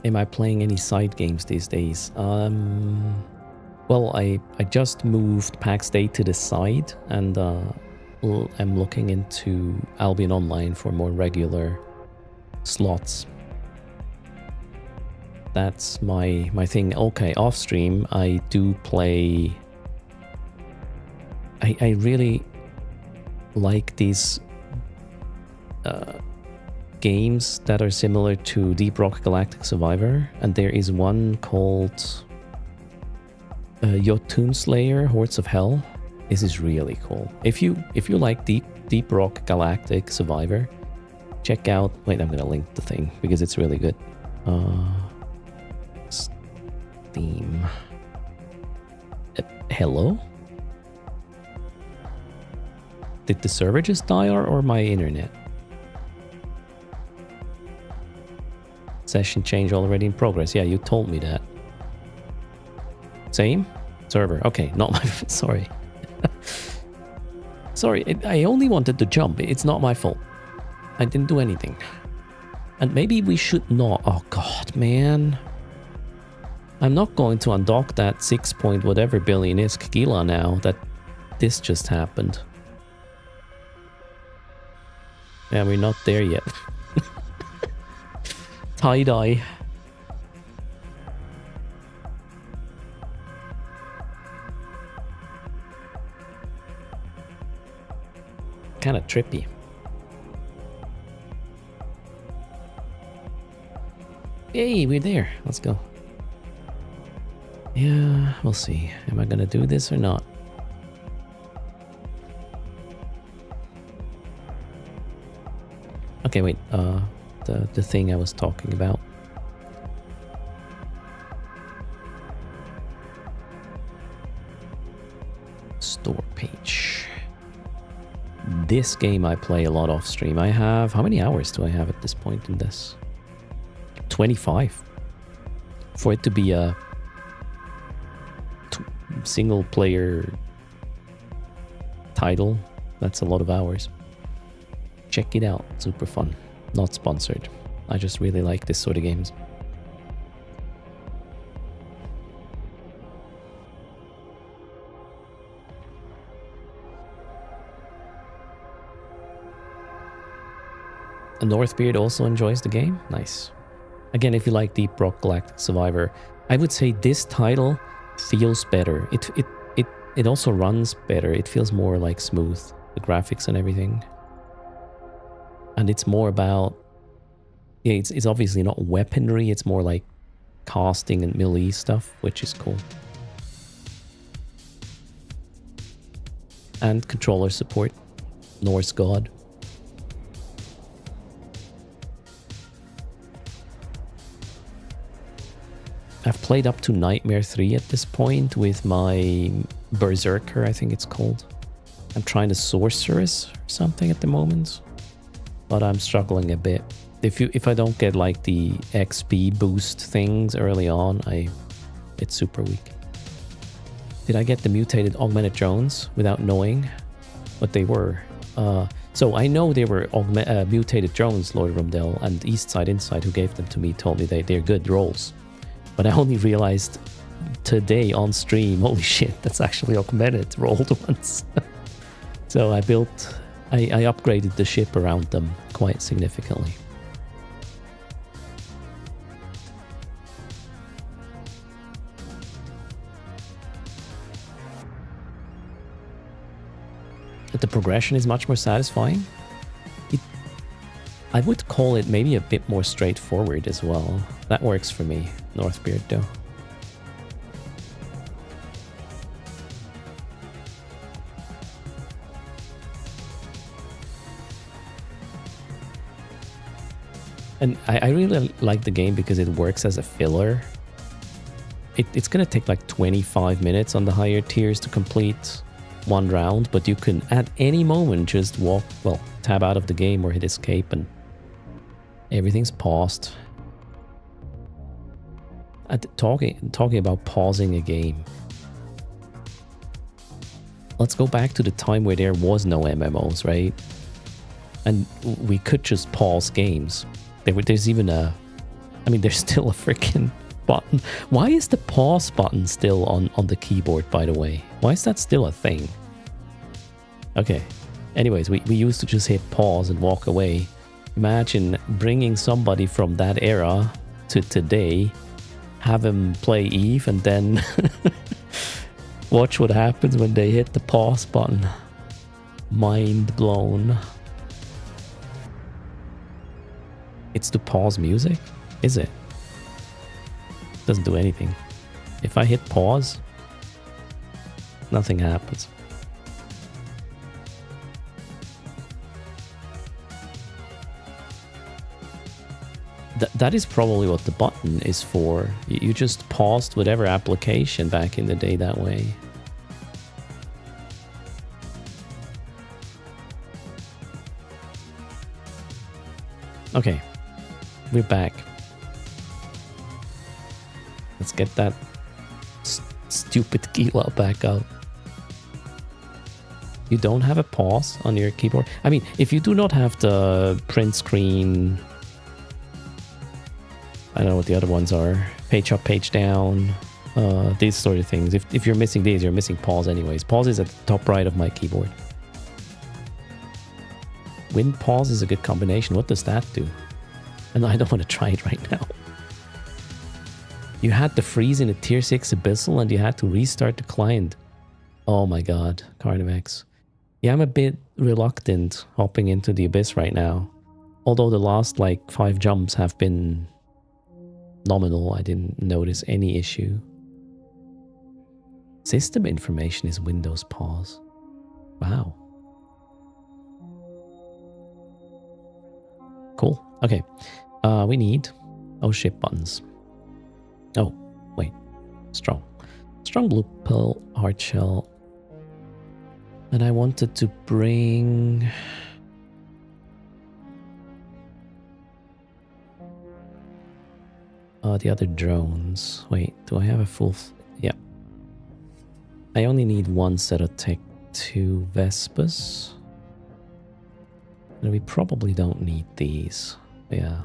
Am I playing any side games these days? Well, I just moved PAX Day to the side, and I'm looking into Albion Online for more regular slots. That's my thing. Okay, off stream, I do play. I really like these games that are similar to Deep Rock Galactic Survivor, and there is one called Jotun Slayer Hordes of Hell. This is really cool. If you like Deep Rock Galactic Survivor, check out. Wait, I'm gonna link the thing because it's really good. Steam. Hello? Did the server just die or my internet? Session change already in progress. Yeah, you told me that. Same? Server. Okay, not my... Sorry. Sorry, I only wanted to jump. It's not my fault. I didn't do anything. And maybe we should not... Oh, God, man. I'm not going to undock that 6 point whatever billion is Gila now that this just happened. Yeah, we're not there yet. Tie-dye. Kind of trippy. Hey, we're there. Let's go. Yeah, we'll see. Am I gonna do this or not? Okay, wait. The thing I was talking about. Store page. This game I play a lot off stream. I have... How many hours do I have at this point in this? 25. For it to be a single player title, that's a lot of hours. Check it out. Super fun. Not sponsored. I just really like this sort of games. And Northbeard also enjoys the game. Nice. Again, if you like Deep Rock Galactic Survivor, I would say this title feels better. It also runs better. It feels more like smooth, the graphics and everything. And it's more about, yeah, it's obviously not weaponry. It's more like casting and melee stuff, which is cool. And controller support, Norse god. I've played up to Nightmare 3 at this point with my Berserker, I think it's called. I'm trying to Sorceress or something at the moment, but I'm struggling a bit. If I don't get like the XP boost things early on, it's super weak. Did I get the mutated augmented drones without knowing what they were? So I know they were mutated drones, Lord Rumdell, and Eastside Inside, who gave them to me, told me they're good rolls. But I only realized today on stream, holy shit, that's actually augmented rolled ones. So I upgraded the ship around them quite significantly. the progression is much more satisfying. I would call it maybe a bit more straightforward as well. That works for me, Northbeard though. And I really like the game because it works as a filler. It's gonna take like 25 minutes on the higher tiers to complete one round, but you can at any moment just tab out of the game or hit escape and everything's paused. Talking about pausing a game. Let's go back to the time where there was no MMOs, right? And we could just pause games. There's even there's still a freaking button. Why is the pause button still on the keyboard, by the way? Why is that still a thing? Okay. Anyways, we used to just hit pause and walk away. Imagine bringing somebody from that era to today, have him play Eve, and then watch what happens when they hit the pause button. Mind blown. It's to pause music? Is it? Doesn't do anything. If I hit pause, nothing happens. That is probably what the button is for. You just paused whatever application back in the day that way. Okay, we're back. Let's get that stupid Gila back out. You don't have a pause on your keyboard? I mean, if you do not have the print screen... I don't know what the other ones are. Page up, page down. These sort of things. If you're missing these, you're missing pause anyways. Pause is at the top right of my keyboard. Win pause is a good combination. What does that do? And I don't want to try it right now. You had to freeze in a tier 6 abyssal and you had to restart the client. Oh my god, Carnivax. Yeah, I'm a bit reluctant hopping into the abyss right now. Although the last like 5 jumps have been nominal, I didn't notice any issue. System information is Windows pause. Wow. Cool. Okay. We need... Oh shit, buttons. Oh, wait. Strong. Strong blue pill, hard shell. And I wanted to bring... the other drones. Wait, do I have a full... Yeah. I only need one set of Tech 2 Vespas. And we probably don't need these. Yeah.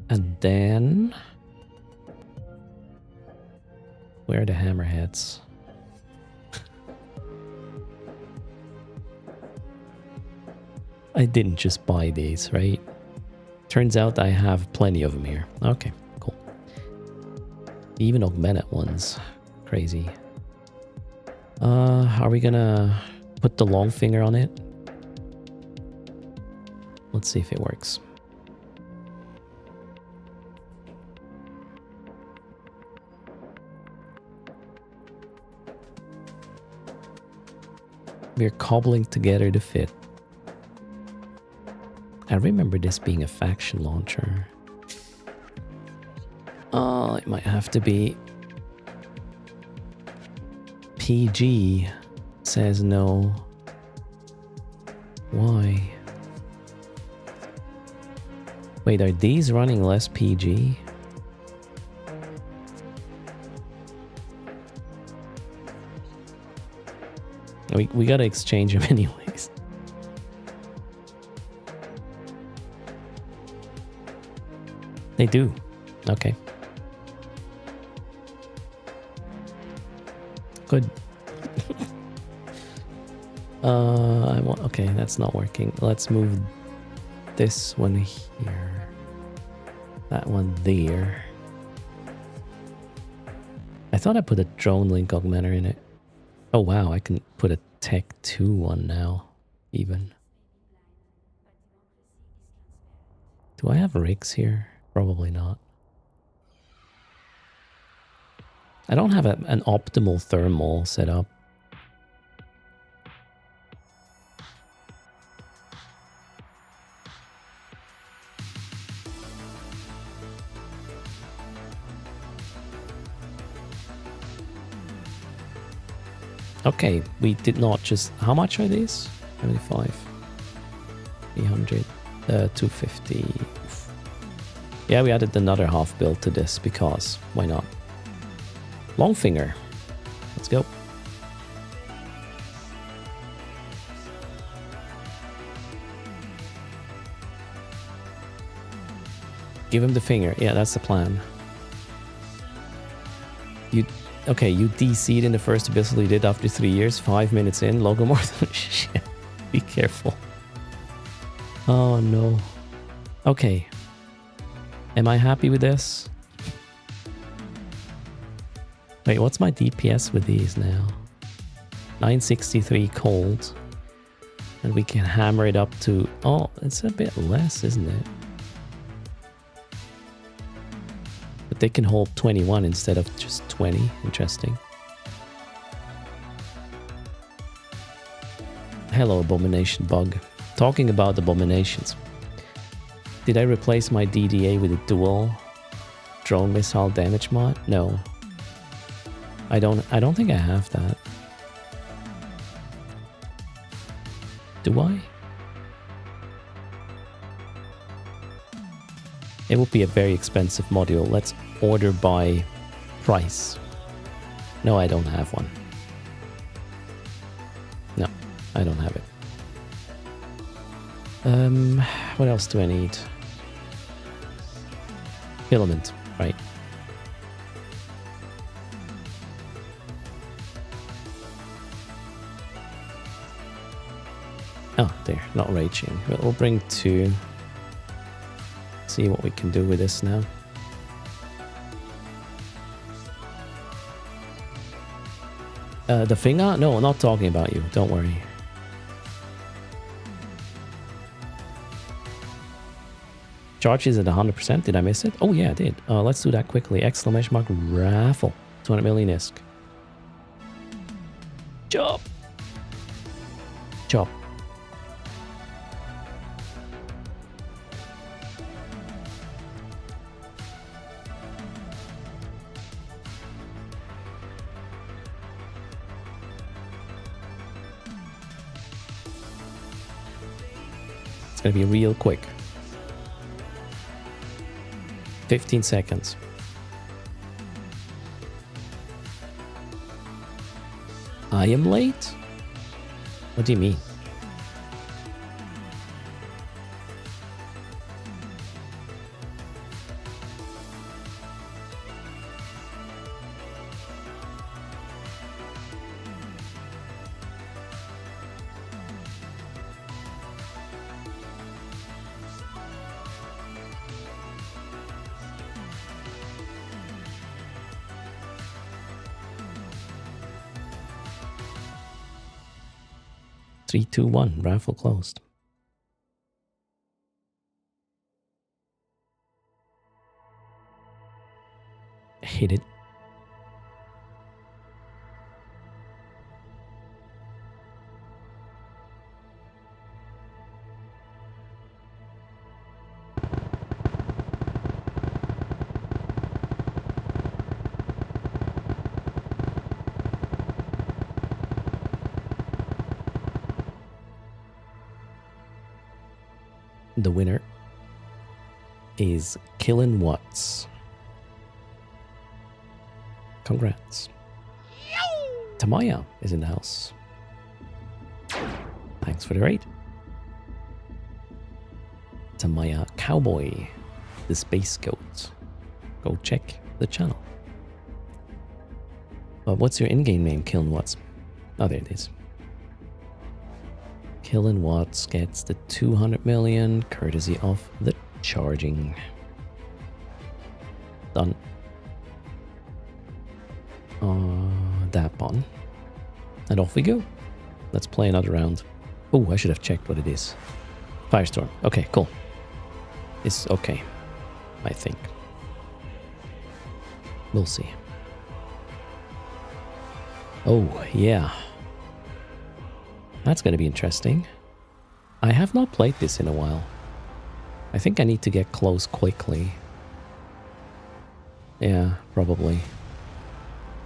And then... Where are the hammerheads? I didn't just buy these, right? Turns out I have plenty of them here. Okay, cool. Even augmented ones. Crazy. Are we gonna put the long finger on it? Let's see if it works. We're cobbling together the fit. I remember this being a faction launcher. Oh, it might have to be... PG says no. Why? Wait, are these running less PG? We gotta exchange them anyways. They do. Okay. Good. Okay, that's not working. Let's move this one here. That one there. I thought I put a drone link augmenter in it. Oh wow, I can put a Tech 2 one now, even. Do I have rigs here? Probably not. I don't have an optimal thermal set up. Okay, we did not just... How much are these? 75. 300. 250. Yeah, we added another half build to this because why not? Longfinger. Let's go. Give him the finger. Yeah, that's the plan. Okay, you DC'd in the first abyssal you did after 3 years, 5 minutes in, logo more than shit. Be careful. Oh no. Okay. Am I happy with this? Wait, what's my DPS with these now? 963 cold. And we can hammer it up to... Oh, it's a bit less, isn't it? But they can hold 21 instead of just 20. Interesting. Hello, Abomination Bug. Talking about abominations. Did I replace my DDA with a dual drone missile damage mod? No. I don't think I have that. Do I? It would be a very expensive module. Let's order by price. No, I don't have one. No, I don't have it. What else do I need? Filament, right. Oh, there, not raging. We'll bring 2. See what we can do with this now. The finger? No, I'm not talking about you. Don't worry. Charge is at 100%. Did I miss it? Oh yeah, I did. Let's do that quickly. Exclamation mark raffle. 200 million ISK. Chop. Chop. It's gonna be real quick. 15 seconds. I am late? What do you mean? Three, two, one. Raffle closed. Hit it. The winner is Killin' Watts. Congrats. Tamaya is in the house. Thanks for the raid. Tamaya Cowboy, the Space Goat. Go check the channel. What's your in-game name, Killin' Watts? Oh, there it is. Killin' Watts gets the 200 million courtesy of the charging. Done. That one. And off we go. Let's play another round. Oh, I should have checked what it is. Firestorm. Okay, cool. It's okay, I think. We'll see. Oh, yeah. That's going to be interesting. I have not played this in a while. I think I need to get close quickly. Yeah, probably.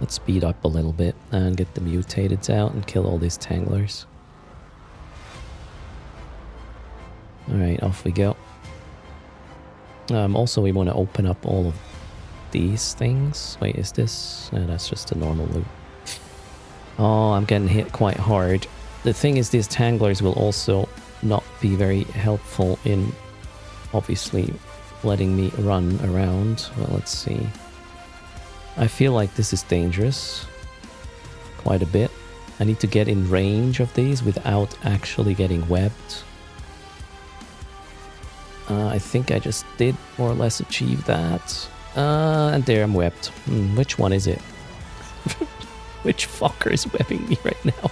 Let's speed up a little bit and get the Mutateds out and kill all these Tanglers. Alright, off we go. Also, we want to open up all of these things. Wait, is this? No, that's just a normal loot. Oh, I'm getting hit quite hard. The thing is, these Tanglers will also not be very helpful in, obviously, letting me run around. Well, let's see. I feel like this is dangerous. Quite a bit. I need to get in range of these without actually getting webbed. I think I just did more or less achieve that. And there I'm webbed. Which one is it? Which fucker is webbing me right now?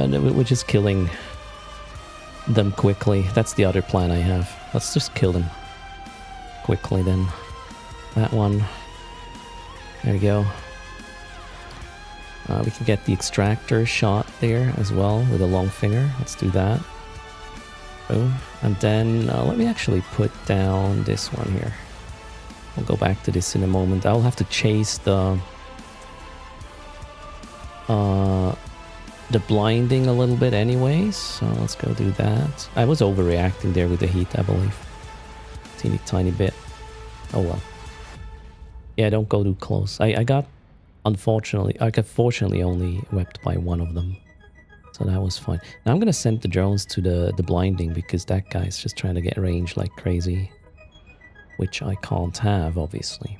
No, we're just killing them quickly. That's the other plan I have. Let's just kill them quickly then. That one. There we go. We can get the extractor shot there as well with a long finger. Let's do that. Boom. And then let me actually put down this one here. We'll go back to this in a moment. I'll have to chase the blinding a little bit anyways. So let's go do that. I was overreacting there with the heat, I believe. Teeny tiny bit. Oh well. Yeah, don't go too close. I got, unfortunately, I got fortunately only webbed by one of them. So that was fine. Now I'm going to send the drones to the blinding because that guy's just trying to get range like crazy. Which I can't have, obviously.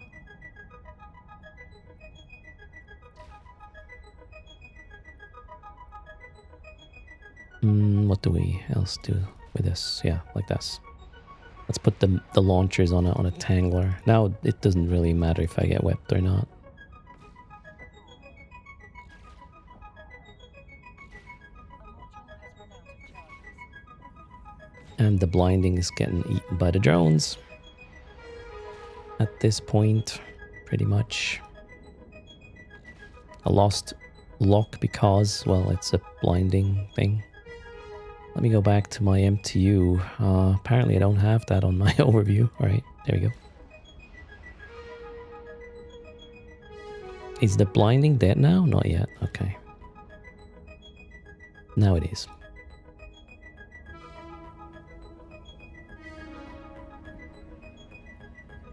What do we else do with this? Yeah, like this. Let's put the launchers on a Tangler. Now it doesn't really matter if I get webbed or not. And the blinding is getting eaten by the drones. At this point, pretty much. I lost lock because, well, it's a blinding thing. Let me go back to my MTU. Apparently I don't have that on my overview. Alright, there we go. Is the blinding dead now? Not yet. Okay. Now it is.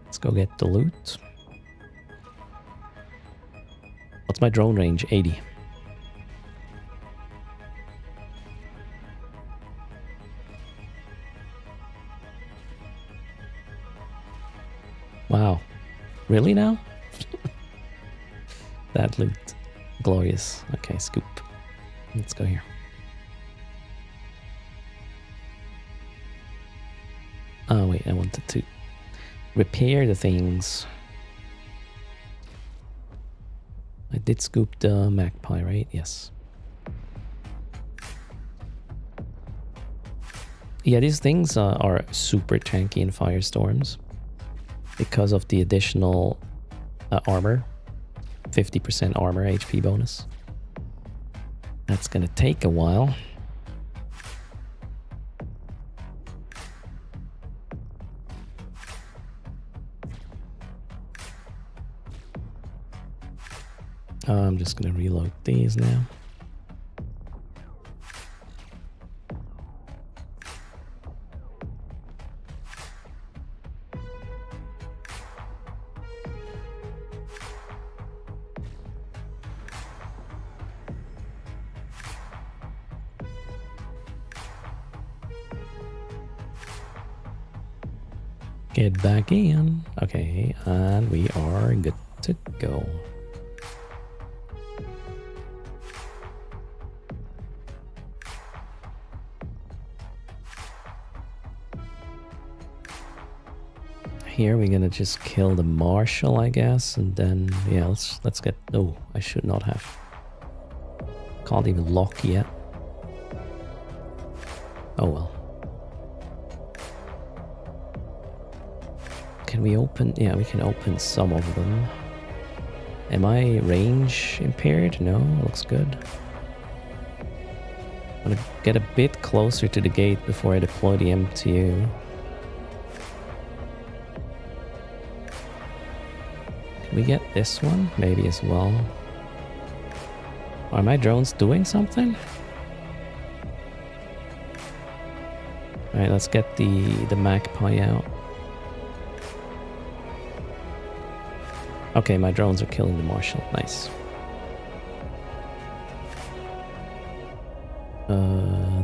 Let's go get the loot. What's my drone range? 80. Wow. Really now? That loot. Glorious. Okay, scoop. Let's go here. Oh wait, I wanted to repair the things. I did scoop the magpie, right? Yes. Yeah, these things are super tanky in firestorms because of the additional armor. 50% armor HP bonus. That's gonna take a while. I'm just gonna reload these now. Get back in. Okay, and we are good to go. Here we're gonna just kill the marshal, I guess, and then yeah, let's get. Oh, I should not have Can't even lock yet. Oh well. Can we open? Yeah, we can open some of them. Am I range impaired? No, looks good. I'm gonna get a bit closer to the gate before I deploy the MTU. Can we get this one? Maybe as well. Are my drones doing something? Alright, let's get the Magpie out. Okay, my drones are killing the Marshal. Nice.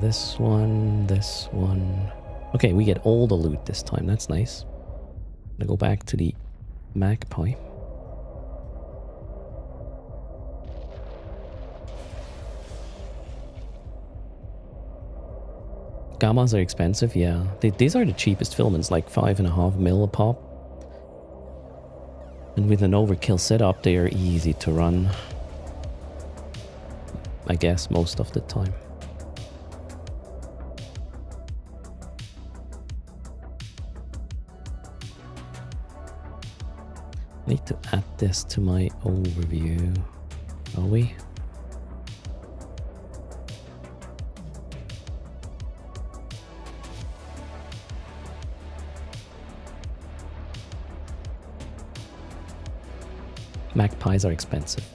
This one, this one. Okay, we get all the loot this time. That's nice. I'm gonna go back to the Magpie. Gammas are expensive, yeah. These are the cheapest filaments, like 5.5 mil a pop. And with an overkill setup, they are easy to run. I guess most of the time. I need to add this to my overview. Are we? Magpies are expensive.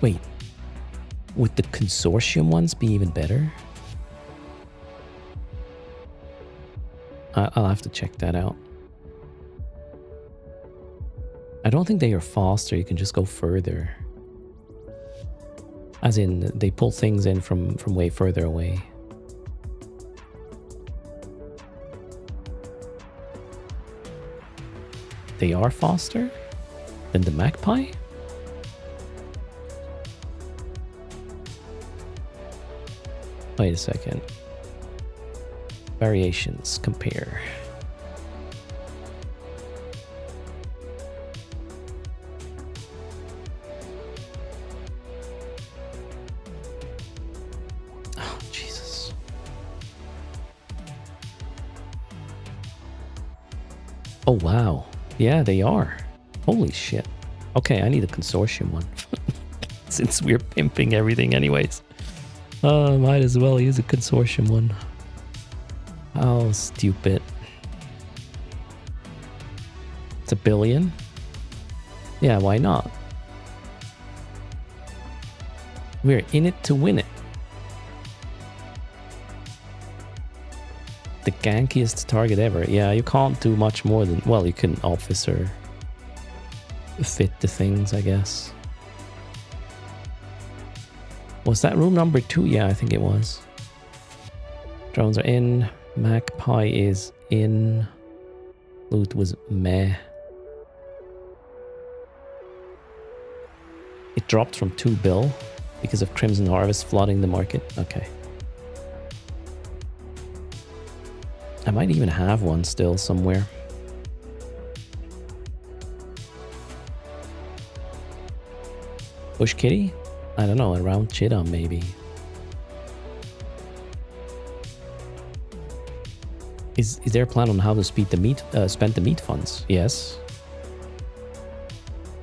Wait, would the consortium ones be even better? I'll have to check that out. I don't think they are faster, you can just go further. As in, they pull things in from way further away. They are faster than the Magpie? Wait a second. Variations, compare. Oh, Jesus. Oh, wow. Yeah, they are. Holy shit. Okay, I need a consortium one. Since we're pimping everything anyways. Might as well use a consortium one. How stupid. It's $1 billion? Yeah, why not? We're in it to win it. The gankiest target ever. Yeah, you can't do much more than... Well, you can officer fit the things, I guess. Was that room number 2? Yeah, I think it was. Drones are in. Magpie is in. Loot was meh. It dropped from 2 bill because of Crimson Harvest flooding the market. Okay. I might even have one still somewhere. Bush Kitty? I don't know, around Chidam maybe. Is there a plan on how to spend the meat funds? Yes.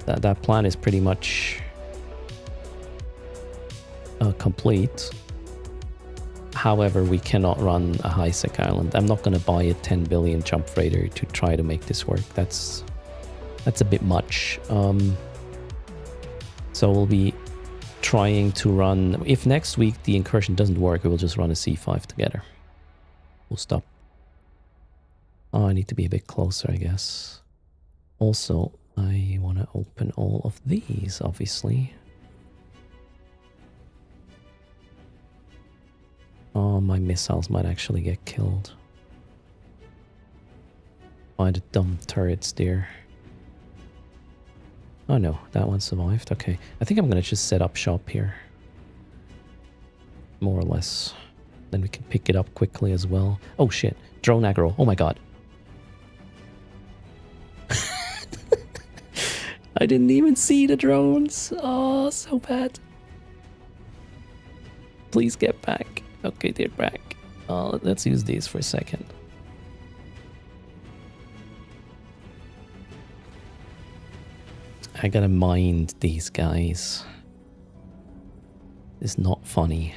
That plan is pretty much complete. However, we cannot run a high-sec island. I'm not going to buy a 10 billion jump freighter to try to make this work. That's a bit much. So we'll be trying to run... If next week the incursion doesn't work, we will just run a C5 together. We'll stop. Oh, I need to be a bit closer, I guess. Also, I want to open all of these, obviously. Oh, my missiles might actually get killed by the dumb turrets there. Oh no, that one survived. Okay, I think I'm gonna just set up shop here. More or less. Then we can pick it up quickly as well. Oh shit, drone aggro. Oh my god. I didn't even see the drones. Oh, so bad. Please get back. Okay, they're back. Let's use these for a second. I gotta mind these guys. It's not funny.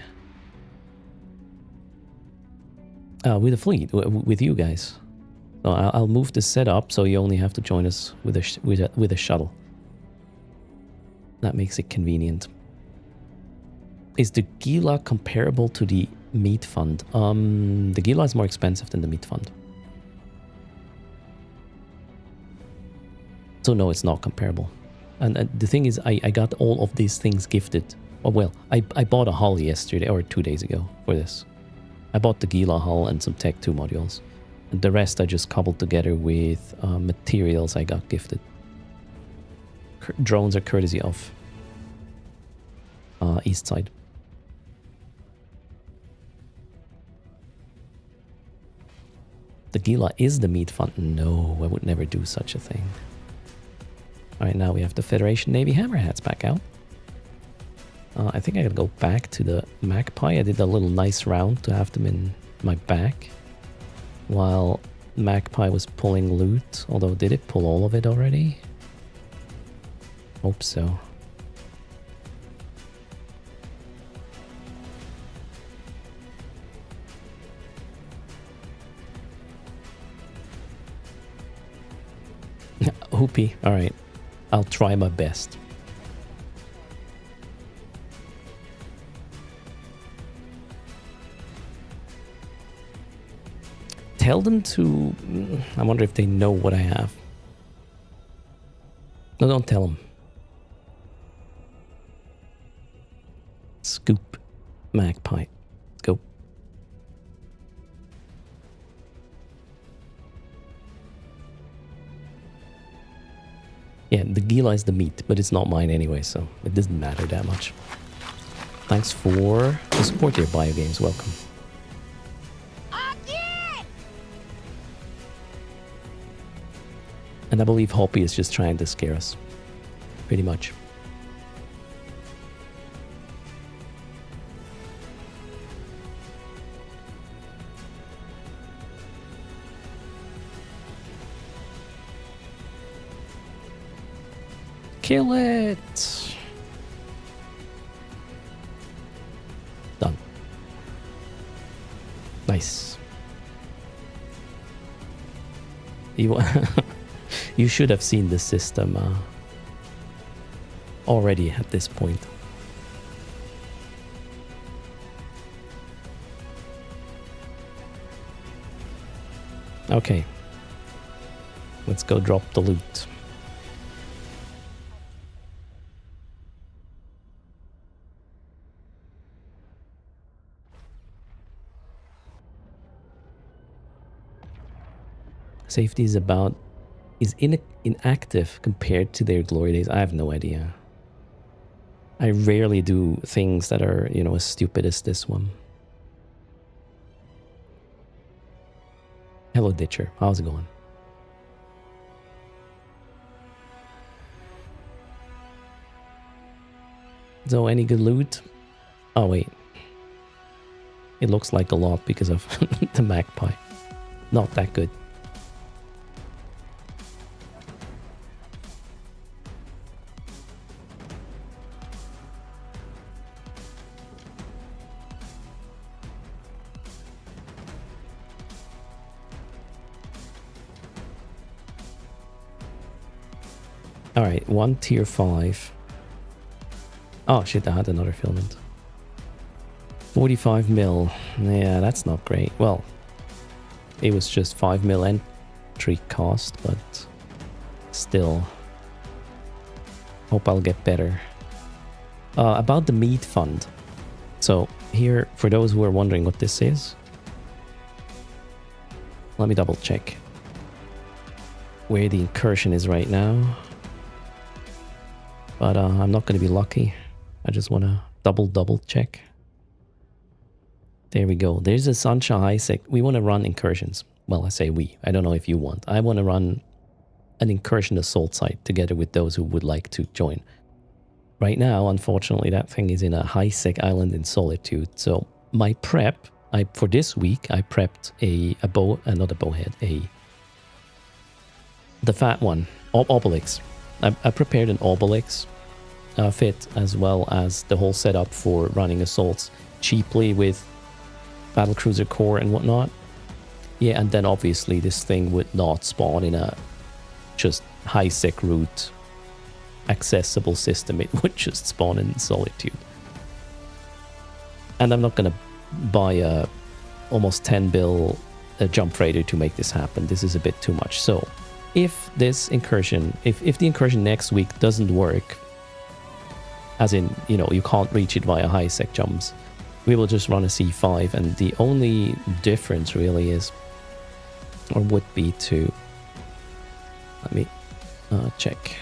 With the fleet, with you guys. So I'll move the setup so you only have to join us with a shuttle. That makes it convenient. Is the Gila comparable to the meat fund? The Gila is more expensive than the meat fund. So no, it's not comparable. And the thing is, I got all of these things gifted. Oh well, I bought a hull yesterday or 2 days ago for this. I bought the Gila hull and some Tech 2 modules. And the rest I just cobbled together with materials I got gifted. Drones are courtesy of East Side. The Gila is the meat fund. No, I would never do such a thing. Alright, now we have the Federation Navy Hammerheads back out. I think I gotta go back to the Magpie. I did a little nice round to have them in my back. While Magpie was pulling loot. Although, did it pull all of it already? Hope so. Hoopy. Alright. I'll try my best. Tell them to... I wonder if they know what I have. No, don't tell them. Scoop. Magpie. Go. Yeah, the Gila is the meat, but it's not mine anyway, so it doesn't matter that much. Thanks for the support here, BioGames. Welcome. And I believe Hoppy is just trying to scare us. Pretty much. Kill it! Done. Nice. You should have seen the system already at this point. Okay. Let's go drop the loot. Safety is inactive compared to their glory days. I have no idea. I rarely do things that are, you know, as stupid as this one. Hello, Ditcher. How's it going? So, any good loot? Oh, wait. It looks like a lot because of the Magpie. Not that good. Alright, one tier 5. Oh shit, I had another filament. 45 mil. Yeah, that's not great. Well, it was just 5 mil entry cost, but still. Hope I'll get better. About the meat fund. So here, for those who are wondering what this is, let me double check where the incursion is right now. But I'm not going to be lucky. I just want to double check. There we go. There's a Sancha Isaac. We want to run incursions. Well, I say we. I don't know if you want. I want to run an incursion assault site together with those who would like to join. Right now, unfortunately, that thing is in a high-sec island in solitude. So my prep, for this week, I prepped not a bowhead, the fat one, Obelix. I prepared an Obelix fit, as well as the whole setup for running assaults cheaply with battlecruiser core and whatnot. Yeah, and then obviously this thing would not spawn in a just high-sec route accessible system. It would just spawn in solitude. And I'm not going to buy a almost 10 bill jump freighter to make this happen. This is a bit too much. So if this incursion, if the incursion next week doesn't work, as in, you know, you can't reach it via high-sec jumps, we will just run a C5, and the only difference really is, or would be to, let me check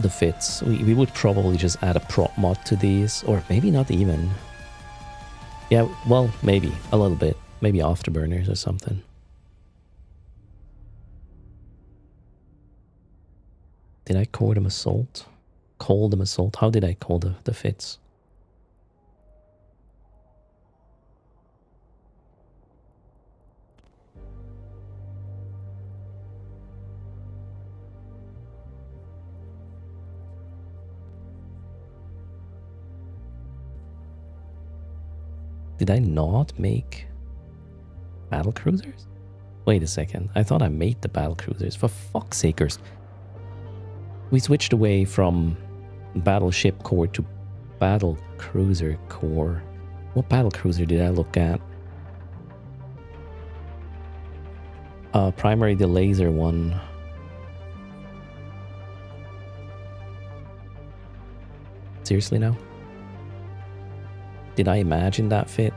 the fits. We would probably just add a prop mod to these, or maybe not even. Yeah, well, maybe a little bit, maybe afterburners or something. Did I call them assault? Call them assault? How did I call the fits? Did I not make battle cruisers? Wait a second. I thought I made the battle cruisers. For fuck's sakers. We switched away from battleship core to battle cruiser core. What battle cruiser did I look at? Primary, the laser one. Seriously now? Did I imagine that fit?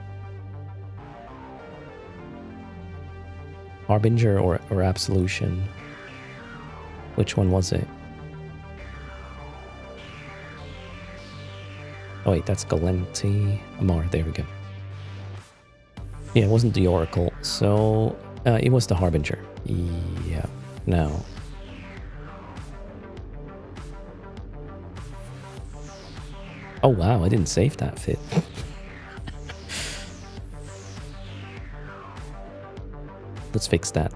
Harbinger or Absolution? Which one was it? Oh wait, that's Galenti. Amar, there we go. Yeah, it wasn't the Oracle, so it was the Harbinger. Yeah, now. Oh wow, I didn't save that fit. Let's fix that.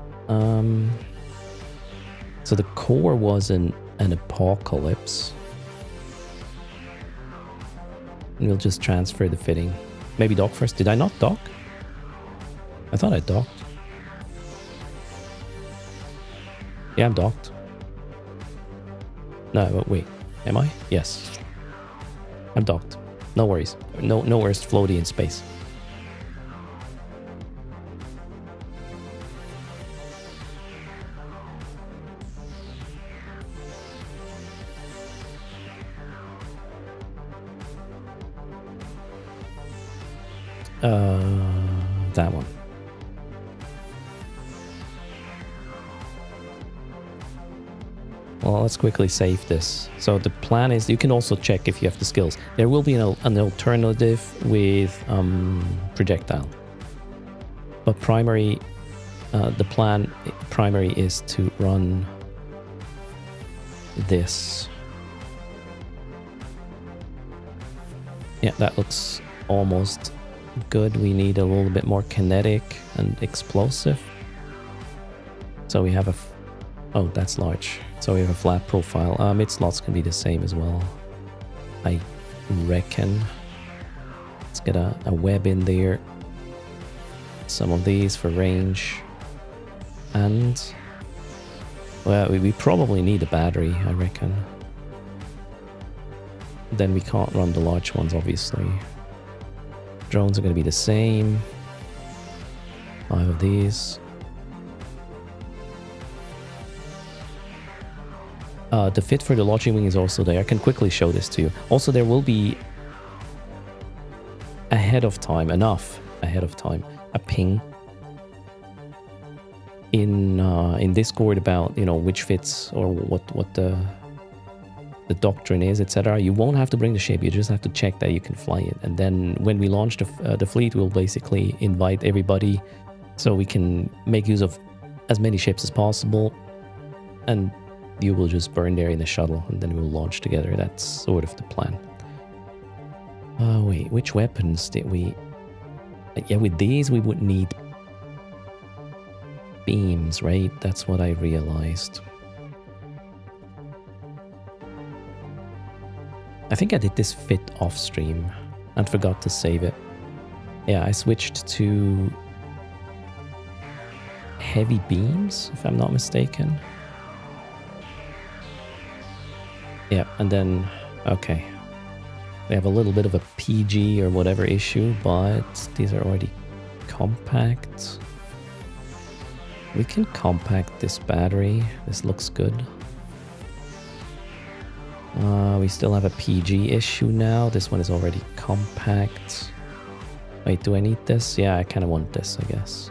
So the core was an Apocalypse. And we'll just transfer the fitting. Maybe dock first. Did I not dock? I thought I docked. Yeah, I'm docked. No, wait. Am I? Yes. I'm docked. No worries. No erst floaty in space. That one. Well, let's quickly save this. So the plan is, you can also check if you have the skills. There will be an alternative with projectile. But primary, the plan primary is to run this. Yeah, that looks almost good. We need a little bit more kinetic and explosive. So we have oh, that's large. So we have a flat profile. Mid slots can be the same as well, I reckon. Let's get a web in there. Some of these for range. And well, we probably need a battery, I reckon. Then we can't run the large ones, obviously. Drones are going to be the same. 5 of these. The fit for the launching wing is also there. I can quickly show this to you. Also, there will be enough ahead of time, a ping in Discord about, you know, which fits or what the the doctrine is, etc. You won't have to bring the ship. You just have to check that you can fly it. And then when we launch the fleet, we'll basically invite everybody so we can make use of as many ships as possible. And you will just burn there in the shuttle, and then we'll launch together. That's sort of the plan. Wait, which weapons did we... Yeah, with these we would need beams, right? That's what I realized. I think I did this fit off stream and forgot to save it. Yeah, I switched to heavy beams, if I'm not mistaken. Yeah, and then, okay. They have a little bit of a PG or whatever issue, but these are already compact. We can compact this battery. This looks good. We still have a PG issue now. This one is already compact. Wait, do I need this? Yeah, I kind of want this, I guess.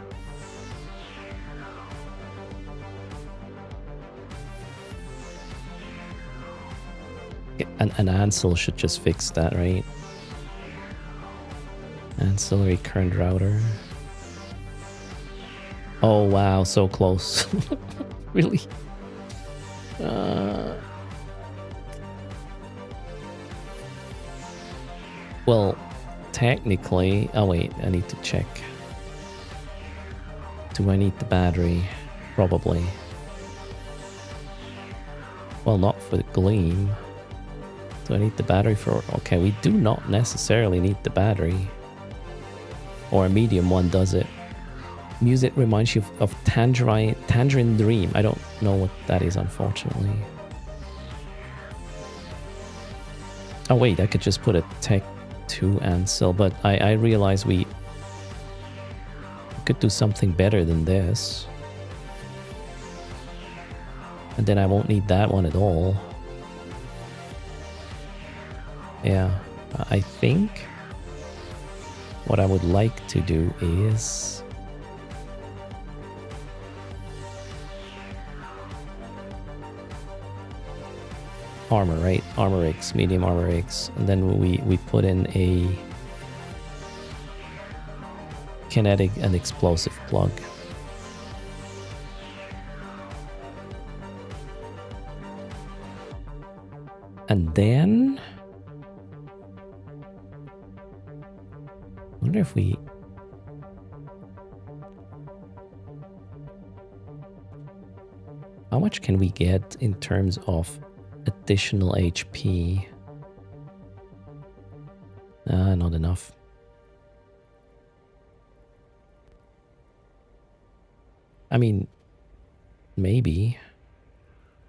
An Ansel should just fix that, right? Ancillary current router. Oh wow, so close. Really? Well, technically... Oh wait, I need to check. Do I need the battery? Probably. Well, not for the Gleam. Do I need the battery for... Okay, we do not necessarily need the battery. Or a medium one does it. Music reminds you of Tangerine Dream. I don't know what that is, unfortunately. Oh wait, I could just put a Tech 2 Ansel, but I realize we could do something better than this. And then I won't need that one at all. Yeah, I think what I would like to do is... Armor, right? Armor rigs, medium armor rigs. And then we put in a kinetic and explosive plug. And then... I wonder if we... How much can we get in terms of additional HP? Not enough. I mean, maybe.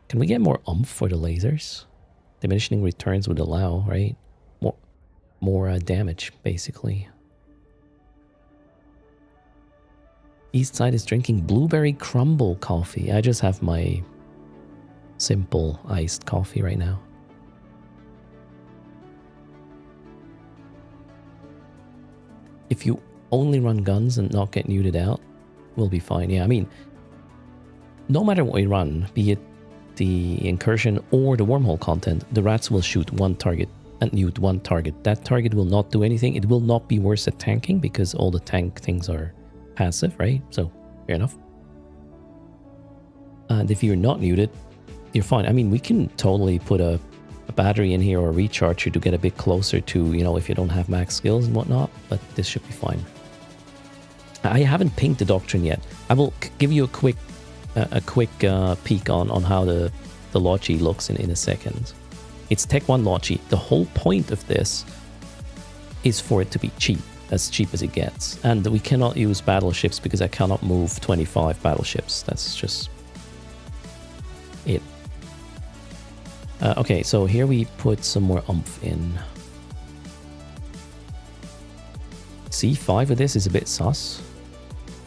Can we get more oomph for the lasers? Diminishing returns would allow, right? More damage, basically. East side is drinking blueberry crumble coffee. I just have my simple iced coffee right now. If you only run guns and not get neuted out, we'll be fine. Yeah, I mean, no matter what we run, be it the incursion or the wormhole content, the rats will shoot one target and nude one target. That target will not do anything. It will not be worse at tanking because all the tank things are passive, right? So, fair enough. And if you're not neuted, you're fine. I mean, we can totally put a battery in here or a recharger to get a bit closer to, you know, if you don't have max skills and whatnot, but this should be fine. I haven't pinged the doctrine yet. I will give you a quick peek on how the Logi looks in a second. It's Tech 1 Logi. The whole point of this is for it to be cheap as it gets. And we cannot use battleships because I cannot move 25 battleships. That's just it. Okay, so here we put some more oomph in. C5 of this is a bit sus.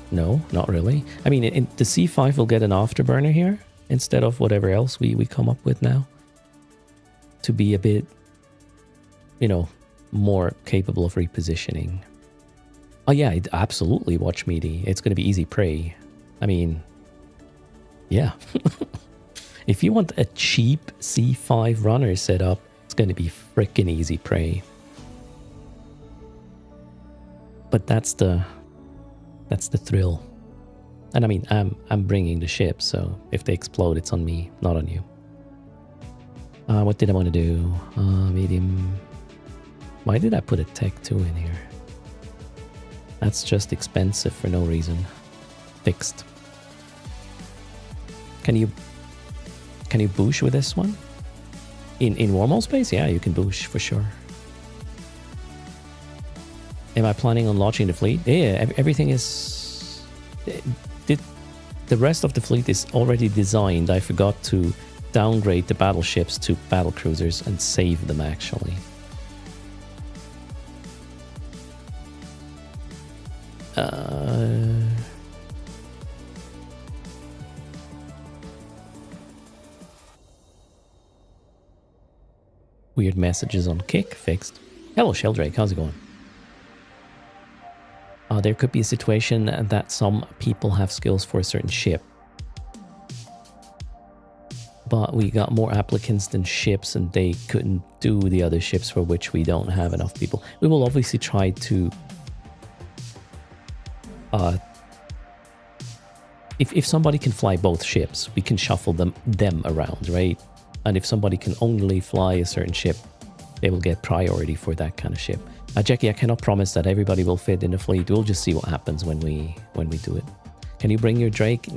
No, not really. I mean, the C5 will get an afterburner here instead of whatever else we come up with now. To be a bit, you know, more capable of repositioning. Oh yeah, absolutely watch meaty. It's going to be easy prey. I mean, yeah. If you want a cheap C5 runner setup, it's going to be freaking easy prey. But that's the thrill. And I mean, I'm bringing the ship, so if they explode, it's on me, not on you. What did I want to do? Medium. Why did I put a Tech 2 in here? That's just expensive for no reason. Fixed. Can you boosh with this one? In normal space? Yeah, you can boosh for sure. Am I planning on launching the fleet? Yeah, everything is... The rest of the fleet is already designed. I forgot to downgrade the battleships to battle cruisers and save them, actually. Weird messages on Kick, fixed. Hello, Sheldrake, how's it going? There could be a situation that some people have skills for a certain ship. But we got more applicants than ships and they couldn't do the other ships for which we don't have enough people. We will obviously try to... If somebody can fly both ships, we can shuffle them around, right? And if somebody can only fly a certain ship, they will get priority for that kind of ship. Jackie, I cannot promise that everybody will fit in the fleet. We'll just see what happens when we do it. Can you bring your Drake?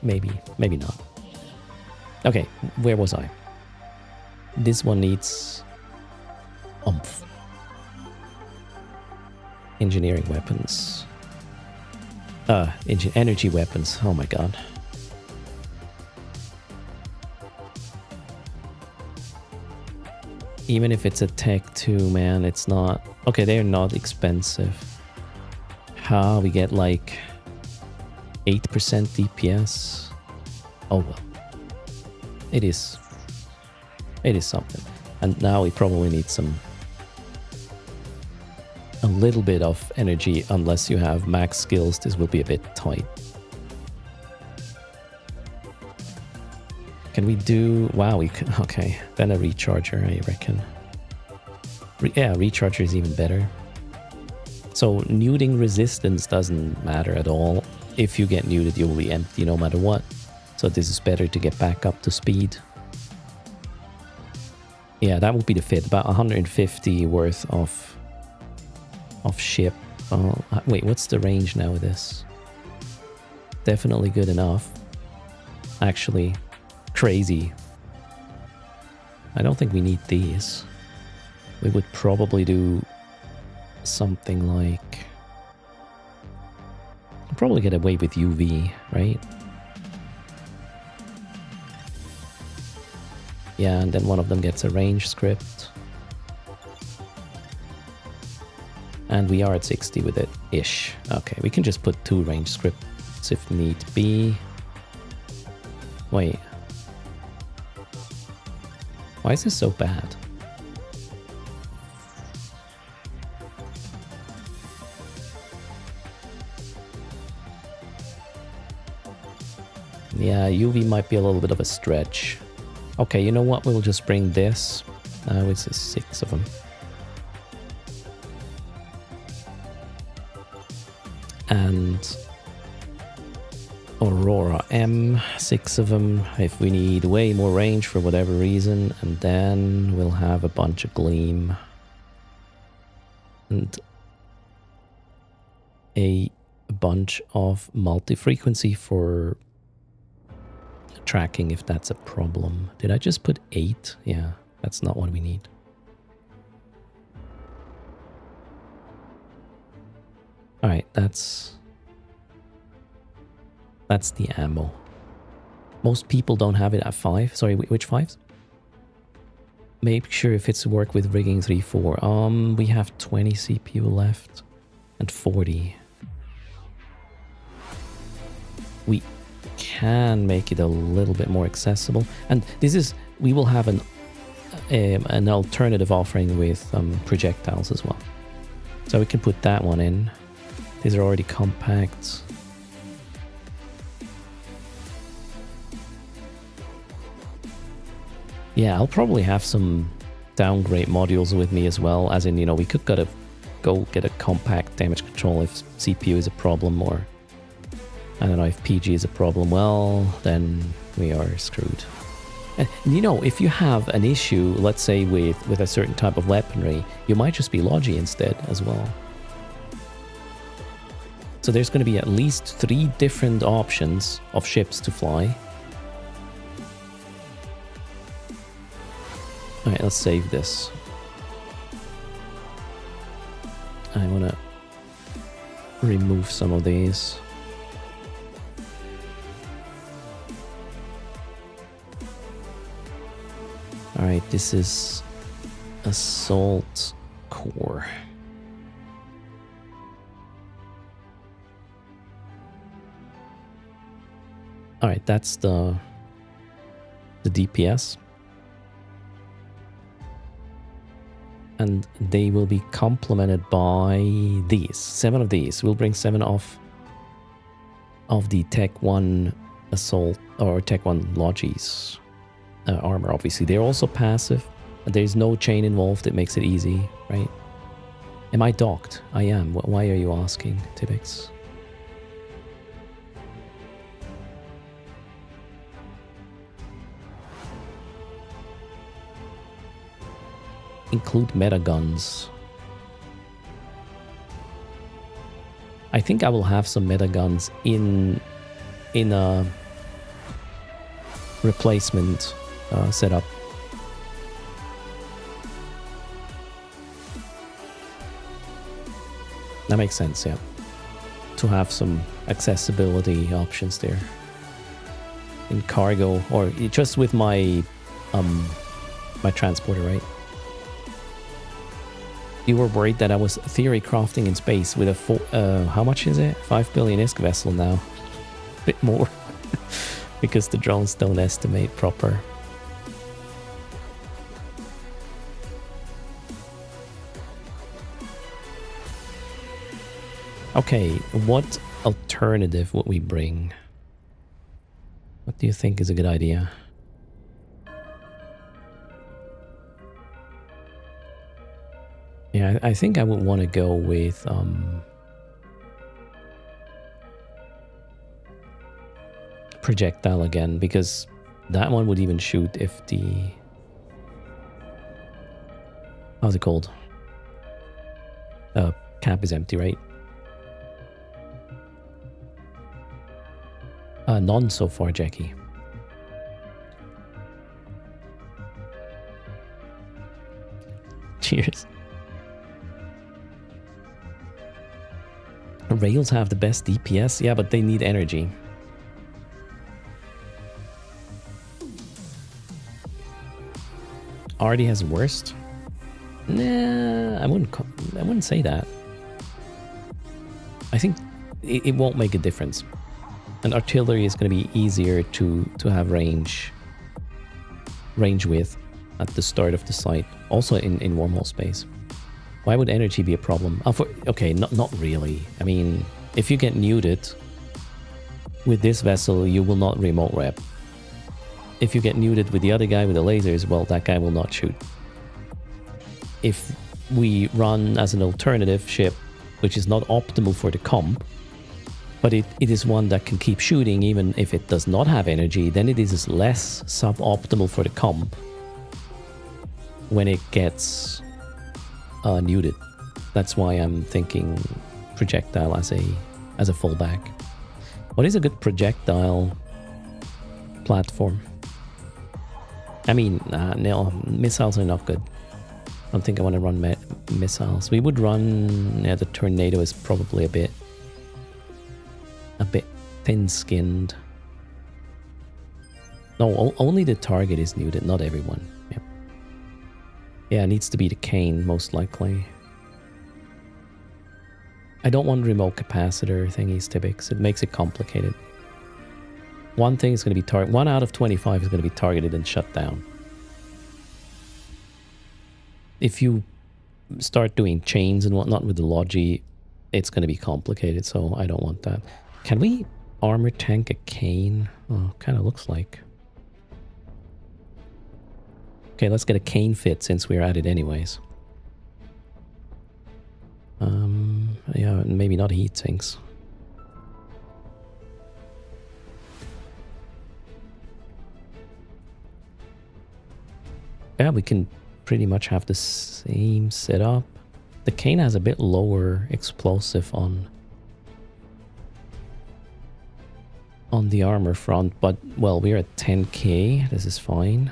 Maybe not. Okay, where was I? This one needs oomph. Engineering weapons. Energy weapons. Oh my god. Even if it's a Tech 2, man, it's not... Okay, they're not expensive. How we get like 8% DPS? Oh well. It is something. And now we probably need a little bit of energy. Unless you have max skills, this will be a bit tight. Can we do... Wow, we could... Okay, then a recharger, I reckon. Yeah, recharger is even better. So neuting resistance doesn't matter at all. If you get neuted, you will be empty no matter what. So this is better to get back up to speed. Yeah, that would be the fit. About 150 worth of ship. Wait, what's the range now with this? Definitely good enough. Actually... Crazy. I don't think we need these. We would probably do something like... We'll probably get away with UV, right? Yeah, and then one of them gets a range script. And we are at 60 with it, ish. Okay, we can just put 2 range scripts if need be. Wait. Why is this so bad? Yeah, UV might be a little bit of a stretch. Okay, you know what? We'll just bring this. It's 6 of them. And Aurora M, 6 of them if we need way more range for whatever reason, and then we'll have a bunch of Gleam and a bunch of multi-frequency for tracking if that's a problem. Did I just put 8? Yeah, that's not what we need. Alright, that's the ammo. Most people don't have it at 5. Sorry, which 5s? Make sure if it's work with rigging 3-4. We have 20 CPU left and 40. We can make it a little bit more accessible. And this is... We will have an alternative offering with projectiles as well. So we can put that one in. These are already compact. Yeah, I'll probably have some downgrade modules with me as well. As in, you know, we could gotta go get a compact damage control if CPU is a problem, or I don't know if PG is a problem. Well, then we are screwed. And you know, if you have an issue, let's say with a certain type of weaponry, you might just be Logi instead as well. So there's going to be at least 3 different options of ships to fly. Alright, let's save this. I want to remove some of these. Alright, this is Assault Core. Alright, that's the DPS. And they will be complemented by these. 7 of these. We'll bring 7 off of the Tech 1 Assault, or Tech 1 Logis armor, obviously. They're also passive. There's no chain involved. It makes it easy, right? Am I docked? I am. Why are you asking, Tibix? Include meta guns. I think I will have some meta guns in a replacement setup. That makes sense, yeah. To have some accessibility options there. In cargo, or just with my my transporter, right? You were worried that I was theory crafting in space with a how much is it? 5 billion ISK vessel now. A bit more. Because the drones don't estimate proper. Okay, what alternative would we bring? What do you think is a good idea? Yeah, I think I would want to go with projectile again, because that one would even shoot if the... How's it called? Cap is empty, right? None so far, Jackie. Cheers. Rails have the best DPS, yeah, but they need energy. Already has worst? Nah, I wouldn't say that. I think it won't make a difference. And artillery is going to be easier to have range with at the start of the site. Also in wormhole space. Why would energy be a problem? Okay, not really. I mean, if you get neuted with this vessel, you will not remote rep. If you get neuted with the other guy with the lasers, well, that guy will not shoot. If we run as an alternative ship, which is not optimal for the comp, but it is one that can keep shooting even if it does not have energy, then it is less suboptimal for the comp when it gets neuted. That's why I'm thinking projectile as a fallback. What is a good projectile platform? I mean, no, missiles are not good. I don't think I want to run missiles. We would run... Yeah, the tornado is probably a bit thin-skinned. No, only the target is neuted, not everyone. Yep. Yeah, it needs to be the cane, most likely. I don't want remote capacitor thingies, Tibix. It makes it complicated. One thing is going to be 1 out of 25 is going to be targeted and shut down. If you start doing chains and whatnot with the Logi, it's going to be complicated, so I don't want that. Can we armor tank a cane? Oh, kind of looks like. Okay, let's get a cane fit since we're at it anyways. Yeah, maybe not heat sinks. Yeah, we can pretty much have the same setup. The cane has a bit lower explosive on the armor front, but well, we're at 10k. This is fine.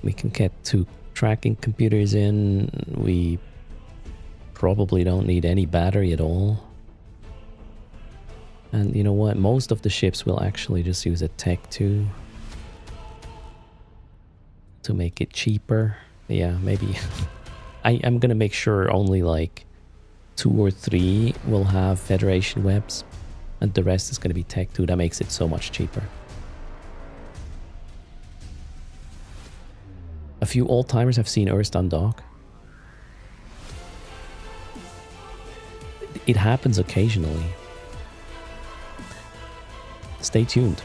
We can get 2 tracking computers in. We probably don't need any battery at all. And you know what? Most of the ships will actually just use a Tech 2 to make it cheaper. Yeah, maybe. I'm gonna make sure only like 2 or 3 will have Federation webs, and the rest is gonna be Tech 2. That makes it so much cheaper. A few old-timers have seen Erst on dock. It happens occasionally. Stay tuned.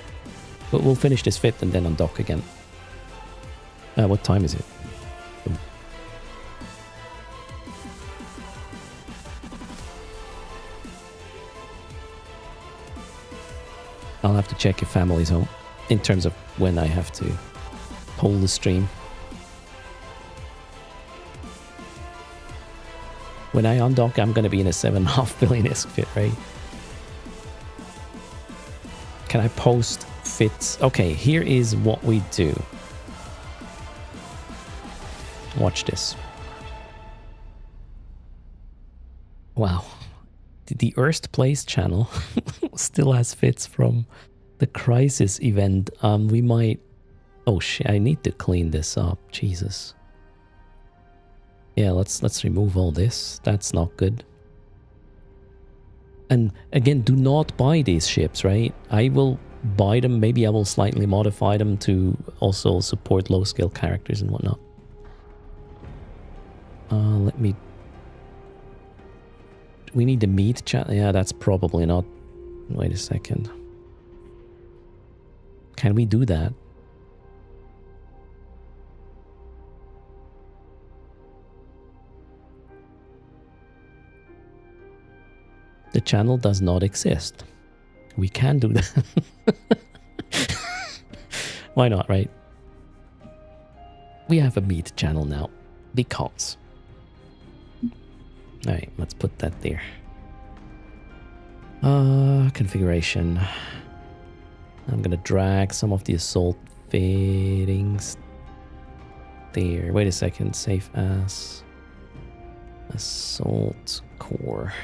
But we'll finish this fit and then undock again. What time is it? I'll have to check if family's home in terms of when I have to poll the stream. When I undock, I'm going to be in a 7.5 billion ISK fit, right? Can I post fits? Okay, here is what we do. Watch this. Wow. The Erst Plays channel still has fits from the Crisis event. We might... Oh shit, I need to clean this up. Jesus. Yeah, let's remove all this. That's not good. And again, do not buy these ships, right? I will buy them. Maybe I will slightly modify them to also support low-skill characters and whatnot. Let me... We need the meat chat. Yeah, that's probably not... Wait a second. Can we do that? The channel does not exist. We can do that. Why not, right? We have a meat channel now. Because. Alright, let's put that there. Configuration. I'm gonna drag some of the assault fittings there. Wait a second. Save as assault core.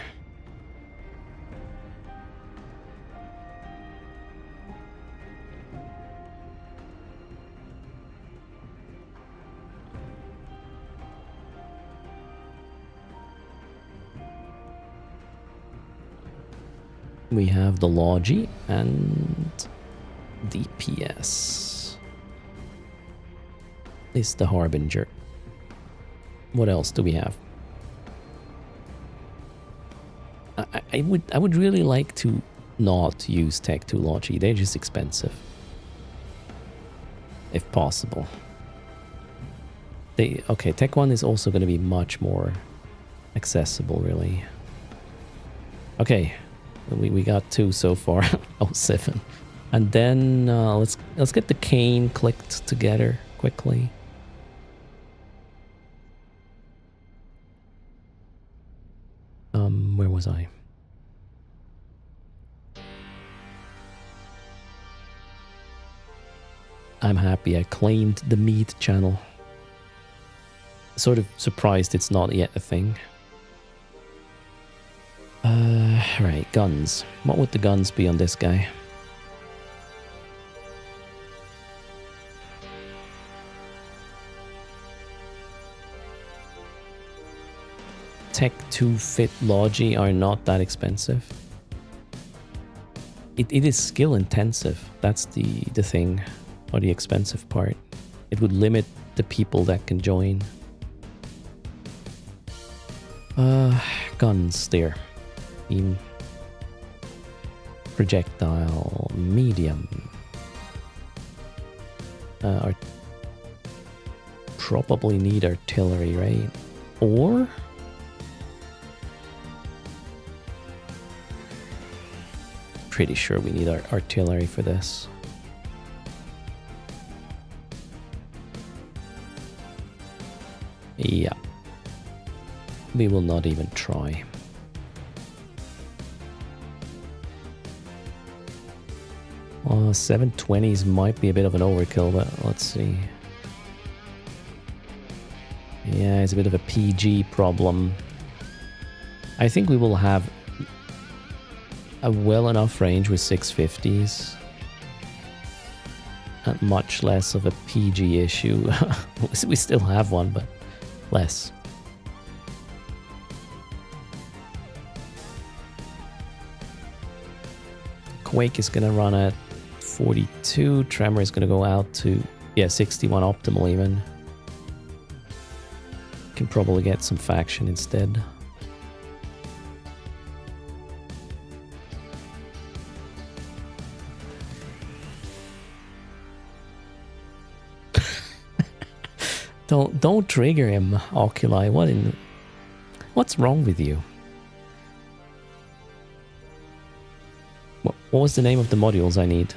We have the Logi and DPS. This is the Harbinger. What else do we have? I would really like to not use Tech 2 Logi. They're just expensive. If possible. Okay, Tech 1 is also going to be much more accessible, really. Okay. We got 2 so far. 07. And then let's get the cane clicked together quickly. Where was I? I'm happy I claimed the meat channel. Sort of surprised it's not yet a thing. Right, guns. What would the guns be on this guy? Tech 2 Fit Logi are not that expensive. It is skill intensive. That's the thing, or the expensive part. It would limit the people that can join. Guns there. Beam. Projectile. Medium. Probably need artillery, right? Or pretty sure we need our artillery for this. Yeah. We will not even try. Oh, 720s might be a bit of an overkill, but let's see. Yeah, it's a bit of a PG problem. I think we will have a well enough range with 650s. And much less of a PG issue. We still have one, but less. Quake is going to run at 42. Tremor is going to go out to, yeah, 61 optimal even. Can probably get some faction instead. Don't trigger him, Oculi. What's wrong with you? What was the name of the modules I need?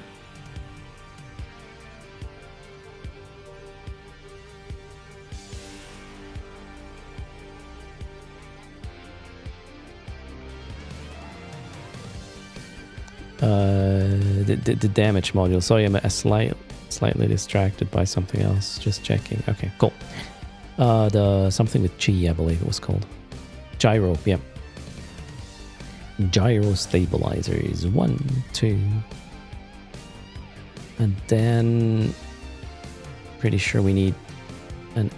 The damage module. Sorry, I'm slightly distracted by something else. Just checking. Okay, cool. The something with G, I believe it was called. Gyro, yeah. Gyro stabilizers. 1, 2. And then pretty sure we need an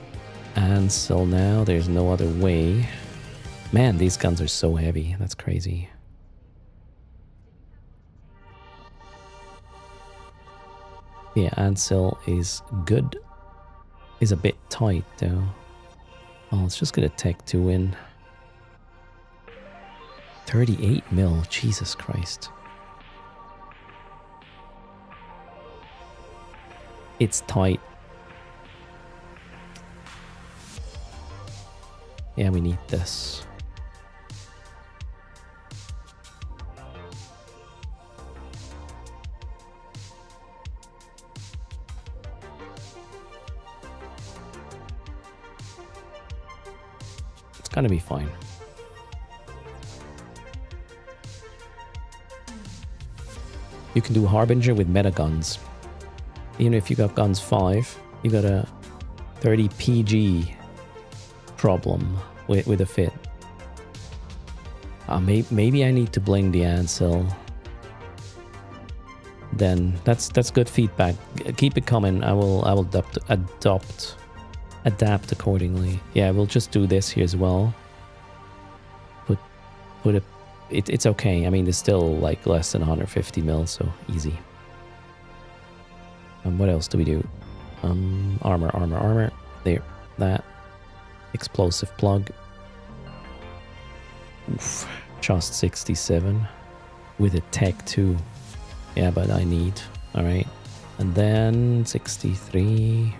Ansel now. There's no other way. Man, these guns are so heavy. That's crazy. Yeah, Ansel is good. Is a bit tight though. Oh, it's just gonna take 2 win. 38 mil, Jesus Christ. It's tight. Yeah, we need this. It's gonna be fine. You can do Harbinger with meta guns. Even if you got guns 5, you got a 30 PG problem with a fit. Maybe I need to bling the Ansel. Then that's good feedback. Keep it coming. I will adapt accordingly. Yeah, we'll just do this here as well. It's okay. I mean, it's still like less than 150 mil, so easy. What else do we do? Armor. There, that. Explosive plug. Oof, just 67 with a tech 2. Yeah, but I need. All right, and then 63.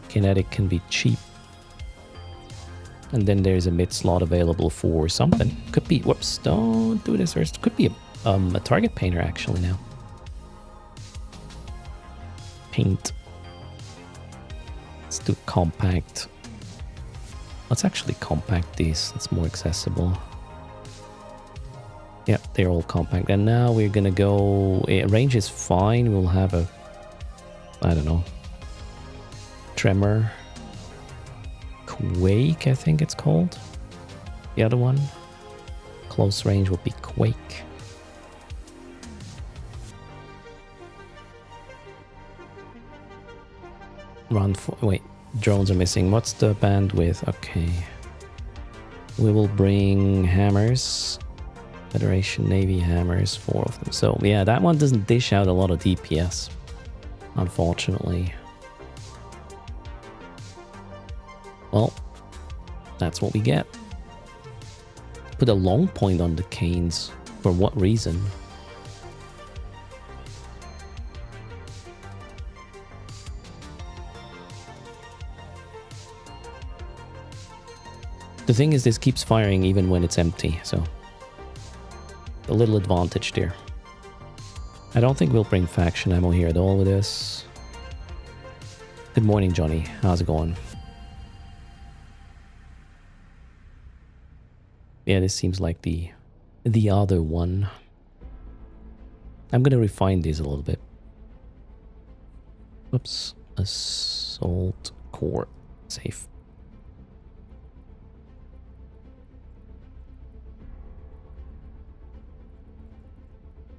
Kinetic can be cheap. And then there's a mid slot available for something. Could be, whoops, don't do this first. Could be a target painter actually now. Paint. Let's do compact. Let's actually compact these. It's more accessible. Yeah, they're all compact. And now we're gonna go, range is fine. We'll have a, I don't know, Tremor. Quake, I think it's called. The other one. Close range would be Quake. Run for, wait, drones are missing. What's the bandwidth? Okay. We will bring hammers. Federation Navy hammers, 4 of them. So yeah, that one doesn't dish out a lot of DPS, unfortunately. Well, that's what we get. Put a long point on the canes. For what reason? The thing is, this keeps firing even when it's empty, so a little advantage there. I don't think we'll bring faction ammo here at all with this. Good morning, Johnny. How's it going? Yeah, this seems like the other one. I'm gonna refine these a little bit. Oops. Assault core. Safe.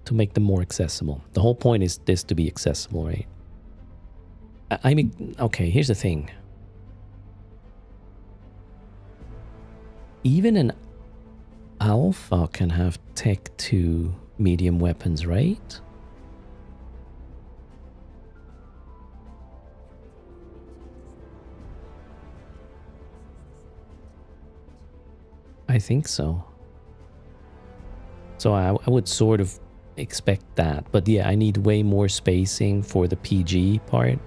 To make them more accessible. The whole point is this to be accessible, right? I mean, okay, here's the thing. Even an alpha can have tech 2 medium weapons, right? I think so. So I would sort of expect that. But yeah, I need way more spacing for the PG part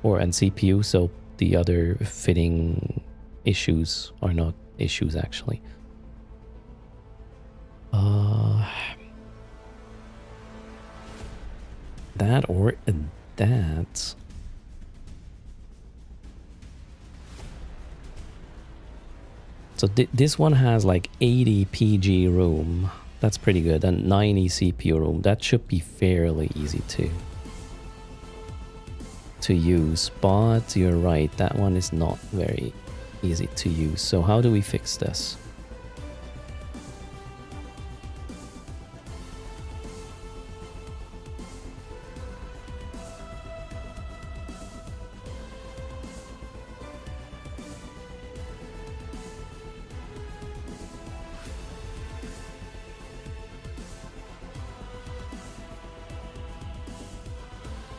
and CPU, so the other fitting issues are not issues actually. That or that. So this one has like 80 PG room. That's pretty good. And 90 CPU room. That should be fairly easy to use. But you're right, that one is not very easy to use. So how do we fix this?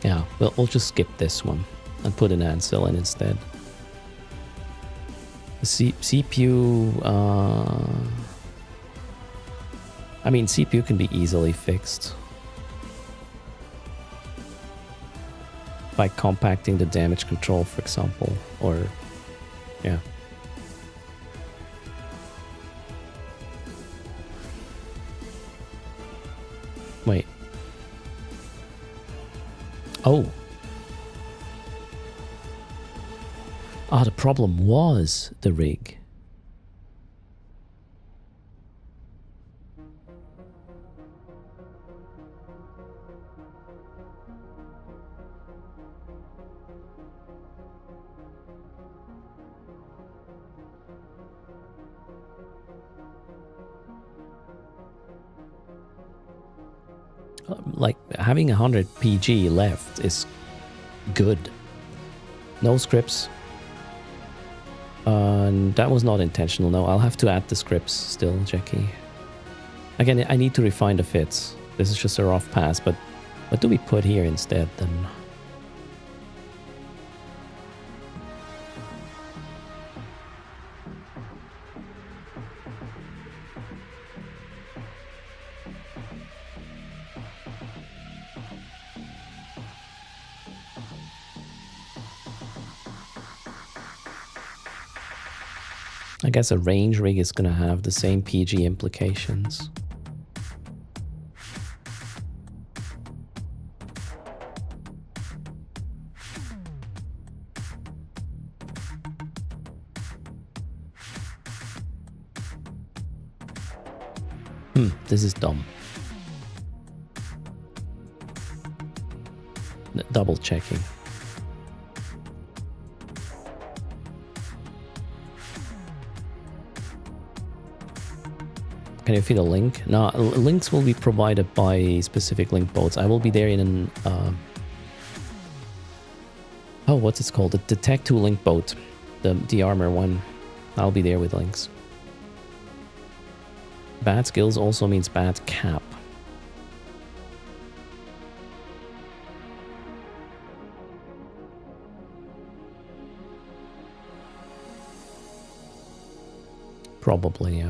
Yeah, we'll just skip this one and put an Ansel in instead. The CPU, I mean, CPU can be easily fixed by compacting the damage control, for example, or yeah. Wait. Oh. Ah, the problem was the rig. Like, having 100 PG left is good. No scripts. And that was not intentional. No, I'll have to add the scripts still, Jackie. Again, I need to refine the fits. This is just a rough pass, but what do we put here instead then? I guess a range rig is going to have the same PG implications. This is dumb. Double checking. Can you feed a link? No, links will be provided by specific link boats. I will be there in an... oh, what's it called? The Tech 2 link boat. The armor one. I'll be there with links. Bad skills also means bad cap. Probably,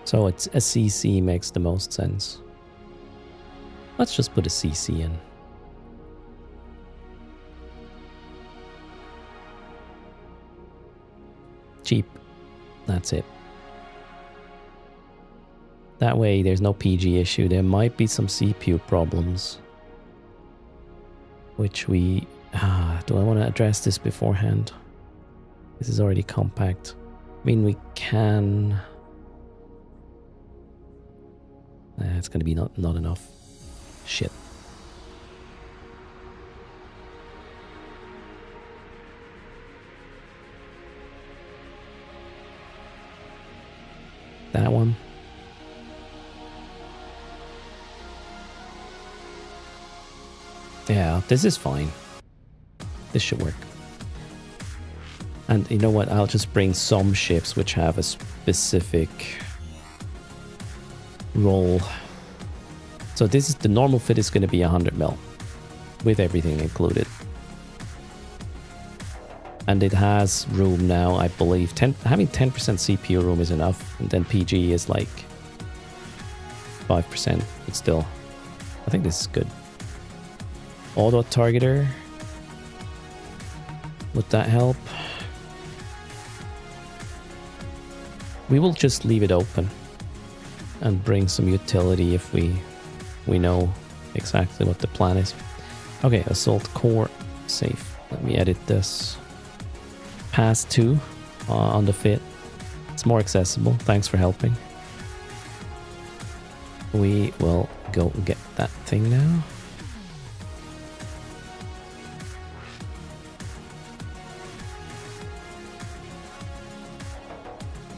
so it's a CC makes the most sense. Let's just put a CC in. cheap. That's it. That way there's no PG issue. There might be some CPU problems. Which we... do I want to address this beforehand? This is already compact. I mean, we can... it's going to be not enough. Shit. That one. Yeah, this is fine. This should work. And you know what? I'll just bring some ships which have a specific role. So this is the normal fit is going to be 100 mil with everything included. And it has room now, I believe. Having 10% CPU room is enough. And then PG is like 5%. But still, I think this is good. Auto targeter. Would that help? We will just leave it open and bring some utility if we know exactly what the plan is. Okay, assault core safe. Let me edit this. Pass 2 on the fit. It's more accessible. Thanks for helping. We will go get that thing now.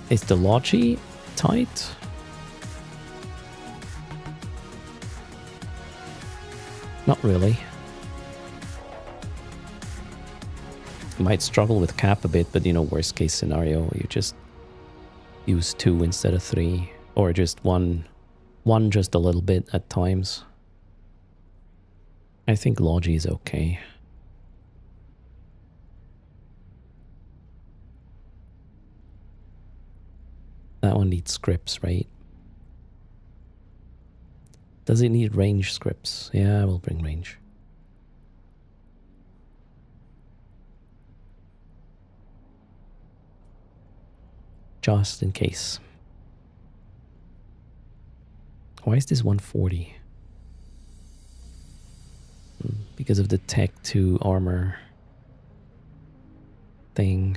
Is the Logi tight? Not really. You might struggle with cap a bit, but you know, worst case scenario, you just use 2 instead of 3, or just one just a little bit at times. I think Logi is okay. That one needs scripts, right? Does it need range scripts? Yeah, we'll bring range. Just in case. Why is this 140? Because of the Tech 2 armor thing.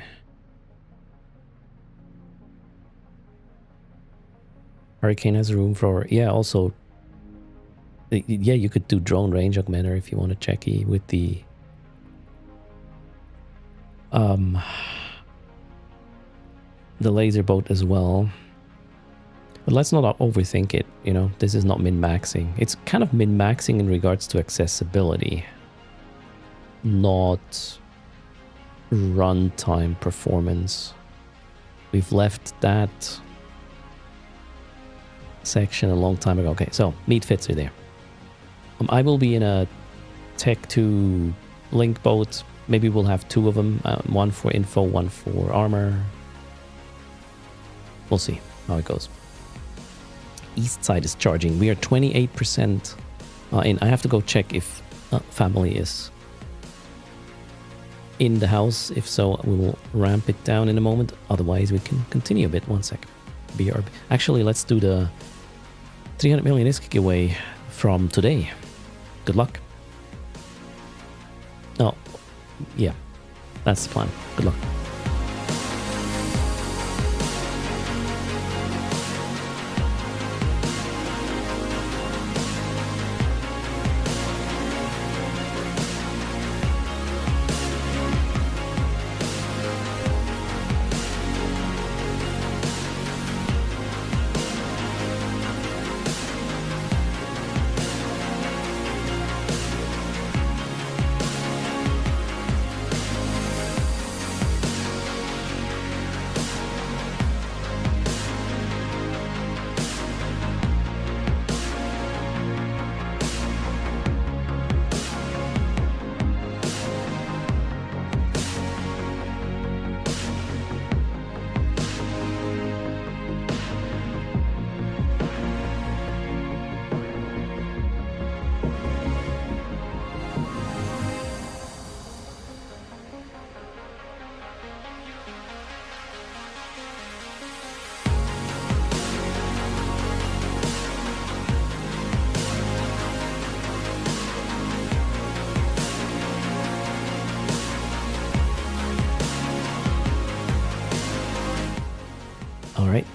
Hurricane has room for... Yeah, also... Yeah, you could do drone range augmenter if you want to checky with the... the laser boat as well. But let's not overthink it, you know. This is not min-maxing. It's kind of min-maxing in regards to accessibility. Not runtime performance. We've left that section a long time ago. Okay, so neat fits are there. I will be in a Tech 2 link boat. Maybe we'll have 2 of them. One for info, one for armor. We'll see how it goes. East side is charging. We are 28% in. I have to go check if family is in the house. If so, we will ramp it down in a moment. Otherwise, we can continue a bit. 1 sec. BRB. Actually, let's do the 300 million ISK giveaway from today. Good luck. Oh, yeah. That's the plan. Good luck.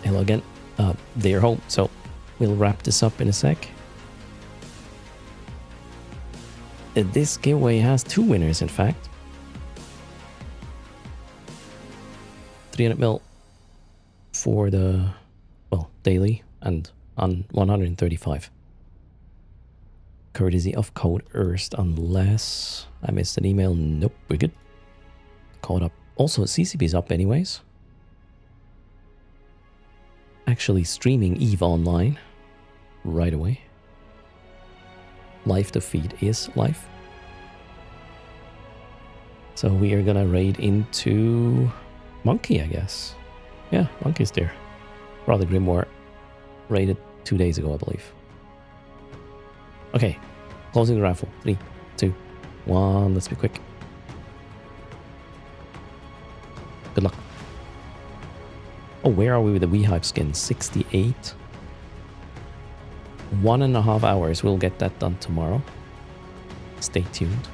Hello again. They're home, so we'll wrap this up in a sec. This giveaway has 2 winners, in fact. 300 mil for the, well, daily, and on 135. Courtesy of code erst, unless I missed an email. Nope, we're good. Caught up. Also, CCB's up anyways. Actually streaming EVE online right away. Live, the feed is live. So we are gonna raid into Monkey, I guess. Yeah, Monkey's there. Brother Grimoire raided 2 days ago, I believe. Okay, closing the raffle. 3, 2, 1. Let's be quick. Good luck. Oh, where are we with the WeHype skin? 68. 1.5 hours. We'll get that done tomorrow. Stay tuned.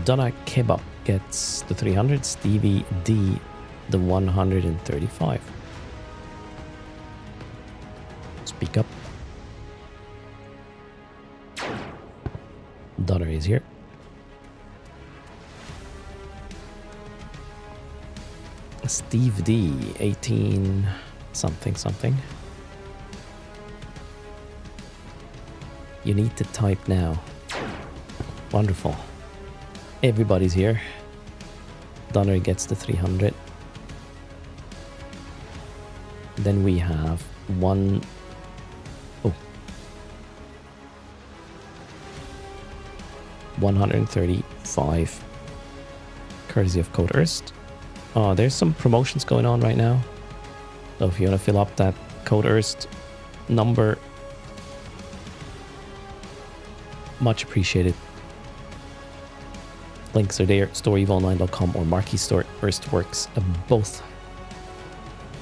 Donna Kebab gets the 300. Stevie D the 135. Speak up. Donner is here. Steve D 18 something something. You need to type now. Wonderful. Everybody's here. Donner gets the 300. Then we have 135. Courtesy of code erst. There's some promotions going on right now. So if you want to fill up that code erst number, much appreciated. Links are there, storeeveonline.com or Marquee Store, Erstworks, both.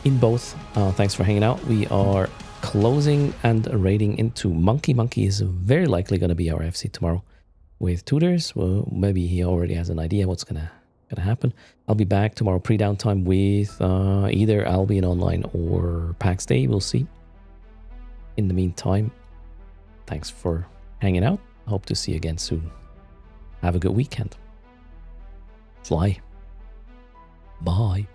In both. Thanks for hanging out. We are closing and raiding into Monkey. Monkey is very likely going to be our FC tomorrow with tutors. Well, maybe he already has an idea what's gonna happen. I'll be back tomorrow pre-downtime with either Albion Online or PAX Day. We'll see. In the meantime, thanks for hanging out. Hope to see you again soon. Have a good weekend. Fly. Bye.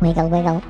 Wiggle, wiggle.